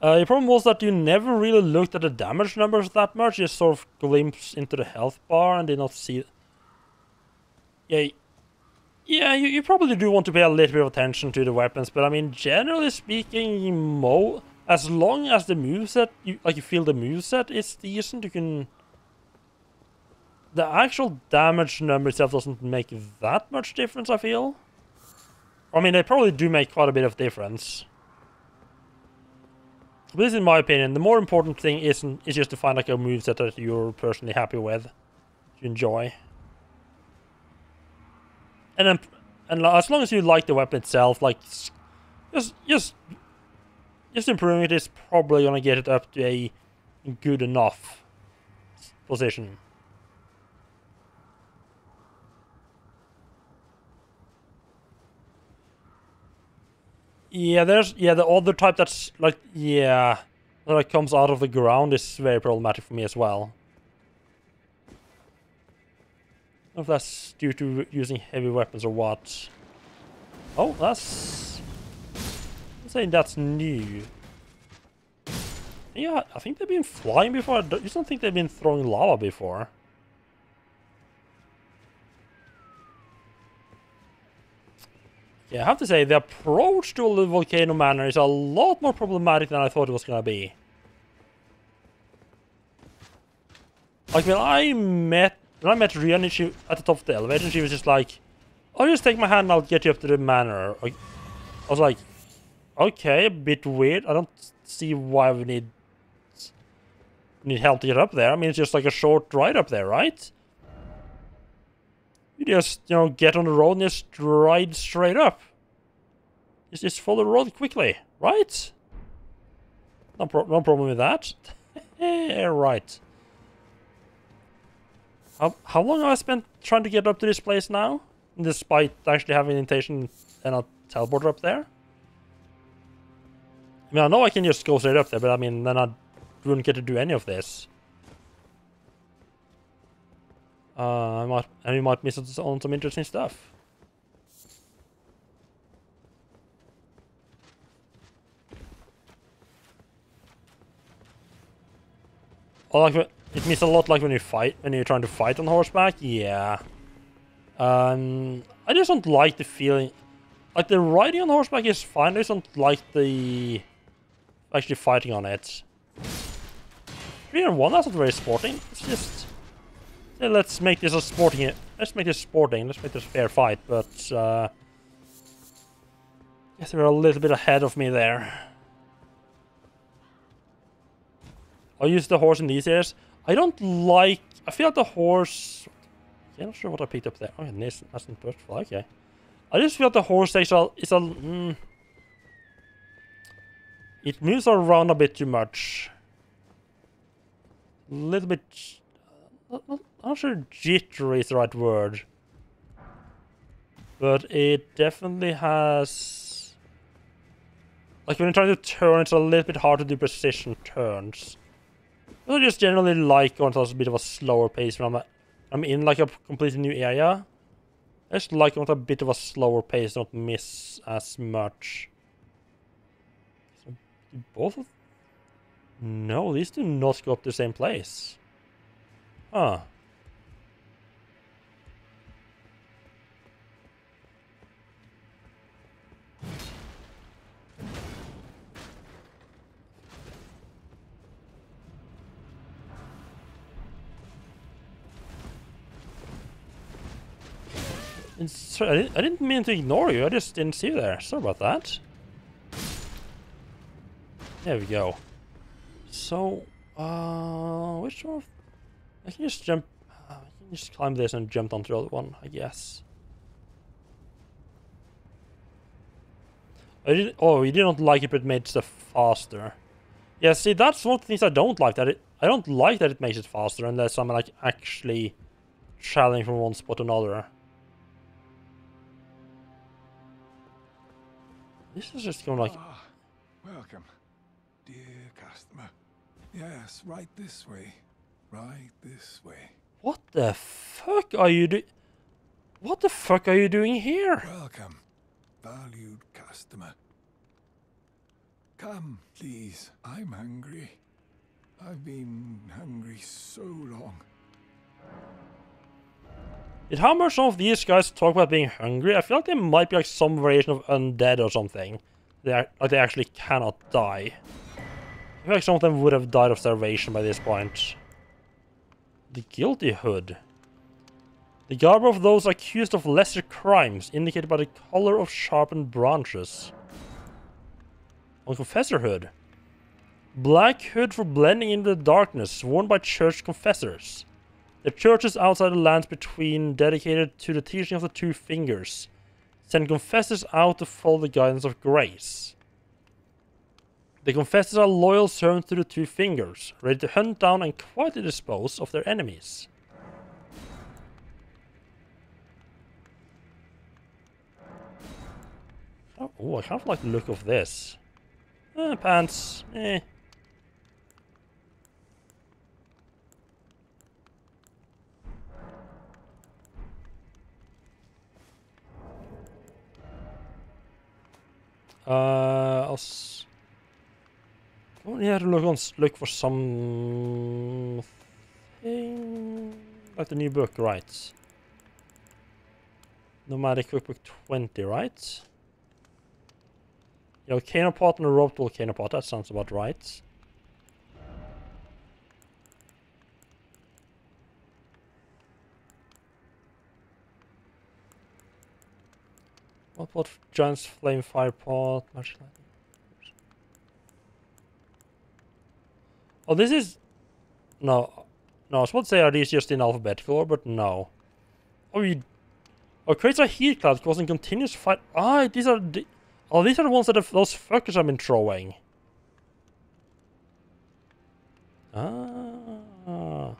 The problem was that you never really looked at the damage numbers that much. You just sort of glimpsed into the health bar and did not see... Yeah, you probably do want to pay a little bit of attention to the weapons, but I mean, generally speaking, as long as the moveset, you feel the moveset is decent, you can... The actual damage number itself doesn't make that much difference, I feel. I mean, they probably do make quite a bit of difference. But this is in my opinion. The more important thing is just to find like a moveset that you're personally happy with, you enjoy. And as long as you like the weapon itself, like just improving it is probably gonna get it up to a good enough position. Yeah, the other type that's like, yeah, that like comes out of the ground is very problematic for me as well. I don't know if that's due to using heavy weapons or what. Oh, I'm saying that's new. Yeah, I think they've been flying before. I just don't think they've been throwing lava before. Yeah, I have to say, the approach to the Volcano Manor is a lot more problematic than I thought it was gonna be. Like, when I met Rian at the top of the elevator, and she was just like, I'll just take my hand and I'll get you up to the manor. I was like, okay, a bit weird. I don't see why we need help to get up there. I mean, it's just like a short ride up there, right? You just, you know, get on the road and just ride straight up. Just follow the road quickly, right? No problem with that. Right. How long have I spent trying to get up to this place now? Despite actually having an invitation and a teleporter up there? I mean, I know I can just go straight up there, but I mean, then I wouldn't get to do any of this. We might miss on some interesting stuff. Oh, like it means a lot, like when you're trying to fight on horseback. Yeah. I just don't like the feeling. Like the riding on horseback is fine. I just don't like the actually fighting on it. 3-1. That's not very sporting. It's just. Yeah, let's make this a sporting. Let's make this sporting. Let's make this a fair fight. But guess they're a little bit ahead of me there. I'll use the horse in these areas. I don't like... I feel like the horse... I'm not sure what I picked up there. Oh, nice. That's not butterfly. Okay. I just feel like the horse is a... It moves around a bit too much. A little bit... I'm not sure jittery is the right word. But it definitely has... Like when you're trying to turn, it's a little bit hard to do precision turns. I just generally like going at a bit of a slower pace when I'm in like a completely new area. I just like going at a bit of a slower pace, not miss as much. So, do both of... No, these do not go up to the same place. Huh. Sorry, I didn't mean to ignore you. I just didn't see you there. Sorry about that. There we go. So, which one? I can just jump. I can just climb this and jump onto the other one, I guess. Oh, you didn't like it, but it made stuff faster. Yeah, see, that's one of the things I don't like. I don't like that it makes it faster unless I'm like actually traveling from one spot to another. This is just going like... Welcome, dear customer. Yes, right this way. Right this way. What the fuck are you doing? What the fuck are you doing here? Welcome, valued customer. Come, please. I'm hungry. I've been hungry so long. Did how much some of these guys talk about being hungry? I feel like they might be like some variation of undead or something. They actually cannot die. I feel like some of them would have died of starvation by this point. The guilty hood. The garb of those accused of lesser crimes, indicated by the color of sharpened branches. On confessor hood. Black hood for blending into the darkness, worn by church confessors. The churches outside the lands between dedicated to the teaching of the two fingers. Send confessors out to follow the guidance of grace. The confessors are loyal servants to the two fingers, ready to hunt down and quietly dispose of their enemies. Oh, I kind of like the look of this. Pants, eh. I'll only have to look for something like the new book, right? Nomadic Cookbook 20, right? Yeah, volcano pot and a roped volcano pot. That sounds about right. What giant's flame fire pot? Oh, this is no. I was about to say are these just in alphabetical order, but no. Oh, creates a heat cloud causing continuous fight. These are the ones that those fuckers have been throwing. Ah.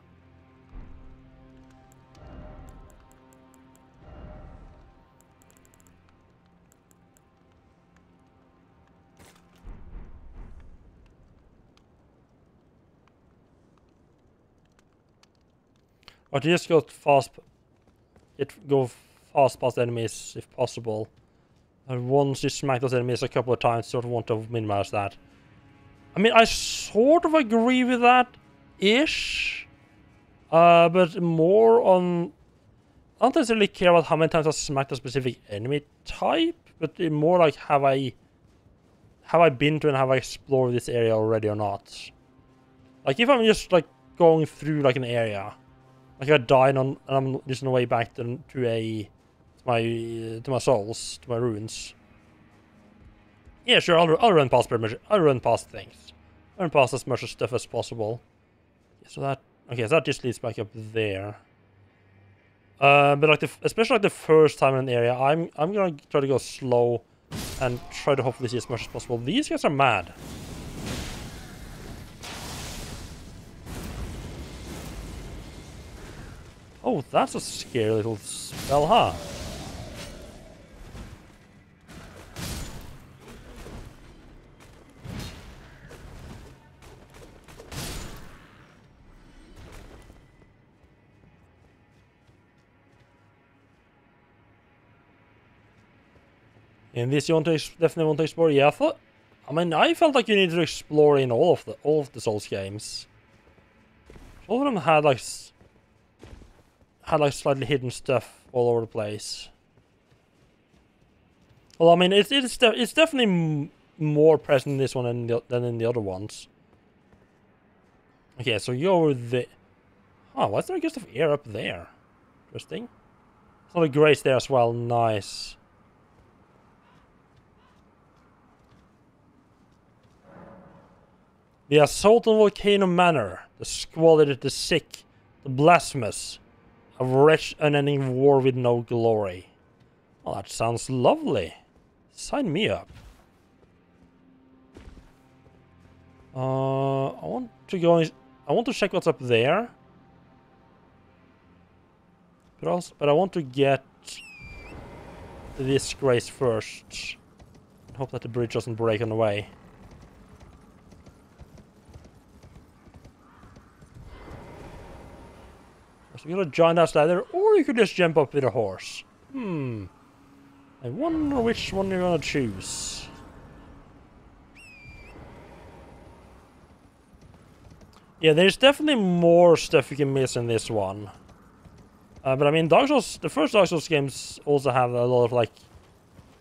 Or to just go fast past enemies if possible. And once you smack those enemies a couple of times, sort of want to minimize that. I mean, I sort of agree with that, ish. But more on, I don't necessarily care about how many times I smacked a specific enemy type, but more like have I been to and have I explored this area already or not? Like if I'm just like going through like an area. Like I died and I'm just on the way back to my souls, to my ruins. Yeah, sure. I'll run past pretty much. I'll run past things. Run past as much stuff as possible. So that so that just leads back up there. But like especially like the first time in an area, I'm gonna try to go slow and try to hopefully see as much as possible. These guys are mad. Oh, that's a scary little spell, huh? And this you definitely want to explore. Yeah, I felt like you needed to explore in all of the Souls games. All of them had like slightly hidden stuff all over the place. Well, I mean, it's definitely more present in this one than in the other ones. Okay, so you're the. Oh, what's there a gust of air up there? Interesting. It's not a grace there as well. Nice. The assault on Volcano Manor, the squalid, the sick, the blasphemous. A wretched, unending war with no glory. Oh, that sounds lovely. Sign me up. I want to check what's up there. But I want to get this grace first. Hope that the bridge doesn't break on the way. So you gotta join that ladder, or you could just jump up with a horse. I wonder which one you're gonna choose. Yeah, there's definitely more stuff you can miss in this one. But I mean, Dark Souls, the first Dark Souls games also have a lot of like,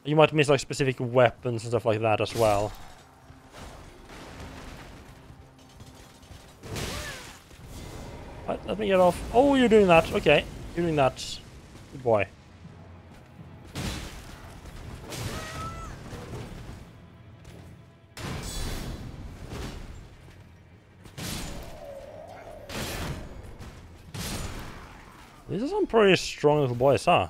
you might miss like specific weapons and stuff like that as well. Right, let me get off. Oh, you're doing that. Okay, you're doing that. Good boy. These are some pretty strong little boys, huh?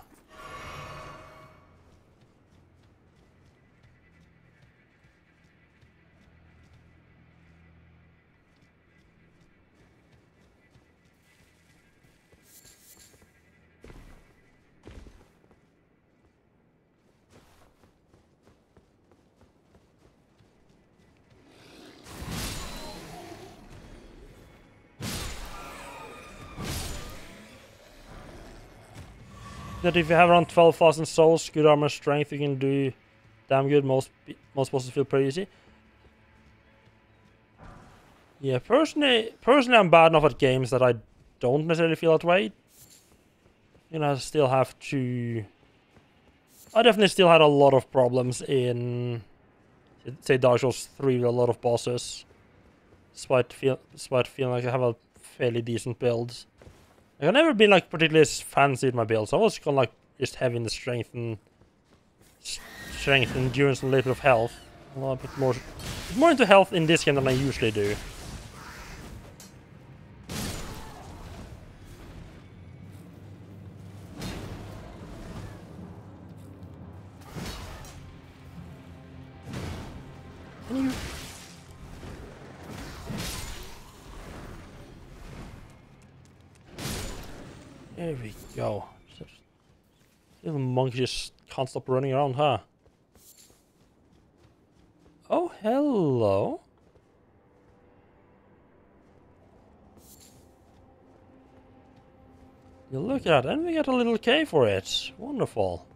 That if you have around 12,000 souls, good armor strength, you can do damn good. Most bosses feel pretty easy. Yeah, personally, I'm bad enough at games that I don't necessarily feel that way. You know, I still have to. I definitely still had a lot of problems in, say, Dark Souls 3 with a lot of bosses, despite feeling like I have a fairly decent build. I've never been like particularly fancy with my builds. I was kind of like just heavy in the strength and strength, endurance, and a little bit of health. A little bit more into health in this game than I usually do. There we go. Little monkey just can't stop running around, huh? Oh, hello. You look at it, and we get a little cave for it. Wonderful.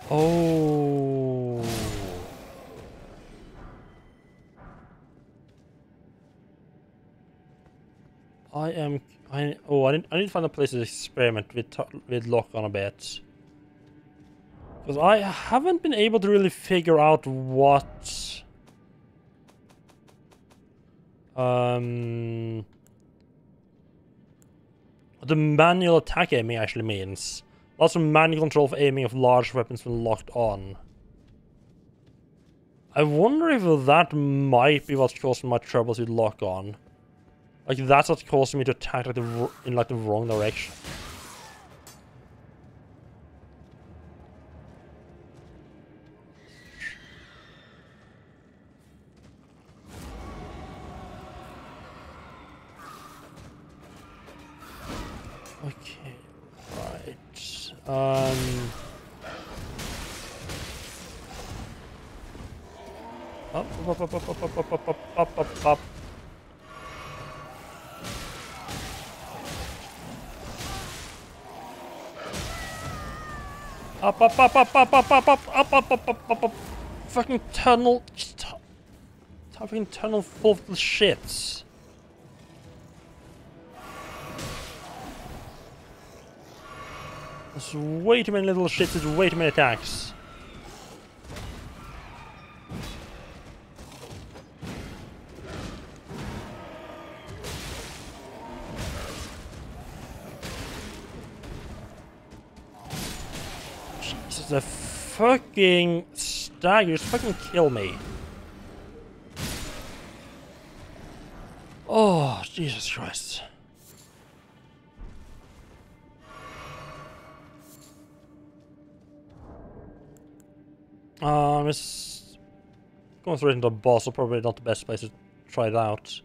Oh. I need to find a place to experiment with lock on a bit. Because I haven't been able to really figure out what the manual attack aiming actually means. Lots of manual control for aiming of large weapons when locked on. I wonder if that might be what's causing my troubles with lock on. Like that's what's causing me to attack like in the wrong direction. Okay, right. Up. Up. Fucking tunnel. Fucking tunnel full of shits. There's way too many little shits with way too many attacks. Jesus, the fucking stag, you just fucking kill me. Oh, Jesus Christ. It's going straight into the boss, so probably not the best place to try it out.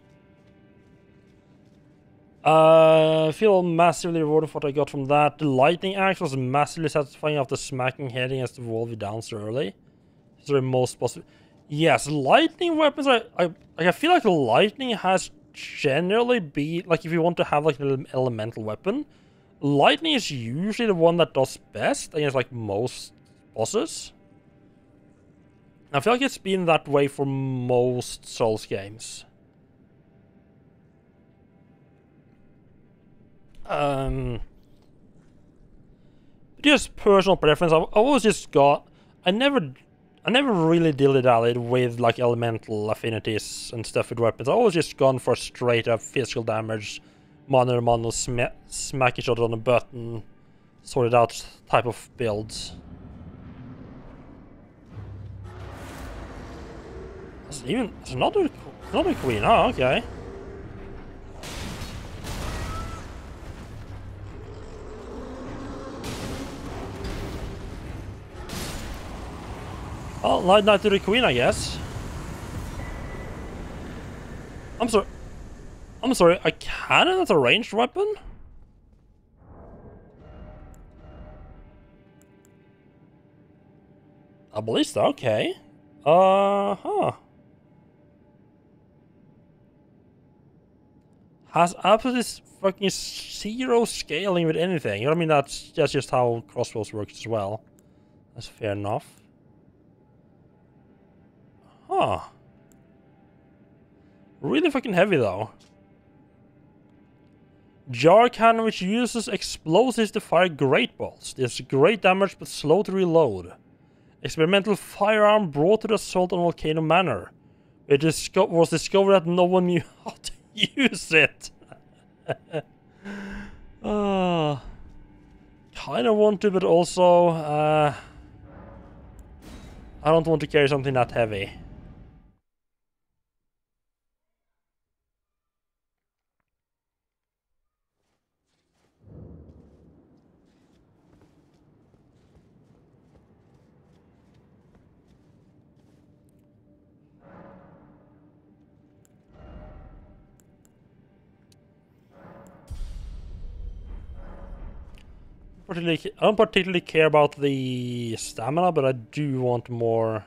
I feel massively rewarded for what I got from that. The lightning axe was massively satisfying after smacking head against the wall we down so early. Is there most possible? Yes, lightning weapons I feel like the lightning has generally be like if you want to have like an elemental weapon, lightning is usually the one that does best against like most bosses. I feel like it's been that way for most Souls games. Just personal preference. I've always just got. I never really dilly-dallied with like elemental affinities and stuff with weapons. I always just gone for straight up physical damage, mano to mano, smack each other on a button, sorted out type of builds. There's another queen. Oh, okay. Oh, light knight to the queen, I guess. I'm sorry. A cannon is a ranged weapon? A ballista, okay. Huh. has absolutely fucking zero scaling with anything. I mean, that's just how crossbows works as well. That's fair enough. Huh. Really fucking heavy though. Jar cannon which uses explosives to fire great bolts. Does great damage but slow to reload. Experimental firearm brought to the assault on Volcano Manor. It was discovered that no one knew how to use it. Kind of want to, but also I don't want to carry something that heavy. I don't particularly care about the stamina, but I do want more.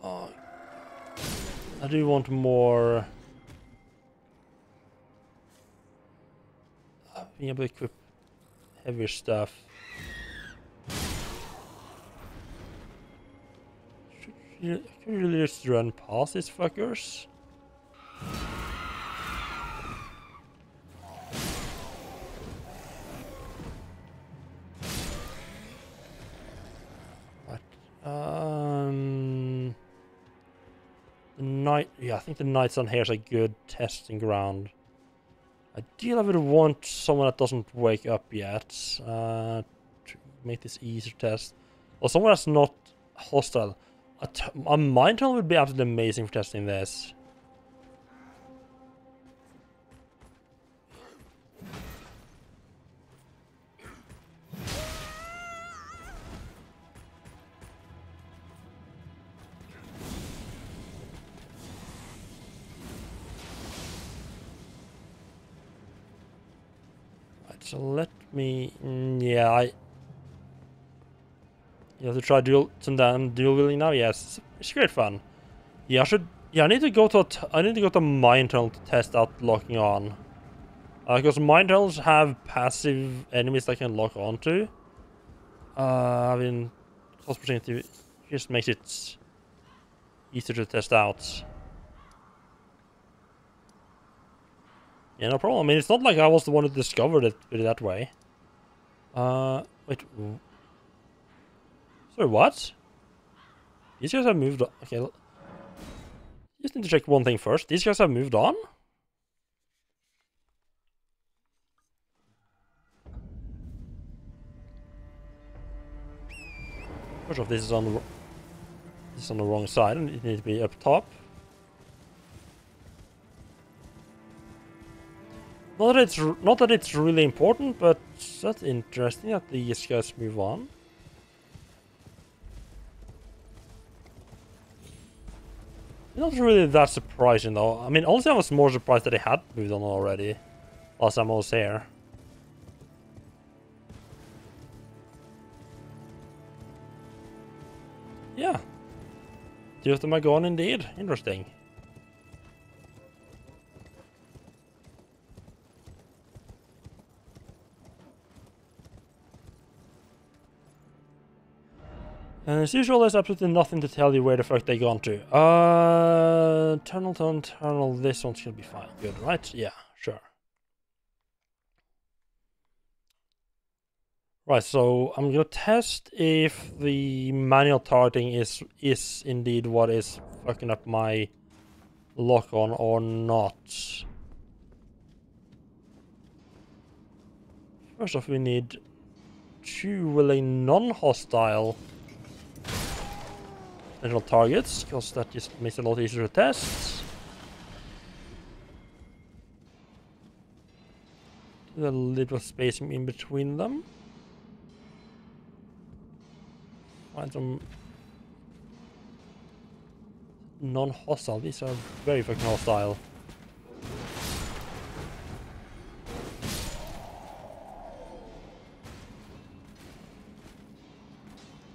I do want more. Being able to equip heavier stuff. I can really just run past these fuckers. The night, yeah, I think the knights on here is a good testing ground. Ideally, I would want someone that doesn't wake up yet to make this easier test, or someone that's not hostile. A mind tunnel would be absolutely amazing for testing this. So let me, yeah, you have to try dual wielding now. Yes, it's great fun. Yeah, I need to go to mine tunnel to test out locking on, because mine tunnels have passive enemies that can lock onto. I mean, cost opportunity just makes it easier to test out. Yeah, no problem. I mean, it's not like I was the one who discovered it that way. Wait. Sorry, what? These guys have moved on. Okay. Just need to check one thing first. These guys have moved on? First off, this is on the wrong side, and it needs to be up top. Not that it's really important, but that's interesting that these guys move on. Not really that surprising though. I mean, honestly, I was more surprised that they had moved on already last time I was here. Yeah. Two of them are gone indeed. Interesting. As usual, there's absolutely nothing to tell you where the fuck they gone to. Tunnel, this one's gonna be fine. Good, right? Yeah, sure. Right, so I'm gonna test if the manual targeting is indeed what is fucking up my lock on or not. First off, we need 2 willing non-hostile potential targets, because that just makes it a lot easier to test. A little spacing in between them. Find some non-hostile. These are very fucking hostile.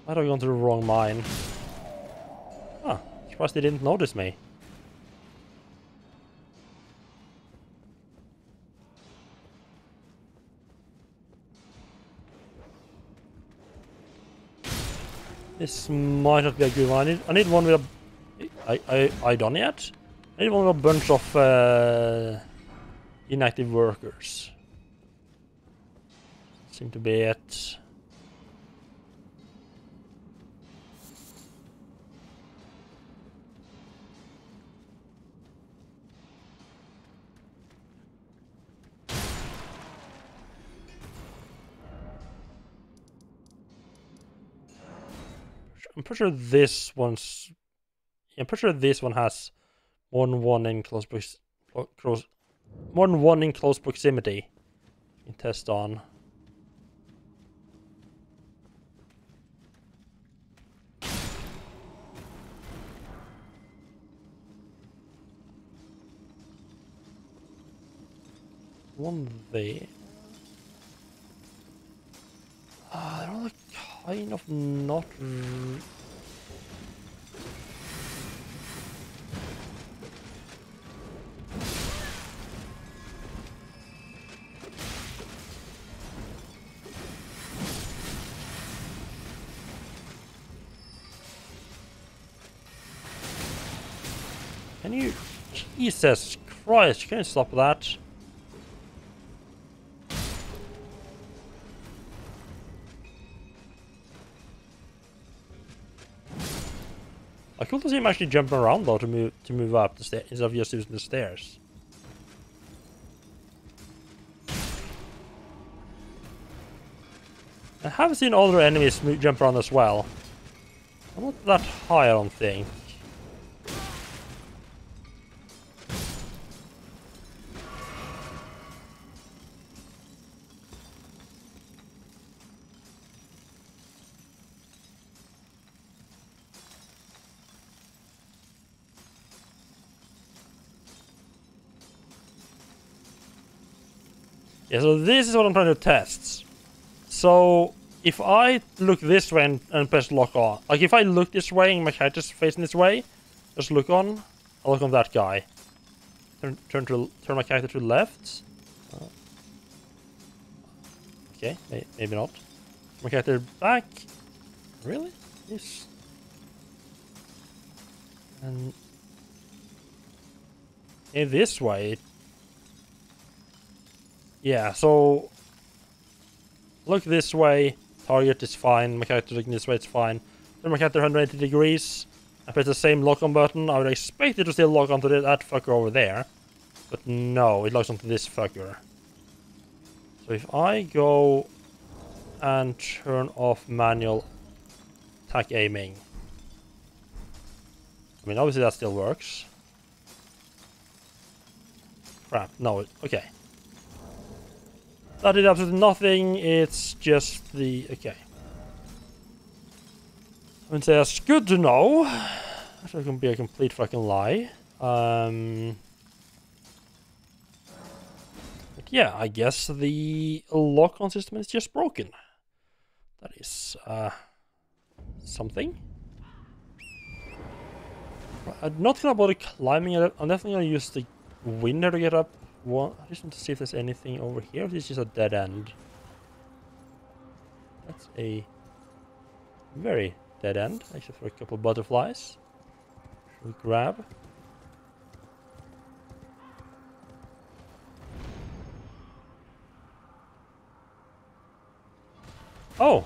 Why have I gone to the wrong mine? Surprised they didn't notice me. This might not be a good one. I need one with a... I done yet? I need one with a bunch of inactive workers. Seem to be it. I'm pretty sure this one's... Yeah, I'm pretty sure this one has more than one in close proximity. You can test on. One there. They're all kind of not... Can you... Jesus Christ, can you stop that? I could see him actually jumping around though to move up the stairs instead of just using the stairs. I have seen other enemies jump around as well. I'm not that high, I don't think. Yeah, so this is what I'm trying to test. So, if I look this way and press lock on, like if I look this way and my character's facing this way, just look on, I'll look on that guy. Turn my character to the left. Okay, maybe not. My character back. Really? Yes. And in this way. Yeah, so look this way, target is fine, my character looking this way, it's fine. Then my character 180 degrees, I press the same lock on button, I would expect it to still lock onto that fucker over there. But no, it locks onto this fucker. So if I go and turn off manual attack aiming. I mean, obviously that still works. Crap, no, okay. That did absolutely nothing, it's just the... okay. I would say that's good to know. That can be a complete fucking lie. But yeah, I guess the lock-on system is just broken. That is, something. I'm not gonna bother climbing it. I'm definitely gonna use the window to get up. I just want to see if there's anything over here. If it's just a dead end. That's a very dead end, except for a couple of butterflies. Should we grab? Oh!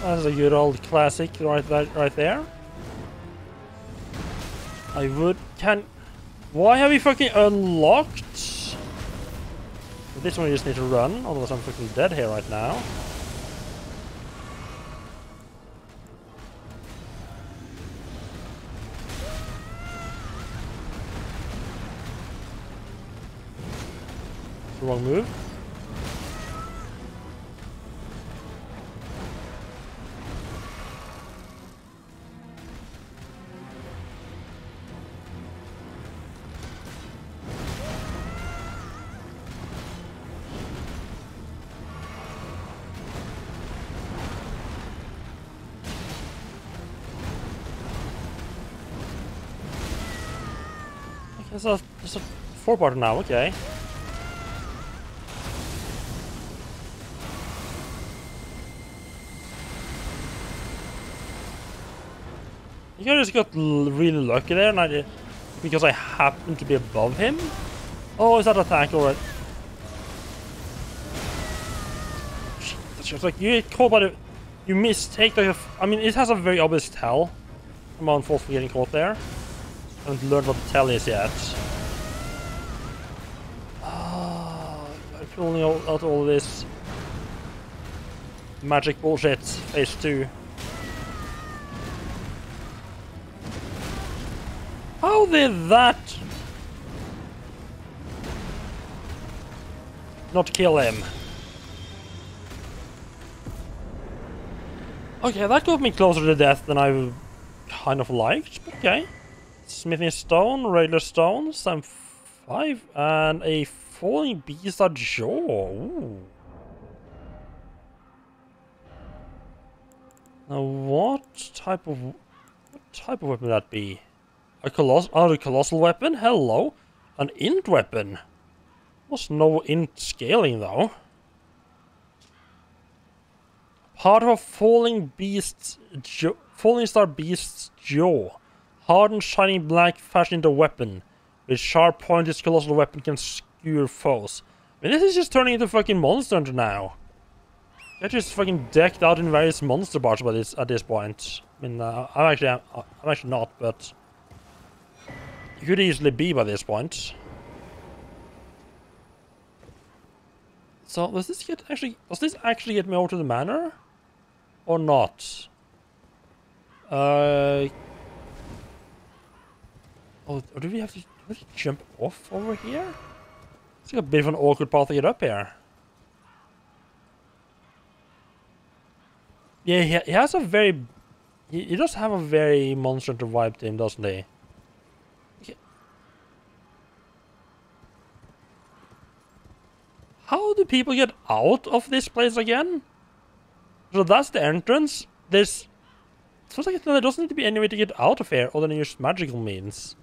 That's a good old classic right there. Why have we fucking unlocked? This one you just need to run, otherwise I'm fucking dead here right now. Wrong move. Okay, so it's a 4-part now, okay. I just got really lucky there, and because I happened to be above him. Oh, is that attack already? It's just like you get caught by you mistake the. I mean, it has a very obvious tell. I'm on fault for getting caught there. I haven't learned what the tell is yet. Oh, I'm pulling out all this magic bullshit. Phase 2. How did that not kill him? Okay, that got me closer to death than I kind of liked, but okay. Smithing stone, regular stones, and 5, and a falling beast at jaw. Ooh. Now what type of weapon would that be? A colossal weapon? Hello. An int weapon. Was no int scaling though. Part of a falling star beast's jaw. Hard and shining black fashioned into weapon. With sharp point, this colossal weapon can skewer foes. I mean, this is just turning into fucking Monster Hunter now. They're just fucking decked out in various monster parts by at this point. I mean, I'm actually not, but it could easily be by this point. So does this actually get me over to the manor, or not? Oh, or do we have to jump off over here? It's like a bit of an awkward path to get up here. Yeah, he has a very... He does have a very Monster Hunter vibe to him, doesn't he? Okay. How do people get out of this place again? So that's the entrance. There's... Sounds like there doesn't need to be any way to get out of here other than use magical means.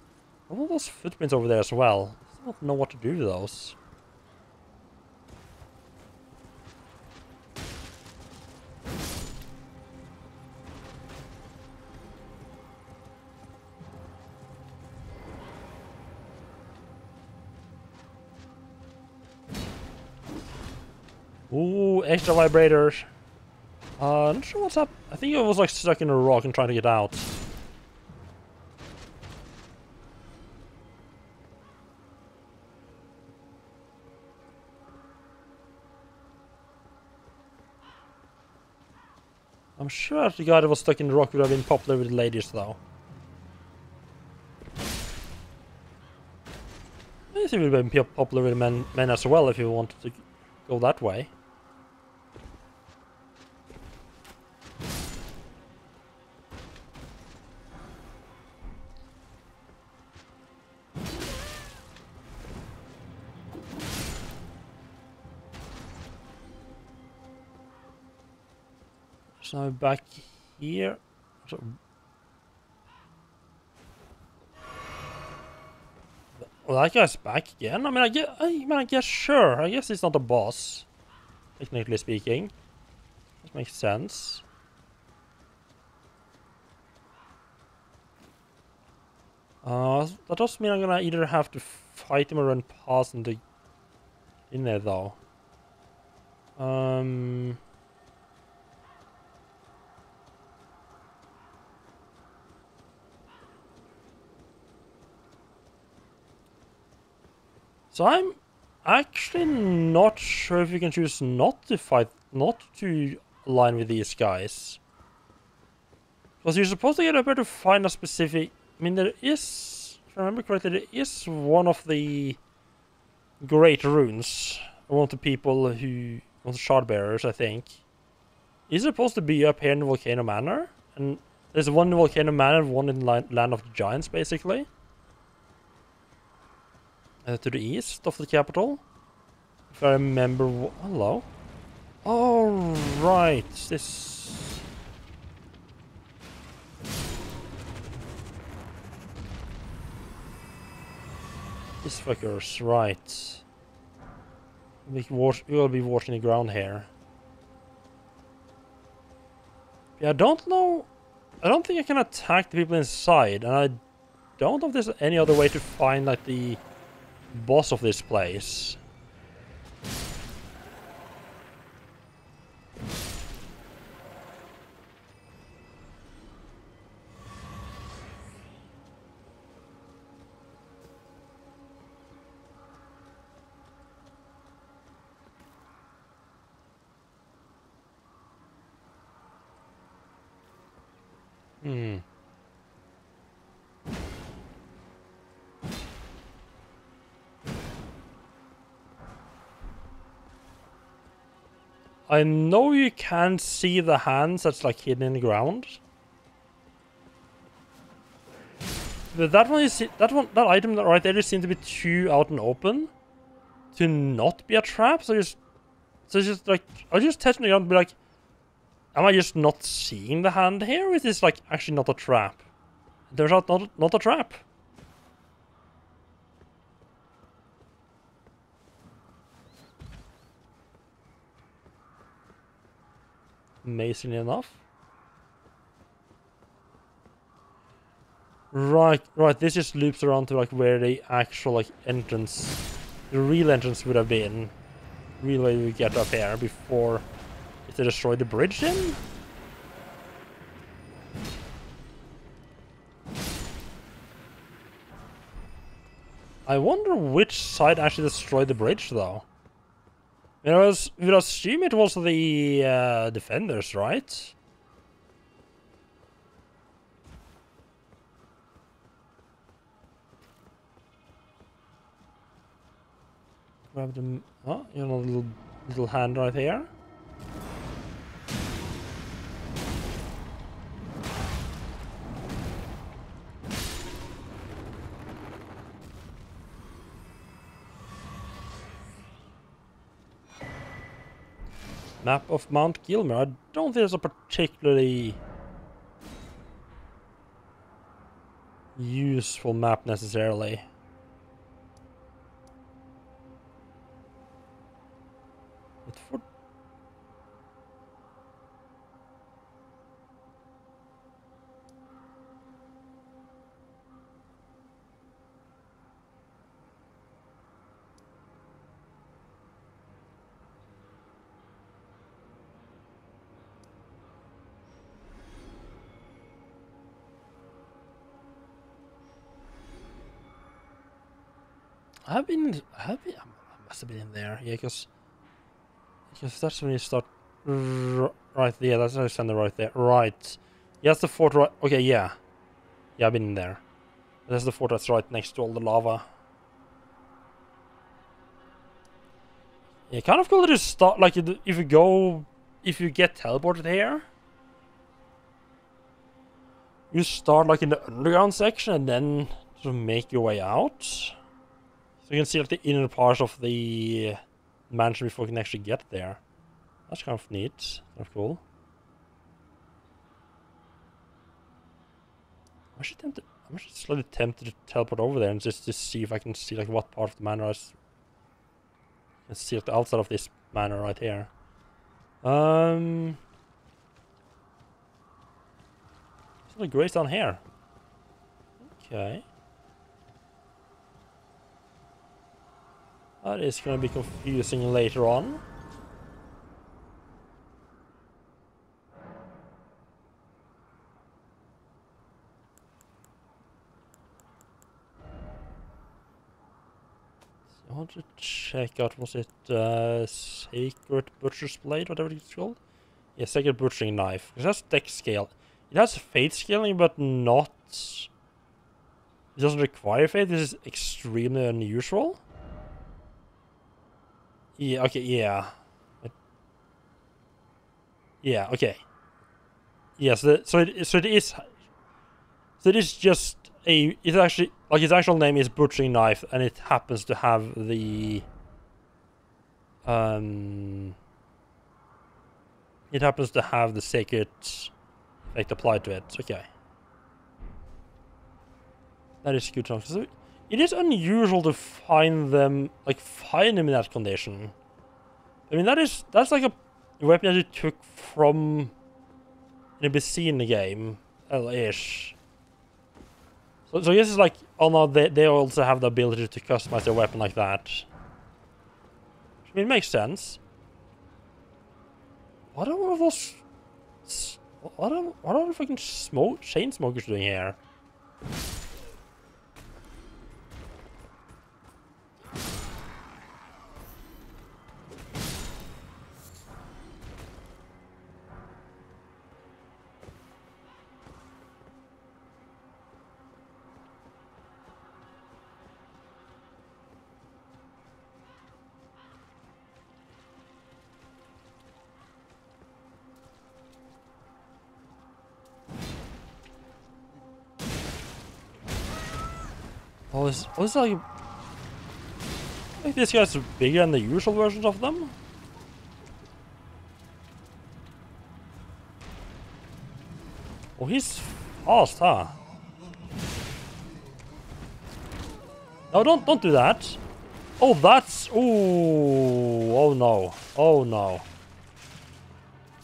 All those footprints over there as well. I don't know what to do with those. Ooh, extra vibrators. Not sure what's up. I think it was like stuck in a rock and trying to get out. I'm sure the guy that was stuck in the rock would have been popular with the ladies, though. I guess he would have been popular with men as well if you wanted to go that way. So back here. So well, that guy's back again. I mean, I guess sure. I guess he's not a boss, technically speaking. That makes sense. That does mean I'm gonna either have to fight him or run past in there though. So I'm actually not sure if you can choose not to fight, not to align with these guys. Because you're supposed to get up here to find a specific... I mean, there is... If I remember correctly, there is one of the great runes. One of the people who... One of the shard bearers, I think. Is supposed to be up here in the Volcano Manor. And there's one in the Volcano Manor, one in Land of the Giants, basically. To the east of the capital. If I remember... Hello? Oh, right. This... These fuckers, right. We will be watching the ground here. Yeah, I don't know... I don't think I can attack the people inside, and I don't know if there's any other way to find, like, the boss of this place. I know you can see the hands that's like hidden in the ground. But that one is that item right there just seems to be too out and open to not be a trap. So it's just like I just testing the ground and be like, am I just not seeing the hand here? Or is this like actually not a trap? There's not a trap. Amazingly enough. Right, this just loops around to like where the actual like entrance, the real entrance would have been. Real way we get up here before if they destroy the bridge then? I wonder which side actually destroyed the bridge though. You know, we would assume it was the defenders, right? Grab them. Oh, you know, little hand right here. Map of Mount Gilmer. I don't think it's a particularly useful map necessarily. But for I must have been in there, yeah, because that's when you start, right, yeah, that's Alexander right there, right, yeah, that's the fort, right, okay, yeah, I've been in there, that's the fort that's right next to all the lava. Yeah, kind of cool to just start, like, if you get teleported here, you start, like, in the underground section, and then sort of make your way out. So you can see like the inner part of the mansion before you can actually get there. That's kind of neat. Kind of cool. I'm actually slightly tempted to teleport over there and just to see if I can see like what part of the manor I can see like the outside of this manor right here. There's a grace down here. Okay. That is going to be confusing later on. I want to check out, was it Sacred Butcher's Blade, whatever it's called? Yeah, Sacred Butchering Knife. Because that's dex scale. It has fate scaling, but not... It doesn't require fate. This is extremely unusual. Yeah, okay, yeah. Yeah, okay. Yes, so it is just a... It's actually... Like, its actual name is Butchering Knife, and it happens to have the... It happens to have the sacred effect applied to it. Okay. That is good. So it is unusual to find them, like, find them in that condition. I mean, that's like a weapon that you took from an NPC in the game, ish. So I guess it's like, oh no, they also have the ability to customize their weapon like that. I mean, it makes sense. What are all of those... What are the fucking chain smokers doing here? Oh, it's like this guy's bigger than the usual versions of them? Oh, he's fast, huh? No, don't do that. Oh, that's... Ooh, oh no. Oh no.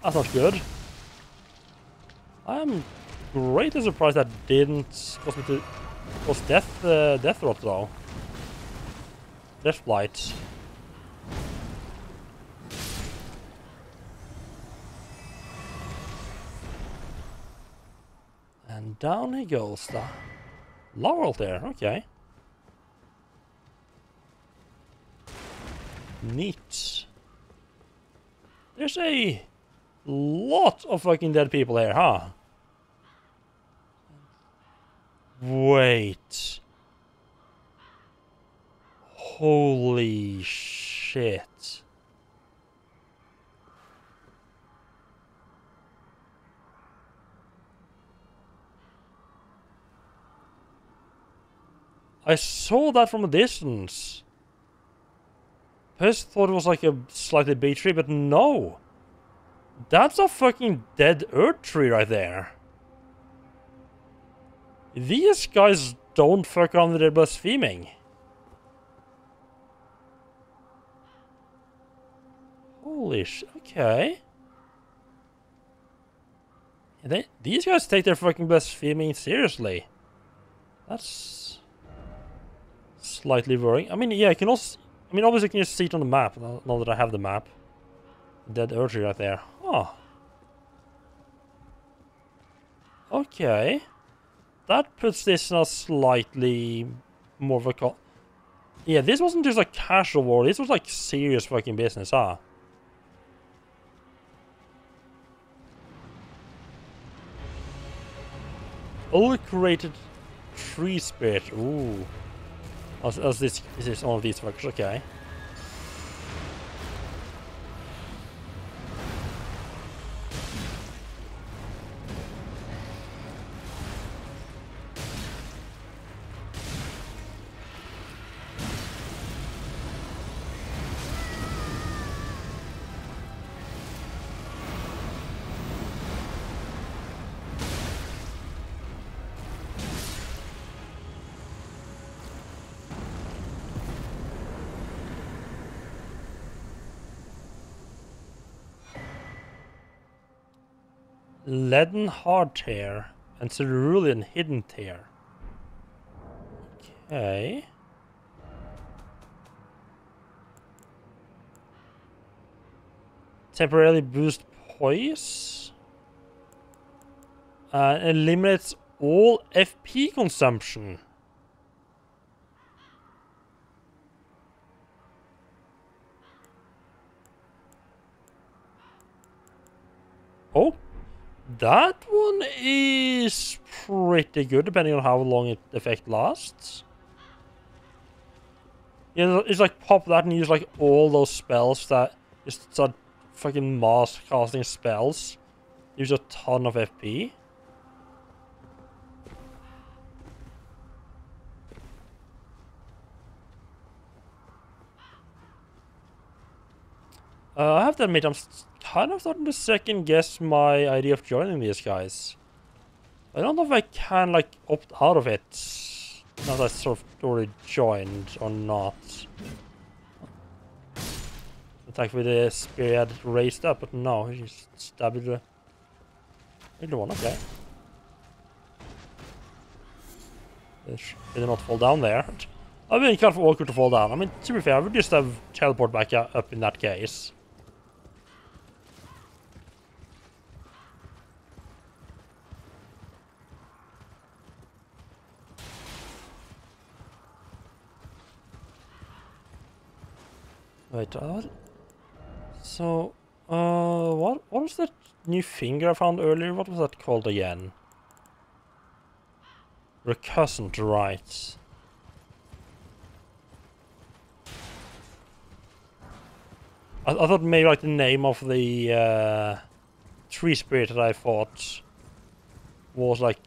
That's not good. I'm greatly surprised that didn't cause me to... Was death rot though? Death flight. And down he goes. The Laurel there, okay. Neat. There's a lot of fucking dead people here, huh? Wait. Holy shit. I saw that from a distance. First thought it was like a slightly big tree, but no. That's a fucking dead earth tree right there. These guys don't fuck around with their blaspheming. Holy sh... Okay. These guys take their fucking blaspheming seriously. That's... slightly worrying. I mean, yeah, I can also... I mean, obviously you can just see it on the map, now that I have the map. Dead earth tree right there. Oh. Okay. That puts this in a slightly more of a... Yeah, this wasn't just a casual war. This was like serious fucking business, huh? Ulcerated tree spirit. Ooh. As this is one of these fuckers. Okay. Leaden Hardtear and Cerulean Hidden Tear. Okay. Temporarily boost poise. Eliminates all FP consumption. that one is pretty good, depending on how long the effect lasts. Yeah, it's like pop that and use like all those spells that just start fucking mass casting spells. Use a ton of FP. I have to admit, I'm kind of starting to second guess my idea of joining these guys. I don't know if I can like opt out of it now that I sort of already joined or not. Attack with the spear had raised up, but no, he just stabbed the one. Okay. Did not fall down there. I mean, it's kind of awkward to fall down. I mean, to be fair, I would just have teleport back up in that case. Wait, so, what was that new finger I found earlier? What was that called again? Recusant, right. I thought maybe like the name of the tree spirit that I thought was like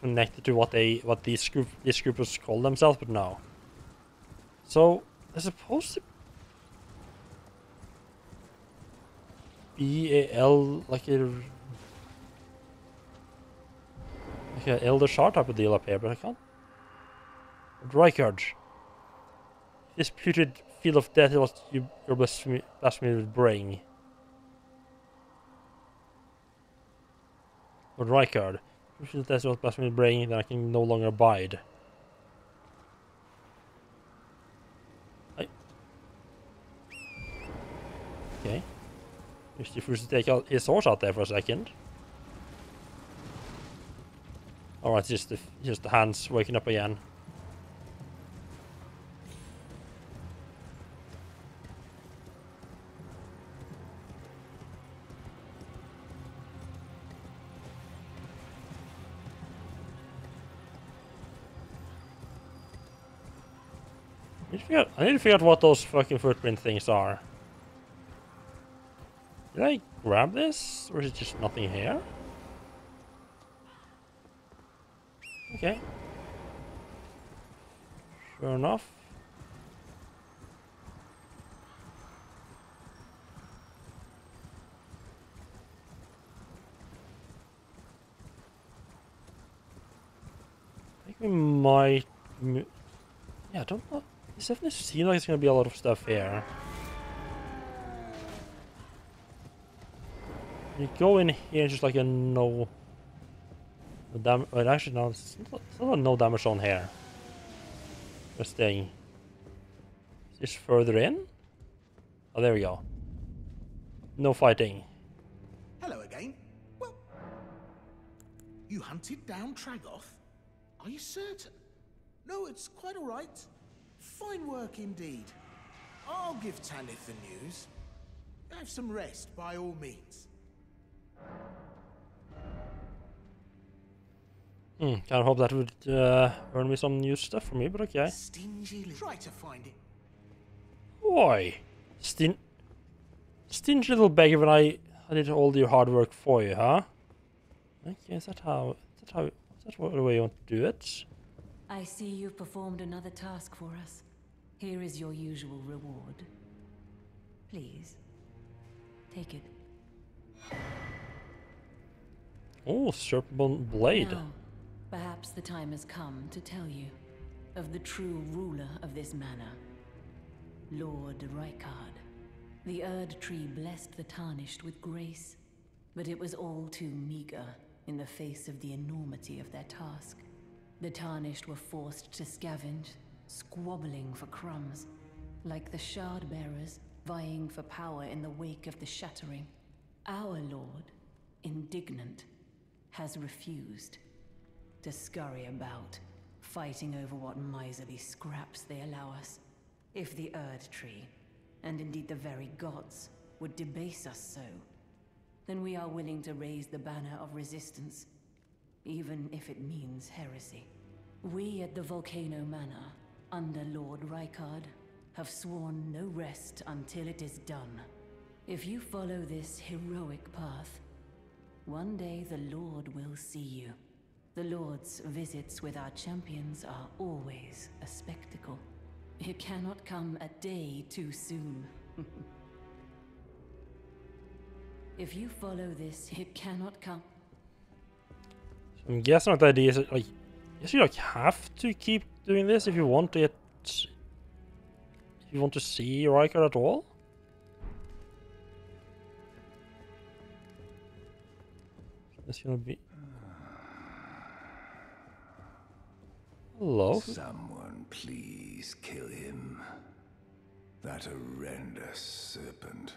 connected to what these groupers call themselves, but no. So, they're supposed to B-A-L, like a Elder Shard type of deal up here, but I can't. Rykard. This putrid field of death is what your blasphemy will bring. But Rykard. If that's what blasphemy will bring, then I can no longer abide. Okay. Just if we should take out his horse out there for a second. Alright, just the hands waking up again. I need to figure out what those fucking footprint things are. Did I grab this? Or is it just nothing here? Okay. Sure enough. I think we might... Yeah, I don't know. It definitely seems like it's gonna be a lot of stuff here. You go in here and just like a no damage. Well, actually, no, it's not no damage on here. Just staying. Just further in. Oh, there we go. No fighting. Hello again. Well, you hunted down Tragoth? Are you certain? No, it's quite all right. Fine work indeed. I'll give Tanith the news. Have some rest, by all means. Kind of hope that would earn me some new stuff for me, but okay. Stingy. Try to find it. Boy, stingy little beggar when I did all your hard work for you, huh? Okay, is that the way you want to do it? I see you've performed another task for us. Here is your usual reward. Please, take it. Oh, Serpent Blade. Now, perhaps the time has come to tell you of the true ruler of this manor, Lord Rykard. The Erd Tree blessed the Tarnished with grace, but it was all too meager in the face of the enormity of their task. The Tarnished were forced to scavenge, squabbling for crumbs, like the Shard Bearers vying for power in the wake of the Shattering. Our Lord, indignant, has refused to scurry about, fighting over what miserly scraps they allow us. If the Erd Tree, and indeed the very gods, would debase us so, then we are willing to raise the banner of resistance, even if it means heresy. We at the Volcano Manor, under Lord Rykard, have sworn no rest until it is done. If you follow this heroic path, one day the Lord will see you. The Lord's visits with our champions are always a spectacle. It cannot come a day too soon. If you follow this, it cannot come. So I'm guessing what the idea is, like, yes, you like have to keep doing this if you want to get, if you want to see Riker at all. It's gonna be. Hello. Someone please kill him. That horrendous serpent.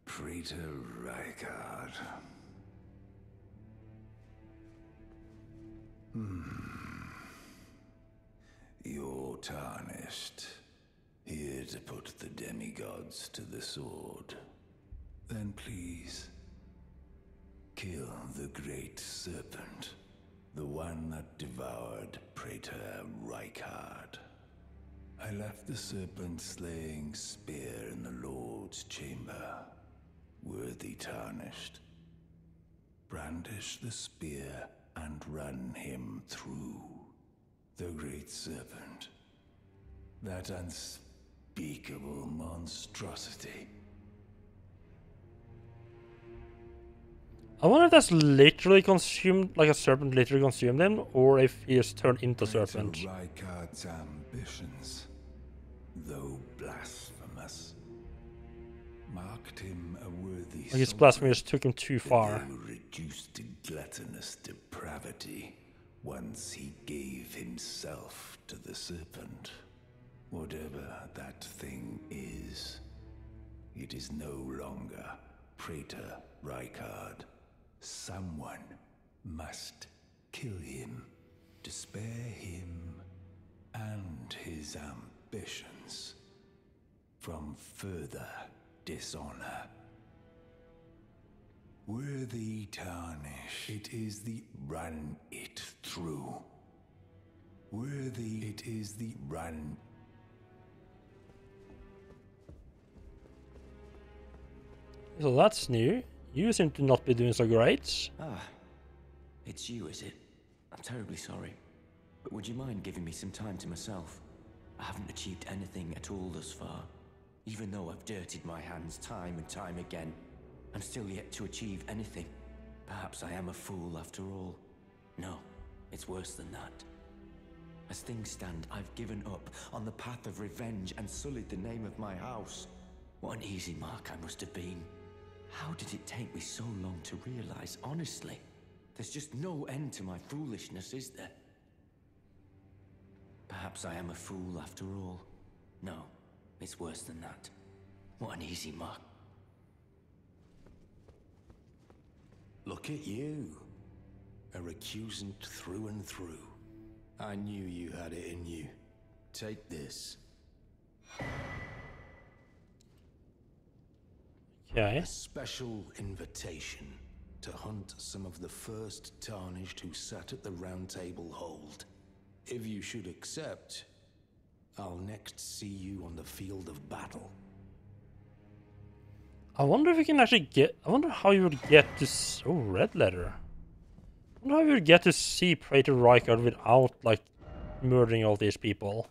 Praetor Rykard. You're tarnished. Here to put the demigods to the sword. Then please, kill the great serpent. The one that devoured Praetor Rykard. I left the serpent-slaying spear in the Lord's chamber. Worthy tarnished. Brandish the spear and run him through. The great serpent. That unspeakable monstrosity. I wonder if that's literally consumed, like a serpent literally consumed him, or if he is turned into serpent. Rykard's ambitions, though blasphemous, marked him a worthy Like his blasphemy just took him too far. They were reduced to gluttonous depravity once he gave himself to the serpent. Whatever that thing is, it is no longer Praetor Rykard. Someone must kill him to spare him and his ambitions from further dishonor. Worthy tarnish, it is the run it through. Worthy, it is the run. So that's new. You seem to not be doing so great. Ah, it's you, is it? I'm terribly sorry. But would you mind giving me some time to myself? I haven't achieved anything at all thus far. Even though I've dirtied my hands time and time again, I'm still yet to achieve anything. Perhaps I am a fool after all. No, it's worse than that. As things stand, I've given up on the path of revenge and sullied the name of my house. What an easy mark I must have been. How did it take me so long to realize, honestly? There's just no end to my foolishness, is there? Perhaps I am a fool after all. No, it's worse than that. What an easy mark. Look at you. A recusant through and through. I knew you had it in you. Take this. Okay. A special invitation to hunt some of the first tarnished who sat at the round table hold. If you should accept, I'll next see you on the field of battle. I wonder if you can actually get. I wonder how you would get to. Oh, red letter. I wonder how you would get to see Praetor Rykard without like murdering all these people.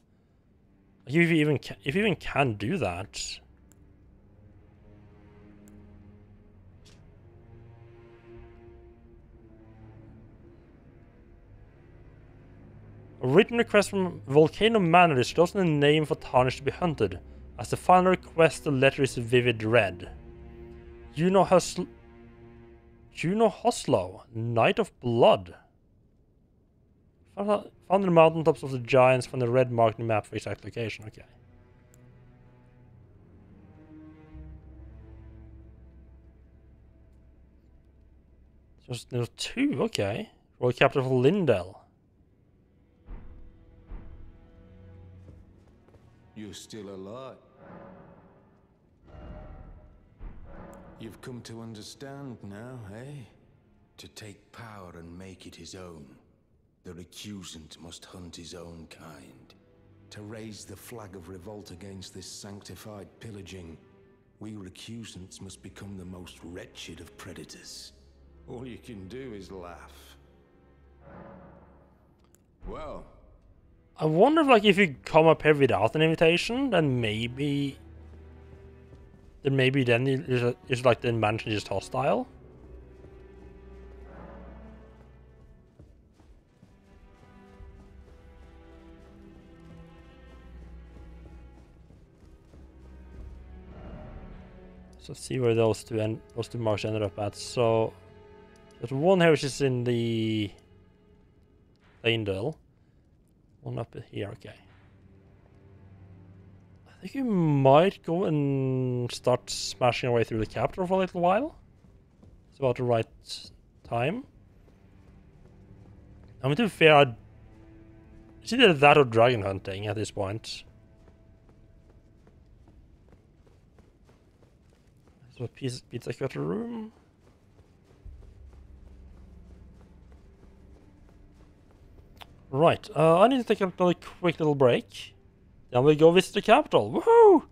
Like, if you even can do that. A written request from Volcano Manor disclosing the name for Tarnished to be hunted. As the final request, the letter is vivid red. Juno Hoslow, Knight of Blood. Found in the mountaintops of the Giants from the red marked map for exact location. Okay. Just there's two. Okay. Royal capital of Lindell. You're still alive. You've come to understand now, eh? To take power and make it his own. The recusant must hunt his own kind. To raise the flag of revolt against this sanctified pillaging, we recusants must become the most wretched of predators. All you can do is laugh. Well, I wonder if, like, if you come up here without an invitation, then maybe... Then maybe then it's like the invention is just hostile. So let's see where those two marks ended up at. So there's one here which is in the Leyndell. One up here, okay. I think you might go and start smashing our way through the capital for a little while. It's about the right time. I mean, to be fair, it's either that or dragon hunting at this point. So pizza cutter room. Right, I need to take another quick little break. Then we go visit the capital. Woohoo!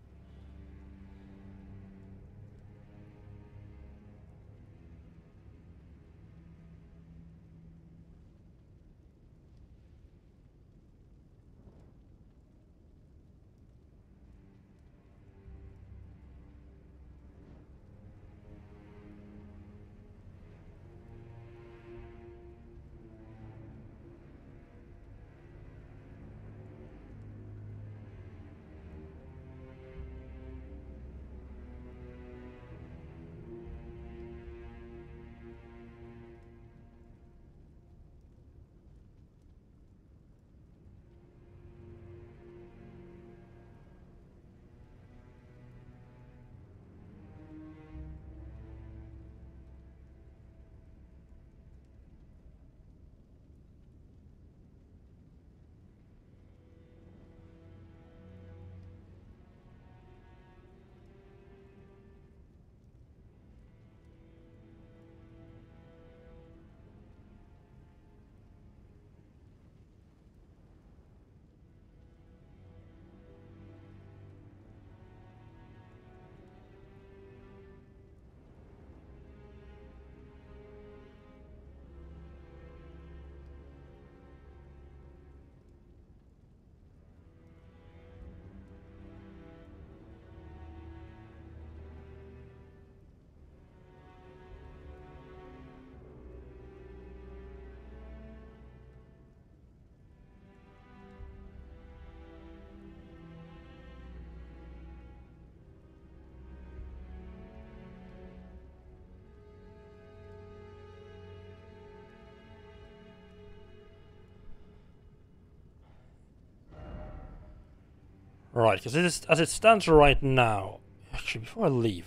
Right, because as it stands right now... Actually, before I leave...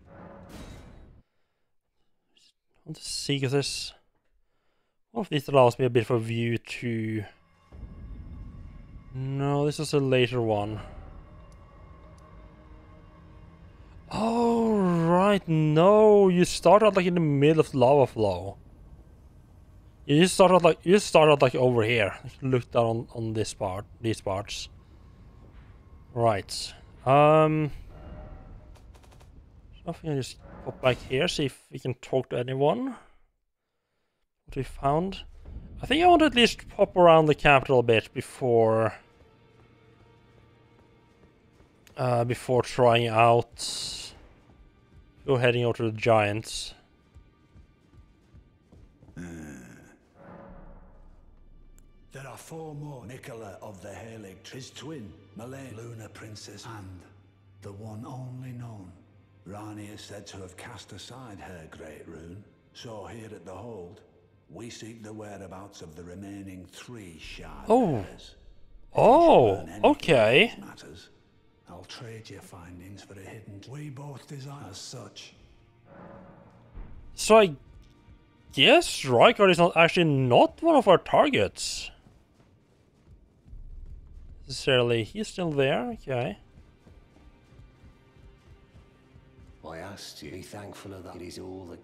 I want to see, because there's... One of these allows me a bit of a view to... No, this is a later one. Oh, right, no! You start out like in the middle of the lava flow. You just start out like over here. Look down on this part, these parts. Right. I think I just pop back here, see if we can talk to anyone. What we found. I think I want to at least pop around the capital a bit before trying out. Go heading over to the giants. There are 4 more. Nicola of the Halig, his twin, Malay, Luna Princess, and the one only known. Rani is said to have cast aside her great rune. So here at the Hold, we seek the whereabouts of the remaining 3 shard bearers. Oh, okay. Matters, I'll trade your findings for a hidden... We both desire as such. So I guess Rykard is not one of our targets. Necessarily. He's still there, okay. trust you. Be thankful of that. It is all that...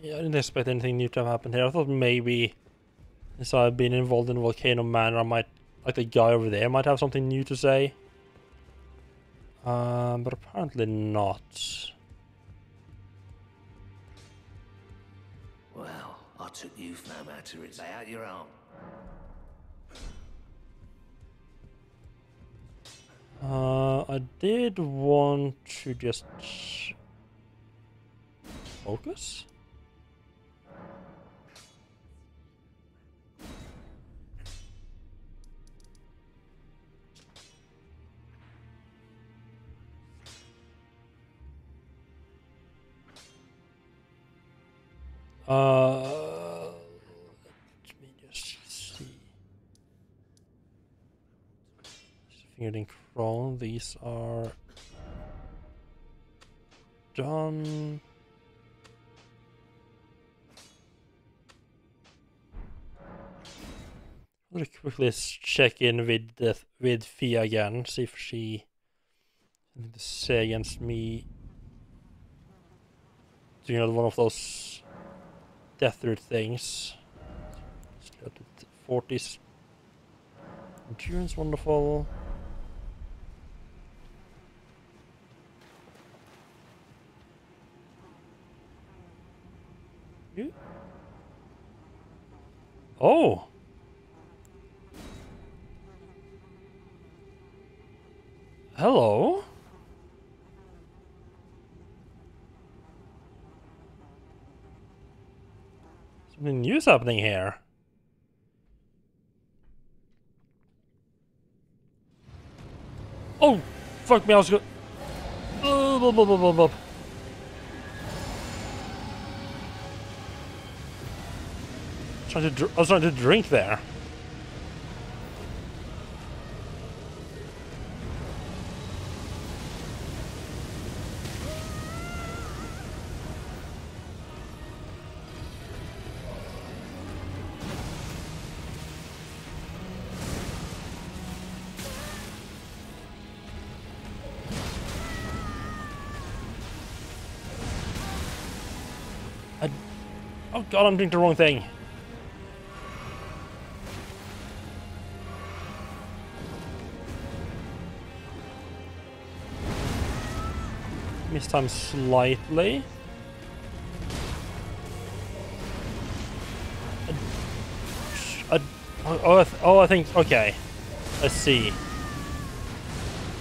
Yeah, I didn't expect anything new to have happened here. I thought maybe, since I've been involved in Volcano Manor, I might, like the guy over there, might have something new to say. But apparently not. Well, I took you for no matter. It's out your own. I did want to just focus. Let me just see. Fingerling Crown, these are done. Let me quickly check in with Fia again, see if she has anything to say against me doing one of those death root things. Let's go to 40s. Endurance, wonderful. You? Oh! Hello? Something new's happening here. Oh! Fuck me, I was good. I was trying to drink there. Oh god, I'm doing the wrong thing. Missed time slightly. I think, okay. Let's see. I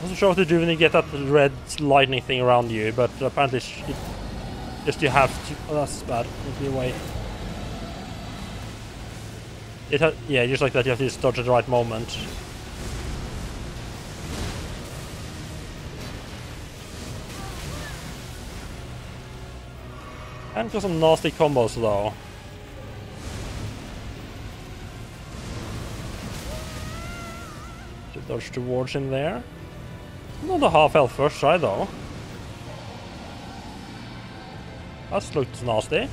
wasn't sure what to do when you get that red lightning thing around you, but apparently just you have to. Oh, that's bad. Move me away. Yeah, just like that, you have to just dodge at the right moment. And got some nasty combos though. To dodge towards him there. Not a half health first try though. That looks nasty.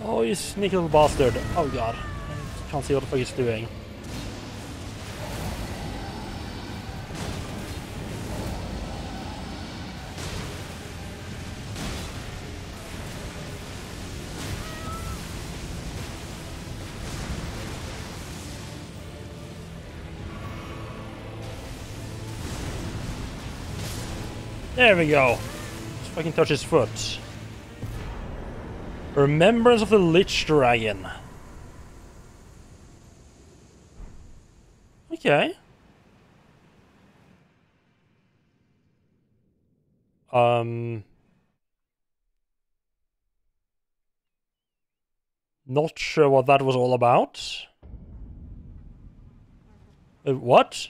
Oh, you sneaky little bastard. Oh god. I can't see what the fuck he's doing. There we go. Let's fucking touch his foot. Remembrance of the Lich Dragon. Okay. Not sure what that was all about. What?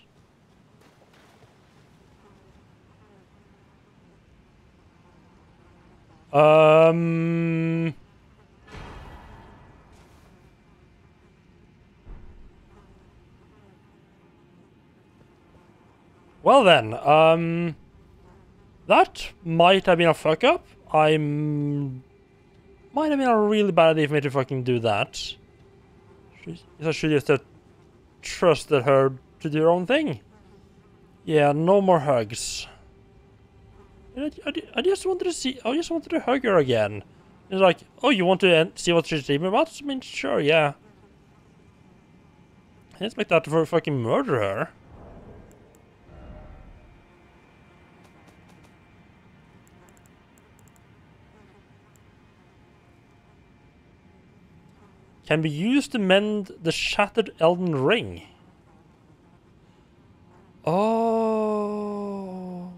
Well then, that might have been a fuck up. Might have been a really bad idea for me to fucking do that. I should just have trusted her to do her own thing. Yeah, no more hugs. I just wanted to see. I just wanted to hug her again. It's like, oh, you want to see what she's dreaming about? I mean, sure, yeah. I didn't expect that to fucking murder her. Can be used to mend the shattered Elden Ring. Oh.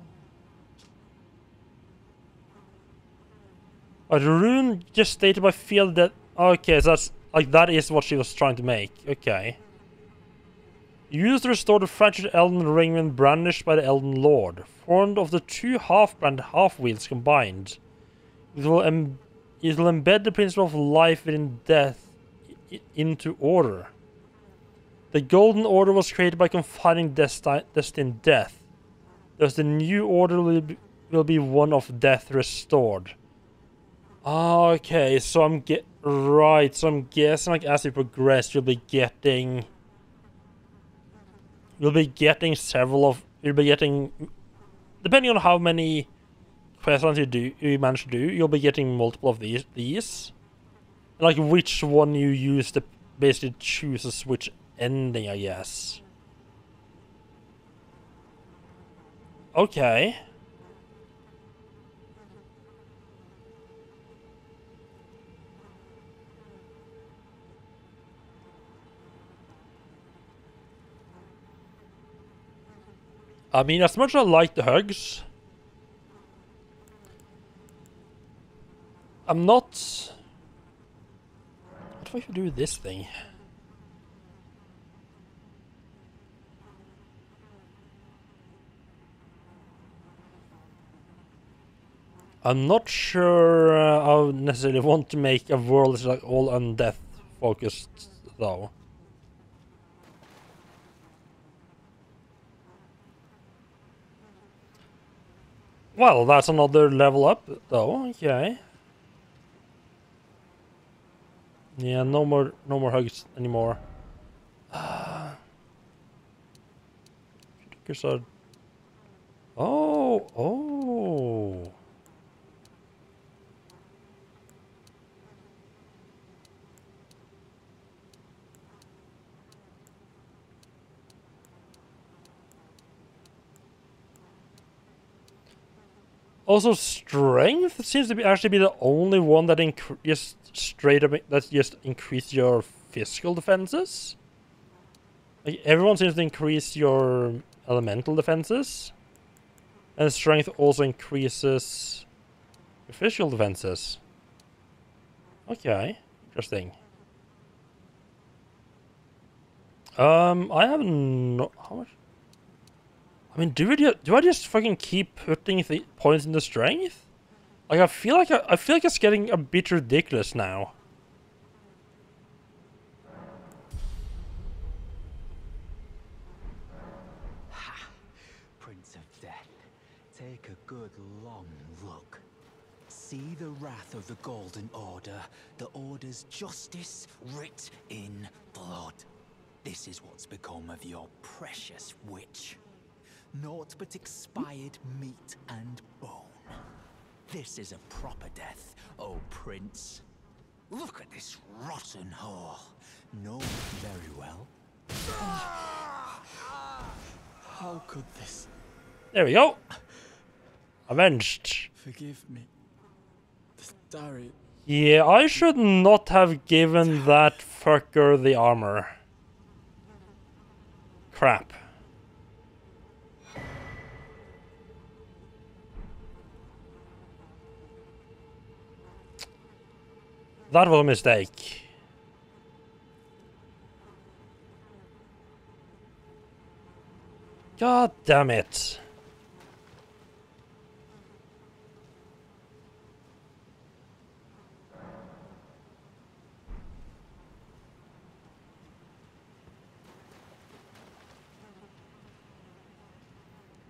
A rune just stated by field that. Okay, so that's like that is what she was trying to make. Okay. Used to restore the fractured Elden Ring when brandished by the Elden Lord. Formed of the two half-brand half-wheels combined. It will embed the principle of life within death into order. The Golden Order was created by confining destined death. Thus the new order will be one of death restored. Okay, so I'm guessing like as we progress, you'll be getting depending on how many quests you manage to do, you'll be getting multiple of these. Like which one you use to basically chooses which ending, I guess. Okay. I mean, as much as I like the hugs, I'm not... What do I do with this thing? I'm not sure I necessarily want to make a world that's like all undeath focused, though. Well, that's another level up, though. Okay. Yeah, no more hugs anymore. Oh. Also, strength seems to be actually be the only one that just straight up that just increase your physical defenses. Like everyone seems to increase your elemental defenses, and strength also increases your physical defenses. Okay, interesting. I have no how much. I mean, do I just fucking keep putting points into strength? Like I feel like it's getting a bit ridiculous now. Ha! Prince of Death, take a good long look. See the wrath of the Golden Order, the Order's justice writ in blood. This is what's become of your precious witch. Naught but expired meat and bone. This is a proper death, oh prince. Look at this rotten whore. Know very well. How could this? There we go. Avenged. Forgive me. The Starry. Yeah, I should not have given that fucker the armor. Crap. That was a mistake. God damn it.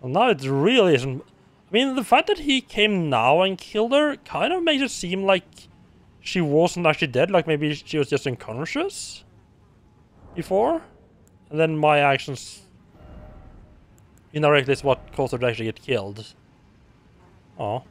Well, now it really isn't. I mean, the fact that he came now and killed her kind of makes it seem like she wasn't actually dead, like maybe she was just unconscious before. And then my actions indirectly is what caused her to actually get killed. Oh.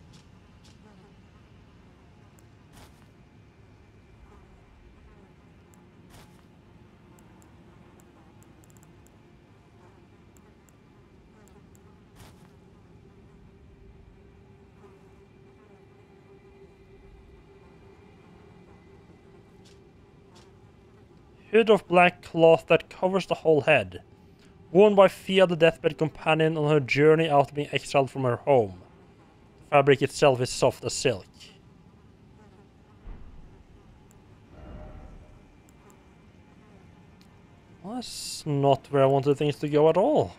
Hood of black cloth that covers the whole head. Worn by Fia, the deathbed companion, on her journey after being exiled from her home. The fabric itself is soft as silk. Well, that's not where I wanted things to go at all.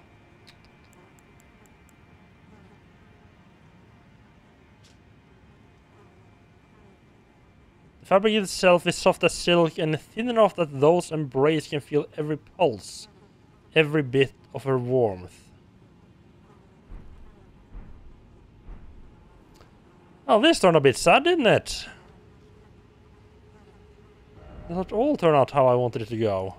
The fabric itself is soft as silk and thin enough that those embraced can feel every pulse, every bit of her warmth. Oh, this turned a bit sad, didn't it? It did not all turn out how I wanted it to go.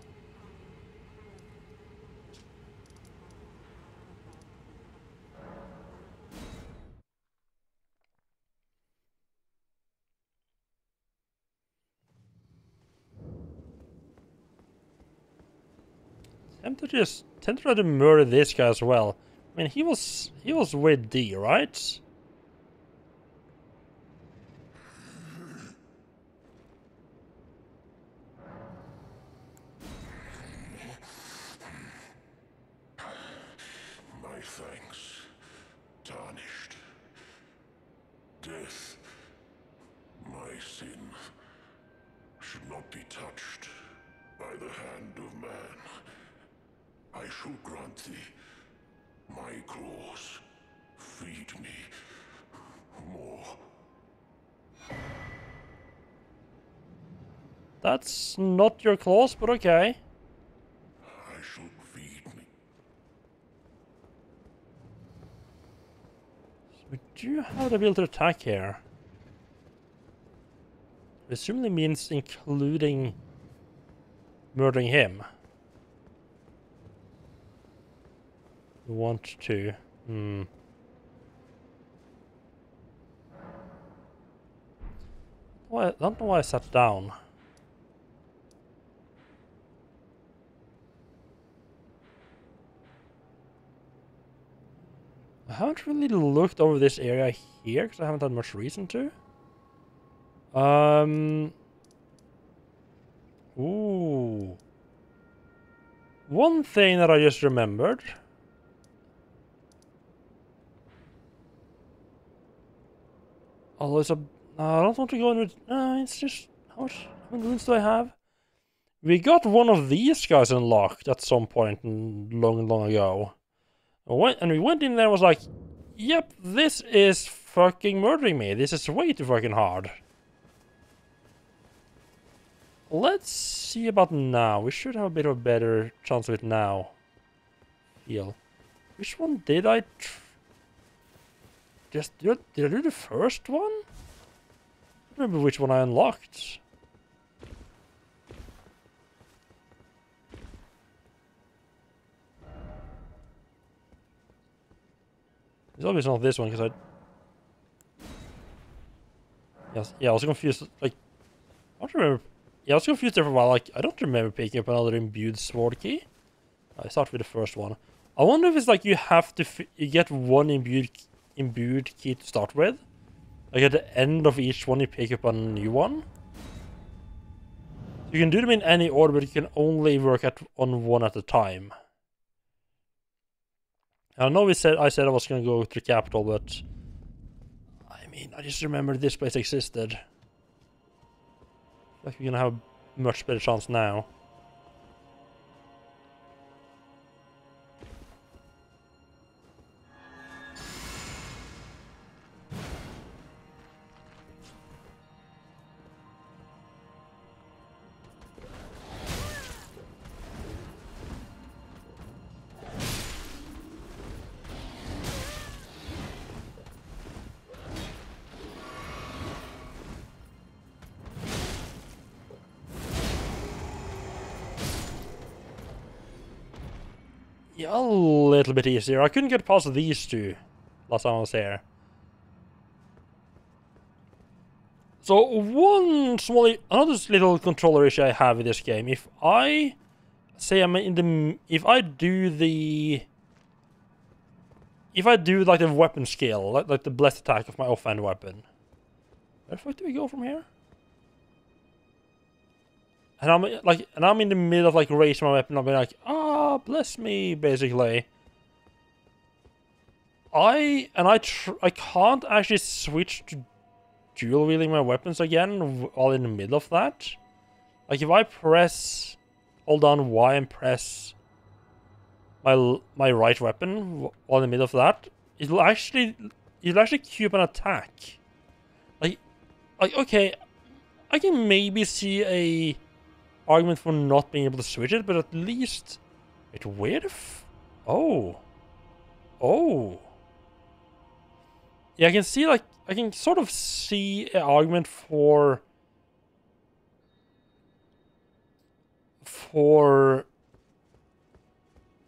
Tempted to try to murder this guy as well. I mean, he was with D, right? My thanks, tarnished. Death, my sin, should not be touched by the hand of man. I shall grant thee my claws. Feed me more. That's not your claws, but okay. I shall feed me. So do you have the ability to attack here? Presumably means including murdering him. You want to. Well, I don't know why I sat down. I haven't really looked over this area here because I haven't had much reason to. Ooh. One thing that I just remembered. Oh, there's a... I don't want to go in with... it's just... How many runes do I have? We got one of these guys unlocked at some point long ago. And we went in there and was like, yep, this is fucking murdering me. This is way too fucking hard. Let's see about now. We should have a bit of a better chance of it now. Which one did I... Did I do the first one? I don't remember which one I unlocked. It's obviously not this one because I was confused. Like, I don't remember. Yeah, I was confused there for a while. Like, I don't remember picking up another imbued sword key. I start with the first one. I wonder if it's like you have to you get one imbued key to start with. Like at the end of each one, you pick up a new one. You can do them in any order, but you can only work on one at a time. I know I said I was going to go to the capital, but I mean, I just remembered this place existed. Like we're gonna have a much better chance now. Yeah, a little bit easier. I couldn't get past these two last time I was here. So another little controller issue I have with this game. If I say I'm in the, if I do like the weapon skill, like the blessed attack of my offhand weapon, where the fuck do we go from here? And I'm in the middle of like raising my weapon. I'll be like, ah, bless me, basically. I can't actually switch to dual wielding my weapons again while in the middle of that. Like if I hold down Y and press my right weapon while in the middle of that, it'll actually queue up an attack. Like okay, I can maybe see a argument for not being able to switch it, but at least... Wait, where the Oh. Yeah, I can see, like... I can sort of see an argument for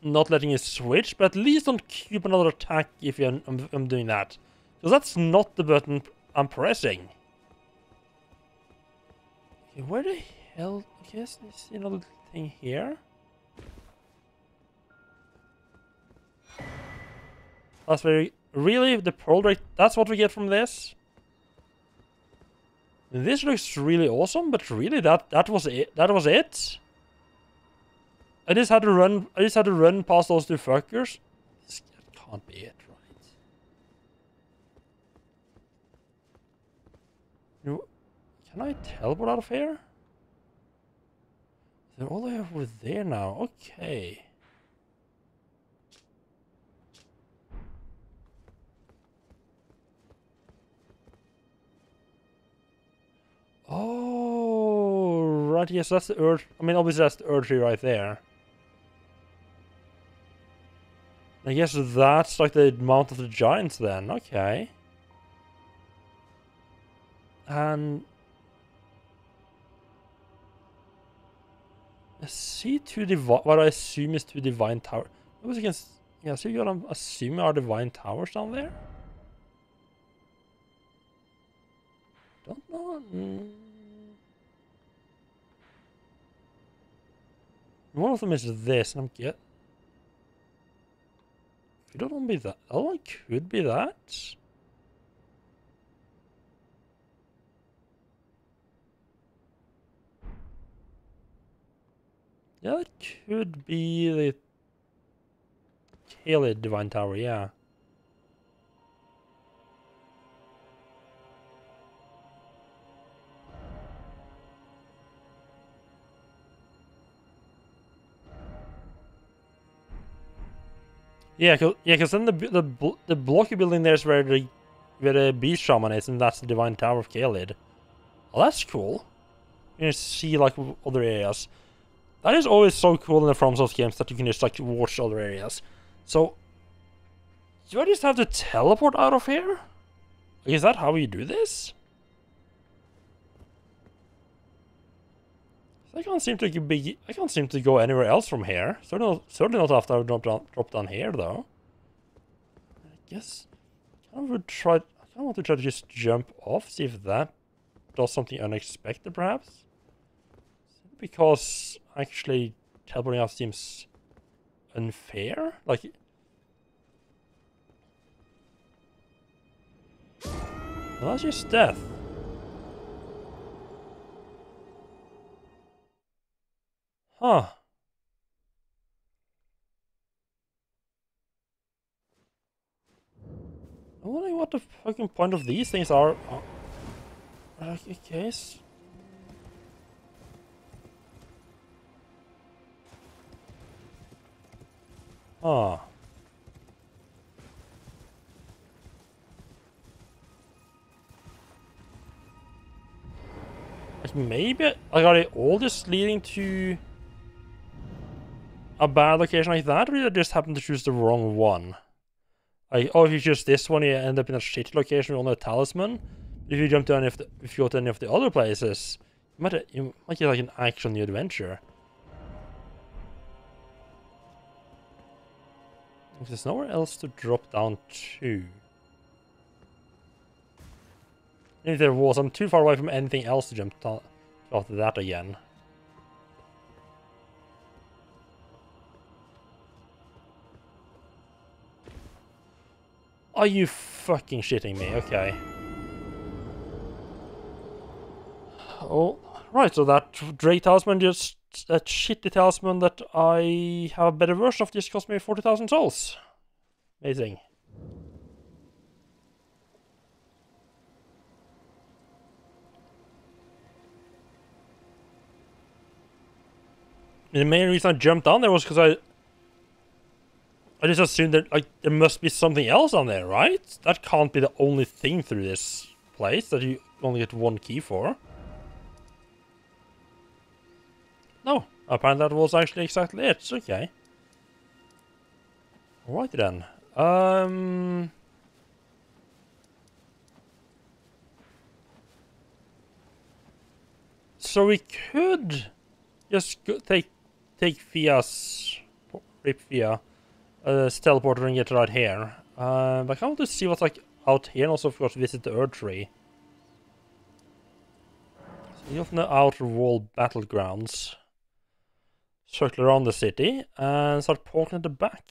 not letting it switch, but at least don't keep another attack if I'm doing that. Because that's not the button I'm pressing. Okay, where the hell... Okay, let's see another thing here. That's very... Really? The pearl rate... That's what we get from this? This looks really awesome, but really that was it? That was it? I just had to run past those two fuckers? This can't be it, right? Can I teleport out of here? They're all the way over there now. Okay. Oh, right. Yes, that's the Earth. I mean, obviously that's the Earth tree right there. I guess that's like the Mount of the Giants then. Okay. And I see what I assume is two divine towers. Yeah, so you gotta assume are divine towers down there? Don't know. One of them is this, and Could it one be that? Oh, it could be that. Yeah, it could be the Kaled Divine Tower, yeah. Yeah, cause then the blocky building there is where the beast shaman is, and that's the Divine Tower of Kaled. Oh, that's cool. You can see like other areas. That is always so cool in the FromSoft games that you can just like watch other areas. So, do I just have to teleport out of here? Is that how you do this? I can't seem to go anywhere else from here. Certainly not after I drop down here, though. I guess I kind of want to try to just jump off, see if that does something unexpected, perhaps. Because actually teleporting out seems unfair. Like, well, that's just death. Huh. I'm wondering what the fucking point of these things are. Like, okay. Ah. Like maybe, like, are they all just leading to a bad location like that, or did I just happen to choose the wrong one? Like, oh, if you choose this one, you end up in a shitty location with only a talisman. If you jump to any of the, if you go to any of the other places, you might get like an actual new adventure. If there's nowhere else to drop down to. If there was, I'm too far away from anything else to jump down after that again. Are you fucking shitting me? Okay. Oh, right, so that Drake talisman just... That shitty talisman that I have a better version of just cost me 40,000 souls. Amazing. And the main reason I jumped down there was because I just assumed that, like, there must be something else on there, right? That can't be the only thing through this place that you only get one key for. No, apparently that was actually exactly it. Okay. Alrighty then. So we could just take Fia's... Rip Fia. Teleporter and get right here. But I kind of want to see what's like out here, and also of course visit the Earth Tree. So you open the outer wall battlegrounds, circle around the city, and start poking at the back.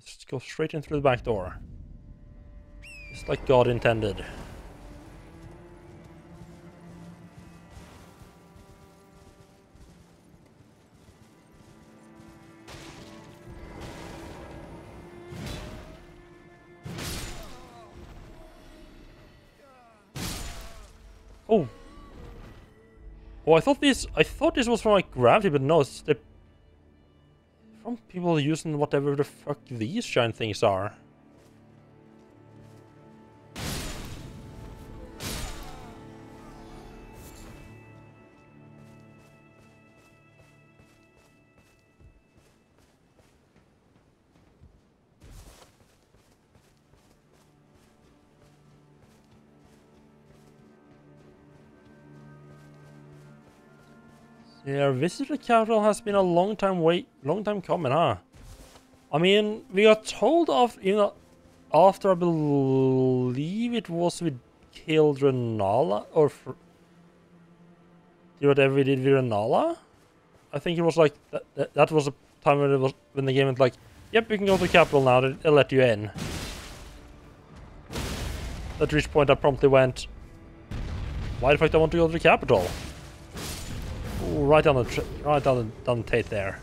Just go straight in through the back door. Just like God intended. Oh. Oh, I thought this was from like gravity, but no, it's from people using whatever the fuck these giant things are. Yeah, visit the capital has been a long time coming, huh? I mean, we got told of, you know, after I believe it was we killed Renala, or did whatever we did with Renala. I think it was like that was a time when the game went like, yep, you can go to the capital now. They'll let you in. At which point I promptly went, why the fuck do I want to go to the capital? Ooh, right down the Tate there.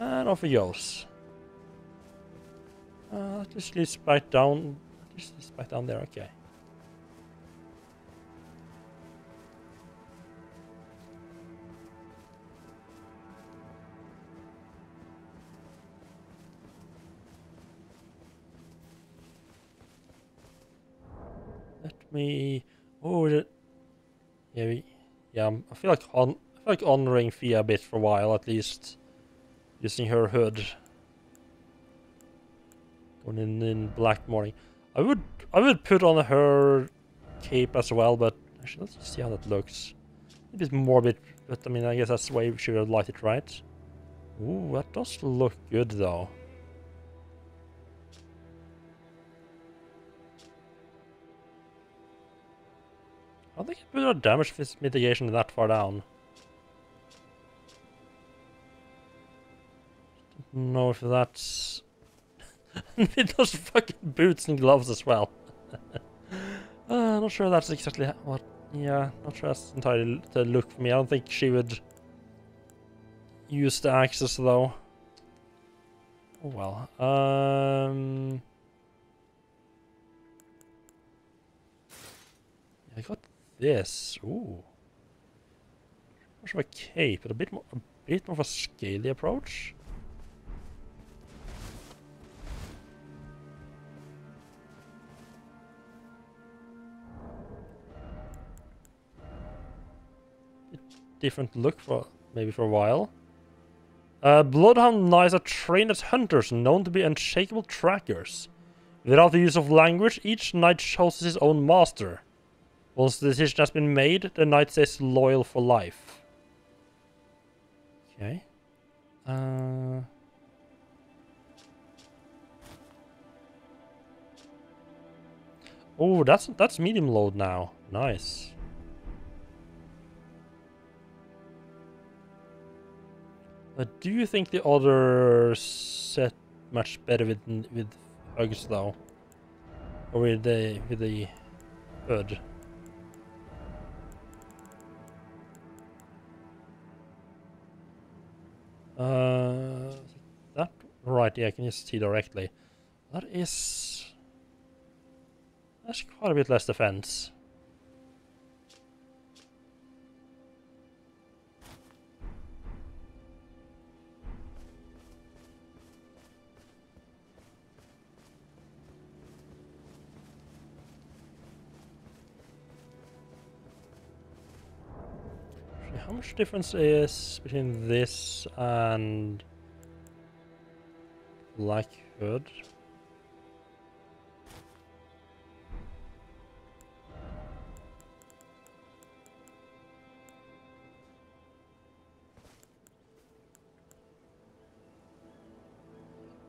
And off he goes. Just leads back down. Just leads back down there. Okay. Let me. Oh, yeah. I feel like honoring Fia a bit for a while at least, using her hood. Going in black morning. I would put on her cape as well, but actually let's just see how that looks. A bit morbid, but I mean I guess that's the way she would like it, right? Ooh, that does look good though. I don't think I put our damage mitigation that far down. Don't know if that's... It does fucking boots and gloves as well. Not sure that's exactly what... Yeah, not sure that's entirely the look for me. I don't think she would use the axes though. Oh well. I got this. Ooh. Much of a cape, but a bit more of a scaly approach. Different look for maybe for a while. Bloodhound knights are trained as hunters, known to be unshakable trackers. Without the use of language, each knight chooses his own master. Once the decision has been made, the knight stays loyal for life. Okay. Oh, that's medium load now. Nice. Do you think the other set much better with hugs though, or with the hood? That right? Yeah, I can just see directly. That's quite a bit less defense. How much difference is between this and Black Hood?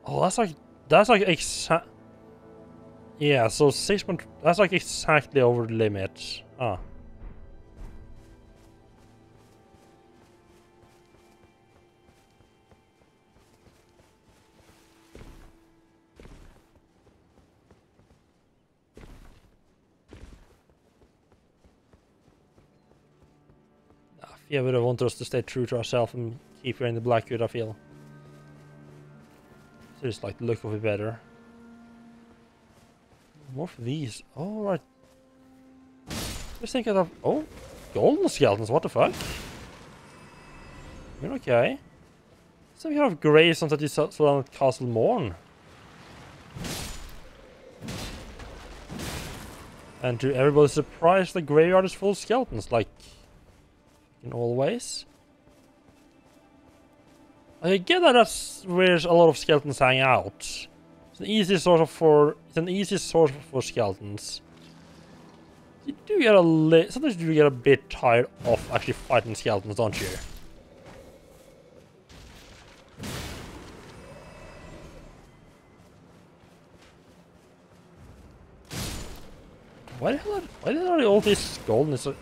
Oh, that's like exact. Yeah, so 6. That's like exactly over the limit. Ah. Yeah, would have wanted us to stay true to ourselves and keep her in the Black Hood, I feel. So just like the look of it better. More of these. Oh, right. Just thinking of... Oh, golden skeletons, what the fuck? You're okay. Some kind of gravestones that you saw down at Castle Morn. And to everybody's surprise, the graveyard is full of skeletons, like... in all ways. I get that that's where a lot of skeletons hang out. It's an easy source for skeletons. You do get sometimes you do get a bit tired of actually fighting skeletons, don't you? Why the hell are all these golden? Are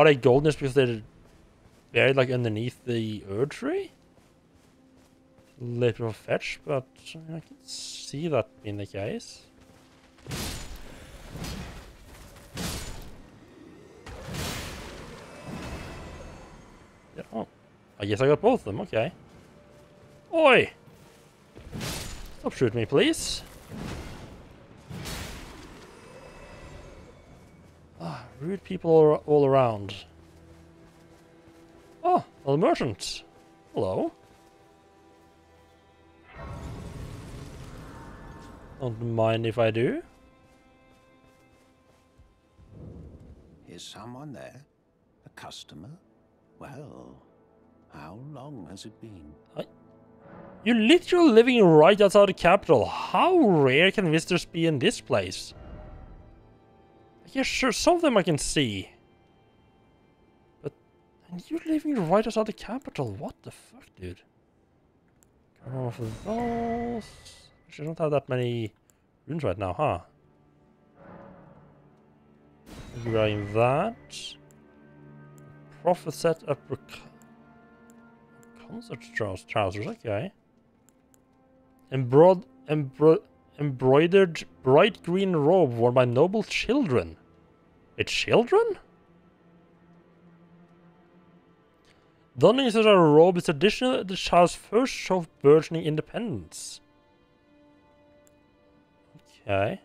they golden just because they're buried like underneath the Erd tree? A little bit of a fetch, but I can see that being the case. Yeah, oh, I guess I got both of them. Okay. Oi! Stop shooting me, please. Ah, rude people all around. Oh, well, the merchant. Hello. Don't mind if I do. Is someone there? A customer? Well, how long has it been? You're literally living right outside the capital. How rare can visitors be in this place? Yeah, sure, some of them I can see. But... and you're living right outside the capital. What the fuck, dude? Come off of those... I don't have that many runes right now, huh? Grabbing that. Prophet set up concert trousers, okay. Embroidered bright green robe worn by noble children. It's children? Donning such a robe is traditional at the child's first show of burgeoning independence. Okay.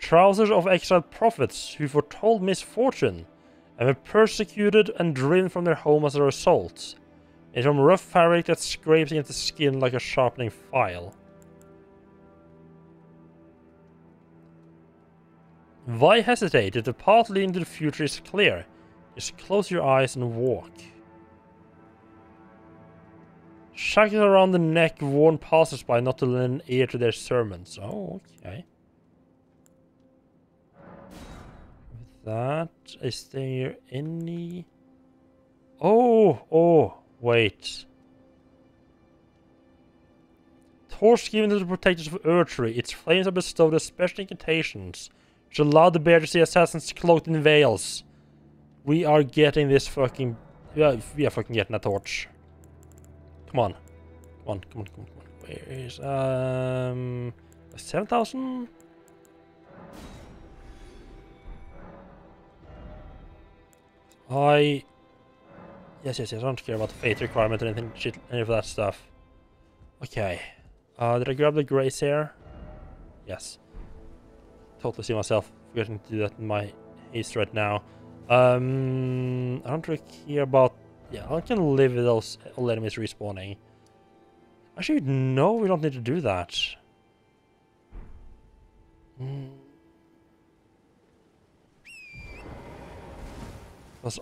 trousers of exiled prophets who foretold misfortune and were persecuted and driven from their home as a result. It's from rough fabric that scrapes against the skin like a sharpening file. Why hesitate if the path leading to the future is clear? Just close your eyes and walk. Shackles around the neck warn passersby not to lend an ear to their sermons. Oh, okay. With that, is there any... Oh, wait. Torch given to the protectors of Earthry. Its flames are bestowed as special incantations, which allow the bear to see assassins cloaked in veils. We are getting this fucking... Yeah, we are fucking getting a torch. Come on. Come on. Where is... 7,000? Yes, I don't care about the fate requirement or anything, shit, any of that stuff. Okay. Did I grab the grace here? Yes. Totally see myself forgetting to do that in my haste right now. I don't really care about... Yeah, I can live with those all enemies respawning. Actually, no, we don't need to do that. Because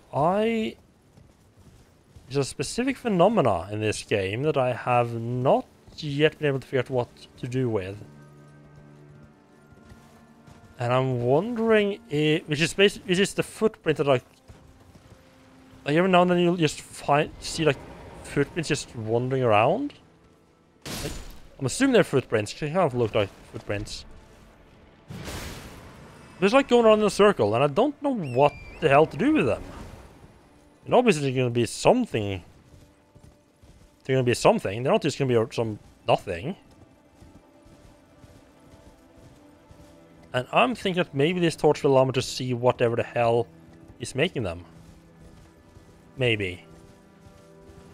there's a specific phenomena in this game that I have not yet been able to figure out what to do with. And I'm wondering if... Which is the footprint that like every now and then you'll just see like footprints just wandering around. Like, I'm assuming they're footprints, because they kind of look like footprints. They're just like going around in a circle, and I don't know what the hell to do with them. And obviously there's going to be something. They're going to be something. They're not just going to be some nothing. And I'm thinking that maybe this torch will allow me to see whatever the hell is making them. Maybe.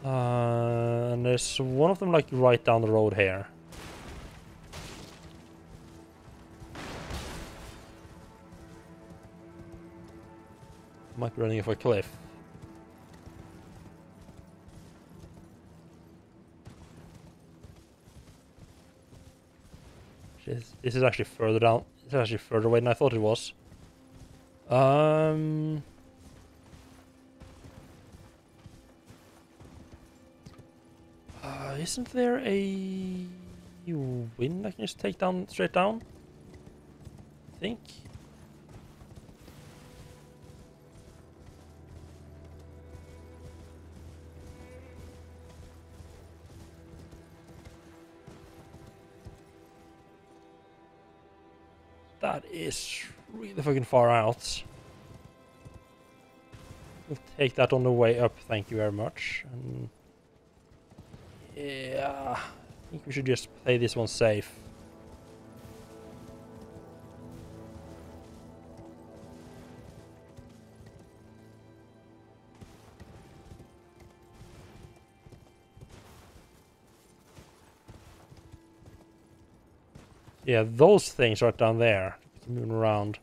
And there's one of them like right down the road here. Might be running off a cliff. This is actually further down. It's actually further away than I thought it was. Isn't there a wind I can just take down straight down? I think. That is really fucking far out. We'll take that on the way up, thank you very much. Yeah, I think we should just play this one safe. Yeah, those things right down there, moving around.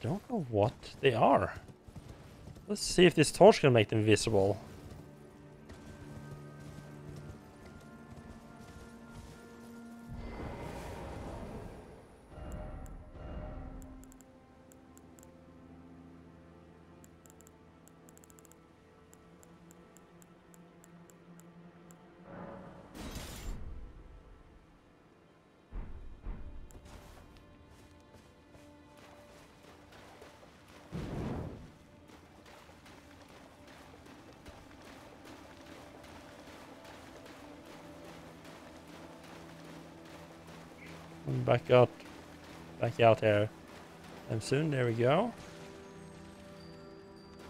Don't know what they are. Let's see if this torch can make them visible. Back out here. And soon, there we go.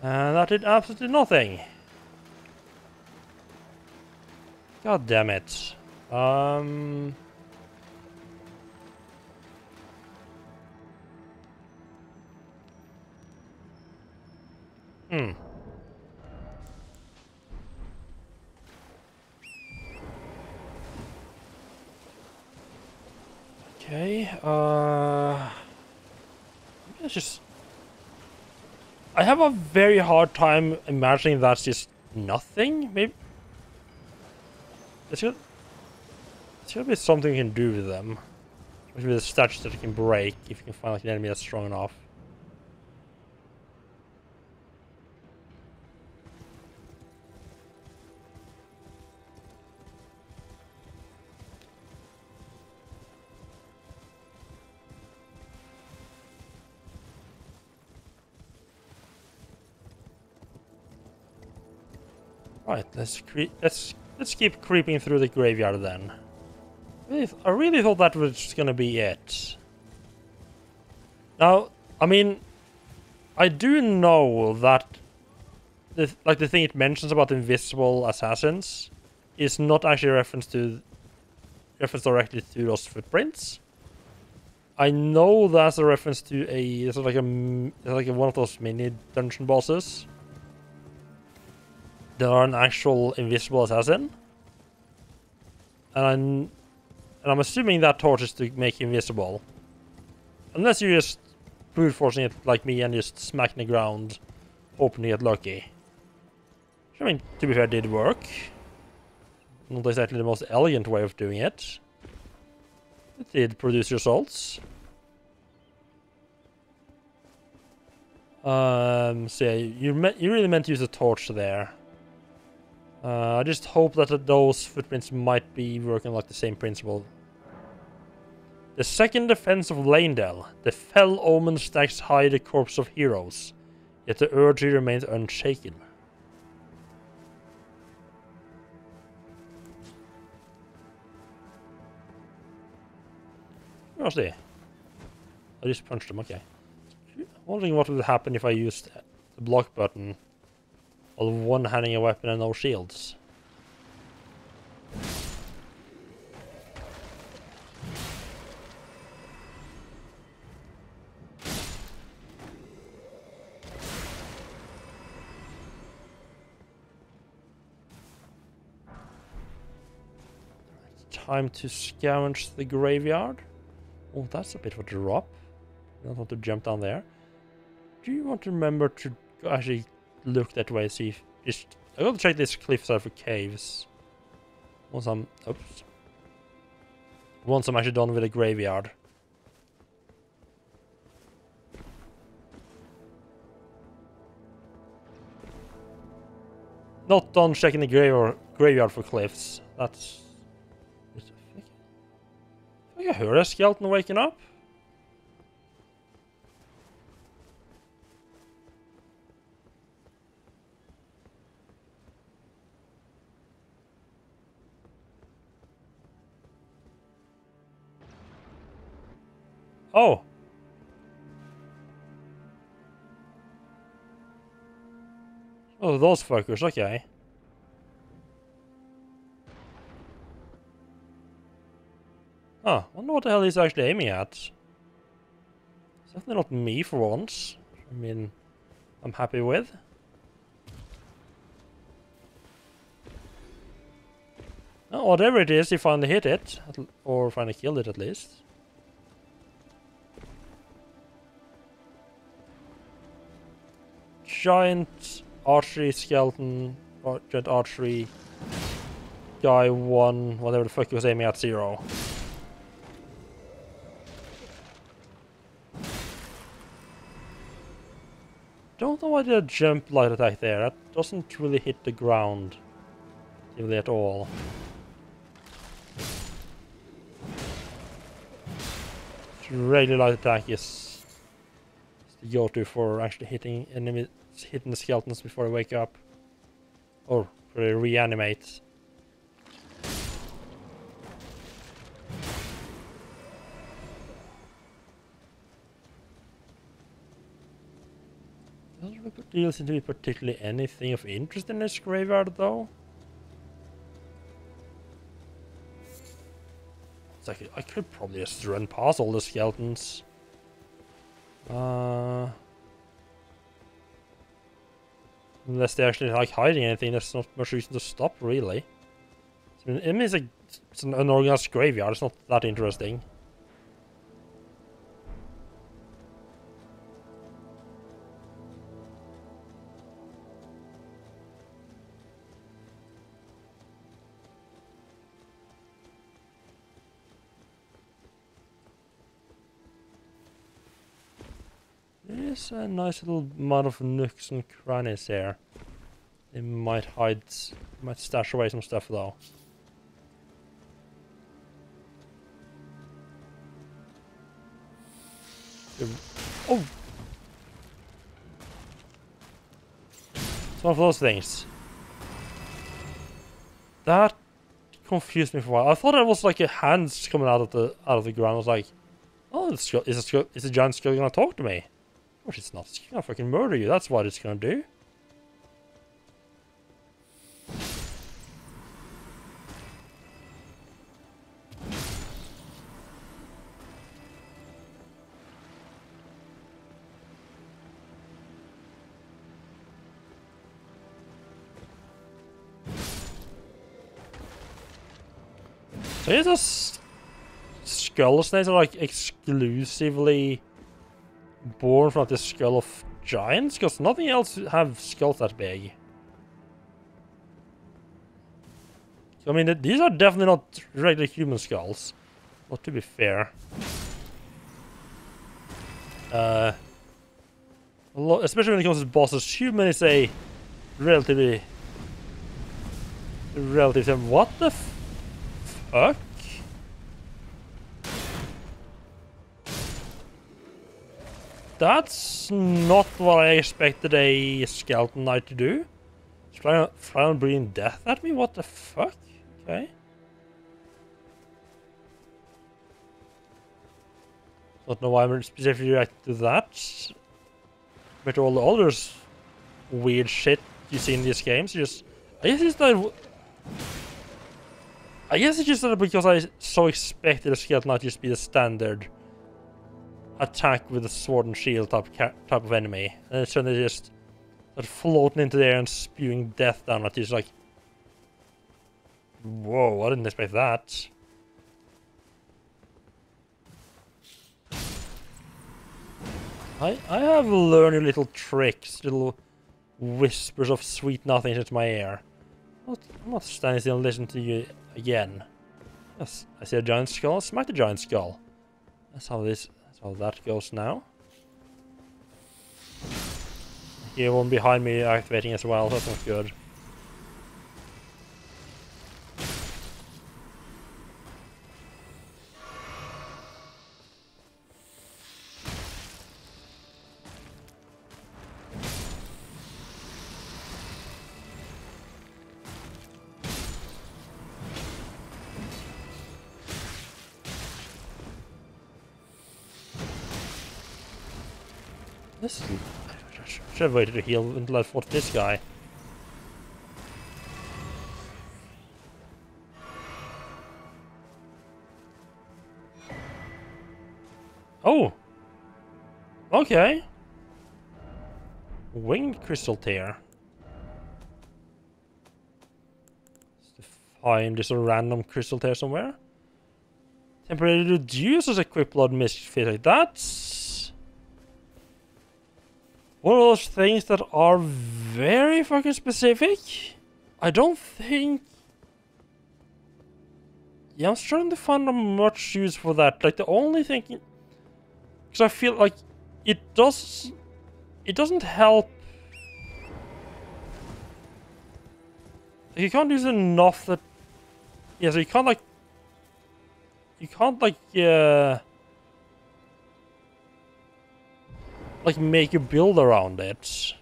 And that did absolutely nothing. God damn it. Okay, It's just... I have a very hard time imagining that's just nothing, maybe? There's gotta be something you can do with them. Maybe the statues that you can break if you can find like an enemy that's strong enough. Right, let's keep creeping through the graveyard then. I really thought that was gonna be it. Now, I mean, I do know that the thing it mentions about invisible assassins is not actually a reference directly to those footprints. I know that's a reference to it's like one of those mini dungeon bosses. There are an actual invisible assassin, and I'm assuming that torch is to make you invisible, unless you're just brute forcing it like me and just smacking the ground, hoping to get lucky. Which, I mean, to be fair, did work. Not exactly the most elegant way of doing it. It did produce results. So yeah, you really meant to use a torch there. I just hope that those footprints might be working like the same principle. The second defense of Lanedale. The fell omen stacks high the corpse of heroes, yet the urge remains unshaken. Where's they? I just punched them, okay. I'm wondering what would happen if I used the block button while one-handing a weapon and no shields. Time to scavenge the graveyard. Oh, that's a bit of a drop. I don't want to jump down there. Do you want to remember to actually look that way, see if I gotta check this cliffside for caves. Once I'm actually done with the graveyard. Not done checking the graveyard for cliffs. That's... I heard a skeleton waking up. Oh. Oh, those fuckers, okay. Huh, wonder what the hell he's actually aiming at. It's definitely not me for once. I mean, I'm happy with. Oh, whatever it is, he finally hit it. Or finally killed it at least. Giant archery skeleton, giant archery guy 1, whatever the fuck he was aiming at 0. Don't know why I did a jump light attack there. That doesn't really hit the ground really at all. Regular light attack is the go-to for actually hitting enemies, hitting the skeletons before they wake up, or before they reanimate. Doesn't really seem to be particularly anything of interest in this graveyard, though. It's like I could probably just run past all the skeletons. Unless they're actually like hiding anything, there's not much reason to stop, really. I mean, it's an unorganized graveyard. It's not that interesting. There's a nice little amount of nooks and crannies here. They might stash away some stuff though. Oh! It's one of those things. That confused me for a while. I thought it was like a hand coming out of the ground. I was like, oh, is a giant skull gonna talk to me? Of course it's not. It's gonna fucking murder you. That's what it's gonna do. So is this skull snakes are like exclusively born from the skull of giants? Because nothing else have skulls that big. So, I mean, these are definitely not regular human skulls. But to be fair. Especially when it comes to bosses, human is a relative. What the fuck? That's not what I expected a skeleton knight to do. Fly on breathing death at me? What the fuck? Okay. Don't know why I'm specifically reacting to that. But all the others weird shit you see in these games, I guess it's just that because I so expected a skeleton knight to just be the standard attack with a sword and shield type of enemy, and it's suddenly just floating into the air and spewing death down at you. It's like, whoa! I didn't expect that. I have learned little tricks, little whispers of sweet nothings into my ear. I'm not standing still and listening to you again. Yes, I see a giant skull. Smack the giant skull. That's how that goes now. Here one behind me activating as well. That's not good. I should have waited to heal until I fought this guy. Oh! Okay. Winged crystal tear. Let's find this random crystal tear somewhere. Temporarily reduces a quick blood mist physics. That's one of those things that are very fucking specific. I don't think... Yeah, I'm struggling to find much use for that. Like, the only thing... Because I feel like it doesn't help... Like, you can't use enough that... Yeah, so you can't, like... Like, make a build around it.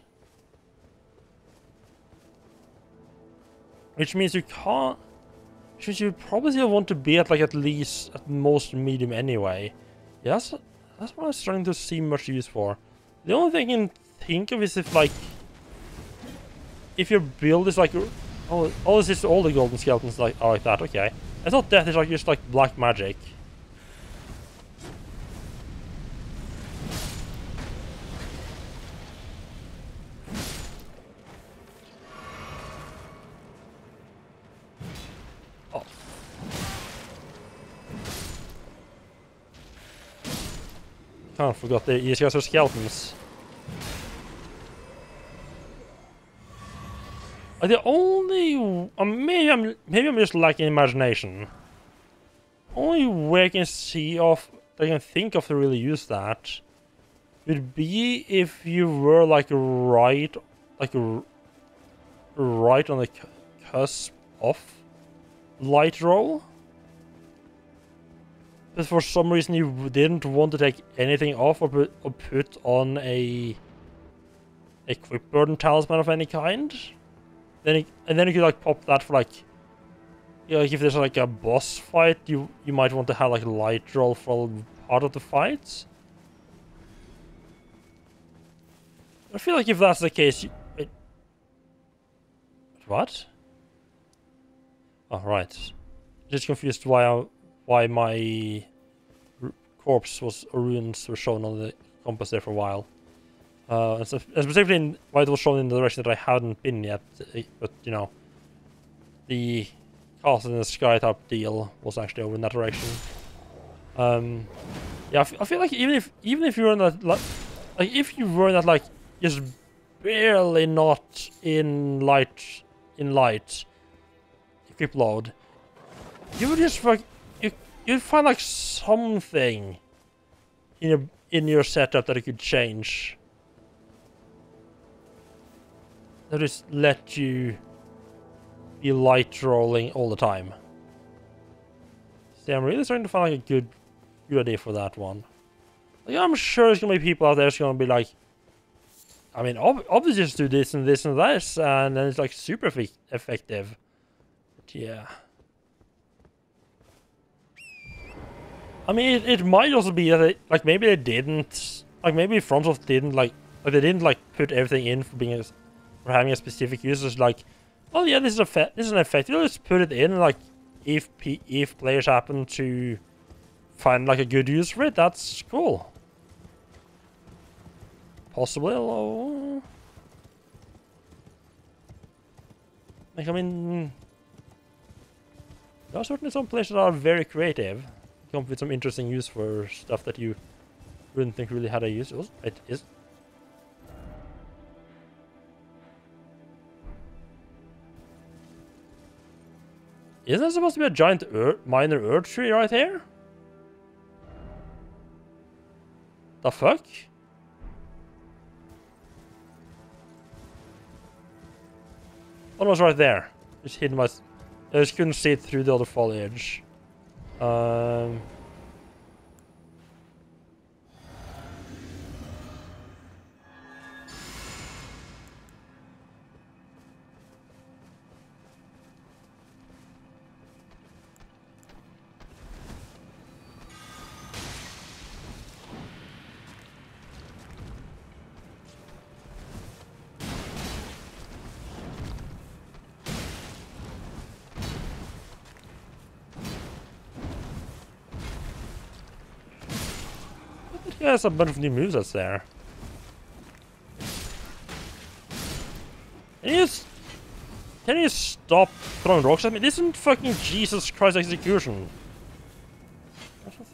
Which means you can't... Which means you probably still want to be at, like, at most medium anyway. Yeah, that's what I'm starting to see much use for. The only thing I can think of is if, like... If your build is, like... Oh, this is all the golden skeletons are like that, okay. I thought death is, like, just, like, black magic. I forgot these guys are skeletons. The only... maybe I'm just lacking imagination. Only way I can see of... I can think of to really use that would be if you were like right on the cusp of light roll. But for some reason you didn't want to take anything off or put on a equip burden talisman of any kind. And then you could like pop that for like, you know, like if there's like a boss fight, you might want to have like a light roll for part of the fight. I feel like if that's the case, what? Oh right, just confused why my corpse was, or runes were shown on the compass there for a while. And specifically why it was shown in the direction that I hadn't been yet, but you know, the castle in the sky type deal was actually over in that direction. Yeah, I feel like even if you were in that like if you were in that like just barely not in light equip load, you would just like you'd find like something in your setup that you could change. That just let you be light rolling all the time. See, I'm really starting to find like a good idea for that one. Like, I'm sure there's gonna be people out there who's gonna be like, I mean, obviously just do this and this and this, and then it's like super effective. But yeah. I mean, it might also be that like maybe they didn't, like maybe FromSoft didn't like they didn't like put everything in for being for having a specific use. It's like, oh yeah, this is an effect. You'll just put it in, like if players happen to find like a good use for it, that's cool. Possibly, like I mean, there are certainly some players that are very creative, come up with some interesting use for stuff that you wouldn't think really had a use. It is. Isn't there supposed to be a giant minor earth tree right here? The fuck? Oh, it was right there. Just hidden by. I just couldn't see it through the other foliage. Yeah, there's a bunch of new moves that's there. Can you stop throwing rocks at me? This isn't fucking Jesus Christ execution.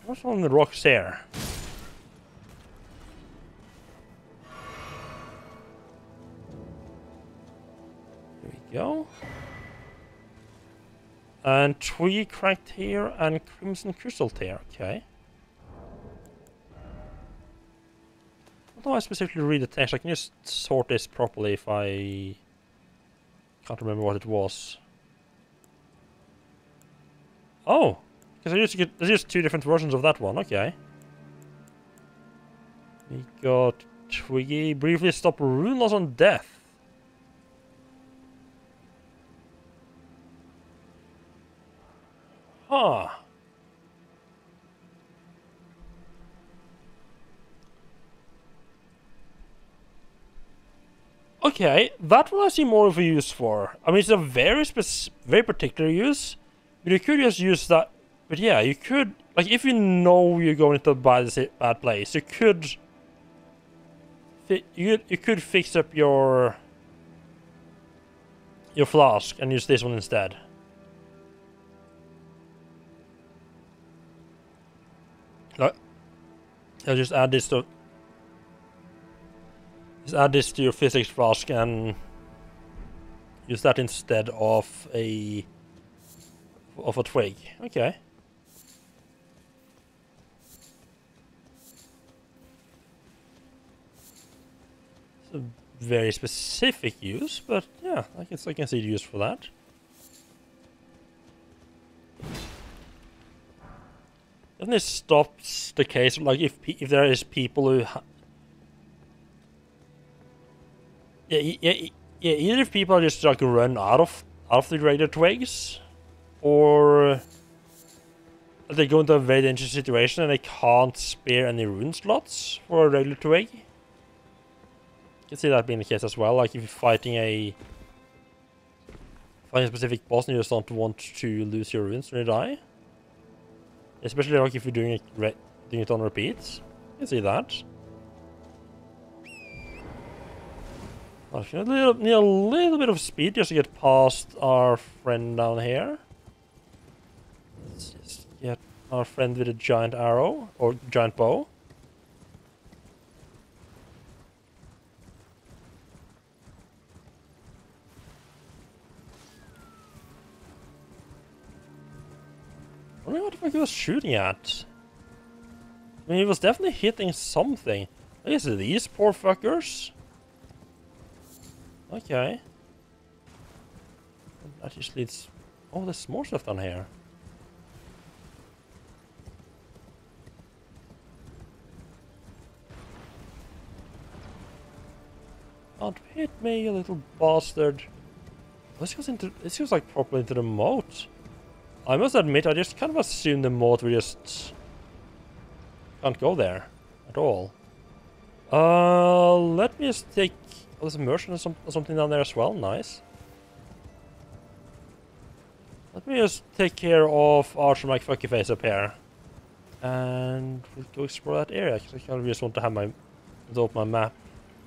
What's on the rocks here? There we go. And tree cracked here and crimson crystal tear. Okay. Although I specifically read the text, I can just sort this properly if I can't remember what it was. Oh, because there's just two different versions of that one. Okay. We got Twiggy briefly stop rune loss on death. Huh. Okay, that one I see more of a use for. I mean, it's a very particular use, but you could just use that. But yeah, you could, like, if you know you're going into a bad place, you could fix up your flask and use this one instead. Look, I'll just add this to. Just add this to your physics flask and use that instead of a twig. Okay. It's a very specific use, but yeah, I guess I can see the use for that. Then this stops the case of, like, if there is people who either if people are just like run out of the regular twigs, or they go into a very dangerous situation and they can't spare any rune slots for a regular twig. You can see that being the case as well. Like if you're fighting a specific boss and you just don't want to lose your runes when you die. Especially like if you're doing it on repeats. You can see that. I need a little bit of speed just to get past our friend down here. Let's just get our friend with a giant arrow, or giant bow. I don't know what the fuck he was shooting at. I mean, he was definitely hitting something. I guess these poor fuckers. Okay. That just leads... Oh, there's more stuff down here. Don't hit me, you little bastard. This goes like properly into the moat. I must admit, I just kind of assumed the moat we just can't go there at all. Let me just take... Oh, there's a merchant or something down there as well. Nice. Let me just take care of Archer Mike Fucky Face up here. And we'll go explore that area, because I kind of just want to have to open my map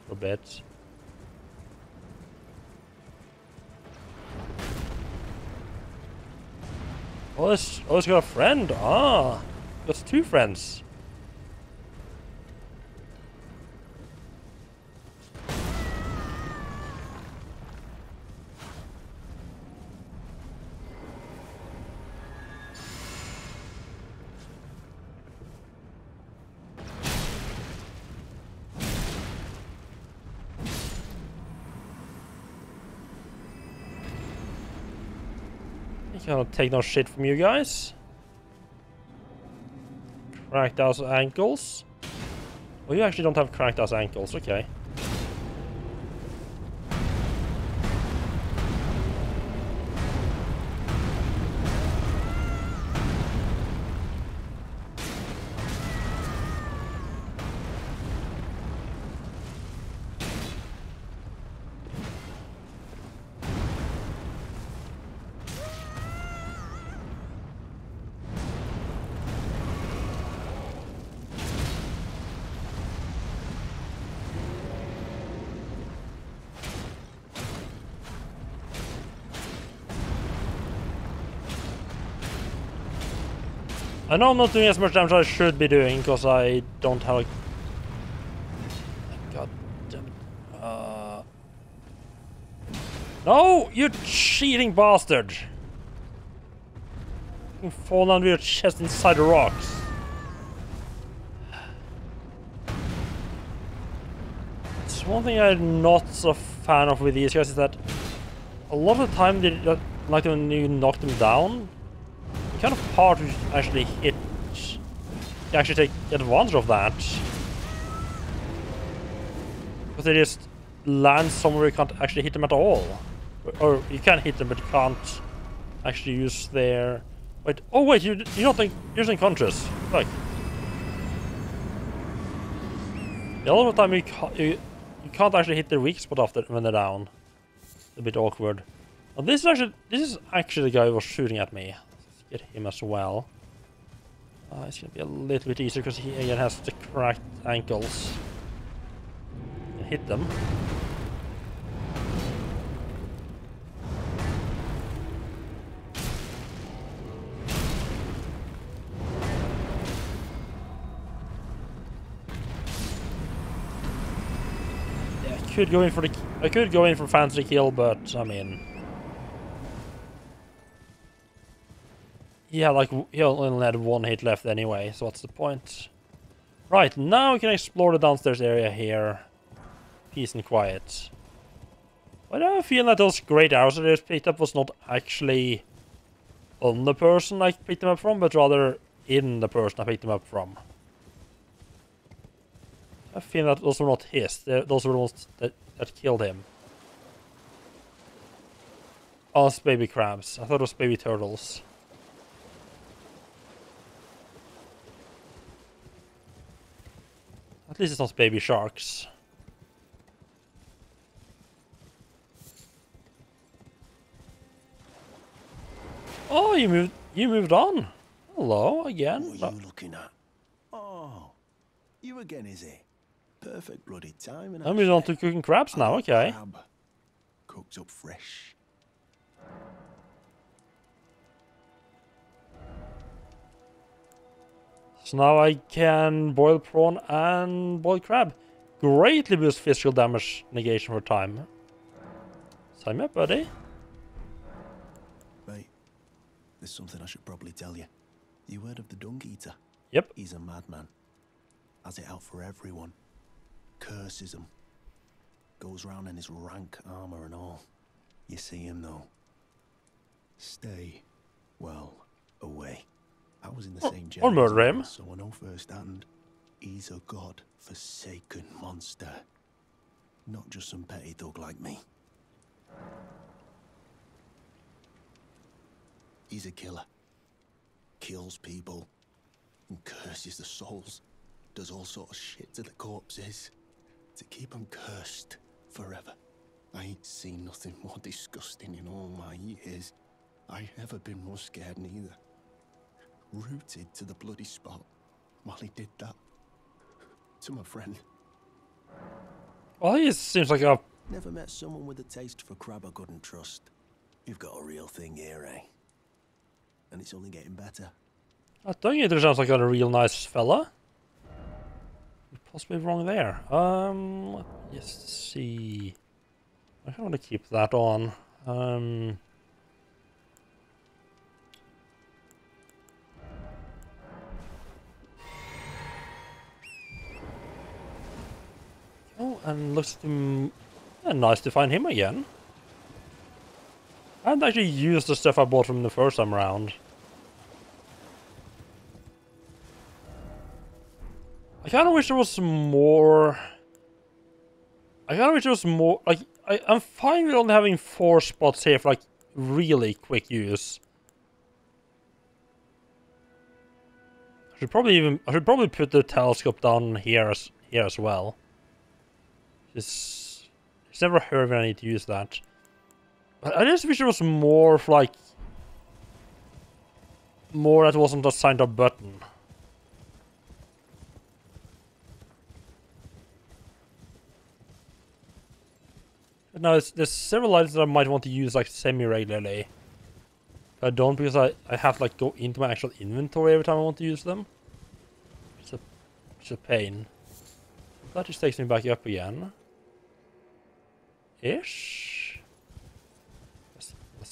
for a bit. Oh, it's got a friend. Ah, got two friends. I cannot take no shit from you guys. Cracked ass ankles. Oh, you actually don't have cracked ass ankles. Okay. I know I'm not doing as much damage as I should be doing, because I don't have a... God damn it. No! You cheating bastard! You can fall under your chest inside the rocks. It's one thing I'm not a fan of with these guys is that a lot of the time, they, like when you knock them down, kind of hard to actually hit. You actually take advantage of that. Because they just land somewhere you can't actually hit them at all. Or you can hit them, but you can't actually use their... Wait, oh wait, you're not you're unconscious. Like... A lot of the time you can't actually hit their weak spot after when they're down. A bit awkward. Well, this is actually the guy who was shooting at me. Get him as well. It's gonna be a little bit easier because he again has the cracked ankles. Can hit them. Yeah, I could go in for fancy kill, but I mean. Yeah, like, he only had one hit left anyway, so what's the point? Right, now we can explore the downstairs area here. peace and quiet. But I feel that those great arrows that I just picked up was not actually on the person I picked them up from, but rather in the person I picked them up from. I feel that those were not his. Those were the ones that killed him. Oh, it's baby crabs. I thought it was baby turtles. At least it's not baby sharks. Oh, you moved on. Hello again. What are you looking at? Oh, you again, is it? Perfect bloody timing. I moved on to cooking crabs now. Okay. Crab. Cooked up fresh. So now I can boil prawn and boil crab. Greatly boost physical damage negation for time. Sign me up, buddy. Mate, there's something I should probably tell you. You heard of the Dung Eater? Yep. He's a madman. Has it out for everyone. Curses them. Goes round in his rank armor and all. You see him though. Stay, well, away. I was in the same jail. Or murder him. So I know firsthand. He's a god-forsaken monster. Not just some petty thug like me. He's a killer. Kills people. And curses the souls. Does all sort of shit to the corpses. To keep them cursed forever. I ain't seen nothing more disgusting in all my years. I ain't ever been more scared neither. Rooted to the bloody spot while he did that. To my friend. Well, he seems like a... Never met someone with a taste for crab I couldn't trust. You've got a real thing here, eh? And it's only getting better. I don't think it sounds like a real nice fella. You're possibly wrong there. Let's see. I kind of want to keep that on. Oh, and looks nice to find him again. I haven't actually used the stuff I bought from the first time around. I kind of wish there was more... Like, I'm fine with only having 4 spots here for, like, really quick use. I should probably put the telescope down here as well. It's never heard when I need to use that. But I just wish there was more for, like... More that wasn't a signed up button. Now, there's several items that I might want to use, like, semi-regularly. But I don't, because I have to, like, go into my actual inventory every time I want to use them. It's a pain. That just takes me back up again. Ish.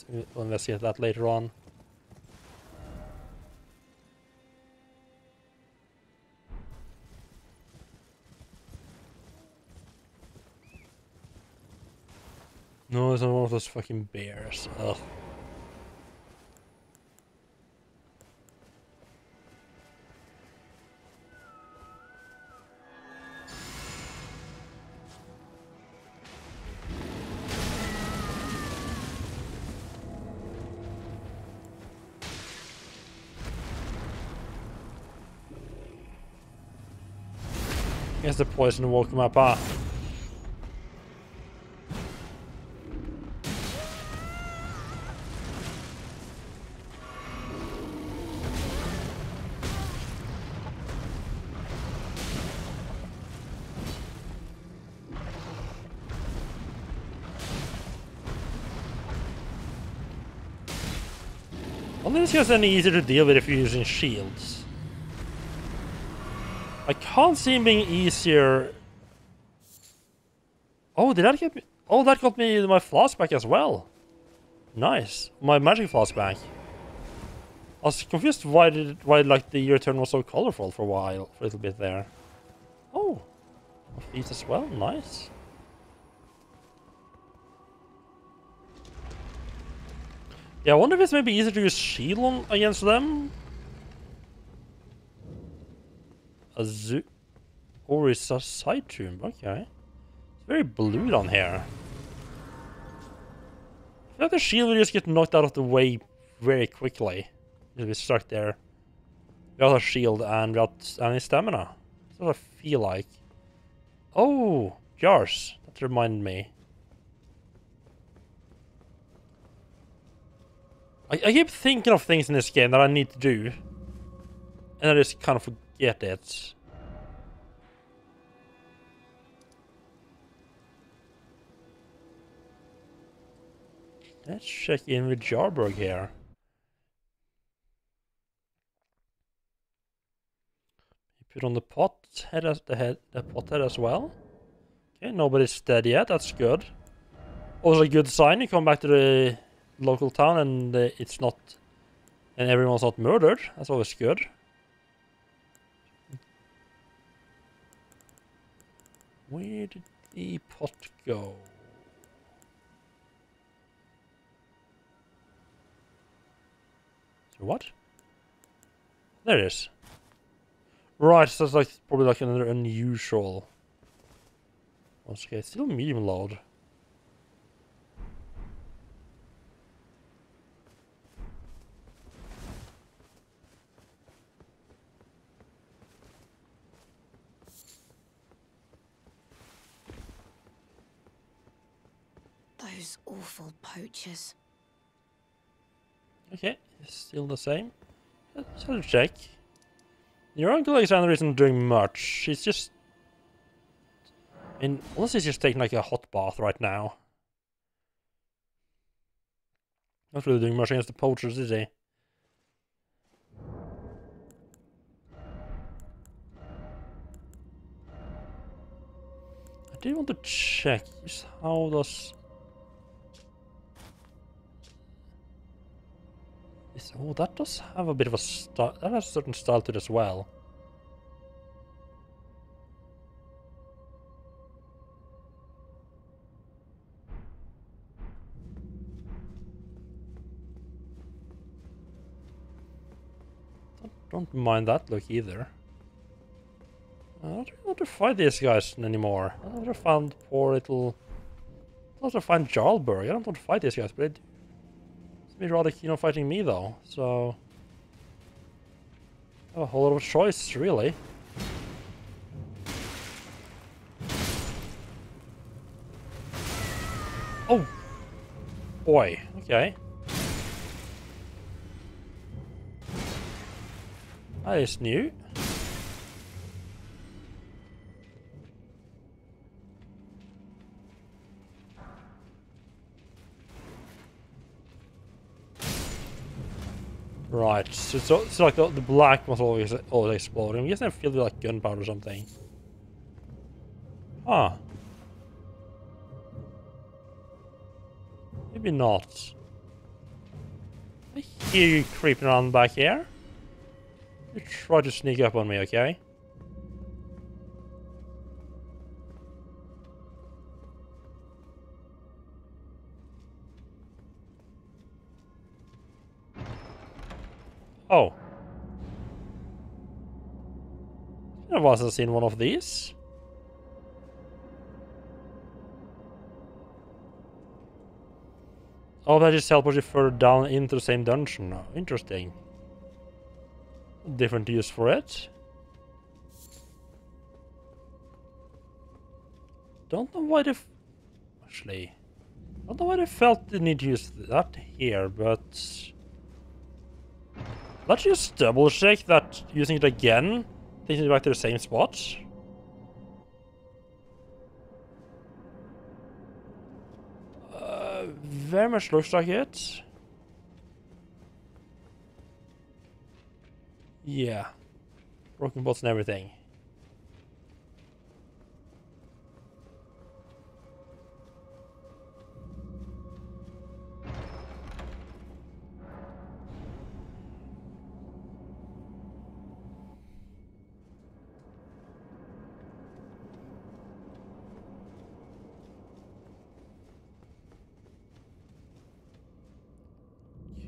We'll investigate that later on. No, it's not one of those fucking bears. Ugh. Guess the poison woke him up. I don't think this guy's any easier to deal with if you're using shields. I can't see him being easier. Oh, did that get me? Oh, that got me my flask back as well. Nice, my magic flask back. I was confused why like the return was so colorful for a while, for a little bit there. Oh, feet as well, nice. Yeah, I wonder if it's maybe easier to use shield on against them. A zoo. Or it's a side tomb. Okay. It's very blue down here. I feel like the shield will just get knocked out of the way very quickly. Just be stuck there. Without a shield and without any stamina. That's what I feel like. Oh! Jars. That reminded me. I keep thinking of things in this game that I need to do. And I just kind of forget it. Let's check in with Jarburg here. Put on the pot head as the pot head as well. Okay, nobody's dead yet. That's good. Also a good sign. You come back to the local town and it's not, and everyone's not murdered. That's always good. Where did the pot go? So what? There it is. Right, so that's like probably like another unusual. Okay, it's still medium load. Those awful poachers. Okay, it's still the same. Let's have a check. Your Uncle Alexander isn't doing much. She's just... I mean, unless he's just taking like a hot bath right now. Not really doing much against the poachers, is he? I did want to check just how does... Oh, that does have a bit of a style. That has a certain style to it as well. Don't mind that look either. I don't really want to fight these guys anymore. I don't want to find poor little... I don't want to find Jarlberg. I don't want to fight these guys, but they do. Seem rather keen on fighting me though, so... I have a whole lot of choice, really. Oh! Boy, okay. That is new. Right, so it's like the black was always exploding. I guess I feel like gunpowder or something. Huh. Maybe not. I hear you creeping around back here. You try to sneak up on me, okay? Oh. I must have seen one of these. Oh, that just teleports you further down into the same dungeon. Oh, interesting. Different use for it. Don't know why they... Actually... Don't know why they felt the need to use that here, but... Let's just double check that using it again takes me back to the same spot. Very much looks like it. Yeah. Broken bots and everything.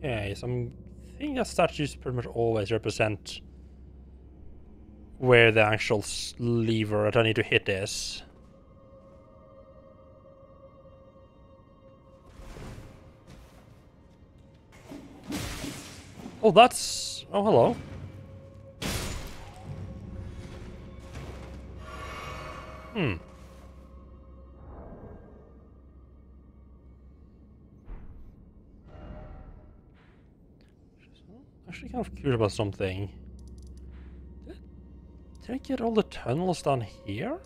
Okay, so I think that statues pretty much always represent where the actual lever that I need to hit is. Oh, that's... Oh, hello. Hmm. Actually kind of curious about something. Did I get all the tunnels down here?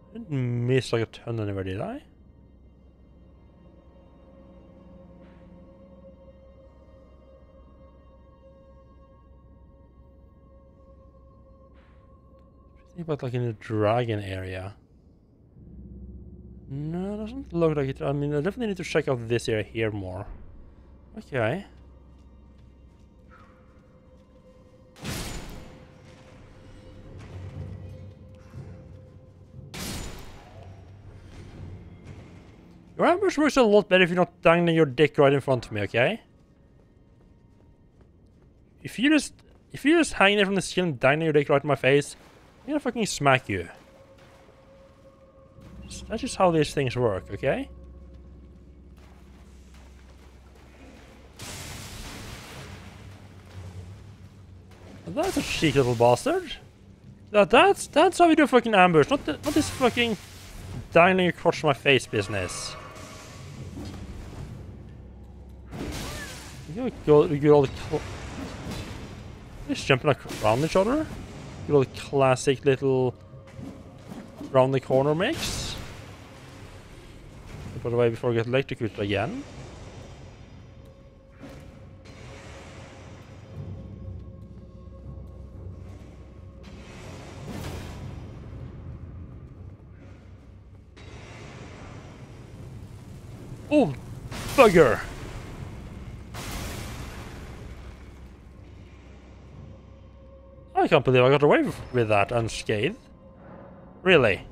I didn't miss like a tunnel anywhere, did I? Think about like in the dragon area. No, it doesn't look like it. I mean, I definitely need to check out this area here more. Okay. Your ambush works a lot better if you're not dangling your dick right in front of me, okay? If you just hang there from the ceiling and dangling your dick right in my face, I'm gonna fucking smack you. That's just how these things work, okay? That's a cheeky little bastard. That's how we do a fucking ambush, not this fucking dangling across my face business. You get all the just jumping around each other. Get all the classic little round the corner mix. By the way, before I get electrocuted again. Oh, bugger! I can't believe I got away with that unscathed. Really?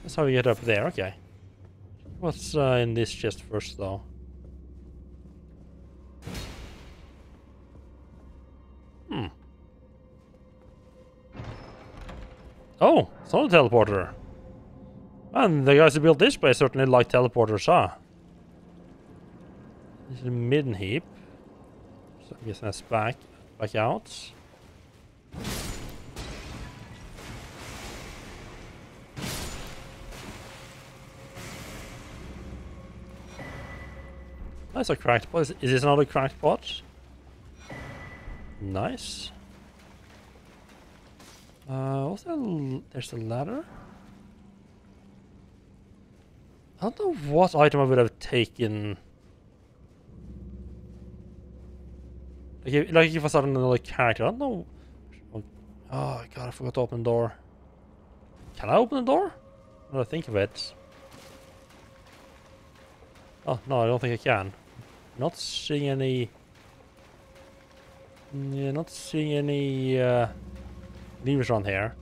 That's how we get up there, okay. What's in this chest first, though? Hmm. Oh, it's not a teleporter. And the guys who built this place certainly like teleporters, huh? This is a midden heap. So I guess that's back out. That's a cracked pot. Is this another cracked pot? Nice. What's that? There's a ladder. I don't know what item I would have taken. Like if I started another character, I don't know. Oh god, I forgot to open the door. Can I open the door? Now I think of it. Oh no, I don't think I can. Not seeing any. Yeah, not seeing any levers on here.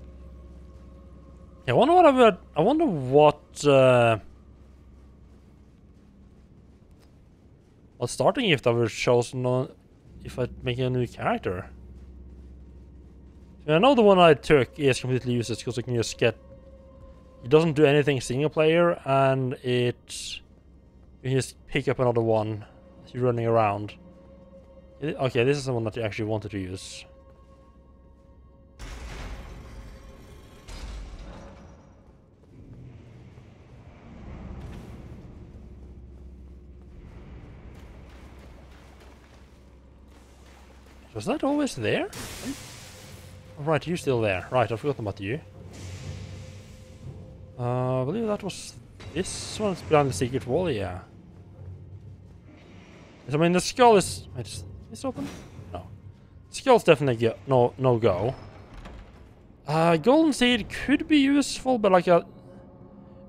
Yeah, I wonder what I wonder what starting gift I would chosen if I make a new character. I know the one I took is completely useless because I can just get. It doesn't do anything single player, and you can just pick up another one as you're running around. Okay, this is the one that you actually wanted to use. Was that always there? Oh, right, you're still there. Right, I forgot about you. I believe that was this one's behind the secret wall, yeah. I mean, the skull is... Wait, is this open? No. Skull's definitely no go. Golden seed could be useful, but like I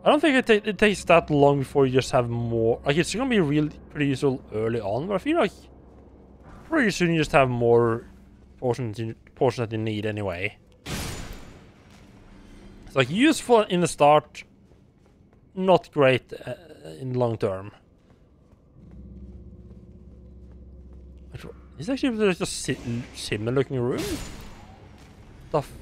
don't think it takes that long before you just have more. Like it's gonna be really pretty useful early on, but I feel like pretty soon you just have more portions that you need anyway. It's like useful in the start, not great in the long term. Is actually just a similar looking room? The fuck?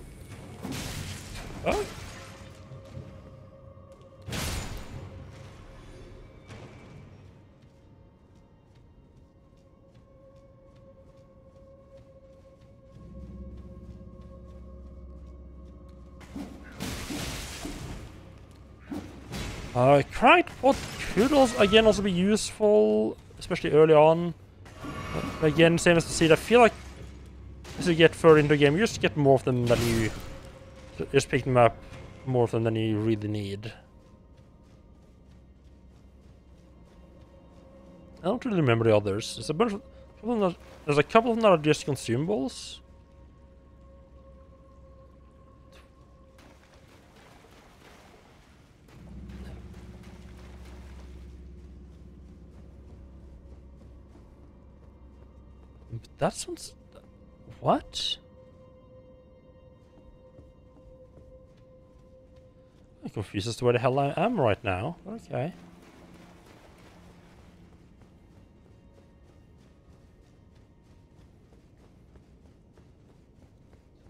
Cracked pot could also be useful, especially early on. But again, same as the seed, I feel like as you get further into the game, you just get more of them than you just pick them up more of them than you really need. I don't really remember the others. There's a bunch of there's a couple of them that are just consumables. That sounds... What? I'm confused as to where the hell I am right now. Okay.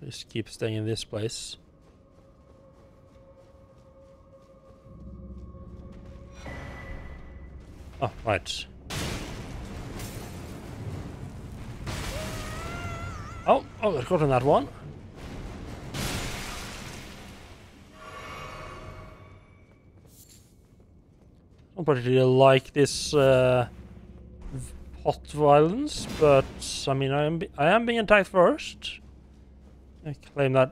Just keep staying in this place. Oh, right. Oh, I got on that one. I don't particularly like this pot violence, but I mean, I am being attacked first. I claim the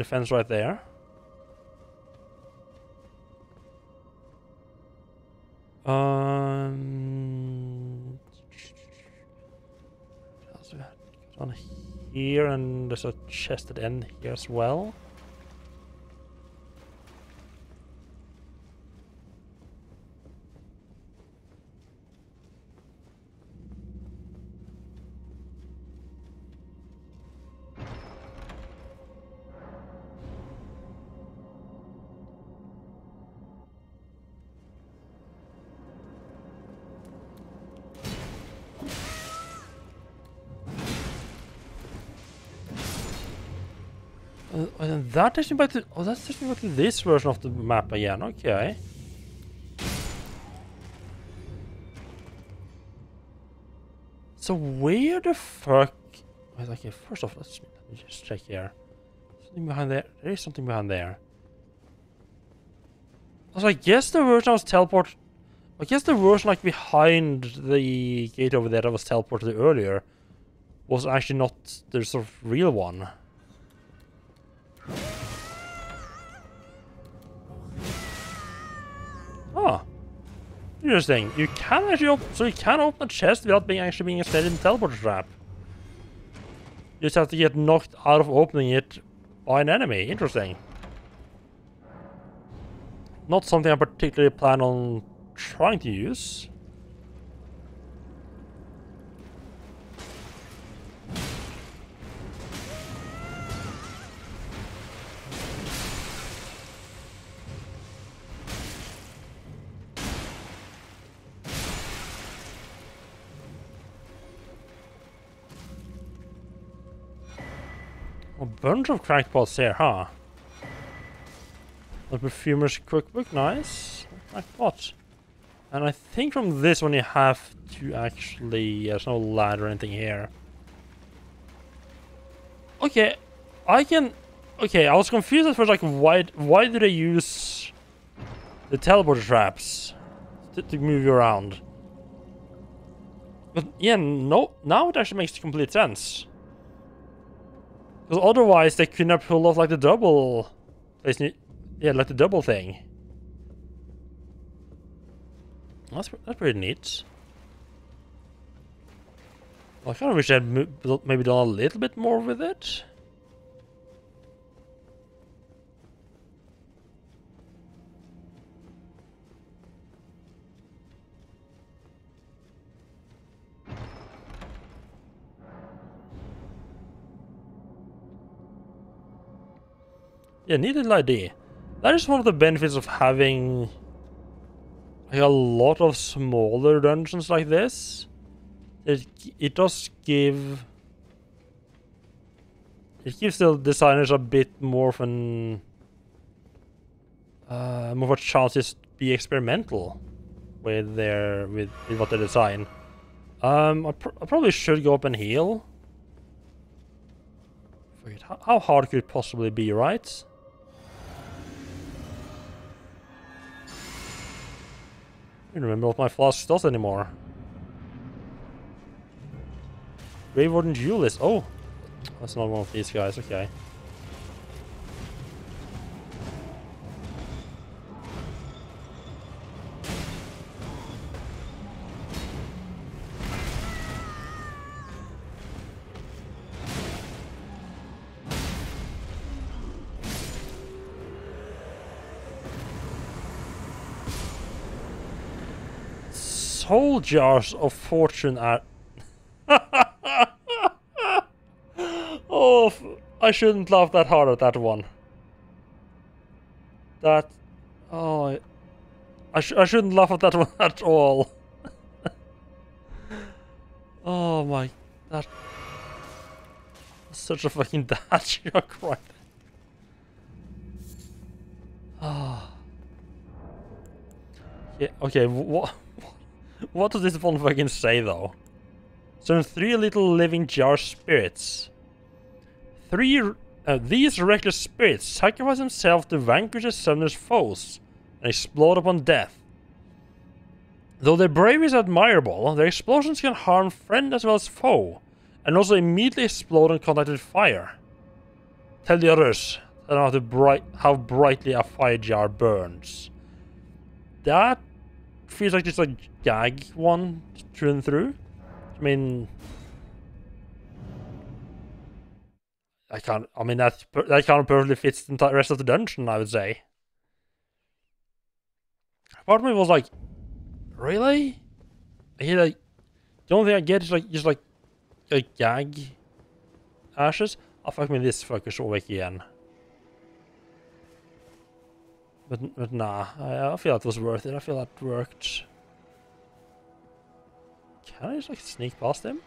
fence right there. On here, and there's a chest at the end here as well. And that takes me back to... Oh, that's taking me back to this version of the map again. Okay. So where the fuck... Wait, okay, first off, let me just check here. Something behind there. There is something behind there. Also, I guess the version I was teleported... I guess the version like behind the gate over there that was teleported earlier was actually not the sort of real one. Oh, interesting. You can actually so you can open a chest without actually being extended in teleporter trap. You just have to get knocked out of opening it by an enemy. Interesting. Not something I particularly plan on trying to use. A bunch of crackpots here, huh? The perfumer's cookbook, nice. Crackpot. And I think from this one you have to actually... there's no ladder or anything here. Okay, I can... Okay, I was confused at first, like, why do they use the teleporter traps to move you around? But yeah, no, now it actually makes complete sense. Because otherwise they couldn't have pulled off like the double... Yeah, like the double thing. That's pretty neat. Well, I kind of wish I'd maybe done a little bit more with it. Yeah, neat little idea. That is one of the benefits of having like, a lot of smaller dungeons like this. It does give... It gives the designers a bit more of an... more of a chance to be experimental with their... with what they design. I probably should go up and heal. Wait, how hard could it possibly be, right? I don't remember what my flask does anymore. Grave Warden Duelist. Oh! That's not one of these guys, okay. Soul Jars of Fortune are... Oh, I shouldn't laugh that hard at that one. That... Oh, I shouldn't laugh at that one at all. Oh my... That... Such a fucking dad joke, right? Ah. Yeah, okay, what does this one fucking say, though? Some 3 little living jar spirits. These reckless spirits sacrifice themselves to vanquish the summoner's foes and explode upon death. Though their bravery is admirable, their explosions can harm friend as well as foe, and also immediately explode in contact with fire. Tell the others how brightly a fire jar burns. That feels like just a gag one through and through. I mean, that kind of perfectly fits the rest of the dungeon, I would say. Part of me was like, really? The only thing I get is just like gag ashes. Oh fuck me, this fucker's awake again. But nah, I feel that was worth it. I feel that worked. Can I just like sneak past him?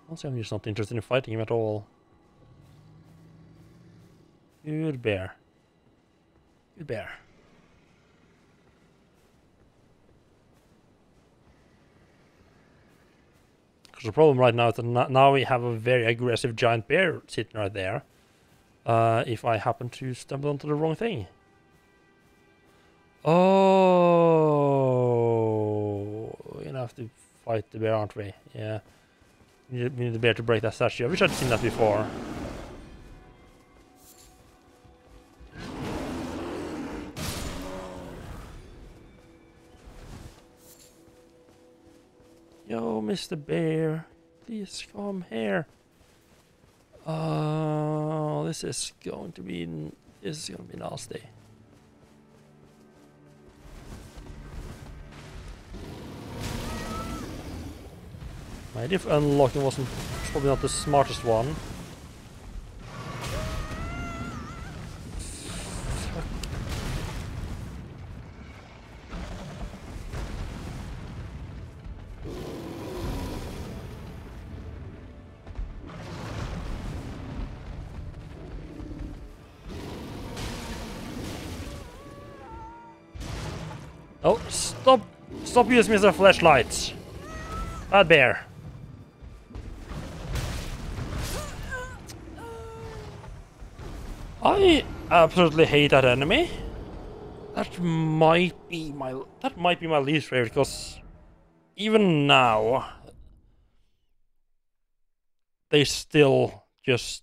Honestly, I'm just not interested in fighting him at all. Good bear. Good bear. Because the problem right now is that now we have a very aggressive giant bear sitting right there. If I happen to stumble onto the wrong thing. Oh, we're gonna have to fight the bear, aren't we? Yeah. We need the bear to break that statue. I wish I'd seen that before. Yo, Mr. Bear, please come here. Oh, this is going to be nasty. My idea of unlocking wasn't probably not the smartest one. Oh, stop using me as a flashlight. Bad bear. I absolutely hate that enemy. That might be my least favorite, because even now they still just...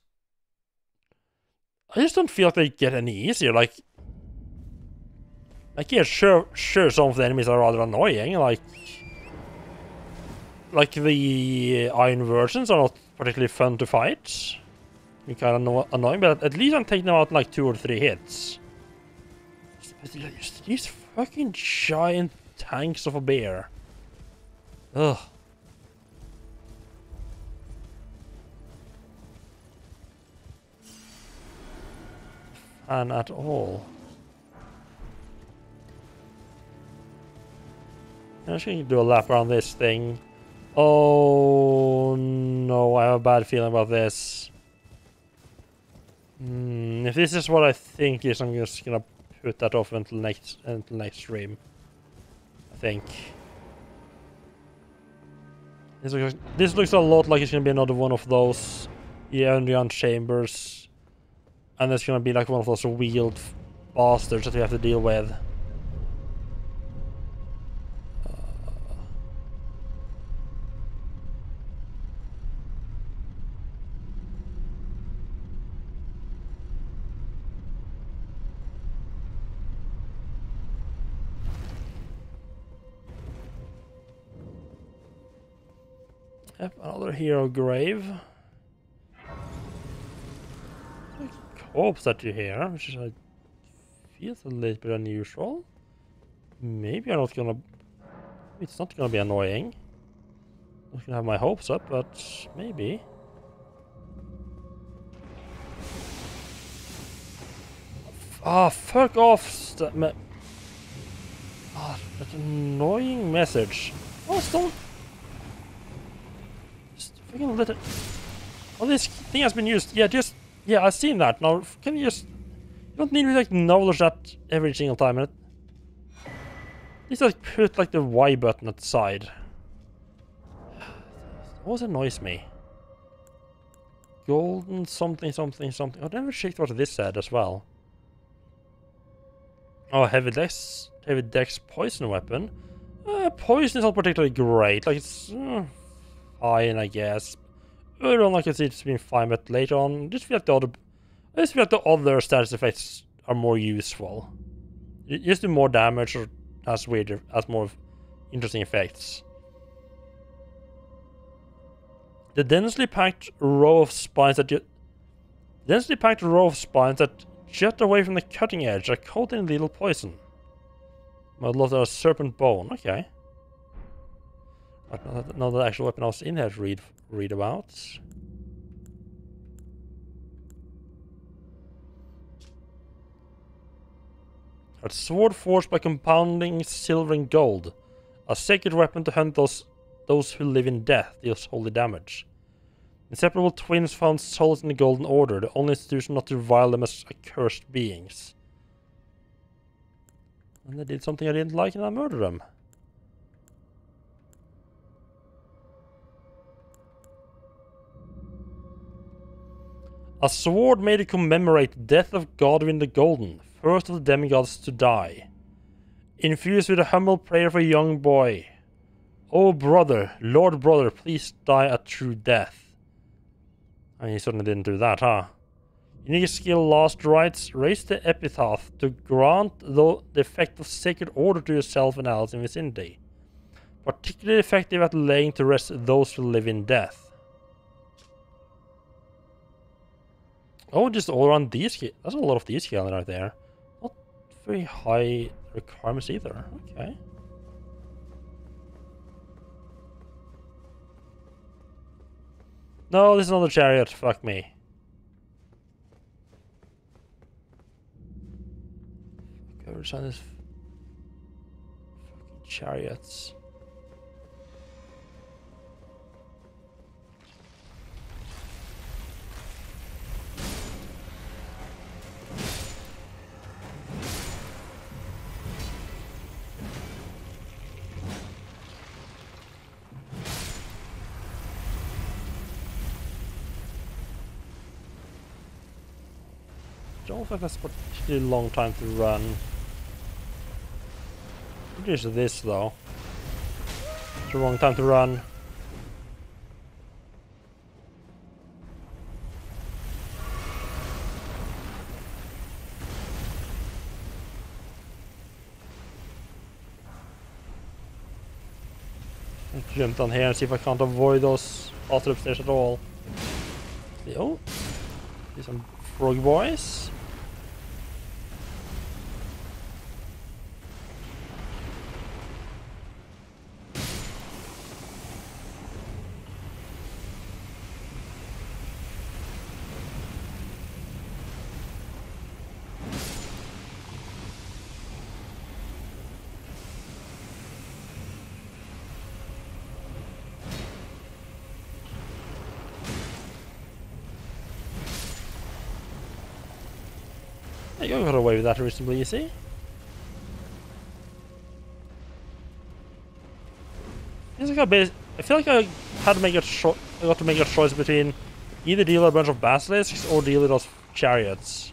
I just don't feel like they get any easier. Like yeah, sure some of the enemies are rather annoying, like the iron versions are not particularly fun to fight. They're kind of annoying, but at least I'm taking them out in like 2 or 3 hits. These fucking giant tanks of a bear. Ugh. fan at all. I'm just gonna do a lap around this thing. Oh no, I have a bad feeling about this. If this is what I think is, I'm just gonna put that off until next stream. I think. This looks a lot like it's gonna be another one of those underground chambers. And it's gonna be like one of those wheeled bastards that we have to deal with. Yep, another hero grave. Like corpse that you hear, which is feels a little bit unusual. Maybe I'm not gonna. It's not gonna be annoying. I'm not gonna have my hopes up, but maybe. Ah, fuck off! That annoying message. Oh, don't. Freaking let it. Oh, this thing has been used. Yeah, I've seen that. Now, can you just? You don't need to like acknowledge that every single time. Just like put like the Y button at the side. It always annoys me. Golden something something something. I never checked what this said as well. Oh, heavy dex poison weapon. Poison is not particularly great. Like it's. Fine, I guess. Early on, I can see it's been fine, but later on, I just feel like the other status effects are more useful. You just do more damage or has more interesting effects. The densely packed row of spines that jut away from the cutting edge are coated in little poison. Model of a serpent bone. Okay. Not the actual weapon I was in here to read about. A sword forged by compounding silver and gold. A sacred weapon to hunt those who live in death, deals holy damage. Inseparable twins found solace in the Golden Order, the only institution not to revile them as accursed beings. And they did something I didn't like and I murdered them. A sword made to commemorate the death of Godwin the Golden, first of the demigods to die. Infused with a humble prayer for a young boy. Oh brother, Lord brother, please die a true death. I mean, he certainly didn't do that, huh? Unique skill last rites, raise the epitaph to grant the effect of sacred order to yourself and allies in vicinity. Particularly effective at laying to rest those who live in death. Oh, just all around these. That's a lot of these skills right there. Not very high requirements either. Okay. No, this is another chariot. Fuck me. Fuck, every time this fucking chariots. Don't think that's a particularly long time to run. Here's this though. It's a long time to run. Let's jump down here and see if I can't avoid those faster upstairs at all. Oh, see some frog boys. I got away with that reasonably easy. I feel like I had to make I got to make a choice between either deal a bunch of basilisks or deal with those chariots.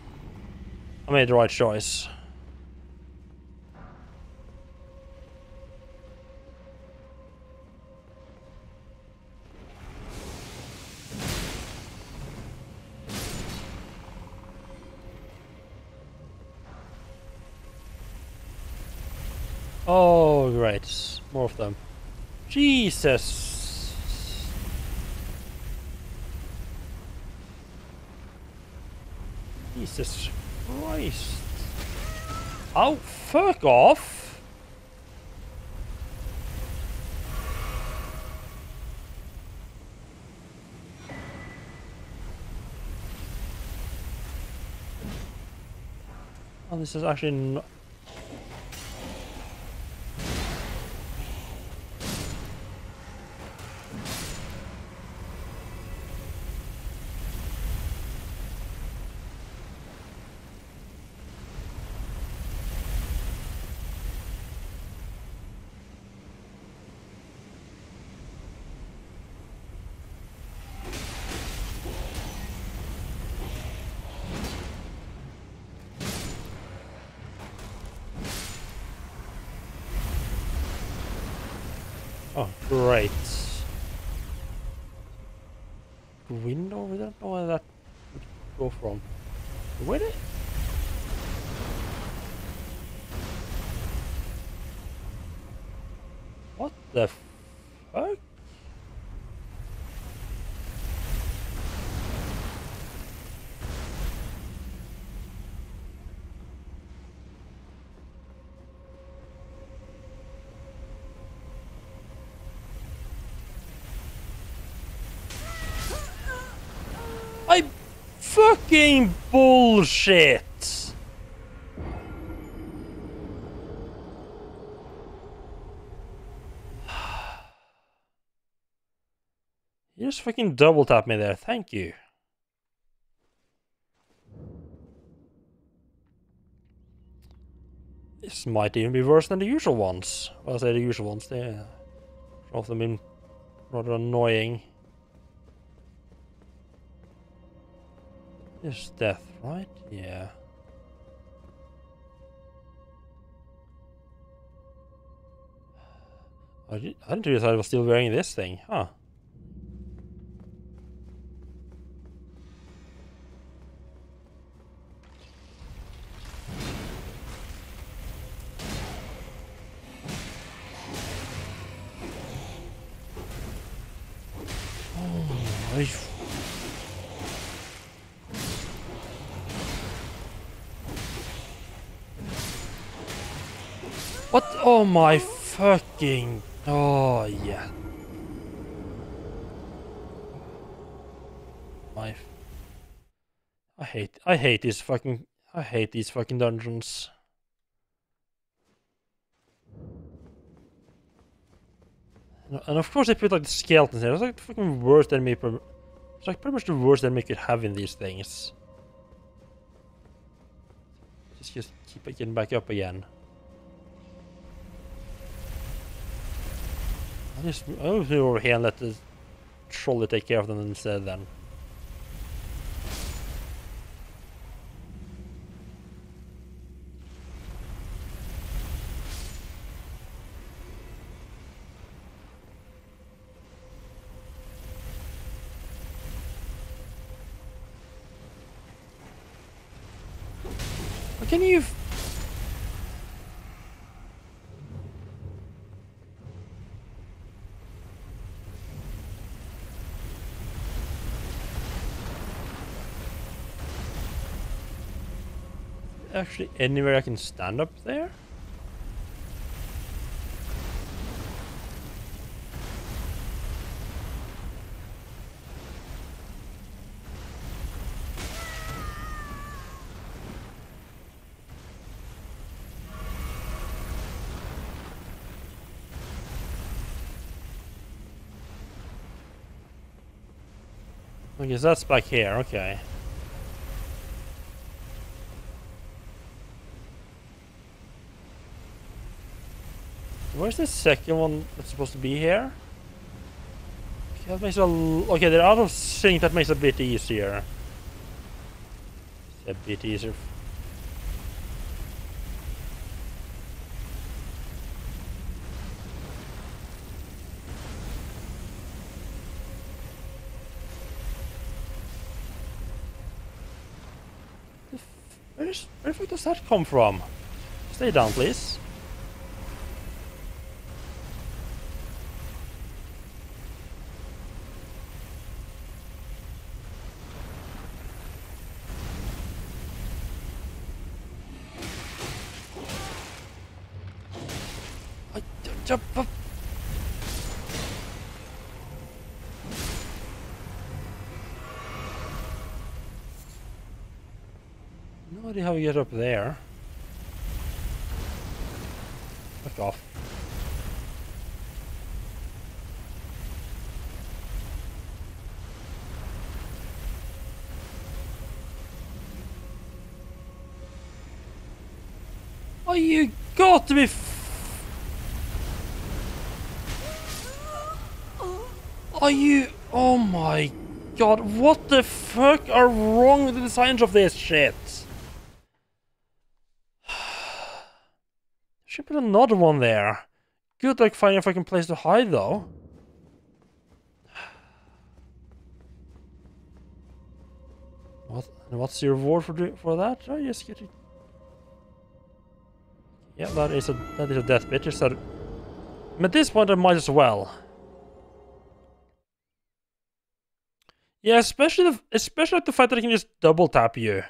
I made the right choice. Oh, great. More of them. Jesus. Jesus Christ. Oh, fuck off. Oh, this is actually not... Oh, great. Window? We don't know where that would go from. Where did... What the fuck? I fucking bullshit. You just fucking double tap me there. Thank you. This might even be worse than the usual ones. Well, I say the usual ones. They often been rather annoying. It's death, right? Yeah. I didn't realize I was still wearing this thing, huh? Oh my... What? Oh my fucking... Oh yeah. I hate these fucking dungeons. And of course they put like the skeletons there. It's like the fucking worst enemy it's like pretty much the worst enemy you could have in these things. Just keep it getting back up again. I'll move over here and let the trolley take care of them instead then. Can you... Actually, anywhere I can stand up there? I guess that's back here, okay. Where's the second one that's supposed to be here? Okay, that makes it okay, they're out of sync. That makes it a bit easier. It's a bit easier. Where the fuck does that come from? Stay down, please. Jump up. No idea how we get up there. Fuck off. Oh, you got to be are you? Oh my god, what the fuck are wrong with the designs of this shit? Should put another one there. Good luck finding a fucking place to hide though. What's your reward for that? I just get it. Yeah, that is a death bitch. So at this point I might as well. Yeah, especially like the fact that I can just double tap you.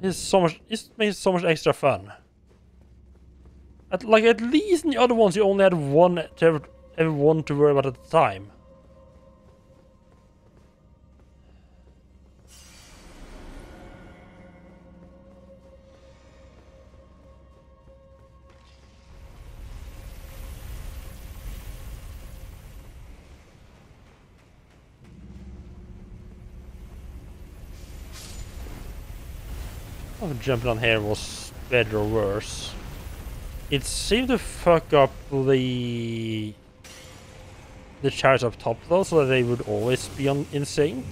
It makes it so much extra fun. At least in the other ones you only had every one to worry about at the time. I don't know if jumping on here was better or worse. It seemed to fuck up the chairs up top though, so that they would always be in sync.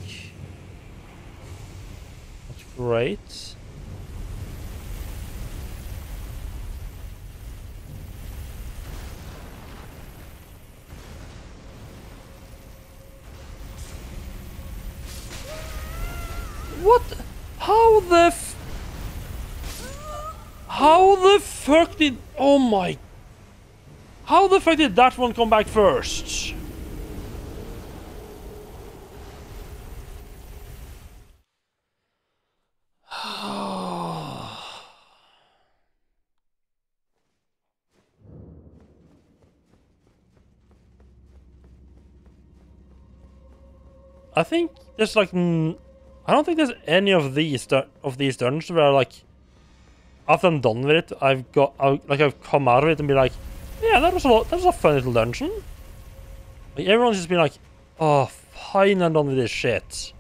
That's great. What? How the fuck did... Oh my... How the fuck did that one come back first? I think there's like... I don't think there's any of these dungeons where like... After I'm done with it, I've come out of it and be like, yeah, that was a fun little dungeon. Like everyone's just been like, oh, fine, I'm done with this shit.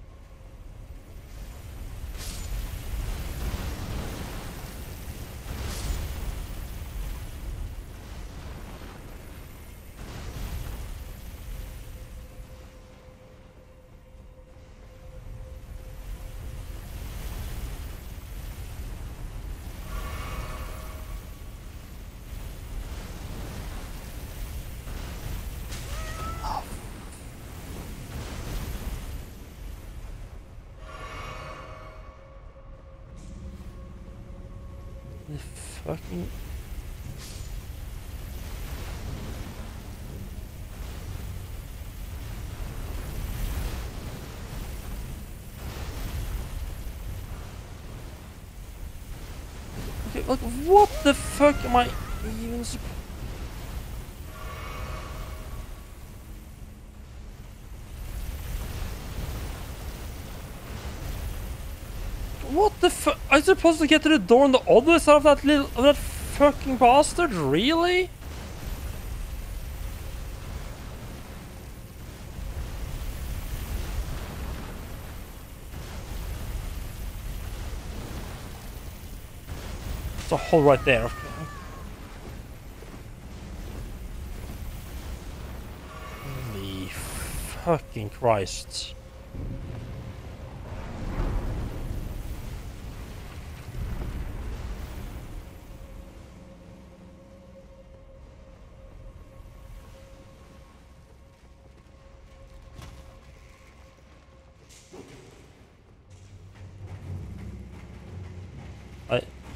Fucking... Okay, like, what the fuck am I even supposed... What the fuck? I'm supposed to get to the door on the other side of that fucking bastard? Really? It's a hole right there. Fucking Christ.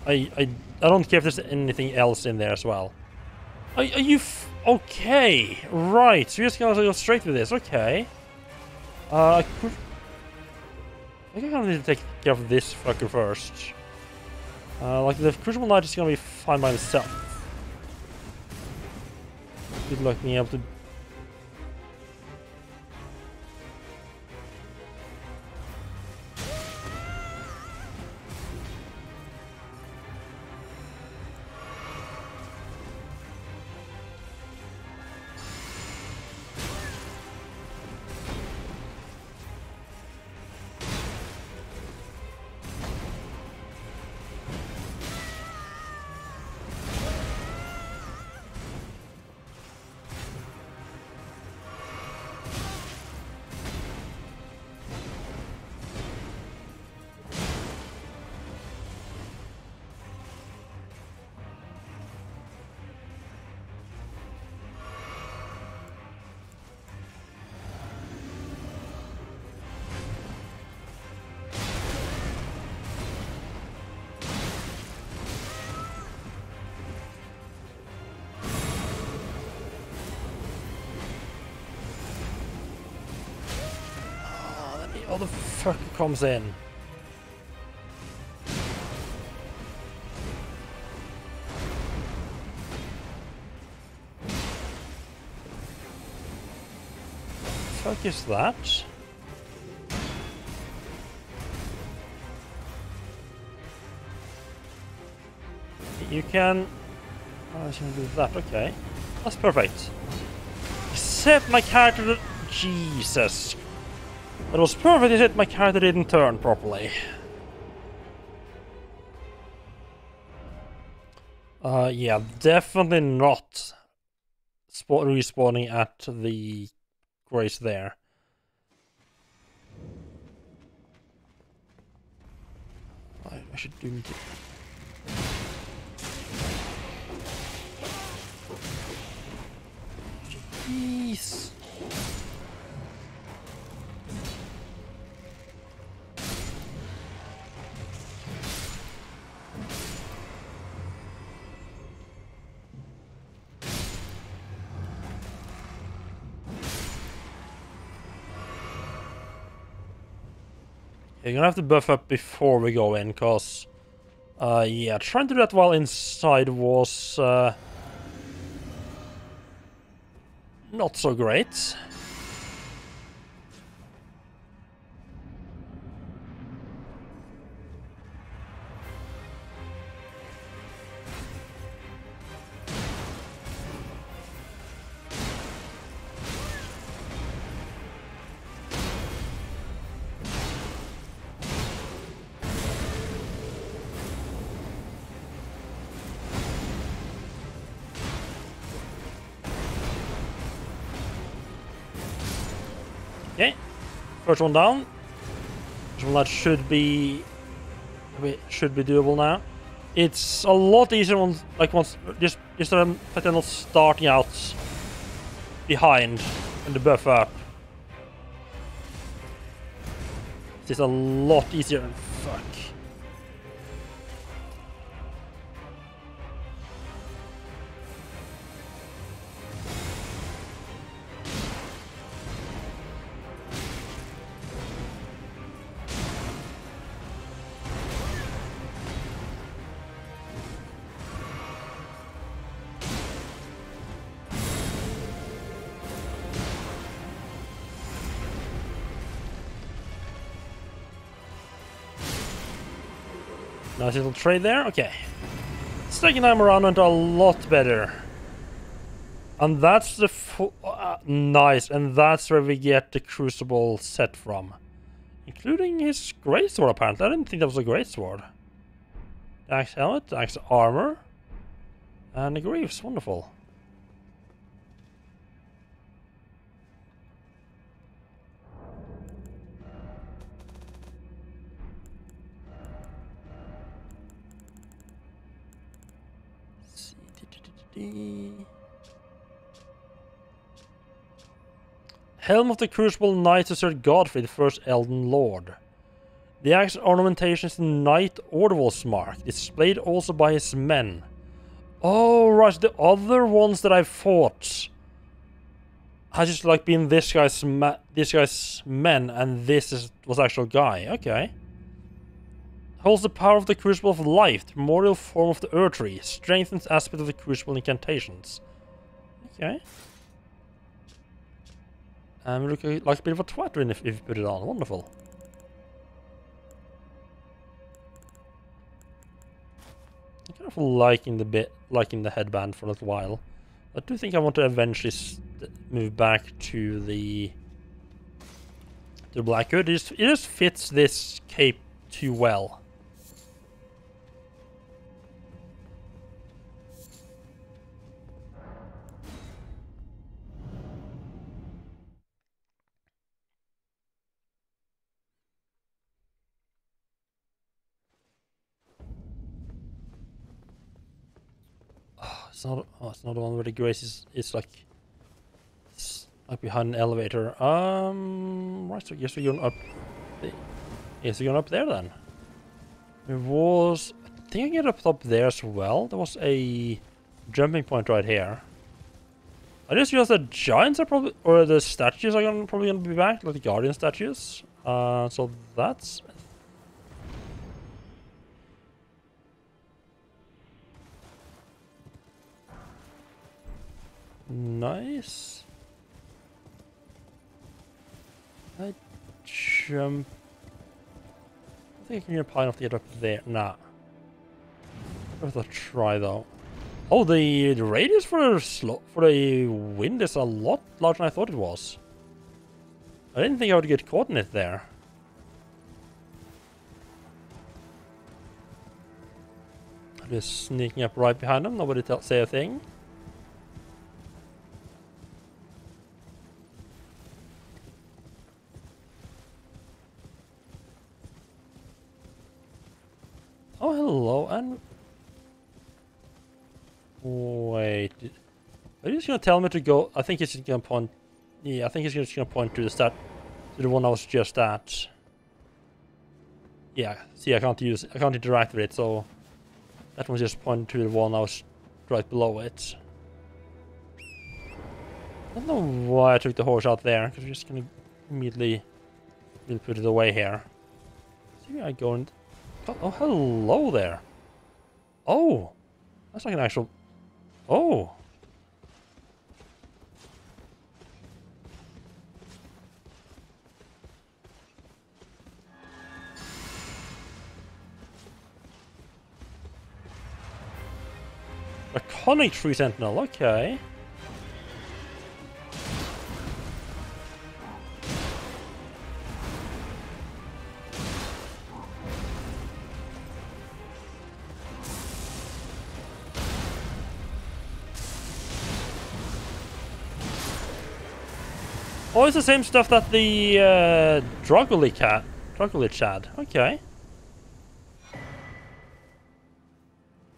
I don't care if there's anything else in there as well. Are you okay? Right, so you're just gonna go straight with this, okay. I think I'm gonna need to take care of this fucker first. Like the Crucible Knight is gonna be fine by himself. Good luck being able to. Oh, the fucker comes in. Fuck is that? You can. Oh, I can do that. Okay, that's perfect. Except my character. Jesus. That was perfect, except my character didn't turn properly. Yeah, definitely not respawning at the grace there. I should do it. Jeez. You're gonna have to buff up before we go in, cause yeah, trying to do that while inside was not so great. Okay, first one down. First one that should be doable now. It's a lot easier once just that they're not starting out behind and the buff up. It's a lot easier. Fuck. Nice little trade there. Okay. Stacking time around went a lot better. And that's the nice, and that's where we get the Crucible set from. Including his greatsword, apparently. I didn't think that was a greatsword. Axe helmet, axe armor, and the greaves. Wonderful. Helm of the Crucible Knight to Sir Godfrey, the first Elden Lord. The axe ornamentation is the Knight Orderwall's mark, displayed also by his men. Oh, right, the other ones that I've fought has just like been this guy's men, and this was actual guy. Okay. Holds the power of the Crucible of Life, the primordial form of the Erdtree. Strengthens aspect of the Crucible incantations. Okay. And look like a bit of a twat if you put it on. Wonderful. I'm kind of liking the headband for a little while. I do think I want to eventually move back to the Blackwood. It just fits this cape too well. It's not the one where the grace is like behind an elevator. Right, so I guess we're going up. Yes, we're going up there then. There was, I think I get up there as well. There was a jumping point right here. I just realized the giants are probably, or the statues are probably gonna be back, like the guardian statues. So that's. Nice. I jump. I think I can get high enough to get up there. Nah. Worth a try though. Oh, the radius for the wind is a lot larger than I thought it was. I didn't think I would get caught in it there. I'm just sneaking up right behind them. Nobody say a thing. Oh, hello, and... Wait... Are you just gonna tell me to go? I think it's gonna point... Yeah, I think it's just gonna point to the one I was just at. Yeah, see, I can't interact with it, so... That one's just pointing to the one I was right below it. I don't know why I took the horse out there, because we're just gonna immediately... We'll put it away here. See, I go and... Oh, hello there. Oh, that's like an actual... Oh. A conic tree sentinel, okay. Oh, it's the same stuff that the Dragolich had. Okay.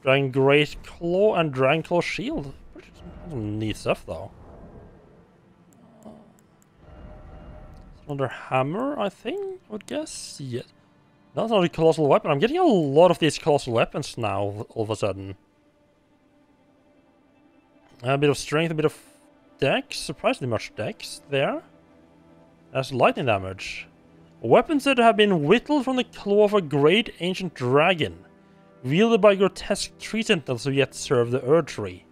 Dragon Great Claw and Dragon Claw Shield. Some neat stuff, though. Another hammer, I think, I would guess. Yeah. That's not a colossal weapon. I'm getting a lot of these colossal weapons now, all of a sudden. A bit of strength, a bit of dex. Surprisingly much dex there. That's lightning damage. Weapons that have been whittled from the claw of a great ancient dragon. Wielded by grotesque tree sentinels who yet serve the Erdtree.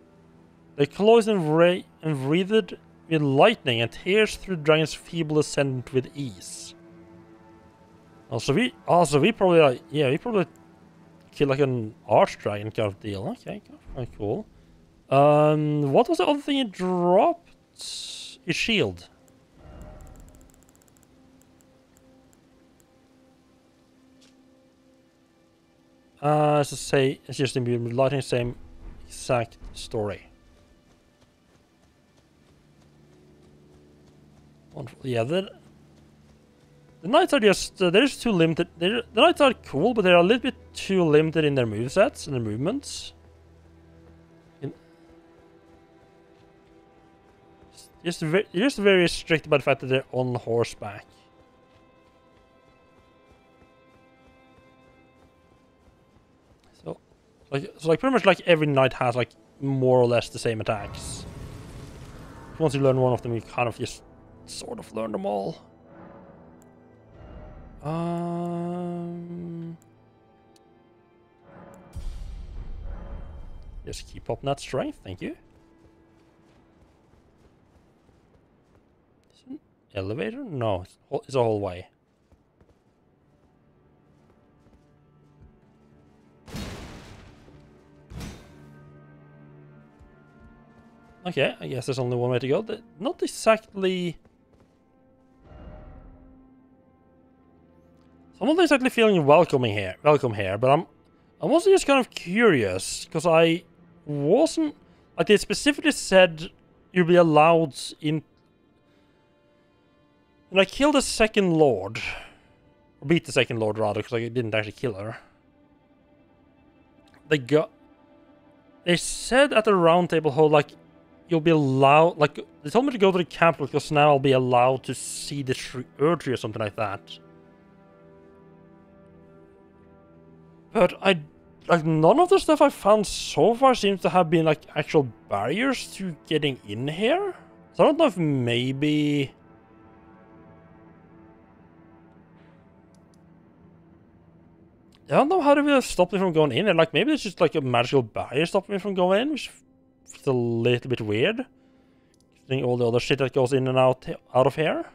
The claw is enwreathed with lightning and tears through the dragon's feeble ascendant with ease. So we probably like, yeah, we probably kill like an archdragon kind of deal. Okay, kind of cool. What was the other thing it dropped? His shield. As I say, it's just in lightning, same exact story. Wonderful. Yeah, the knights are just they're just too limited. The knights are cool, but they're a little bit too limited in their movesets and their movements. just very strict about the fact that they're on horseback. So pretty much like every knight has like more or less the same attacks. Once you learn one of them, you kind of just sort of learn them all. Just keep up that strength, thank you. Is it an elevator? No, it's a hallway. Okay, I guess there's only one way to go. Not exactly... So I'm not exactly feeling welcome here, but I'm also just kind of curious, because I wasn't... Like, they specifically said you'll be allowed in... And I killed the second lord. Or beat the second lord, rather, because I didn't actually kill her. They said at the round table hall, like, you'll be allowed... Like, they told me to go to the capital, because now I'll be allowed to see the Erd tree or something like that. But like, none of the stuff I found so far seems to have been like actual barriers to getting in here. So I don't know if maybe... I don't know how to really stop me from going in. And like, maybe it's just like a magical barrier stopping me from going in, which feels a little bit weird. Considering all the other shit that goes in and out of here.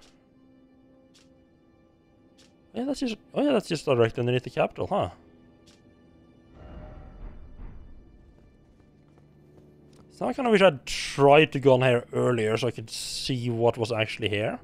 Yeah, that's just... Oh yeah, that's just directly underneath the capital, huh? So I kind of wish I'd tried to go on here earlier so I could see what was actually here.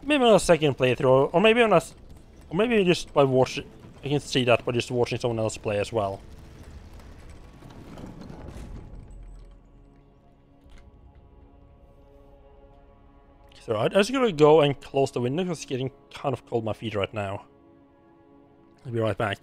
Maybe on a second playthrough, or maybe on a... Or maybe just by watching... I can see that by just watching someone else play as well. So I'm just gonna go and close the window because it's getting kind of cold on my feet right now. I'll be right back.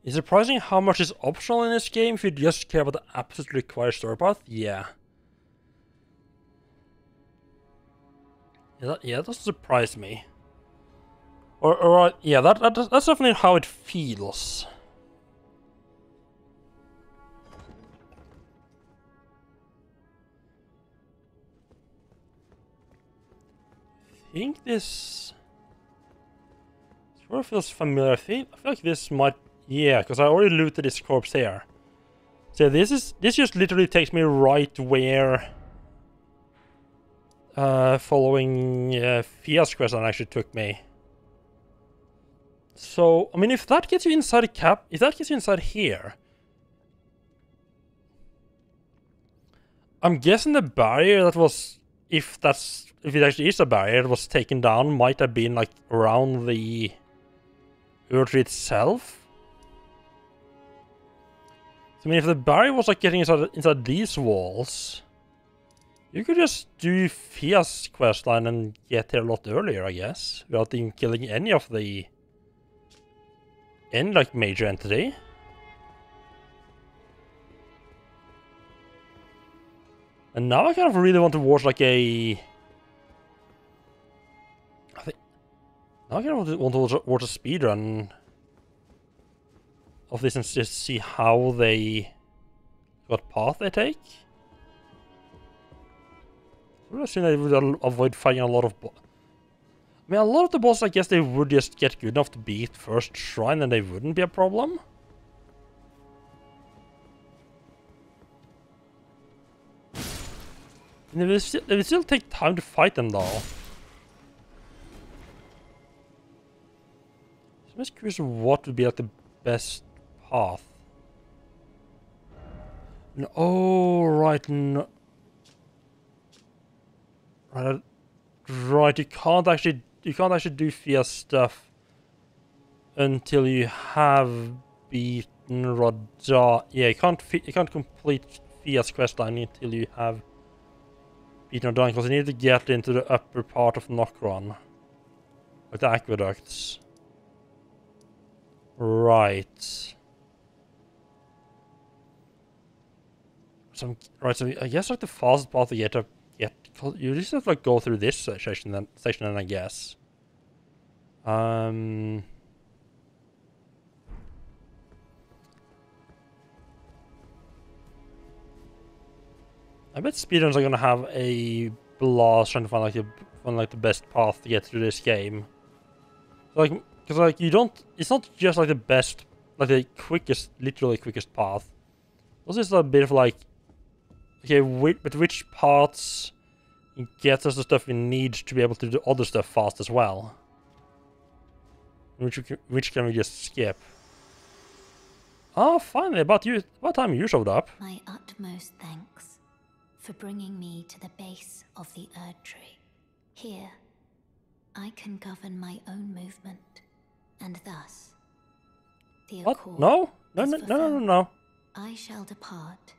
It's surprising how much is optional in this game if you just care about the absolutely required story path. Yeah. Yeah, that doesn't surprise me. Or yeah, that's definitely how it feels. I think this sort of feels familiar. I feel like this might... Yeah, because I already looted this corpse here. So this just literally takes me right where following Fia's quest actually took me. So I mean, if that gets you inside if that gets you inside here, I'm guessing the barrier that was, if it actually is a barrier that was taken down, might have been like around the Erd tree itself. I mean, if the barrier was like getting inside these walls, you could just do Fia's questline and get here a lot earlier, I guess, without even killing any of the like major entity. And now I kind of really want to watch like a... Now I kind of want to watch a speedrun of this and just see how what path they take. I assume they would avoid fighting a lot of I mean, a lot of the bosses, I guess they would just get good enough to beat first shrine and they wouldn't be a problem. And it will still take time to fight them, though. So I'm just curious what would be like the best path. No, oh, right, no. Right, you can't actually do Fia stuff until you have beaten Radha. Yeah, you can't complete Fia's questline until you have beaten Radha, because you need to get into the upper part of Nokron, like the aqueducts. Right. So I guess like the fastest path to get you just have to like go through this section then I guess. I bet speedrunners are gonna have a blast trying to find like the best path to get through this game. Like, because like it's not just like the best, like the quickest, literally quickest path. Also, it's a bit of like, okay, but which parts gets us the stuff we need to be able to do other stuff fast as well? Which can we just skip? Oh, finally, about time you showed up. My utmost thanks for bringing me to the base of the Erd Tree. Here, I can govern my own movement, and thus, the accord No. I shall depart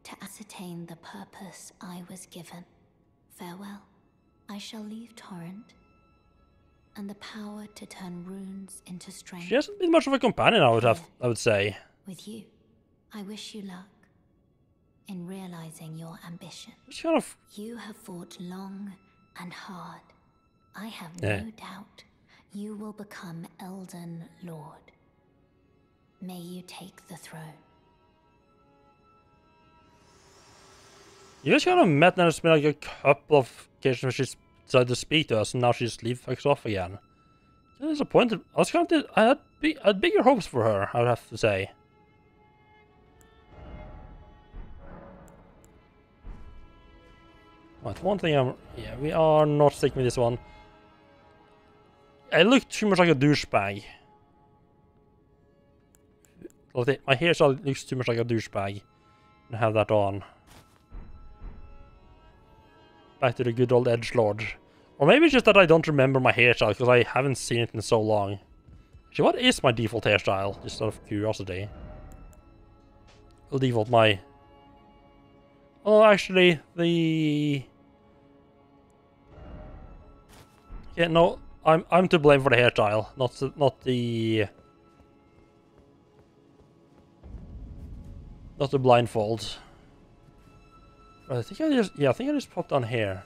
to ascertain the purpose I was given. Farewell. I shall leave Torrent, and the power to turn runes into strength. She hasn't been much of a companion, I would say. With you, I wish you luck in realizing your ambition. You have fought long and hard. I have no doubt you will become Elden Lord. May you take the throne. You just kind of met and there's been like a couple of occasions where she's decided to speak to us, and now she just fucks off again. I'm disappointed. I had bigger hopes for her, I would have to say. Right, one thing we are not sticking with this one. I look too much like a douchebag. My hairstyle looks too much like a douchebag. And have that on. Back to the good old edgelord. Or maybe it's just that I don't remember my hairstyle because I haven't seen it in so long. Actually, what is my default hairstyle? Just out of curiosity. I'll default my... Oh, actually, the... Yeah, no, I'm to blame for the hairstyle, not the blindfold. I think I just popped on here.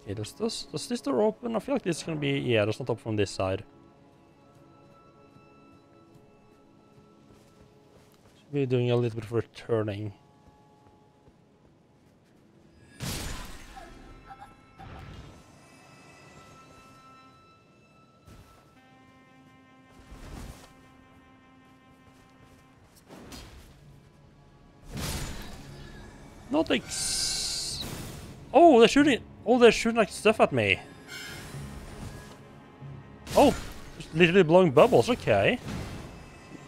Okay, does this door open? I feel like this is gonna be, yeah, that's not open from this side. Should be doing a little bit of returning. Not like... Oh, they're shooting... Oh, they're shooting like stuff at me. Oh, just literally blowing bubbles. Okay.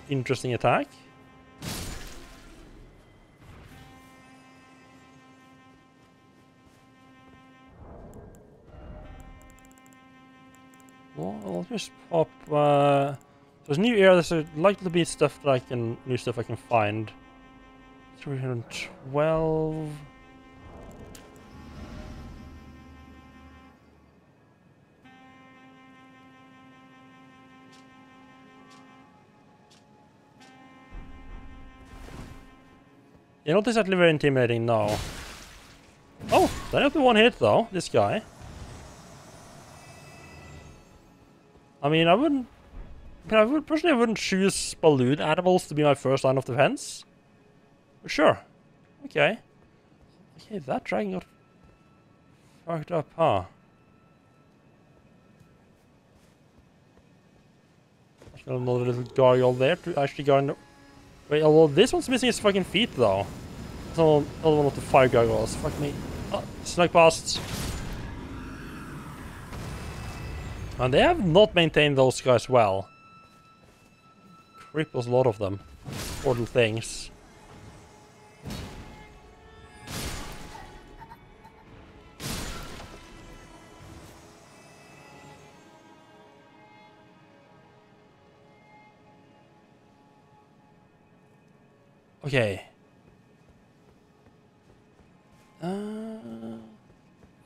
Interesting attack. Well, I'll just pop... There's new area. There's likely to be stuff that new stuff I can find. 312... You're not exactly very intimidating now. Oh, that helped me one hit though, this guy. I mean, I wouldn't... personally, I wouldn't choose balloon animals to be my first line of defense. But sure. Okay. Okay, that dragon got fucked up, huh? Another little gargoyle there to actually guard... Wait, although this one's missing his fucking feet, though. It's another one of the fire gargoyles. Fuck me. Oh, snuck past. And they have not maintained those guys well. Cripples a lot of them. Portal things. Okay.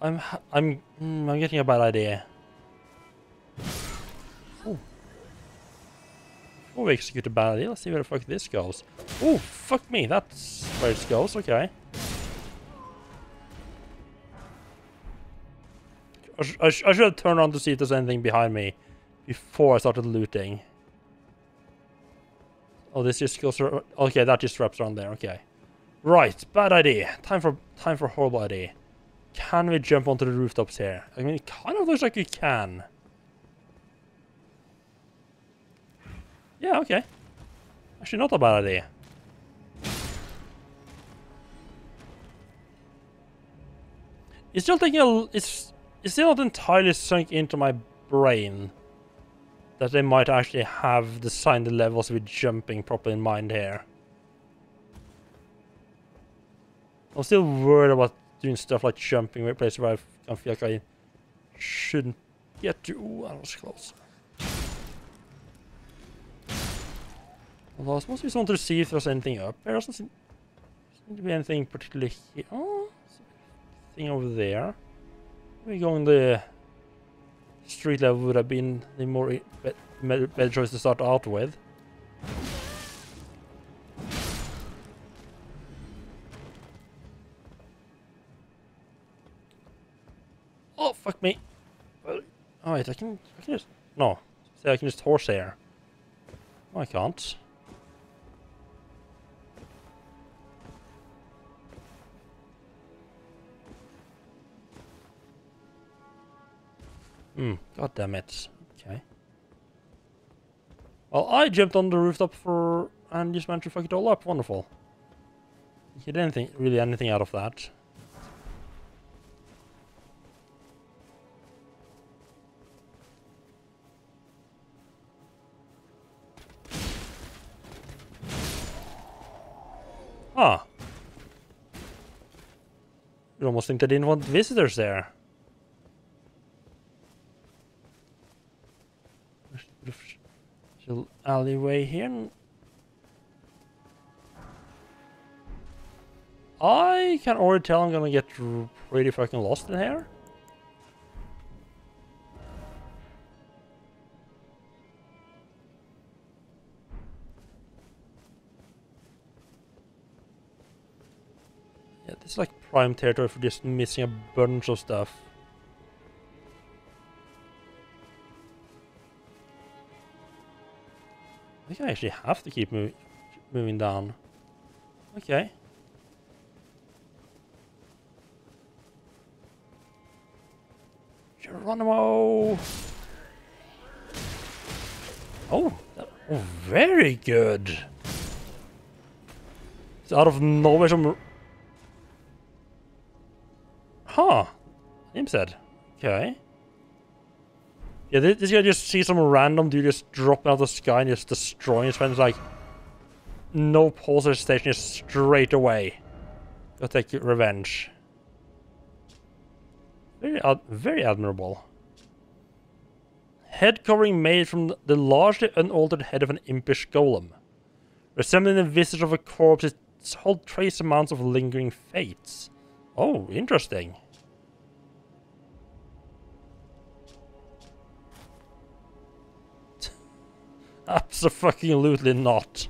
I'm getting a bad idea. Ooh. Before we execute a bad idea, let's see where the fuck this goes. Oh, fuck me, that's where it goes, okay. I should have turned on to see if there's anything behind me before I started looting. Oh, this just goes... Okay, that just wraps around there, okay. Right, bad idea. Time for horrible idea. Can we jump onto the rooftops here? I mean, it kind of looks like we can. Yeah, okay. Actually, not a bad idea. It's still taking a... It's still not entirely sunk into my brain that they might actually have designed the levels with jumping properly in mind here. I'm still worried about doing stuff like jumping in places where I feel like I shouldn't get to. Ooh, that was close. Although I suppose we just wanted to see if there's anything up. There doesn't seem to be anything particularly here. Oh, thing over there. Maybe going the street level would have been the more better choice to start out with. Oh, fuck me. Oh, wait, I can just... No. Say I can just horse air. No, I can't. God damn it. Okay. Well, I jumped on the rooftop and just managed to fuck it all up. Wonderful. Did really anything out of that. Ah. You almost think they didn't want visitors there. Little alleyway here. I can already tell I'm gonna get pretty fucking lost in here. Yeah, this is like prime territory for just missing a bunch of stuff. I think I actually have to keep moving down. Okay. Geronimo! Oh, very good. It's out of nowhere some... Huh. Him said. Okay. Yeah, this guy just sees some random dude just dropping out of the sky and just destroying his friends like... No pause hesitation, just straight away. Go take revenge. Very admirable. Head covering made from the largely unaltered head of an impish golem. Resembling the visage of a corpse, it holds trace amounts of lingering fates. Oh, interesting. Absolutely not.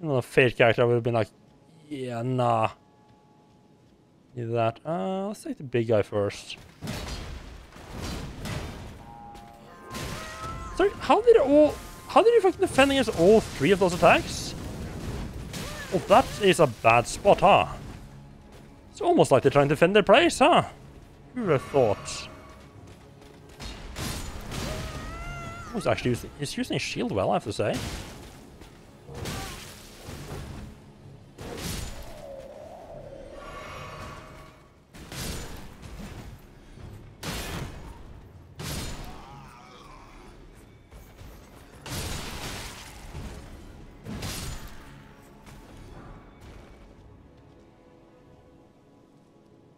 Another fate character would have been like, yeah, nah. Need that. Let's take the big guy first. Sorry, how did you fucking defend against all 3 of those attacks? Well, that is a bad spot, huh? It's almost like they're trying to defend their place, huh? Who would have thought? He's actually using his shield well, I have to say.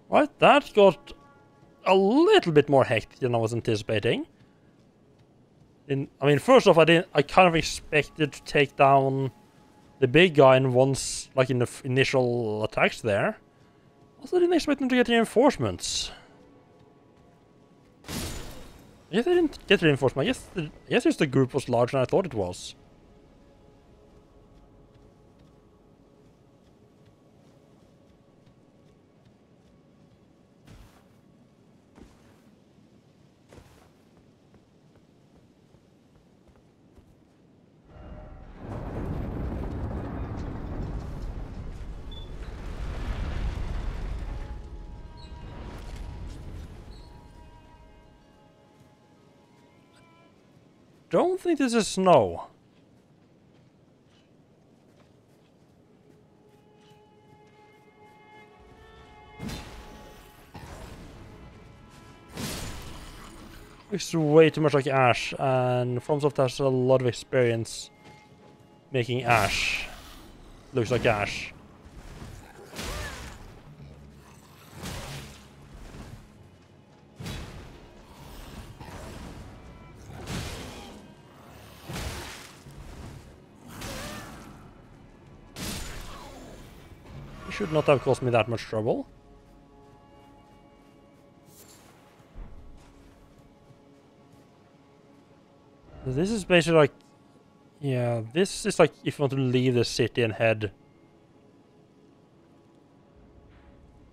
Right, that got a little bit more hectic than I was anticipating. I mean, first off, I kind of expected to take down the big guy in once, like in the initial attacks there. Also, didn't expect them to get reinforcements. I guess they didn't get reinforcements. I guess just the group was larger than I thought it was. Don't think this is snow. Looks way too much like ash, and FromSoft has a lot of experience making ash. Looks like ash. Should not have caused me that much trouble. This is basically like... Yeah, this is like if you want to leave the city and head...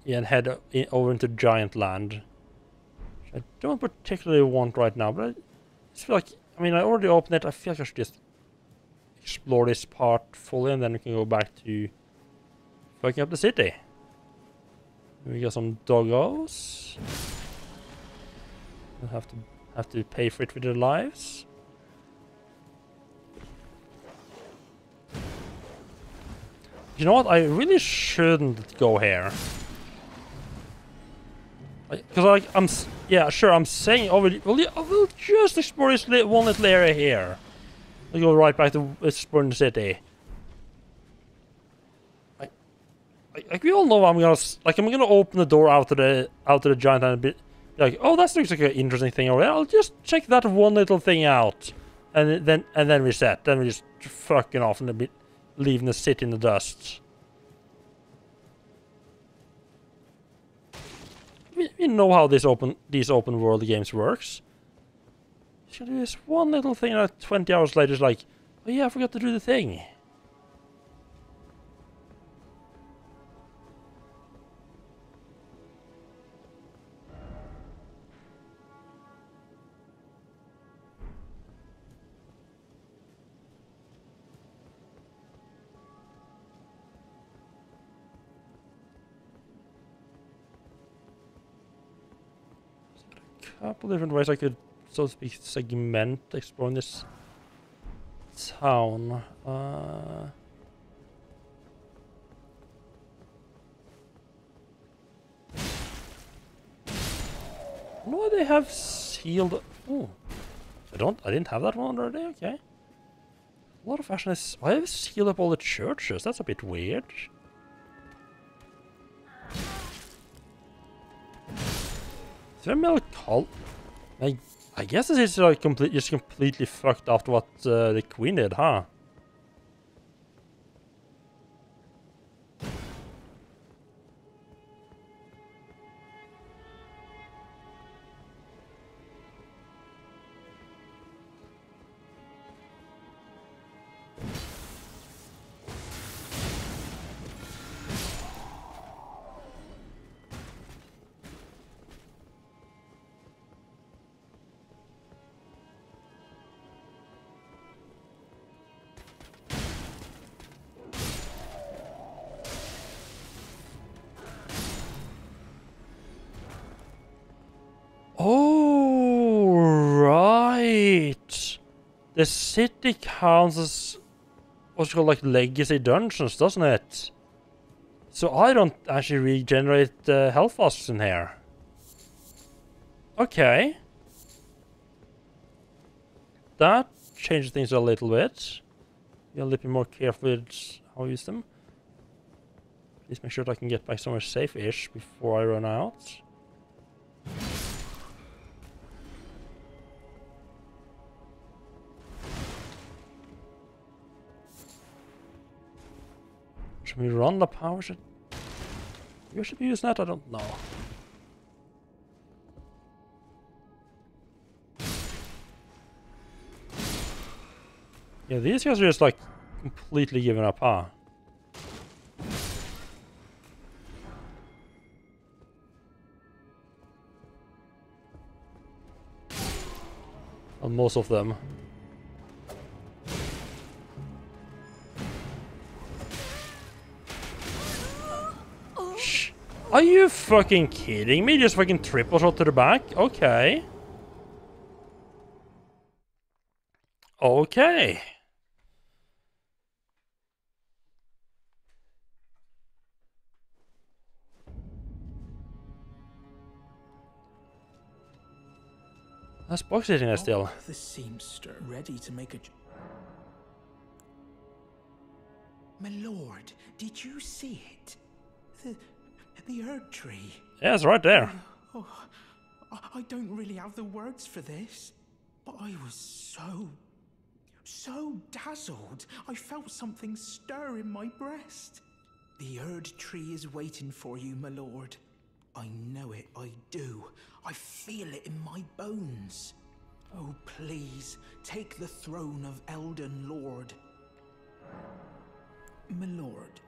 Yeah, and head over into Giant Land. Which I don't particularly want right now, but I just feel like... I mean, I already opened it. I feel like I should just explore this part fully and then we can go back to fucking up the city. We got some doggos. We'll have to pay for it with their lives. You know what? I really shouldn't go here. Because I'm saying already. We'll just explore this one little area here. We'll go right back to exploring the city. Like we all know I'm gonna open the door out to the giant and be like, oh, that looks like an interesting thing over there. I'll just check that one little thing out, and then reset. Then we just fucking off and be leaving the city in the dust. We know how these open world games works. Just gonna do this one little thing, and 20 hours later, it's like, oh yeah, I forgot to do the thing. Couple different ways I could, so to speak, segment exploring this town. No, they have sealed. Oh, I didn't have that one already. Okay. A lot of fashion is. Why have they sealed up all the churches? That's a bit weird. Is there a milk cult? I guess this is like completely fucked after what the queen did, huh? The city counts as what's called like legacy dungeons, doesn't it? So I don't actually regenerate health flasks in here. Okay. That changes things a little bit. Be a little bit more careful with how I use them. Please make sure that I can get back somewhere safe-ish before I run out. Should we run the power? You should be using that, I don't know. Yeah, these guys are just like completely giving up, huh? Well, most of them. Shh. Are you fucking kidding me? Just fucking triple shot to the back? Okay. Okay. That's box sitting there still. The seamster ready to make a... My lord, did you see it? The Erd tree. Yeah, it's right there. Oh, I don't really have the words for this, but I was so dazzled. I felt something stir in my breast. The Erd tree is waiting for you, my lord. I know it, I do. I feel it in my bones. Oh, please, take the throne of Elden Lord. My lord,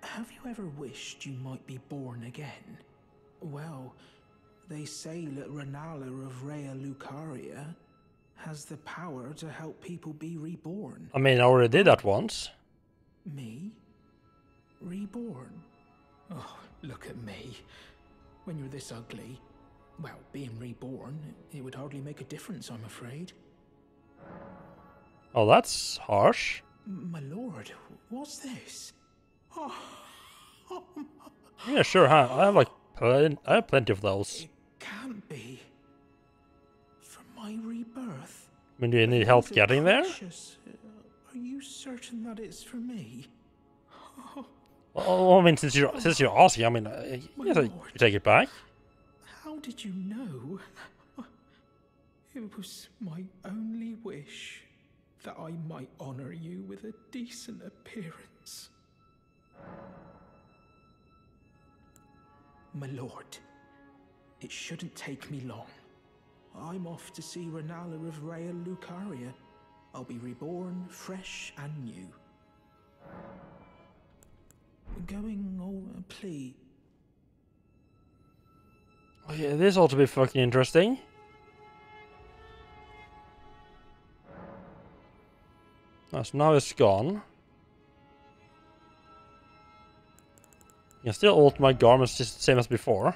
have you ever wished you might be born again? Well, they say that Renala of Rea Lucaria has the power to help people be reborn. I mean, I already did that once. Me? Reborn? Oh, look at me. When you're this ugly, well, being reborn, it would hardly make a difference, I'm afraid. Oh, that's harsh. My lord, what's this? Oh. Yeah, sure, huh? I have like I have plenty of those. It can't be. For my rebirth. I mean, do you need help getting there? Are you certain that it's for me? Oh, I mean, since you're asking, I mean, yes, you take it back. How did you know? It was my only wish that I might honor you with a decent appearance. My lord, it shouldn't take me long. I'm off to see Renala of Rea Lucaria. I'll be reborn, fresh and new. Going over, please. Oh yeah, this ought to be fucking interesting. Oh, so now it's gone. You can still alter my garments just the same as before.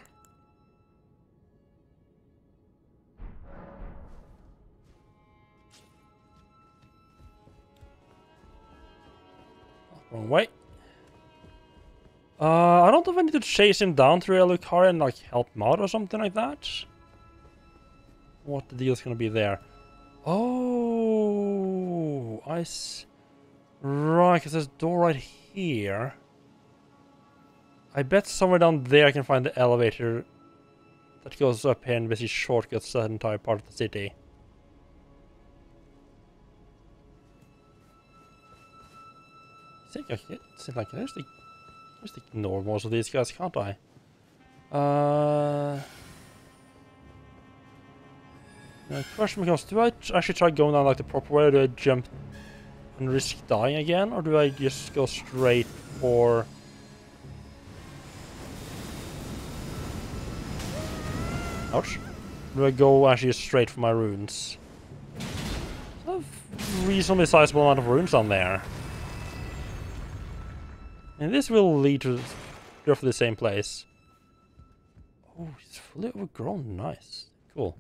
Wrong way. I don't know if I need to chase him down to Rea Lucaria and like help him out or something like that. What the deal's gonna be there? Oh, right, because there's a door right here. I bet somewhere down there I can find the elevator that goes up here and basically shortcuts that entire part of the city. I think I can. Seems like I just ignore most of these guys, can't I? The question becomes, do I actually try going down like the proper way, or do I jump and risk dying again, or do I just go straight for... Ouch. Do I go actually straight for my runes? I have a reasonably sizable amount of runes on there. And this will lead to roughly the same place. Oh, it's fully overgrown. Nice. Cool.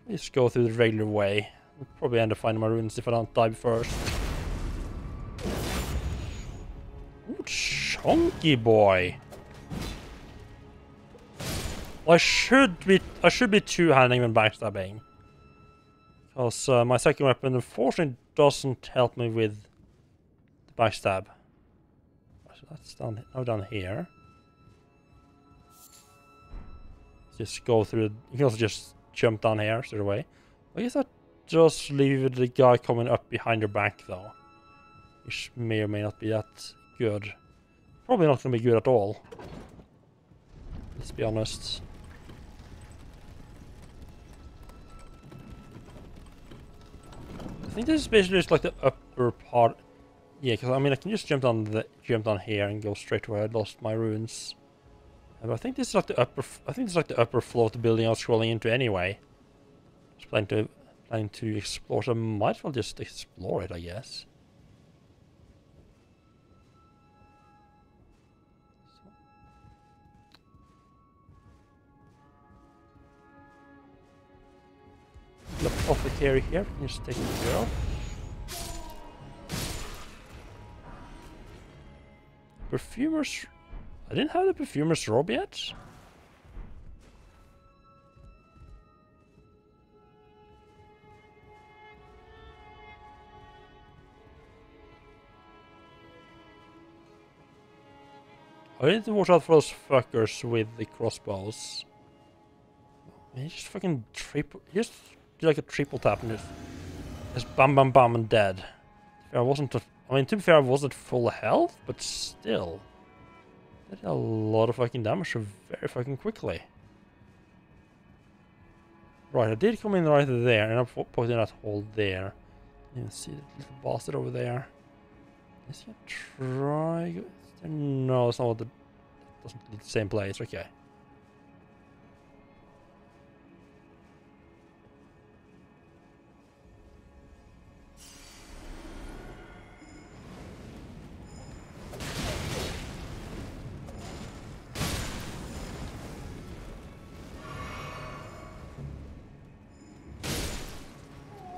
Let's go through the regular way. I'll probably end up finding my runes if I don't die first. Ooh, chunky boy. I should be two-handing when backstabbing. Because my second weapon unfortunately doesn't help me with the backstab. So that's down here. Just go through. You can also just jump down here straight away. I guess that does leave the guy coming up behind your back though, which may or may not be that good. Probably not going to be good at all. Let's be honest. I think this is basically just like the upper part. Yeah, because I mean I can just jump down here and go straight to where I lost my runes. But I think this is like the upper. I think this is like the upper floor of the building I was scrolling into anyway. Just planning to explore, so I might as well just explore it, I guess. The apothecary here, can just take it care of. Perfumer's. I didn't have the perfumer's robe yet. I need to watch out for those fuckers with the crossbows. Man, just fucking triple. Just do like a triple tap and just bam, bam, bam, and dead. I wasn't. I mean, to be fair, I wasn't full health, but still, that did a lot of fucking damage very fucking quickly. Right, I did come in right there, and I put in that hole there. You can see the little bastard over there. Is he gonna try? No, it's not. Doesn't lead to the same place. Okay.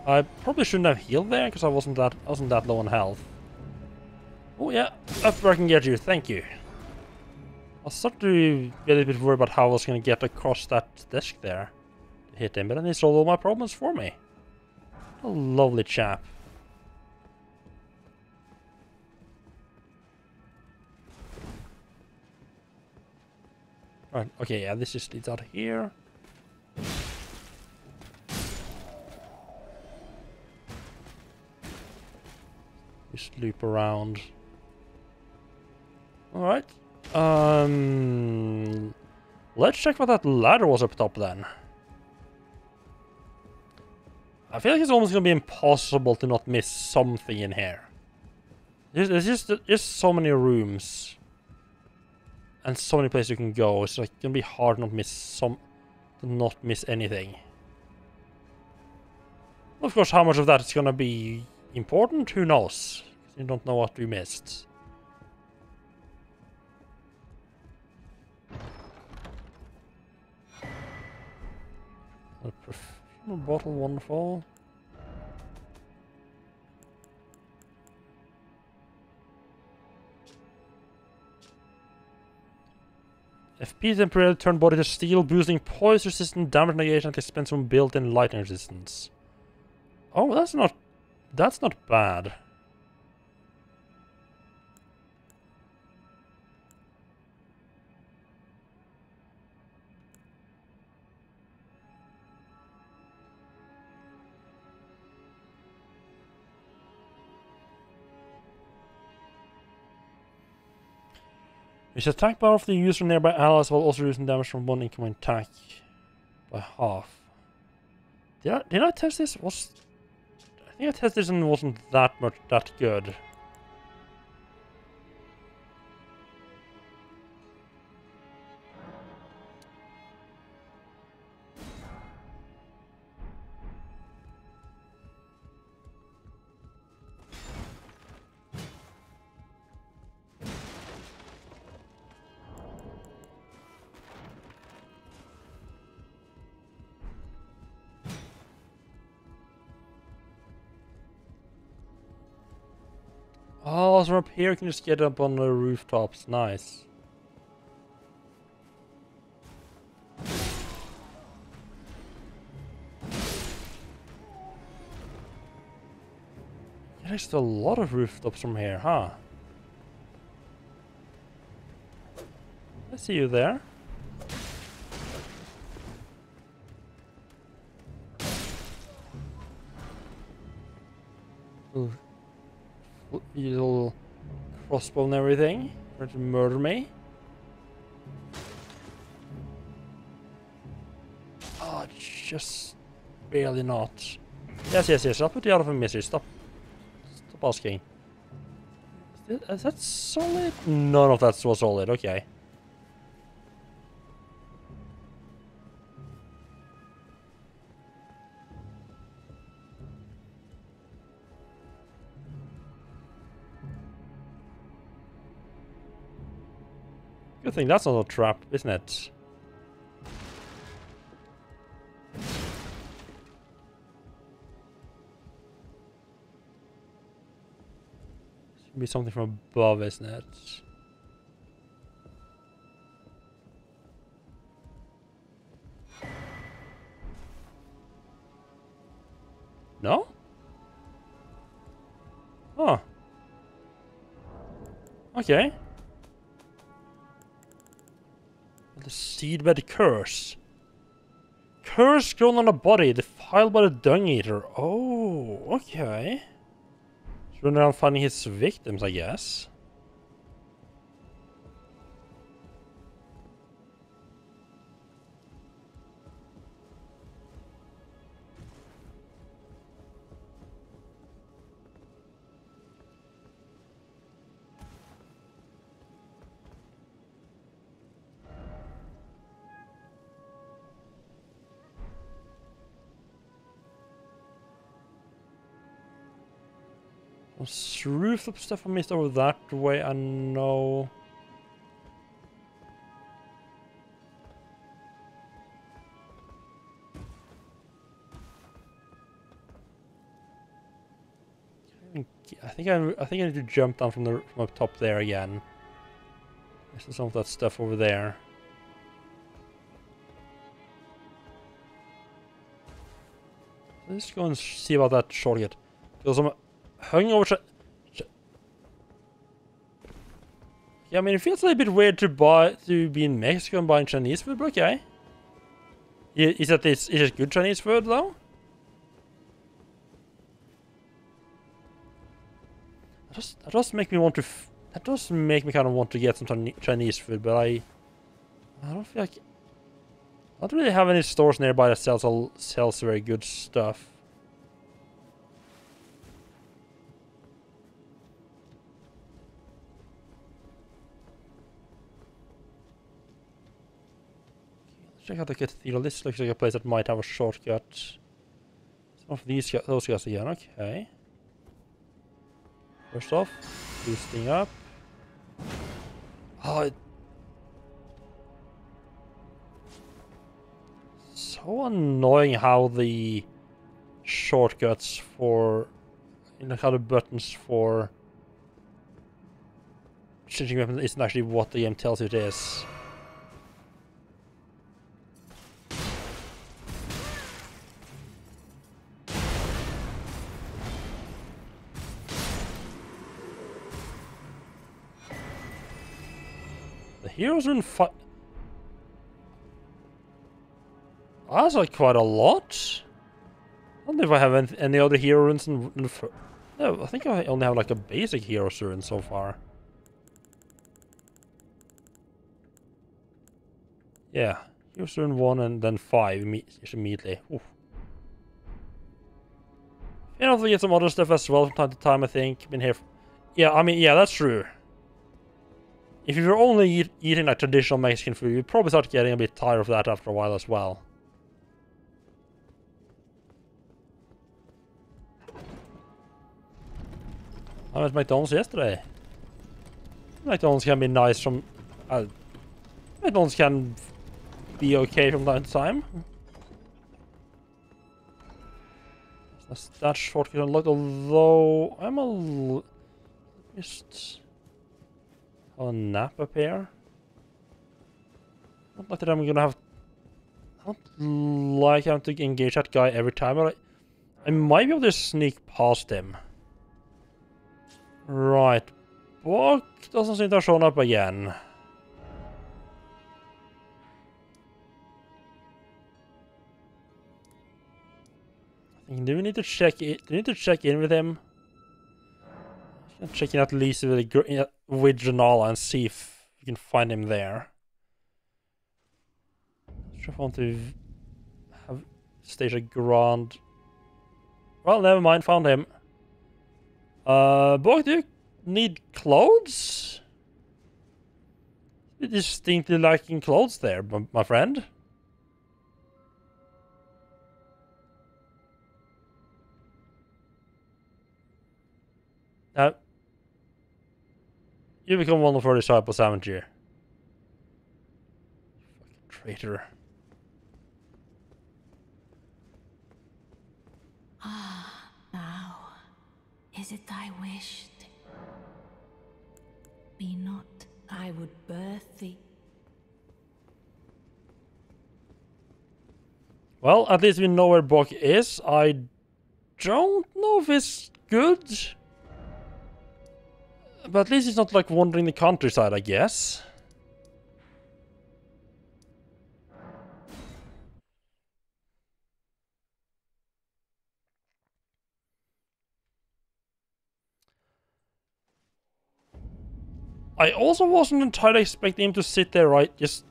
I probably shouldn't have healed there because I wasn't that low on health. Oh yeah, up where I can get you. Thank you. I was starting to be a little bit worried about how I was going to get across that desk there to hit him, but then he solved all my problems for me. A lovely chap. Right, okay, yeah, this just leads out here. Just loop around. Alright. Let's check what that ladder was up top then. I feel like it's almost gonna be impossible to not miss something in here. There's just so many rooms. And so many places you can go. It's like gonna be hard not to miss anything. Of course, how much of that is gonna be important? Who knows? You don't know what we missed. A perfume bottle, wonderful. FP temporarily turn body to steel, boosting poise resistance, damage negation, and expensive built-in lightning resistance. Oh, that's not bad. Which attack power of the user and nearby allies while also reducing damage from one incoming attack by half. Did I test this? I think I tested this and it wasn't that good. Oh, so from up here you can just get up on the rooftops. Nice. Yeah, there's still a lot of rooftops from here, huh? I see you there. Ooh. You little crossbow and everything. Trying to murder me. Oh, just barely not. Yes, yes, yes. I'll put you out of a misery. Stop asking. Is that solid? None of that was solid. Okay. Good thing that's not a trap, isn't it? Should be something from above, isn't it? No? Oh. Okay. The seedbed curse. Curse grown on a body defiled by the dung eater. Oh, okay. He's running around finding his victims, I guess. Some rooftop stuff I missed over that way, I know. I think I need to jump down from up top there again. There's some of that stuff over there. Let's go and see about that shortcut. Because I'm hungover. Yeah, I mean, it feels a little bit weird to be in Mexico and buying Chinese food, but okay. Is it good Chinese food though? That does make me want to. That does make me kind of want to get some Chinese food, but I don't feel like. I don't really have any stores nearby that sells very good stuff. Let's check out the cathedral. This looks like a place that might have a shortcut. Some of those guys again. Okay. First off, boosting up. Oh, so annoying how the shortcuts for, how the buttons for changing weapons isn't actually what the game tells you it is. The heroes are in fight. That's like quite a lot. I don't know if I have any other hero runes in no, I think I only have like a basic hero rune so far. Yeah, hero rune 1 and then 5 immediately. Oof. You know, to get some other stuff as well from time to time, I think. Been here. Yeah, I mean, yeah, that's true. If you're only eating like traditional Mexican food, you probably start getting a bit tired of that after a while as well. I went to McDonald's yesterday. McDonald's can be nice from... McDonald's can be okay from time to time. That's that shortcut unlocked, although I'm a Just have a nap up here. Not like that I'm gonna have... I don't like having to engage that guy every time, but I might be able to sneak past him. Right. Bog doesn't seem to have shown up again. Do we need to check it? Do we need to check in with him? I'm checking at least with Janala and see if we can find him there. I'm sure if I want to have stage a grand. Well, never mind. Found him. Boy, do you need clothes? You're distinctly lacking clothes there, my friend. You become one of our disciples, haven't you? Fucking traitor. Ah, now, is it thy wish? Be not, I would birth thee. Well, at least we know where Bok is. I don't know if it's good. But at least he's not like wandering the countryside, I guess. I also wasn't entirely expecting him to sit there, right, just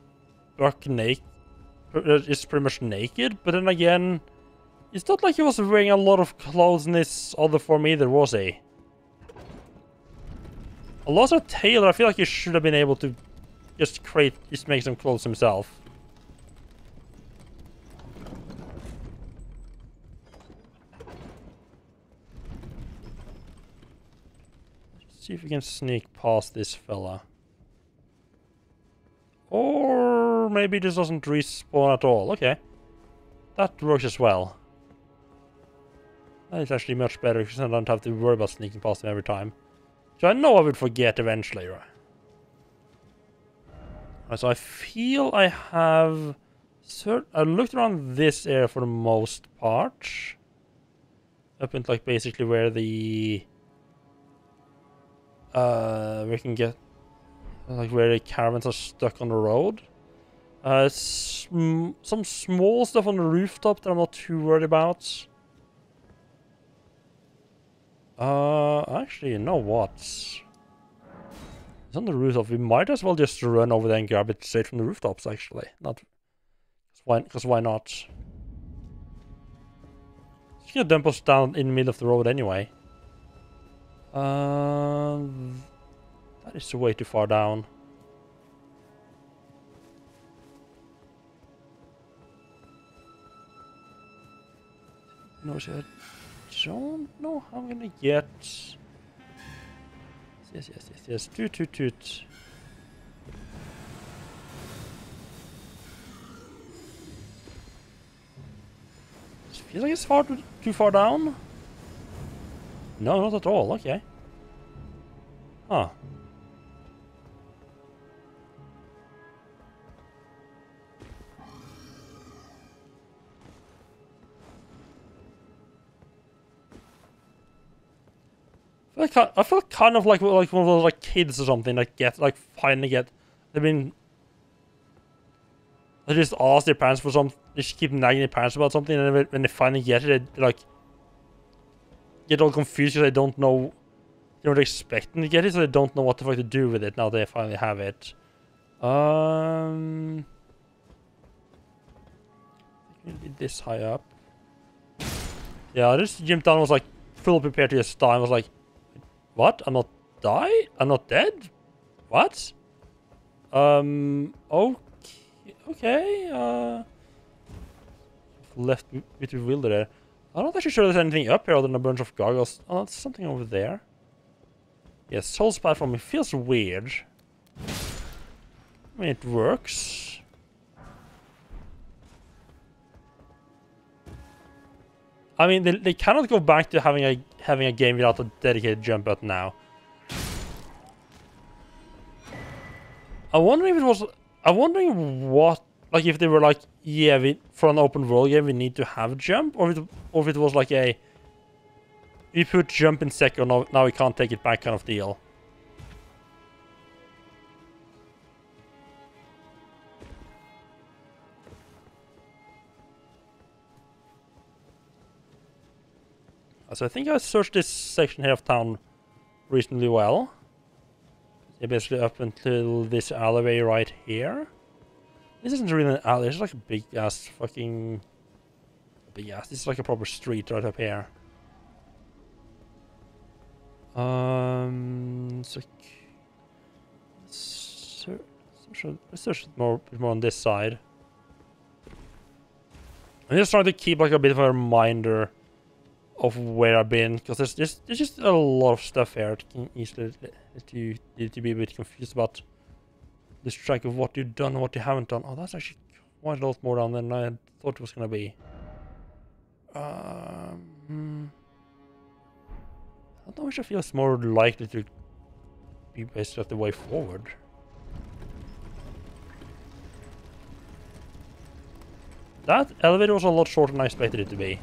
buck naked, just pretty much naked. But then again, it's not like he was wearing a lot of clothes in this other form either, was he? Unless a tailor, I feel like he should have been able to just make some clothes himself. Let's see if we can sneak past this fella. Or maybe this doesn't respawn at all. Okay. That works as well. That is actually much better because I don't have to worry about sneaking past him every time. So I know I would forget eventually, right? So I feel I have... I looked around this area for the most part. Up into like basically where the... we can get... like where the caravans are stuck on the road. Some small stuff on the rooftop that I'm not too worried about. Actually, you know what? It's on the rooftop. We might as well just run over there and grab it straight from the rooftops, actually. Because why not? It's gonna dump us down in the middle of the road anyway. That is way too far down. No shit. Don't know how I'm gonna get. Yes. Toot. This feels like it's too far down. No, not at all. Okay. Huh. I feel kind of like one of those like kids or something that finally get. They just ask their parents for something. They just keep nagging their parents about something, and then when they finally get it, they like get all confused because they don't know. They weren't expecting to get it, so they don't know what the fuck to do with it. Now they finally have it. Maybe this high up. Yeah, I just jumped down and was like fully prepared to just die. I was like, what? I'm not I'm not dead? What? Okay. Left with bewildered there. I'm not actually sure there's anything up here other than a bunch of goggles. Oh, there's something over there. Yeah, Soul's platform. It feels weird. I mean, it works. I mean, they cannot go back to having a game without a dedicated jump button now. I'm wondering if it was. I'm wondering what, like, if they were like, yeah, for an open world game we need to have jump, or if it was like a, we put jump in second, now we can't take it back kind of deal. So I think I searched this section here of town reasonably well. Yeah, basically up until this alleyway right here. This isn't really an alley, it's like a big ass fucking... Big ass, this is like a proper street right up here. So... Let's search more on this side. I'm just trying to keep like a bit of a reminder of where I've been, because there's just a lot of stuff here. It can easily let you be a bit confused about this track of what you've done and what you haven't done. Oh, that's actually quite a lot more down than I thought it was gonna be. I don't know which I feel is more likely to be basically the way forward. That elevator was a lot shorter than I expected it to be.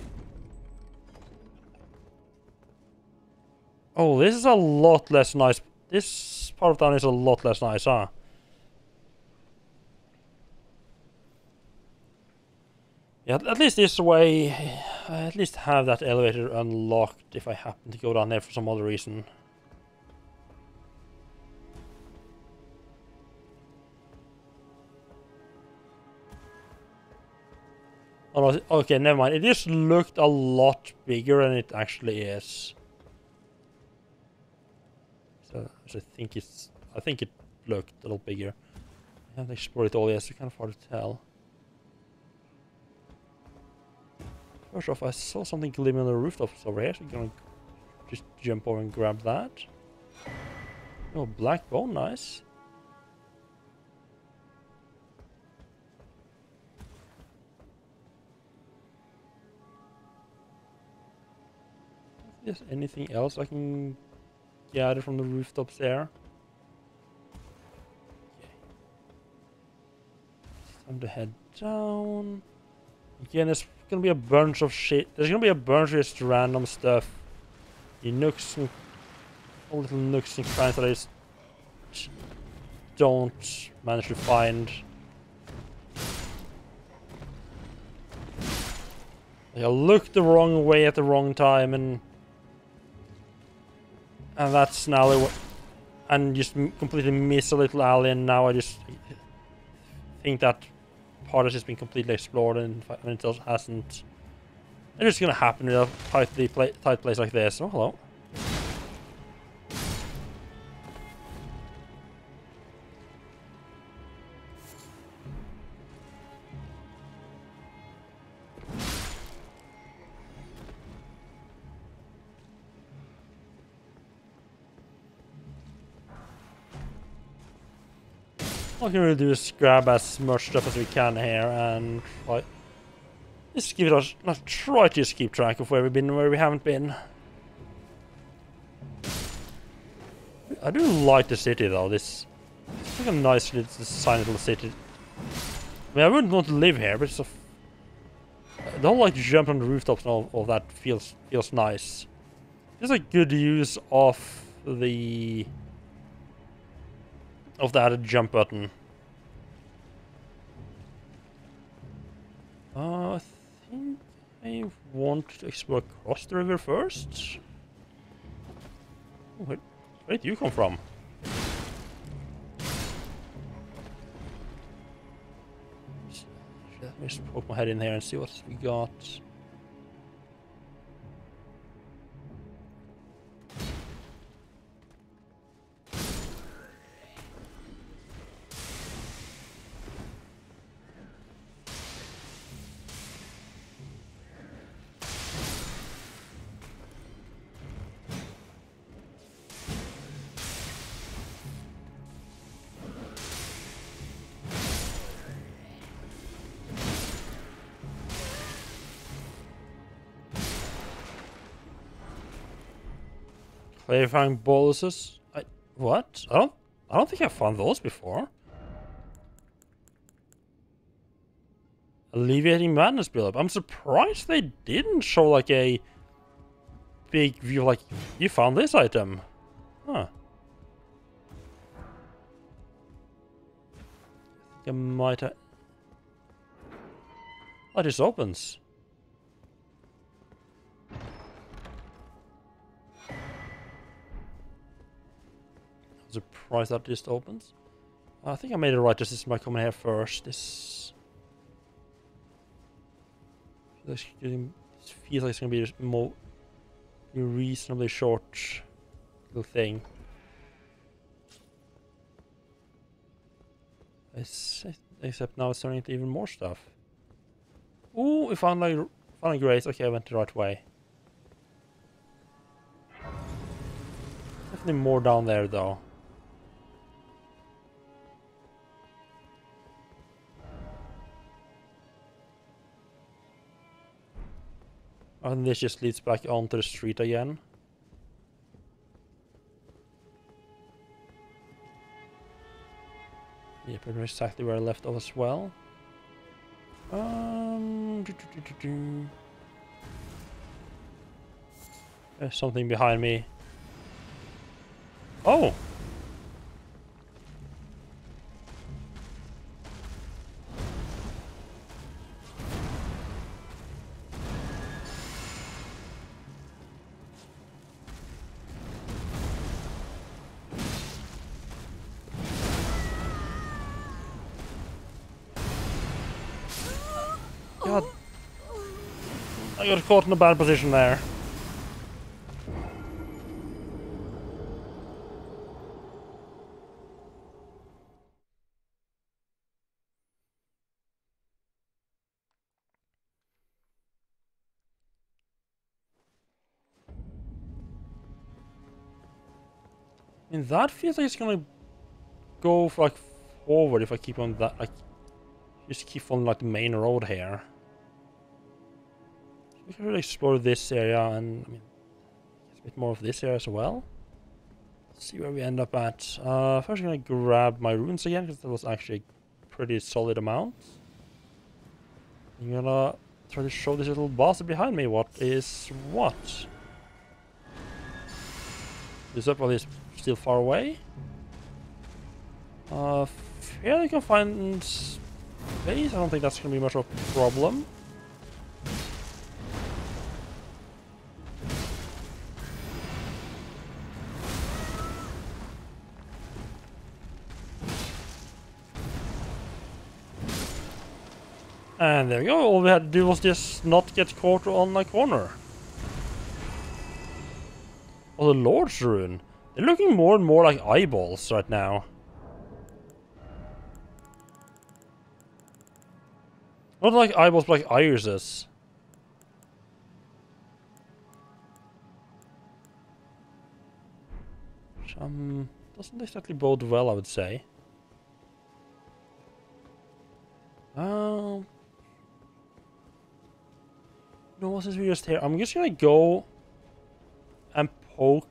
Oh, this is a lot less nice. This part of town is a lot less nice, huh? Yeah, at least this way, I at least have that elevator unlocked if I happen to go down there for some other reason. Oh no, okay, never mind. It just looked a lot bigger than it actually is. So I think it looked a lot bigger. I haven't explored it all yet, so it's kind of hard to tell. First off, I saw something gleaming on the rooftops over here, so I'm gonna just jump over and grab that. Oh, black bone, nice. Is there anything else I can gather from the rooftops there? Okay. Time to head down. Again, there's gonna be a bunch of shit. There's gonna be a bunch of just random stuff. The nooks and all little nooks and crannies that I just don't manage to find. Like I looked the wrong way at the wrong time, and that's an alley, and just completely miss a little alley, and now I just think that part has just been completely explored, and when it hasn't. It's just gonna happen in a tight place like this. Oh, hello. All we can really do is grab as much stuff as we can here and like just give it a try to just keep track of where we've been and where we haven't been. I do like the city though. It's like a nice little tiny little city. I mean, I wouldn't want to live here, but it's the whole like jump on the rooftops and all that feels nice. It's a good use of the added jump button. I think I want to explore across the river first. Oh, where did you come from? Let me just poke my head in here and see what we got. Clarifying boluses? What? I don't think I've found those before. Alleviating madness buildup. I'm surprised they didn't show like a big view like, you found this item. Huh. I might have... Oh, it just opens. I'm surprised that just opens. I think I made it right decision by coming here first. This feels like it's gonna be a reasonably short little thing. Except now it's turning into even more stuff. Ooh, we found a grace. Okay, I went the right way. Definitely more down there though. And this just leads back onto the street again. Yeah, pretty much exactly where I left off as well. There's something behind me. Oh! God. I got caught in a bad position there. I mean, that feels like it's gonna go for, like, forward if I keep on that, like, just keep on like the main road here. We can really explore this area and, I mean, a bit more of this area as well. Let's see where we end up at. First I'm gonna grab my runes again, because that was actually a pretty solid amount. I'm gonna try to show this little bastard behind me what is what. This up while he's still far away. Here you can find space. I don't think that's gonna be much of a problem. And there we go. All we had to do was just not get caught on a corner. Oh, the Lord's Rune. They're looking more and more like eyeballs right now. Not like eyeballs, but like irises. Which, doesn't exactly bode well, I would say. No, what's this we just here? I'm just gonna go and poke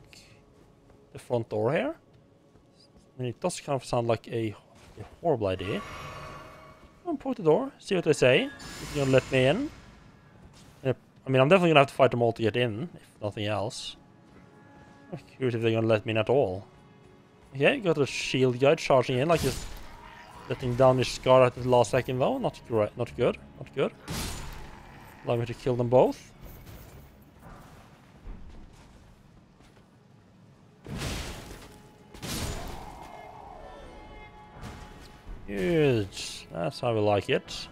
the front door here. I mean, it does kind of sound like a horrible idea. I'll poke the door, see what they say. If they're gonna let me in. Yep. I mean, I'm definitely gonna have to fight them all to get in, if nothing else. I'm curious if they're gonna let me in at all. Okay, got a shield guy charging in, like just letting down his guard at the last second though. Not great, not good, not good. Allow me to kill them both. Good. That's how we like it.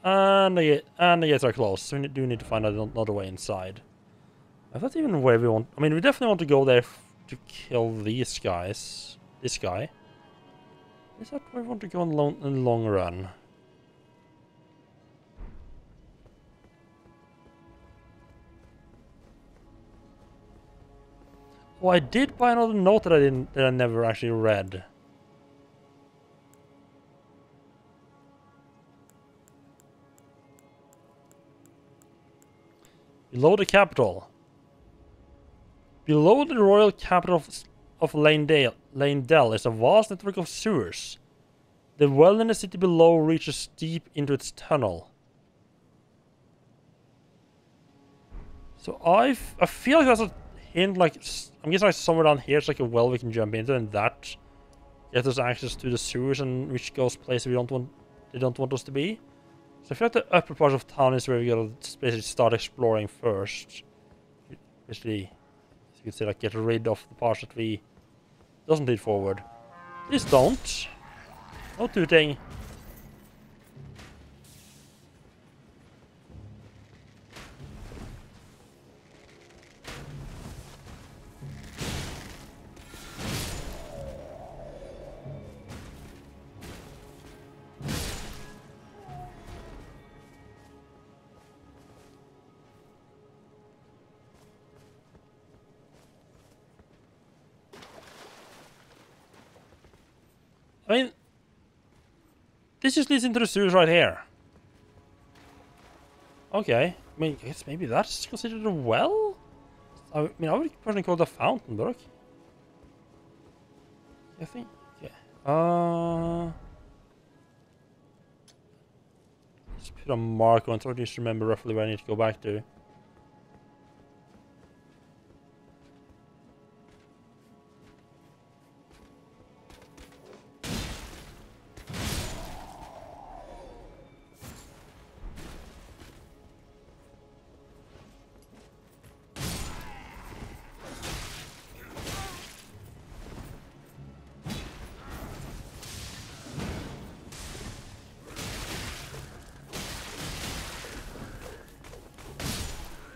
And the gates are closed, so we do need to find another way inside. Is that even where we want? I mean, we definitely want to go there to kill these guys. This guy. Is that where we want to go in the long run? Oh, I did buy another note that I never actually read. Below the capital. Below the royal capital of Dell is a vast network of sewers. The well in the city below reaches deep into its tunnel. So I feel like that's a hint, like, I'm guessing like somewhere down here it's like a well we can jump into, and that gets us access to the sewers, and which goes places they don't want us to be. So I feel like the upper part of town is where we gotta basically start exploring first. Basically, as you could say, like, get rid of the parts that we doesn't lead forward. Please don't. No tooting. I mean, this just leads into the sewers right here. Okay. I mean, I guess maybe that's considered a well? I mean, I would personally call it a fountain, but okay. I think. Okay. Let's put a mark on it so I just remember roughly where I need to go back to.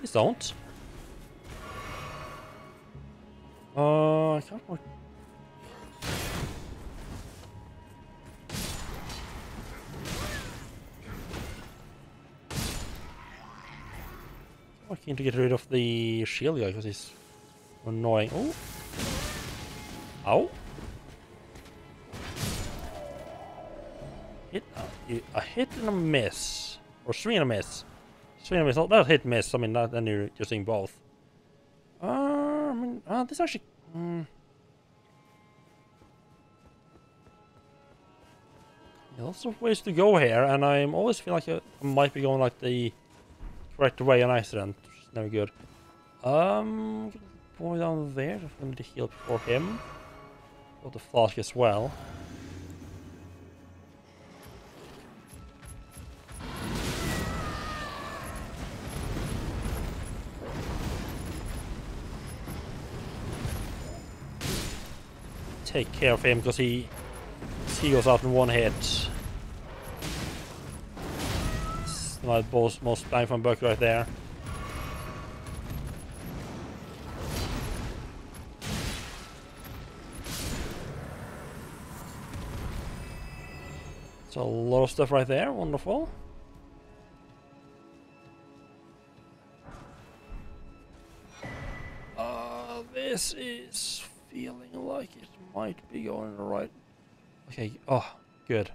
Please don't. I can't work. I'm keen to get rid of the shield guy because he's annoying. Oh. Ow. A hit and a miss. Or swing and a miss. Swing and a miss. Not that hit miss. I mean, then you're using both. I mean, this actually. Lots of ways to go here, and I'm always feel like I might be going like the correct way on accident, which is never good. Boy down there, I need to heal before him. Got the flask as well. Take care of him because he goes out in one hit. It's my most bang from buck right there. So a lot of stuff right there, wonderful. This is feeling like it might be going right. Okay, oh, good.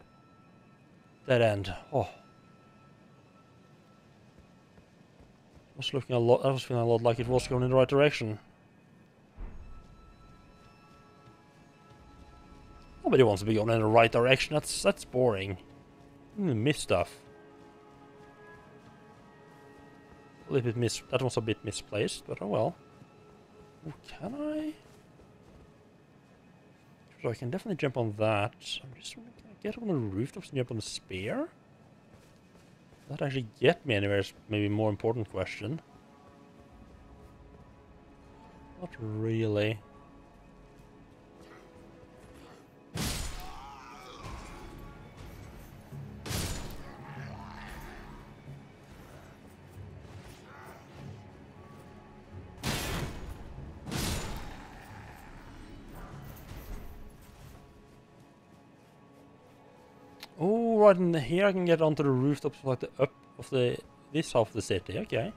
Dead end. Oh. Was looking a lot. I was feeling a lot like it was going in the right direction. Nobody wants to be going in the right direction. That's boring. Miss stuff. A little bit that was a bit misplaced, but oh well. Ooh, can I? So I can definitely jump on that. I'm just wondering, can I get on the rooftops and jump on the spear? Does that actually get me anywhere is maybe a more important question. Not really. Oh, right in here I can get onto the rooftops like the up of this half of the city. Okay.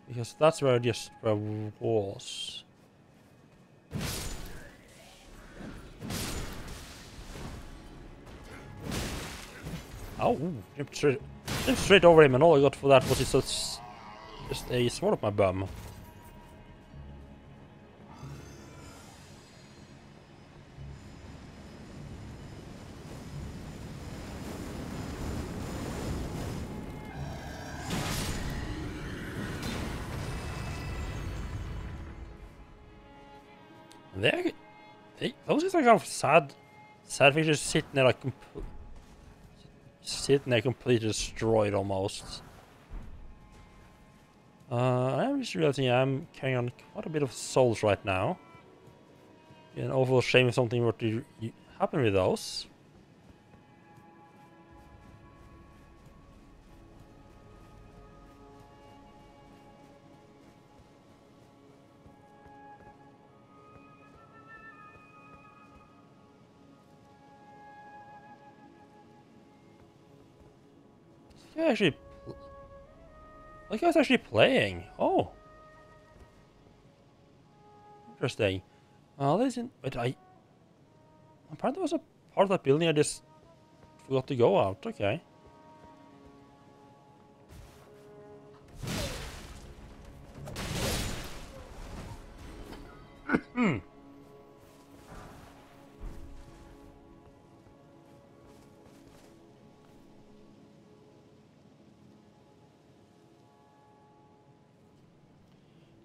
Because that's where where I was. Oh, jumped straight over him, and all I got for that was just a sword up my bum. Those are kind of sad figures sitting there like completely destroyed almost. I'm just realizing I'm carrying on quite a bit of souls right now. An overall shame if something were to happen with those. Like I was actually playing. Oh, interesting. Listen, but apparently there was a part of that building I just forgot to go out. Okay.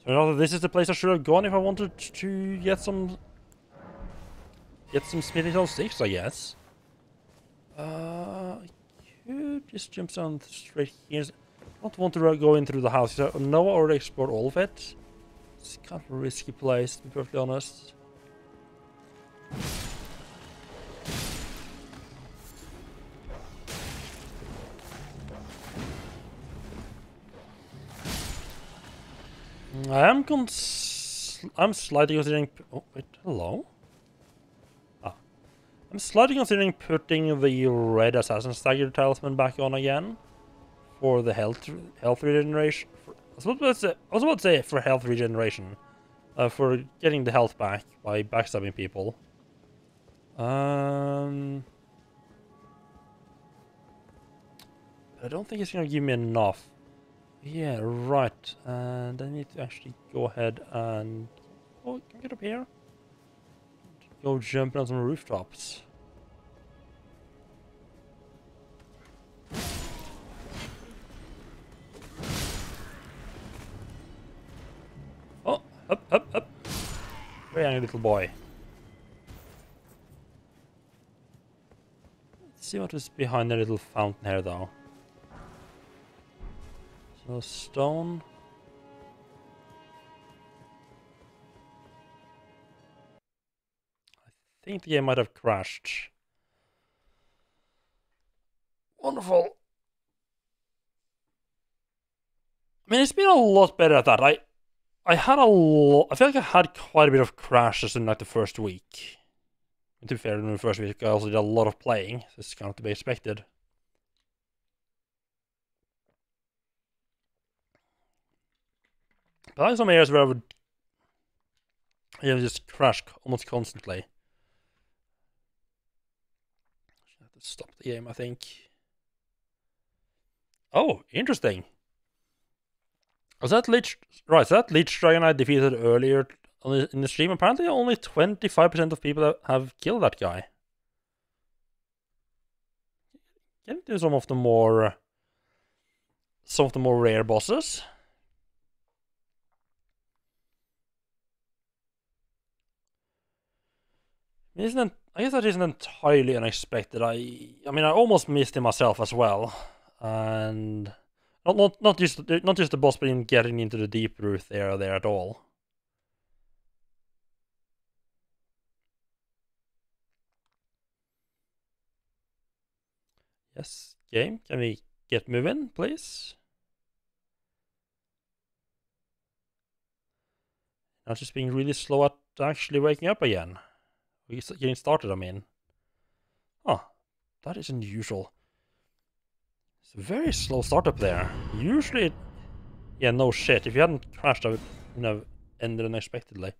So this is the place I should have gone if I wanted to get some Smithy Town 6, I guess. I could just jump down straight here. I don't want to go in through the house. I know I already explored all of it. It's kind of a risky place, to be perfectly honest. I'm slightly considering. Oh wait, hello. I'm slightly considering putting the red assassin stagger talisman back on again for the health regeneration. I was about to say for health regeneration, for getting the health back by backstabbing people. I don't think it's gonna give me enough. Yeah, right. And I need to actually go ahead and can I get up here? Go jumping on some rooftops. Oh, up. Very angry little boy. Let's see what is behind the little fountain here, though. So, stone. I think the game might have crashed. Wonderful. I mean, it's been a lot better at that. I feel like I had quite a bit of crashes in like the first week. To be fair, in the first week I also did a lot of playing. So it's kind of to be expected. But I have some areas where I would just crash almost constantly. I have to stop the game, I think. Oh, interesting. Was that Lich? Right, so that Lich Dragon I defeated earlier in the stream. Apparently, only 25% of people have killed that guy. Get into some of the more rare bosses. I guess that isn't entirely unexpected. I mean, I almost missed him myself as well, and not just the boss, but even getting into the deep root there at all. Yes, game, can we get moving, please? Not just being really slow at actually waking up again. We're getting started, I mean. Oh, that is unusual. It's a very slow startup there. Usually, yeah, no shit. If you hadn't crashed, I would, ended unexpectedly.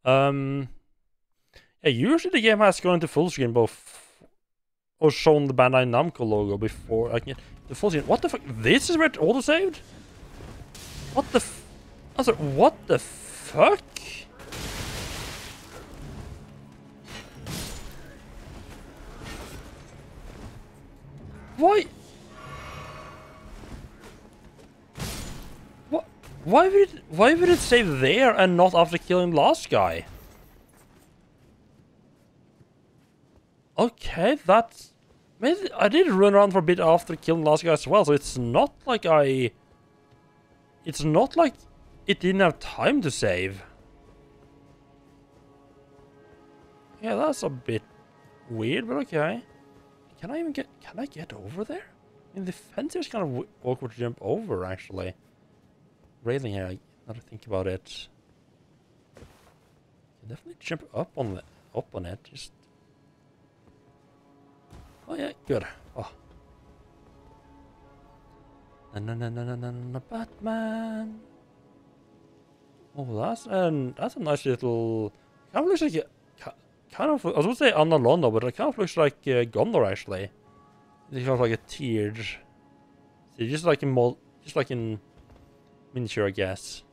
Yeah, usually the game has gone into full screen both or shown the Bandai Namco logo before I can get the full scene. What the fuck? This is where it auto-saved? What the f... I'm sorry, what the fuck? Why? What? Why would it save there and not after killing the last guy? Okay, that's... Maybe I did run around for a bit after killing the last guy as well, so it's not like I... It's not like it didn't have time to save. Yeah, that's a bit weird, but okay. Can I even get... Can I get over there? I mean, the fence is kind of awkward to jump over, actually. Railing here, now to think about it. Can definitely jump up on it, just... Oh yeah, good. Oh. No, Batman. Oh, that's a nice little... Kind of looks like kind of. I was gonna say Anna London, but it kind of looks like Gondor actually. It's kind of like a tiered. See, just like in miniature, I guess.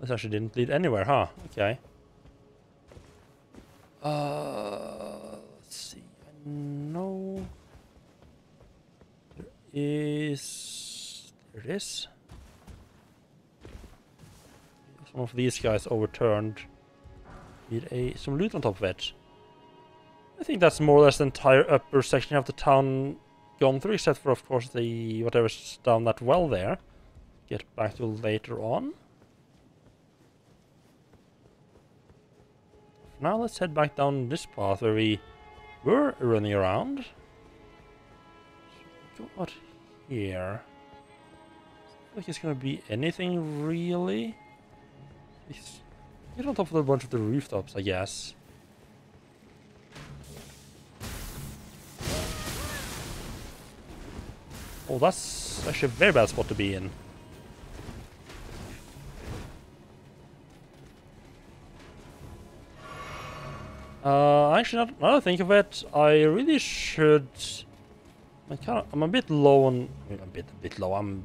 This actually didn't lead anywhere, huh? Okay. Let's see. I know there is. There it is. Some of these guys overturned with some loot on top of it. I think that's more or less the entire upper section of the town gone through, except for, of course, the whatever's down that well there. Get back to later on. Now let's head back down this path where we were running around. So go out here. I don't think it's gonna be anything really. Get on top of a bunch of the rooftops, I guess. Oh, that's actually a very bad spot to be in. Actually, now that I think of it, I really should. I'm a bit low on. A bit low. I'm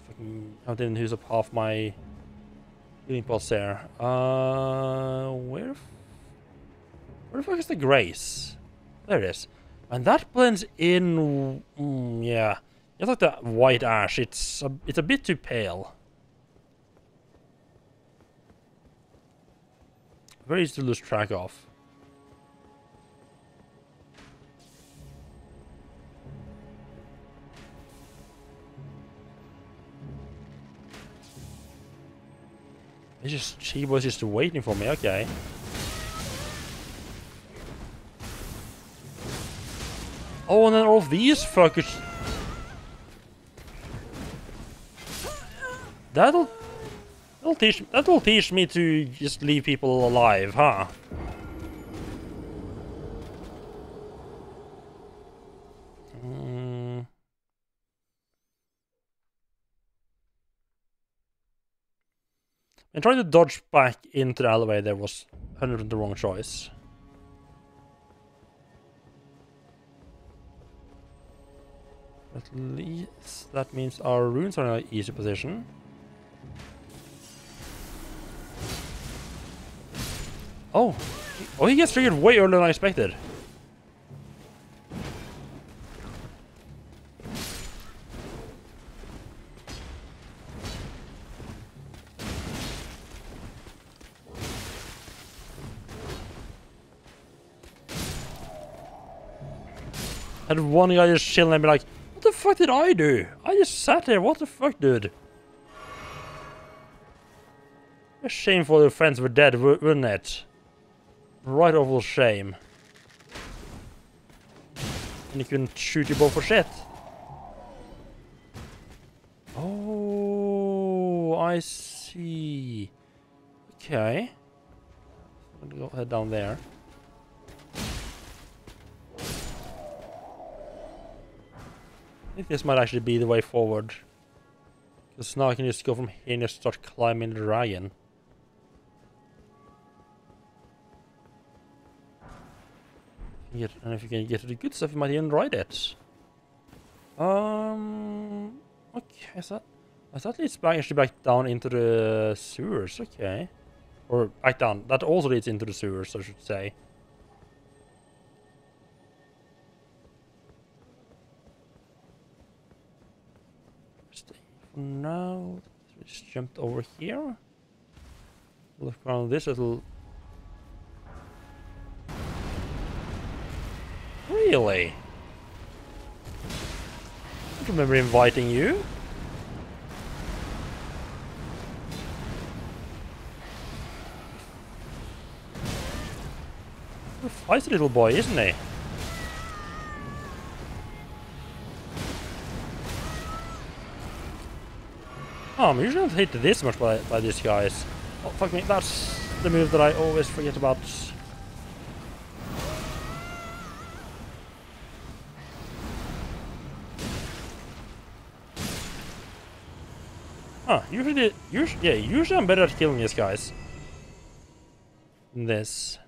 fucking. I didn't use up half my healing pots there. Where the fuck is the Grace? There it is. And that blends in. Yeah, it's like the white ash. It's a bit too pale. Very easy to lose track of. She was just waiting for me, okay. Oh, and then all of these fuckers. That'll teach me to just leave people alive, huh? And trying to dodge back into the alleyway there was 100% the wrong choice. At least that means our runes are in an easy position. Oh, he gets triggered way earlier than I expected. And one guy just chilling and be like, what the fuck did I do? I just sat there, what the fuck, dude? A shame for your friends were dead, wouldn't it? Right awful shame. And he couldn't shoot you both for shit. Oh, I see. Okay. I'm gonna go head down there. I think this might actually be the way forward. Because now I can just go from here and just start climbing the dragon. And if you can get to the good stuff, you might even ride it. Okay, so I thought it leads back actually back down into the sewers. Okay, or back down. That also leads into the sewers, I should say. Stay for now. We just jumped over here. Look around this little. Really? I don't remember inviting you. A feisty little boy, isn't he? Oh, I'm usually not hit this much by these guys. Oh, fuck me, that's the move that I always forget about. Huh, usually I'm better at killing these guys than this.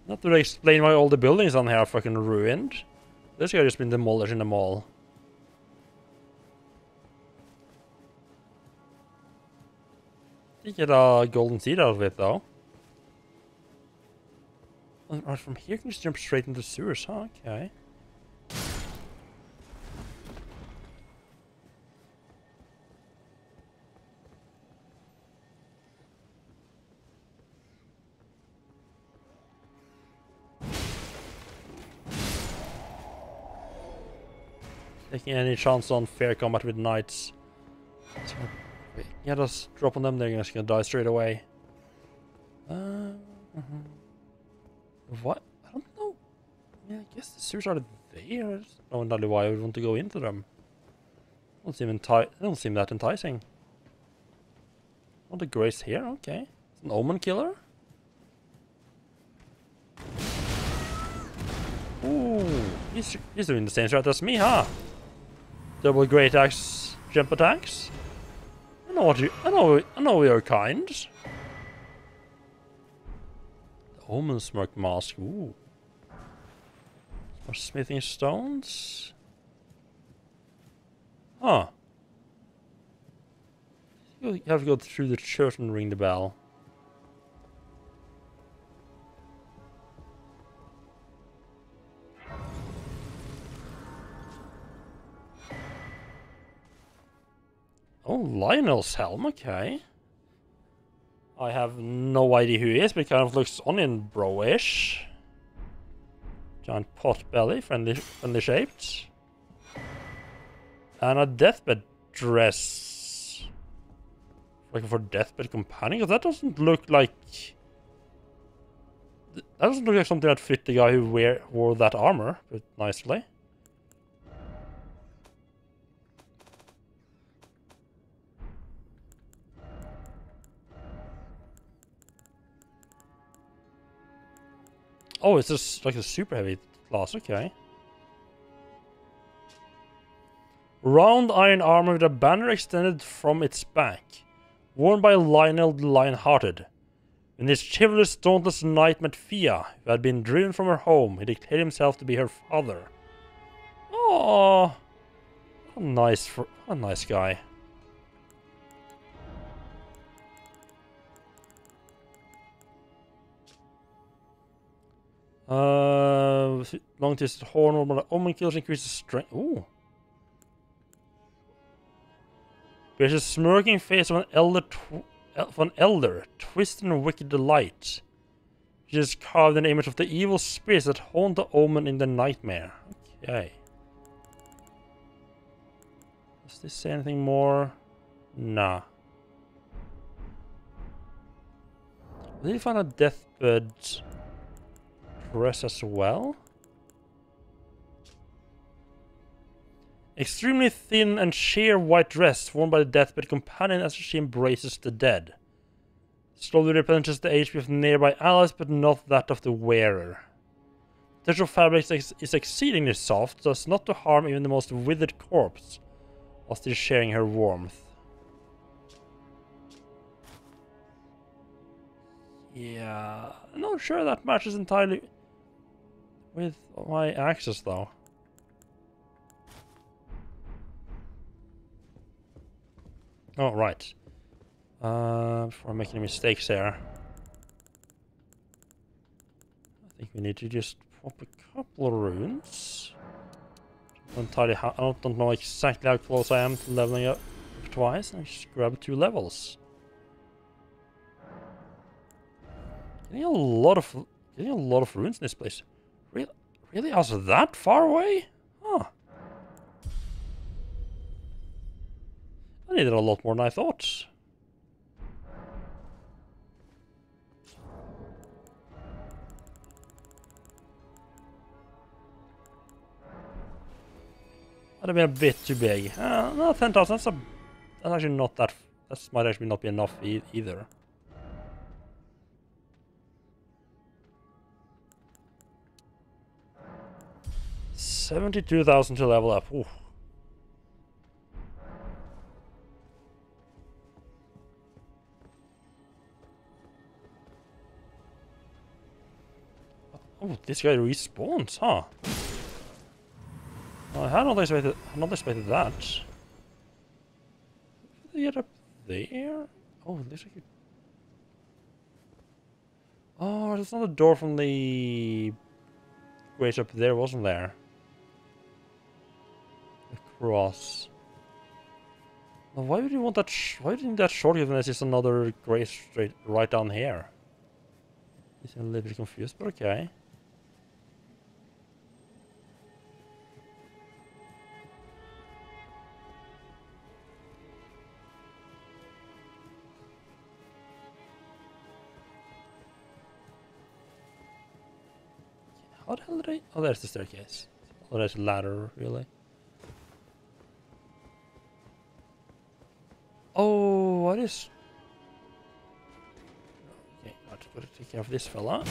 Not to explain why all the buildings on here are fucking ruined. This guy just been demolished in the mall. You get a golden seed out of it though. Right, from here you can just jump straight into the sewers, huh? Okay. Taking any chance on fair combat with knights. So, yeah, just drop on them, they're just gonna die straight away. What? I don't know. Yeah, I guess the sewers are there. I don't know entirely why I would want to go into them. They don't seem that enticing. Oh, the grace here, okay. It's an omen killer. Ooh, he's doing the same strat as me, huh? Double great axe jump attacks. I know your kind. The omen smirk mask. Ooh. More smithing stones. Huh. You have to go through the church and ring the bell. Oh, Lionel's helm, okay. I have no idea who he is, but he kind of looks onion bro-ish. Giant pot belly, friendly shaped. And a deathbed dress. Looking for deathbed companion? Because that doesn't look like... That doesn't look like something that fit the guy who wore that armor, but nicely. Oh, it's just like a super heavy class, okay. Round iron armor with a banner extended from its back. Worn by Lionel the Lion-Hearted. When this chivalrous, dauntless knight met Fia, who had been driven from her home, he declared himself to be her father. Oh, a nice guy. Long twisted horn, normal omen kills, increases strength. Ooh. There's a smirking face of an elder, twisted in wicked delight. She is carved in the image of the evil spirits that haunt the omen in the nightmare. Okay. Does this say anything more? Nah. Did you find a deathbed dress as well? Extremely thin and sheer white dress worn by the deathbed companion as she embraces the dead. Slowly replenishes the HP of nearby allies, but not that of the wearer. Texture fabric is exceedingly soft, so as not to harm even the most withered corpse, while still sharing her warmth. Yeah, I'm not sure that matches entirely with my access, though. Oh, right. Before I make any mistakes here, I think we need to just pop a couple of runes. I don't know exactly how close I am to leveling up twice. I just grab 2 levels. Getting a lot of runes in this place. Really? I was that far away? Huh. I needed a lot more than I thought. That'd have been a bit too big. No, 10,000. That's actually not that. That might actually not be enough either. $72,000 to level up. Ooh. Oh, this guy respawns, huh? I had not expected that. Did they get up there? Oh, there's like a... Oh, there's another door from the grace up there, wasn't there? Across. Well, why would you want that? Why do you think that shortcut when there's just another grace straight right down here? I'm a little bit confused, but okay. How the hell did I... Oh, there's the staircase. Oh, there's a ladder, really. Oh, what is... Okay, gotta take care of this fella.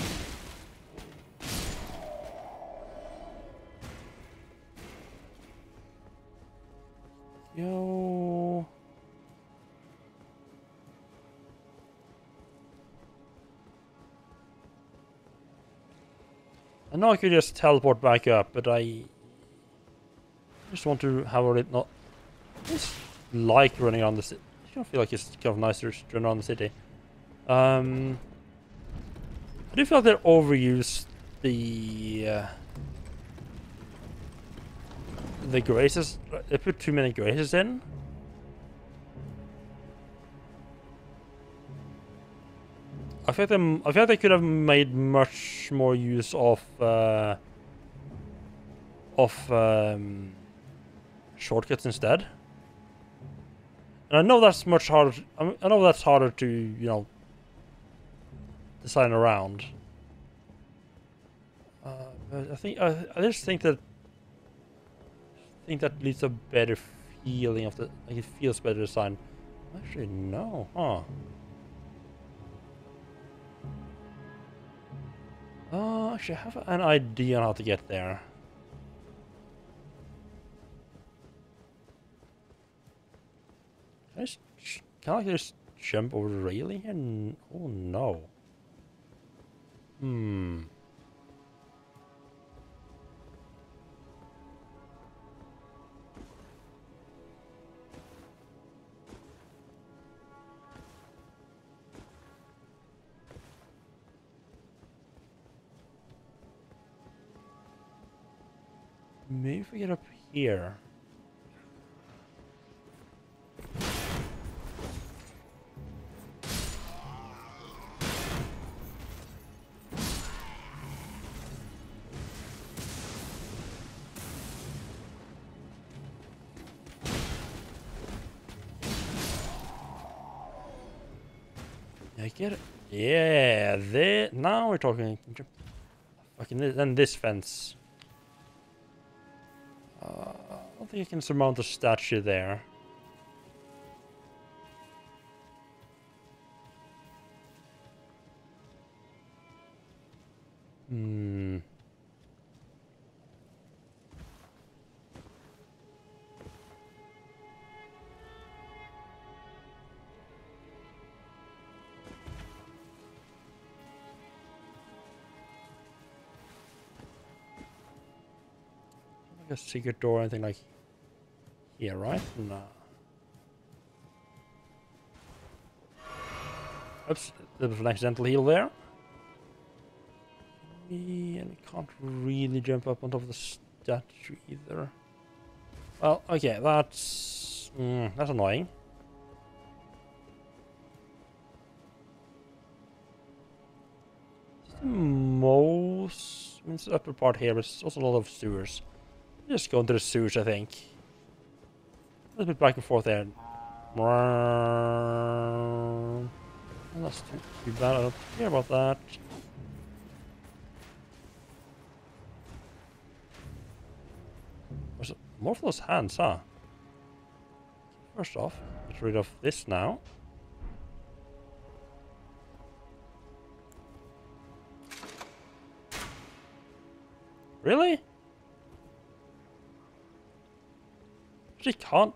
Yo... I know I could just teleport back up, but I just want to have it not... I just like running around the city. I don't feel like it's kind of nicer to run around the city. I do feel like they overused the graces. They put too many graces in. I feel like they could have made much more use of shortcuts instead. And I know that's much harder. I know that's harder to, you know, design around. But I just think that leads to a better feeling of the, like, it feels better designed. Actually, no, huh? Actually, I have an idea on how to get there. Can I just jump over the railing here? Oh no. Maybe if we get up here. I get it. Yeah, there. Now we're talking. Fucking and this fence. I don't think I can surmount the statue there. a secret door or anything like here, right? No. Oops, there was an accidental heal there. And we can't really jump up on top of the statue either. Well, okay, that's annoying. It's the most, I mean, it's the upper part here, but it's also a lot of sewers. Just go into the sewers, I think. A little bit back and forth there. Well, that's too bad. I don't care about that. There's more of those hands, huh? First off, get rid of this now. Really? She can't.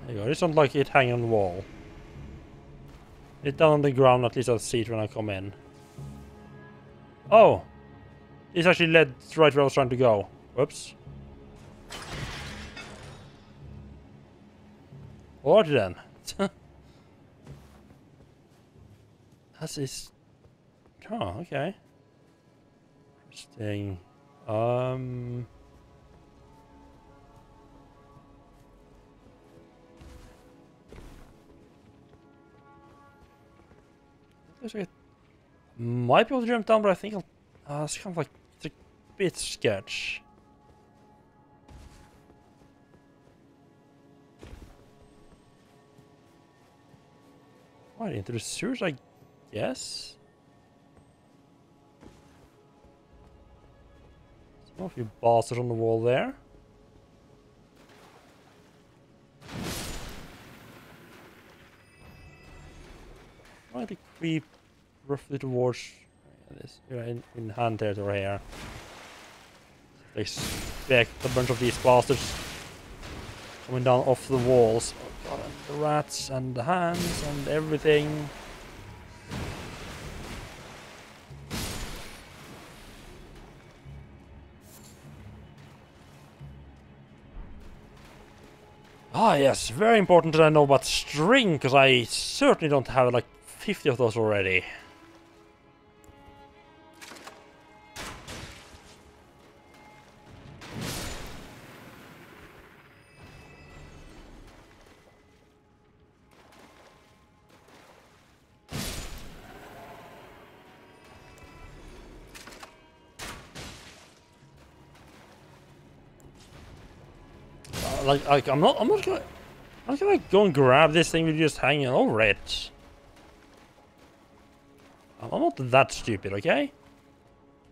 There you go. I just don't like it hanging on the wall. It's down on the ground, at least I'll see it when I come in. Oh! This actually led right where I was trying to go. Whoops. Alright then. That is... Oh, okay. Interesting. I might be able to jump down, but I think I'll... it's kind of like... It's a bit sketch. Right, into the sewers, I guess? Some of you bastards on the wall there. Try to creep roughly towards this in hand territory here. They expect a bunch of these bastards coming down off the walls. Oh god, and the rats and the hands and everything. Ah yes, very important that I know about string, because I certainly don't have like 50 of those already. Like I'm not gonna go and grab this thing with just hanging over it. I'm not that stupid, okay?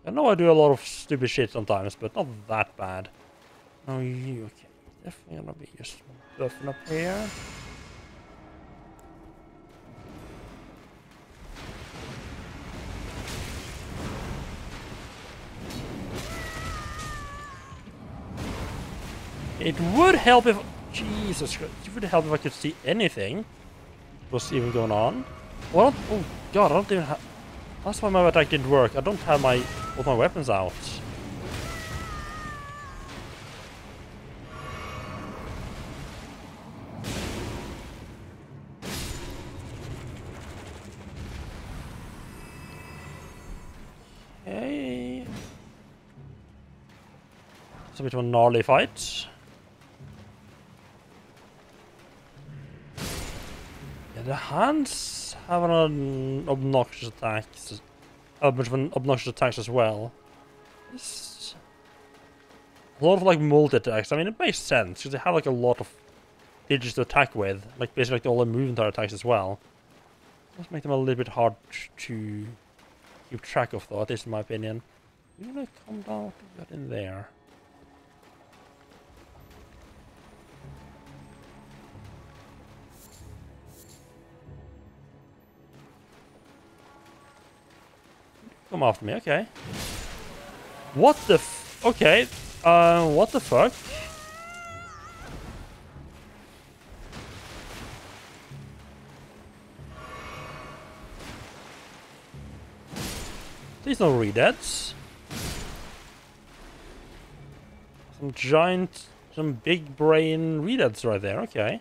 I know I do a lot of stupid shit sometimes, but not that bad. Oh, you okay? Definitely gonna be just buffing up here. It would help if... Jesus Christ. It would help if I could see anything. What's even going on? Well, oh god, I don't even have... That's why my attack didn't work. I don't have all my weapons out. Okay. It's a bit of a gnarly fight. Yeah, the hands have an obnoxious attack. A bunch of obnoxious attacks as well. It's a lot of like multi-attacks. I mean, it makes sense because they have like a lot of digits to attack with, like basically like all the movement attacks as well. It does make them a little bit hard to keep track of, though. At least in my opinion. You wanna come down? What do we got in there? Come after me, okay. What the f... Okay. What the fuck? Please no redeads. Some big brain redeads right there. Okay.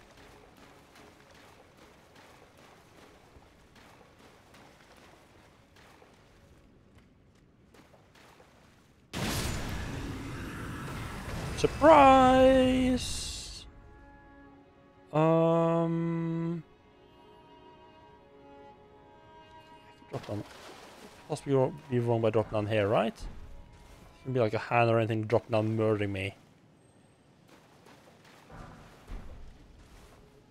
Surprise! Drop down. Possibly be wrong by dropping down here, right? It can be like a hand or anything dropping down murdering me.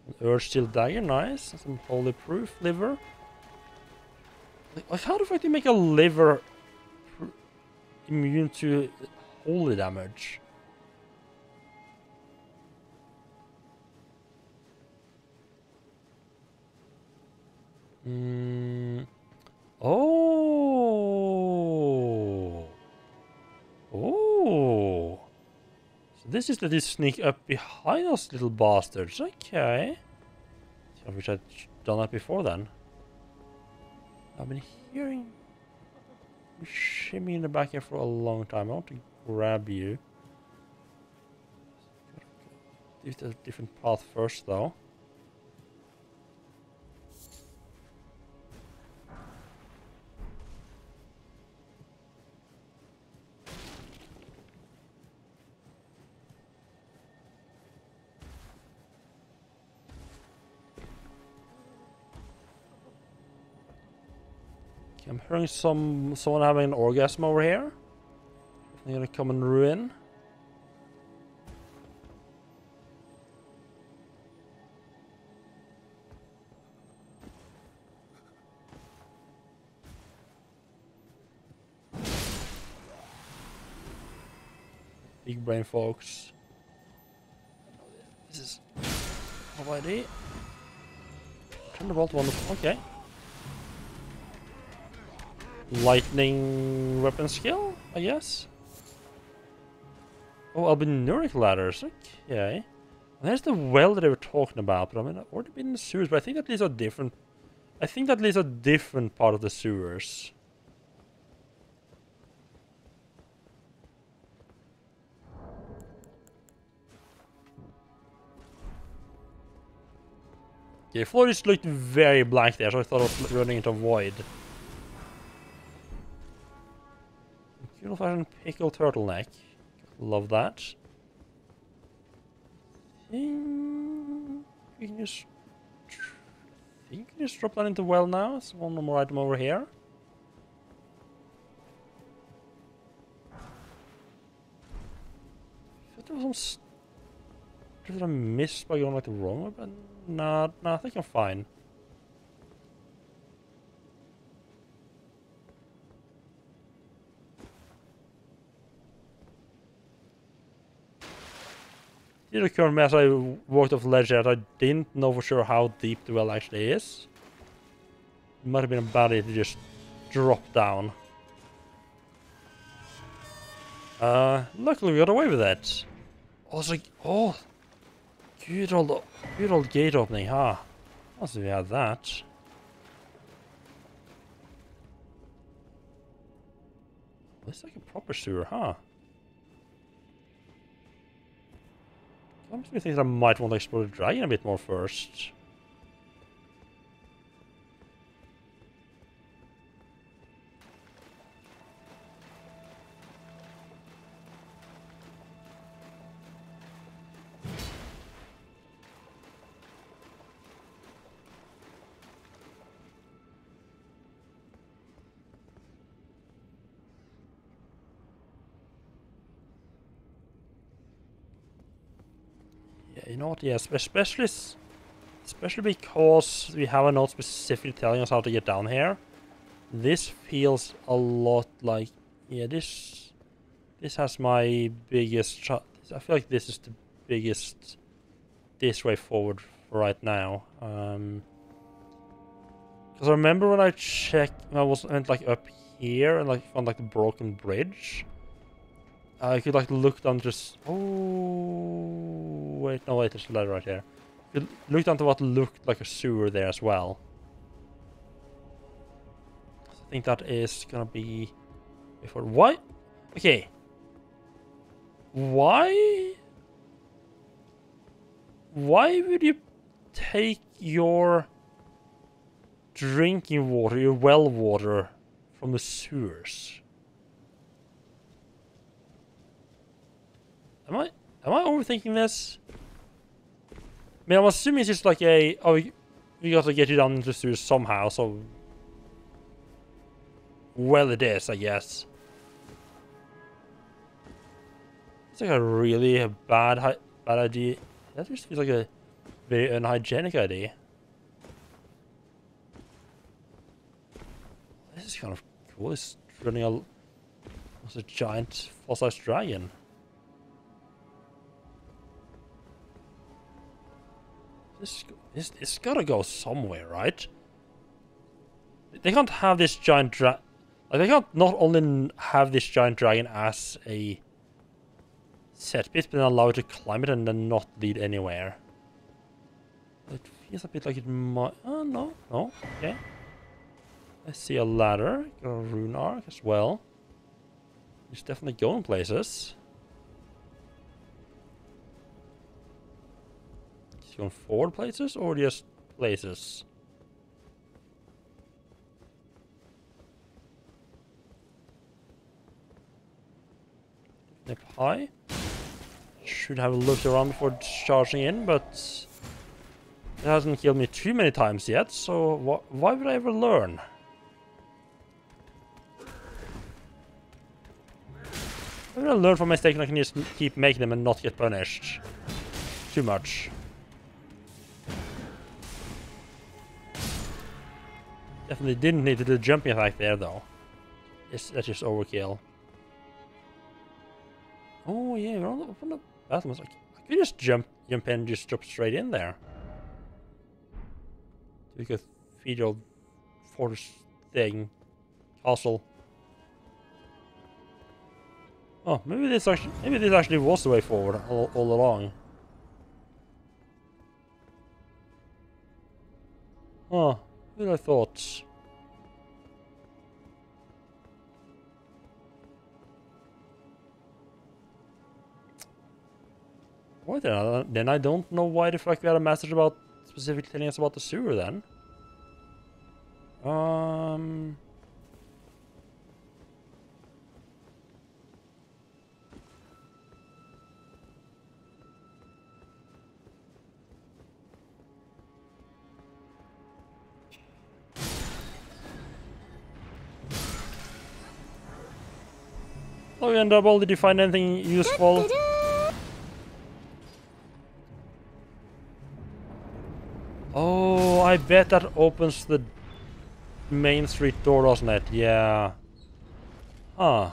An Urge Steel Dagger, nice. And some Holy Proof liver. Like how the fuck do you make a liver immune to holy damage? Oh. Oh. So this is that they sneak up behind us, little bastards. Okay. I wish I'd done that before then. I've been hearing you shimmy in the back here for a long time. I want to grab you. Do a different path first, though. I'm hearing someone having an orgasm over here. They're gonna come and ruin. Big brain folks. This is no idea. Turn the bolt one. Okay. Lightning weapon skill, I guess. Oh, albinuric ladders. Okay. And there's the well that they were talking about, but I mean, I've already been in the sewers, but I think that these are different. I think that these are different part of the sewers. Okay, the floor just looked very black there, so I thought I was running into a void. Beautiful fashion pickle turtleneck. Love that. You can just... You can just drop that into well now. There's one more item over here. There was some... Did I miss by going like the wrong way? But nah, I think I'm fine. It did occur to me as I walked off the ledge that I didn't know for sure how deep the well actually is. It might have been a bad idea to just drop down. Luckily we got away with that. I was like, oh, good old gate opening, huh? Once we had that. It's like a proper sewer, huh? Makes me think that I might want to explore the dragon a bit more first. You know what? Yes, especially because we have a note specifically telling us how to get down here. This feels a lot like, yeah, this has my biggest. I feel like this is the biggest this way forward for right now. Because I remember when I checked, I went like up here and like found like the broken bridge. I could like look down just. Oh wait, no wait, there's a ladder right here. Could look down to what looked like a sewer there as well. So I think that is gonna be before. Why? Okay. Why? Why would you take your drinking water, your well water, from the sewers? Am I overthinking this? I mean, I'm assuming it's just like a, oh, we got to get you down into the sewers somehow, so... Well, it is, I guess. It's like a really bad idea. That just feels like a very unhygienic idea. This is kind of cool. It's running a giant fossilized dragon. It's gotta go somewhere, right? They can't have this giant like, they can't not only have this giant dragon as a set piece, but then allow it to climb it and then not lead anywhere. It feels a bit like it might... Oh, no, okay. I see a ladder, got a rune arc as well. It's definitely going places. Is it going forward places or just places? Up high. Should have looked around before charging in, but it hasn't killed me too many times yet, so why would I ever learn? Why would I learn from mistakes and I can just keep making them and not get punished too much? Definitely didn't need to do the jumping attack there, though. That's just overkill. Oh yeah, we're on the bathroom. I could just jump in and just drop straight in there. We could feed your fortress thing, castle. Oh, maybe this actually was the way forward all along. Oh, who would I thought? What then I don't know why the fuck we had a message about specifically telling us about the sewer then. Oh, and double, did you find anything useful? Oh, I bet that opens the main street door, doesn't it? Yeah. Huh. I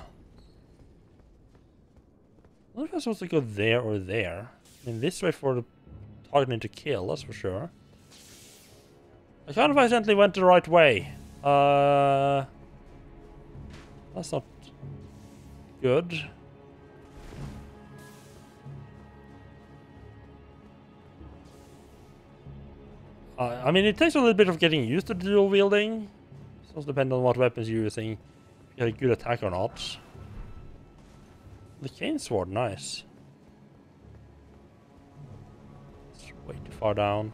wonder if I'm supposed to go there or there. I mean, this way for the targeting to kill, that's for sure. I kind of accidentally went the right way. That's not good. I mean, it takes a little bit of getting used to dual wielding. It also depends on what weapons you're using. If you get a good attack or not. The cane sword, nice. It's way too far down.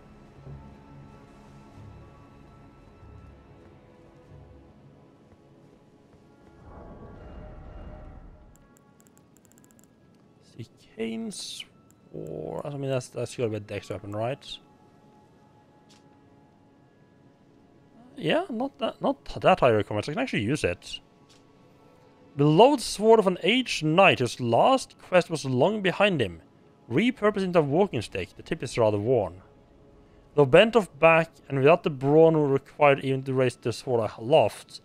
The cane sword. I mean, that's gotta be a dex weapon, right? Yeah, not that high requirements. I can actually use it. Beloved sword of an aged knight whose last quest was long behind him. Repurposed into a walking stick. The tip is rather worn. Though bent of back and without the brawn required even to raise the sword aloft,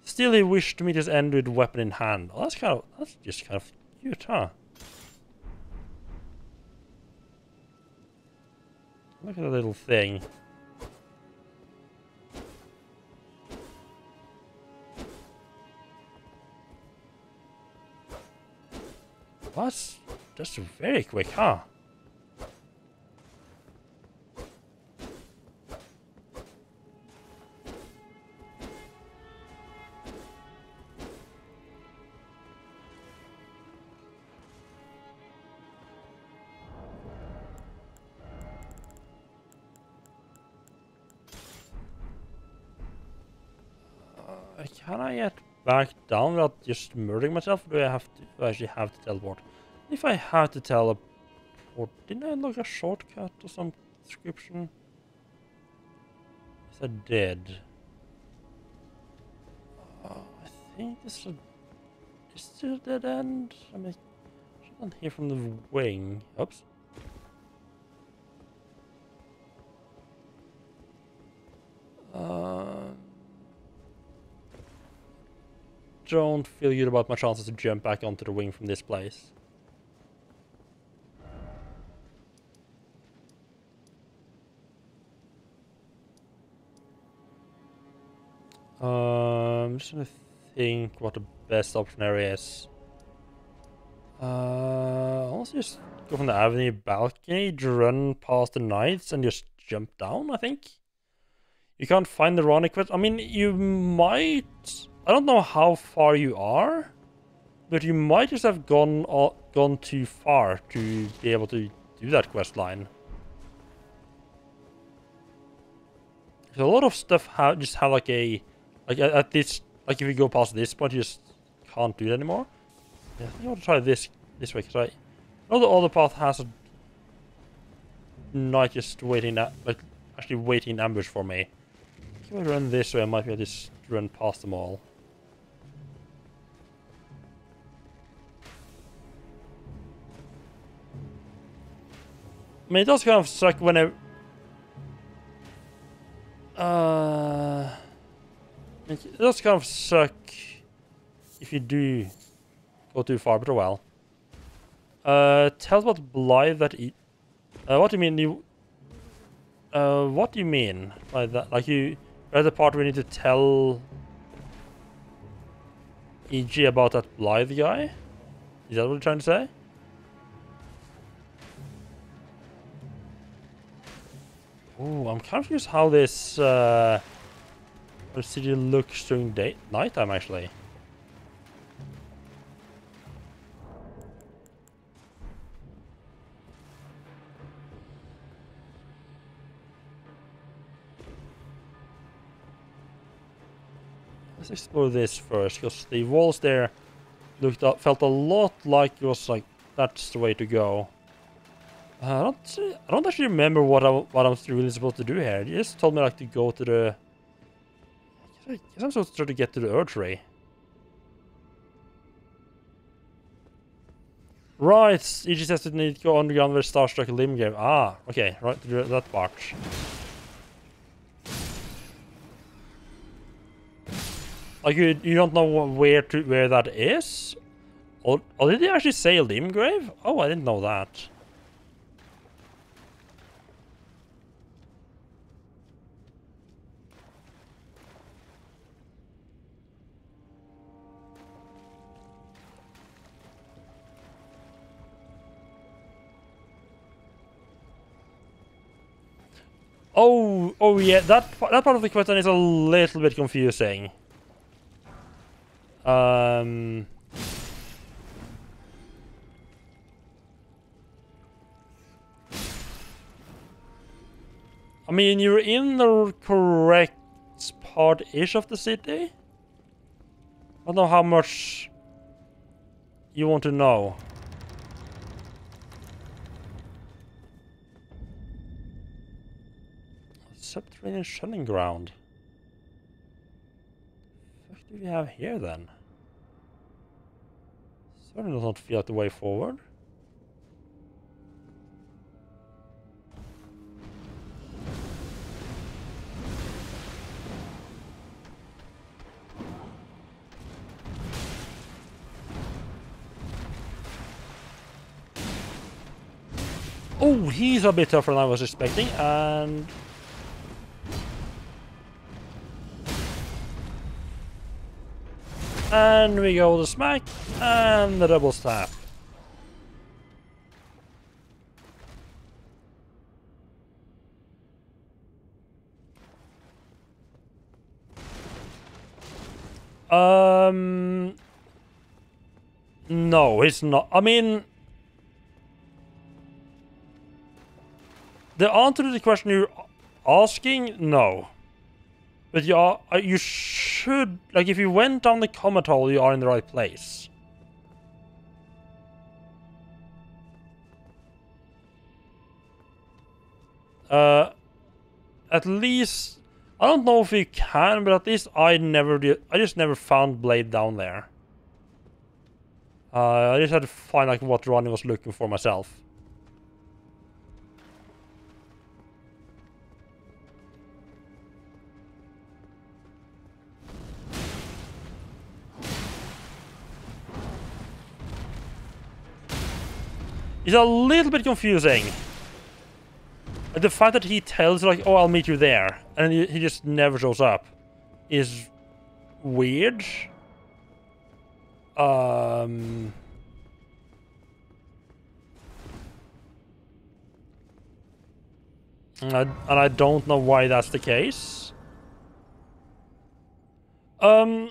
still he wished to meet his end with weapon in hand. Oh, that's just kind of cute, huh? Look at that little thing. Was that's very quick, huh? Can I get back down without just murdering myself? Or do I have to? Do I actually have to teleport? If I have to teleport, didn't I unlock a shortcut or some description? Yes, I did. I think this is a dead end. I mean, shouldn't hear from the wing. Oops. Don't feel good about my chances to jump back onto the wing from this place. I'm just gonna think what the best option area is. I'll just go from the avenue balcony, run past the knights, and just jump down, I think. You can't find the wrong equipment. I mean, you might... I don't know how far you are, but you might just have gone too far to be able to do that quest line. So a lot of stuff just have like a... Like at this... Like if you go past this point, you just can't do it anymore. Yeah, I think I want to try this way, because I know the other path has a knight just waiting at... Like, actually waiting in ambush for me. If I run this way, I might be able to just run past them all. I mean, it does kind of suck when it does kind of suck if you do go too far, but oh well. Tell us about Blythe that what do you mean? What do you mean by that? Like there's the part where you need to tell EG about that Blythe guy? Is that what you're trying to say? Oh, I'm confused how this city looks during nighttime, actually. Let's explore this first, because the walls there felt a lot like it was like that's the way to go. I don't actually remember what I'm really supposed to do here. You just told me like to go to the... I guess I'm supposed to try to get to the Earth Ray. Right, EG says to need to go underground where Starstruck Limgrave. Ah, okay, right, to that part. Like you don't know where that is? Or did they actually say Limgrave? Oh, I didn't know that. Oh yeah, that part of the question is a little bit confusing. I mean, you're in the correct part-ish of the city. I don't know how much you want to know. Subterranean shelling ground. What do we have here then? Certainly does not feel like the way forward. Oh, he's a bit tougher than I was expecting, and... And we go to smack, and the double stab. No, it's not. I mean, the answer to the question you're asking, no. But you should, like, if you went down the comet hole, you are in the right place. At least, I don't know if you can, but at least I just never found Blade down there. I just had to find like what Ronnie was looking for myself. It's a little bit confusing. The fact that he tells like, "Oh, I'll meet you there," and he just never shows up, is weird. And I don't know why that's the case. I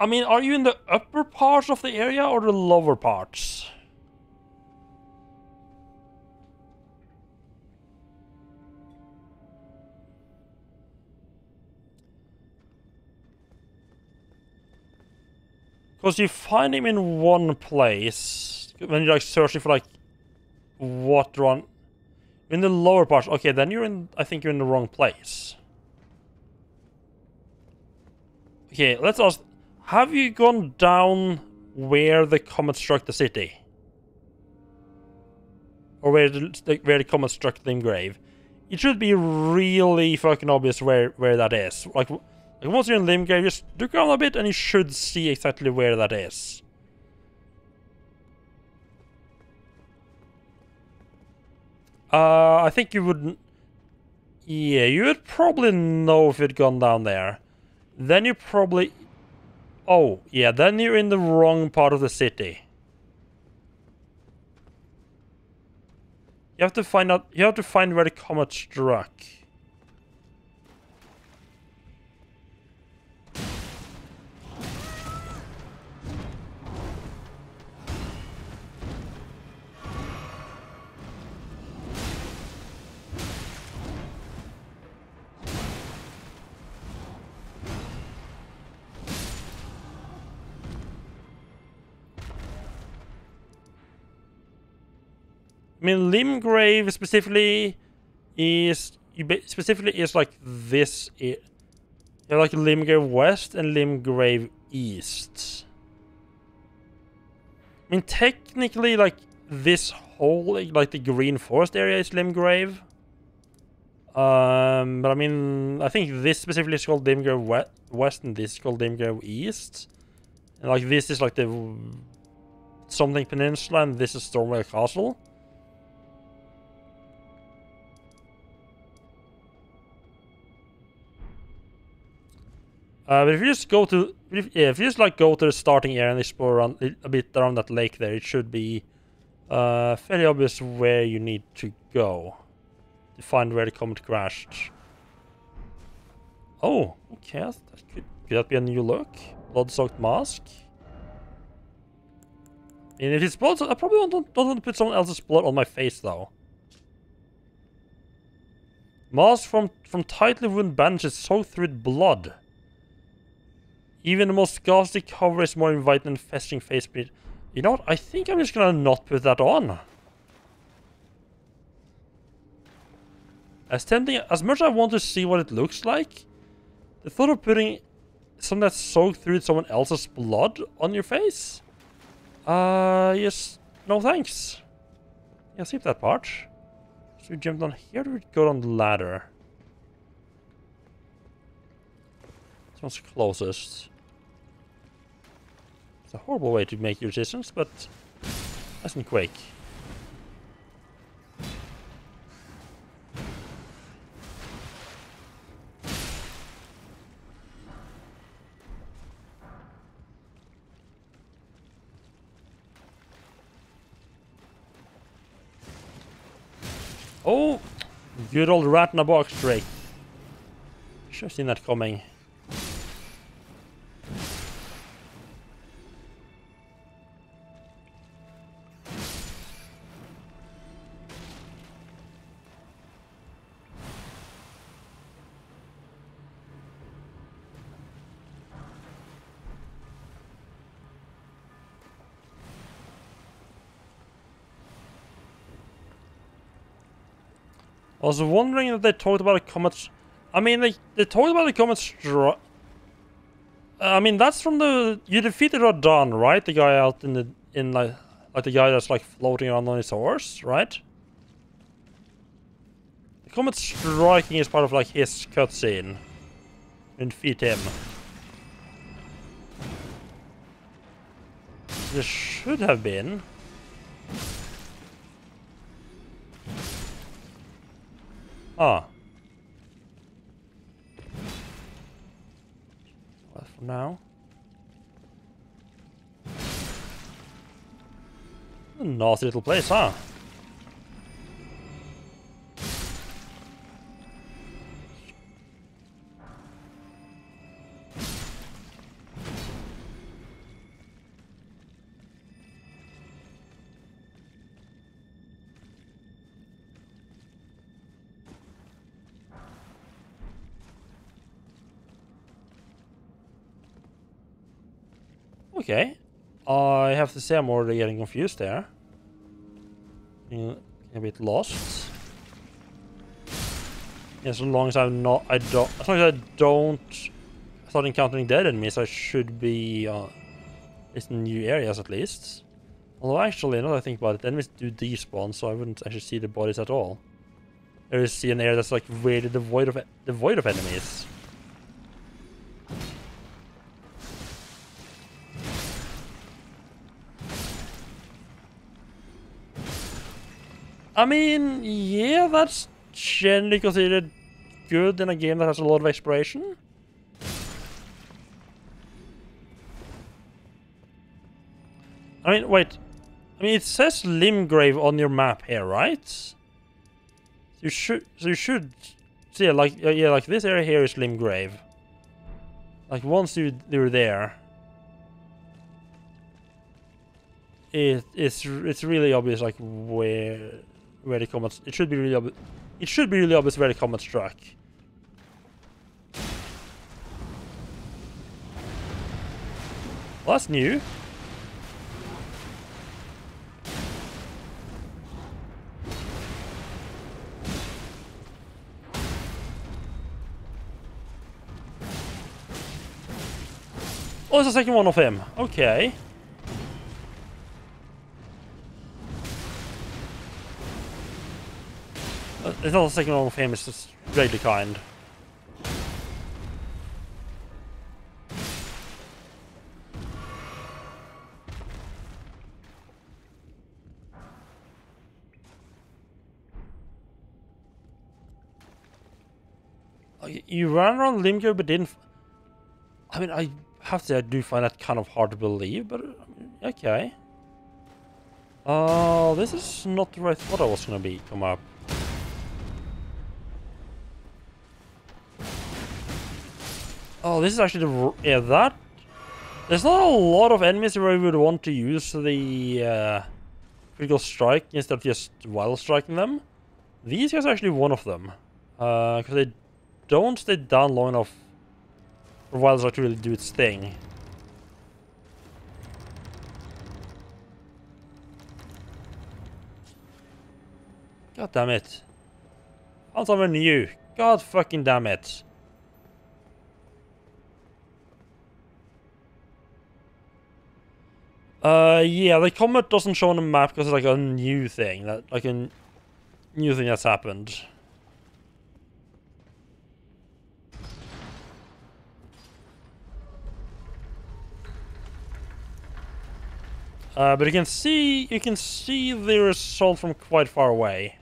mean, are you in the upper parts of the area or the lower parts? Because you find him in one place when you're like searching for like what run in the lower parts. Okay, then I think you're in the wrong place. Okay, let's ask, have you gone down where the comet struck the city? Or where the comet struck the Limgrave? It should be really fucking obvious where that is. Like once you're in Limgrave, just look around a bit and you should see exactly where that is. I think you would... Yeah, you would probably know if you'd gone down there. Then you probably... Oh, yeah, then you're in the wrong part of the city. You have to find where the comet struck. I mean, Limgrave specifically is like this. You have like Limgrave West and Limgrave East. I mean, technically, like this whole like the Green Forest area is Limgrave. But I mean, I think this specifically is called Limgrave West, and this is called Limgrave East. And like this is like the something Peninsula, and this is Stormwell Castle. But if you just go to, if you just like go to the starting area and explore around a bit around that lake there, it should be fairly obvious where you need to go to find where the comet crashed. Oh, okay, could that be a new look? Blood-soaked mask. And if it's blood, I probably don't want to put someone else's blood on my face though. Mask from tightly woven bandages soaked through with blood. Even the most ghastly cover is more inviting than festering face bleed. You know what? I think I'm just gonna not put that on. As tempting as much as I want to see what it looks like, the thought of putting something that's soaked through someone else's blood on your face? Yes. No thanks. Yeah, skip that part. So we jump down here, or we go down the ladder? This one's closest. A horrible way to make your decisions, but that's in Quake. Oh, good old rat in a box trick. Should have seen that coming. I was wondering if they talked about a comet. I mean, they talked about the comet strike. I mean, that's from the you defeated Radon, right? The guy out in like the guy that's like floating around on his horse, right? The comet striking is part of like his cutscene. And defeat him. There should have been. Ah. Well, for now. A nasty little place, huh? Okay. I have to say I'm already getting confused there. A bit lost. As long as I'm not, as long as I don't start encountering dead enemies, I should be at least in new areas at least. Although actually, now that I think about it, enemies do despawn, so I wouldn't actually see the bodies at all. I just see an area that's like really devoid of enemies. I mean, yeah, that's generally considered good in a game that has a lot of exploration. I mean, wait. I mean, it says Limgrave on your map here, right? You should see, like, yeah, like this area here is Limgrave. Like once you're there, it's really obvious, like where the comet. It should be really obvious. It should be really obvious where the comet struck. Well, that's new. Oh, it's the second one of him. Okay. It's not the second one of him, it's just really kind. You ran around Limgrave but didn't... I mean, I have to say I do find that kind of hard to believe, but okay. Oh, this is not the right thought I was gonna be come up. Oh, this is actually the... Yeah, that... There's not a lot of enemies where we would want to use the critical strike instead of just wild striking them. These guys are actually one of them. Because they don't stay down long enough for wild strike to really do its thing. God damn it. Found somewhere new. God fucking damn it. Yeah, the comet doesn't show on the map because it's like a new thing. Like a new thing that's happened. But you can see the result from quite far away.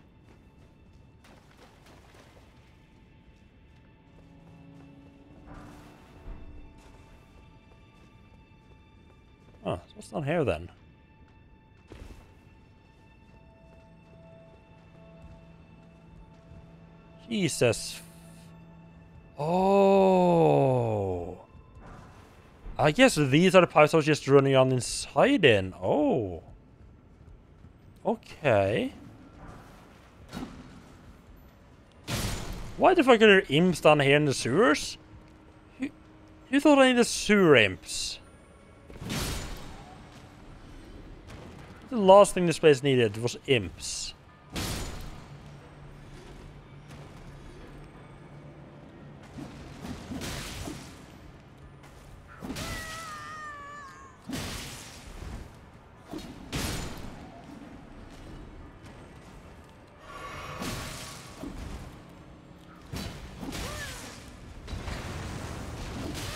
Oh, so what's down here then? Jesus. Oh. I guess these are the pipes I was just running on inside in. Oh. Okay. Why the fuck are there imps down here in the sewers? Who thought I needed sewer imps? The last thing this place needed was imps.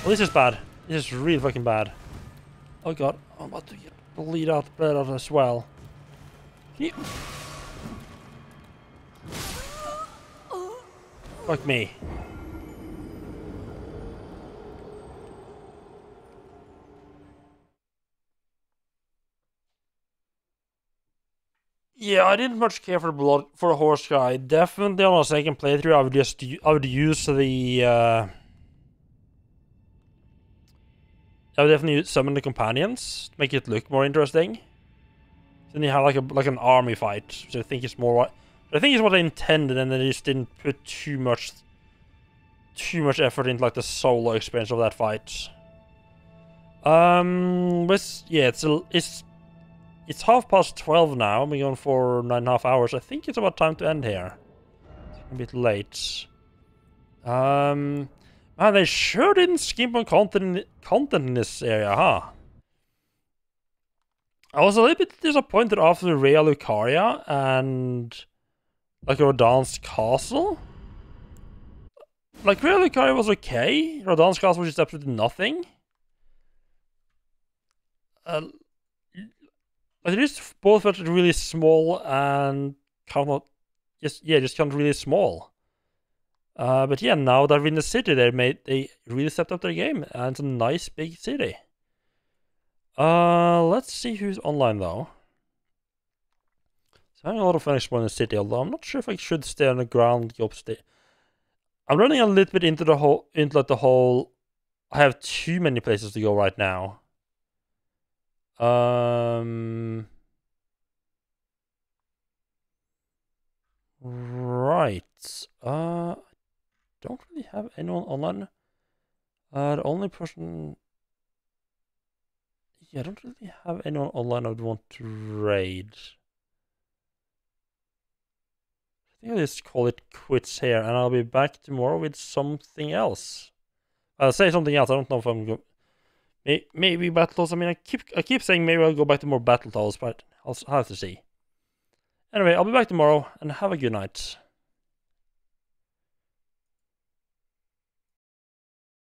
Well, this is bad. This is really fucking bad. Oh god, I'm about to get bleed out blood out as well. Can you... Fuck me. Yeah, I didn't much care for the blood for the horse guy. Definitely on a second playthrough, I would use the I would definitely summon the companions to make it look more interesting. Then you have like an army fight, which I think is more what I intended, and they just didn't put too much effort into like the solo experience of that fight. But yeah, it's 12:30 now. I've been going for 9.5 hours. I think it's about time to end here. It's a bit late. Man, they sure didn't skimp on content in this area, huh? I was a little bit disappointed after Rea Lucaria and like Rodan's castle. Like Rea Lucaria was okay. Rodan's castle was just absolutely nothing. Like they just both felt really small and kind of just kind of really small. But yeah, now that we're in the city, they really stepped up their game, and it's a nice big city. Let's see who's online though. So having a lot of fun exploring the city, although I'm not sure if I should stay on the ground, go upstairs. I'm running a little bit into the whole. I have too many places to go right now. Right. Don't really have anyone online. The only person. Yeah, I don't really have anyone online I would want to raid. I think I'll just call it quits here, and I'll be back tomorrow with something else. I'll say something else. I don't know if I'm going. Maybe battles. I mean, I keep saying maybe I'll go back to more battle towers, but I'll have to see. Anyway, I'll be back tomorrow, and have a good night.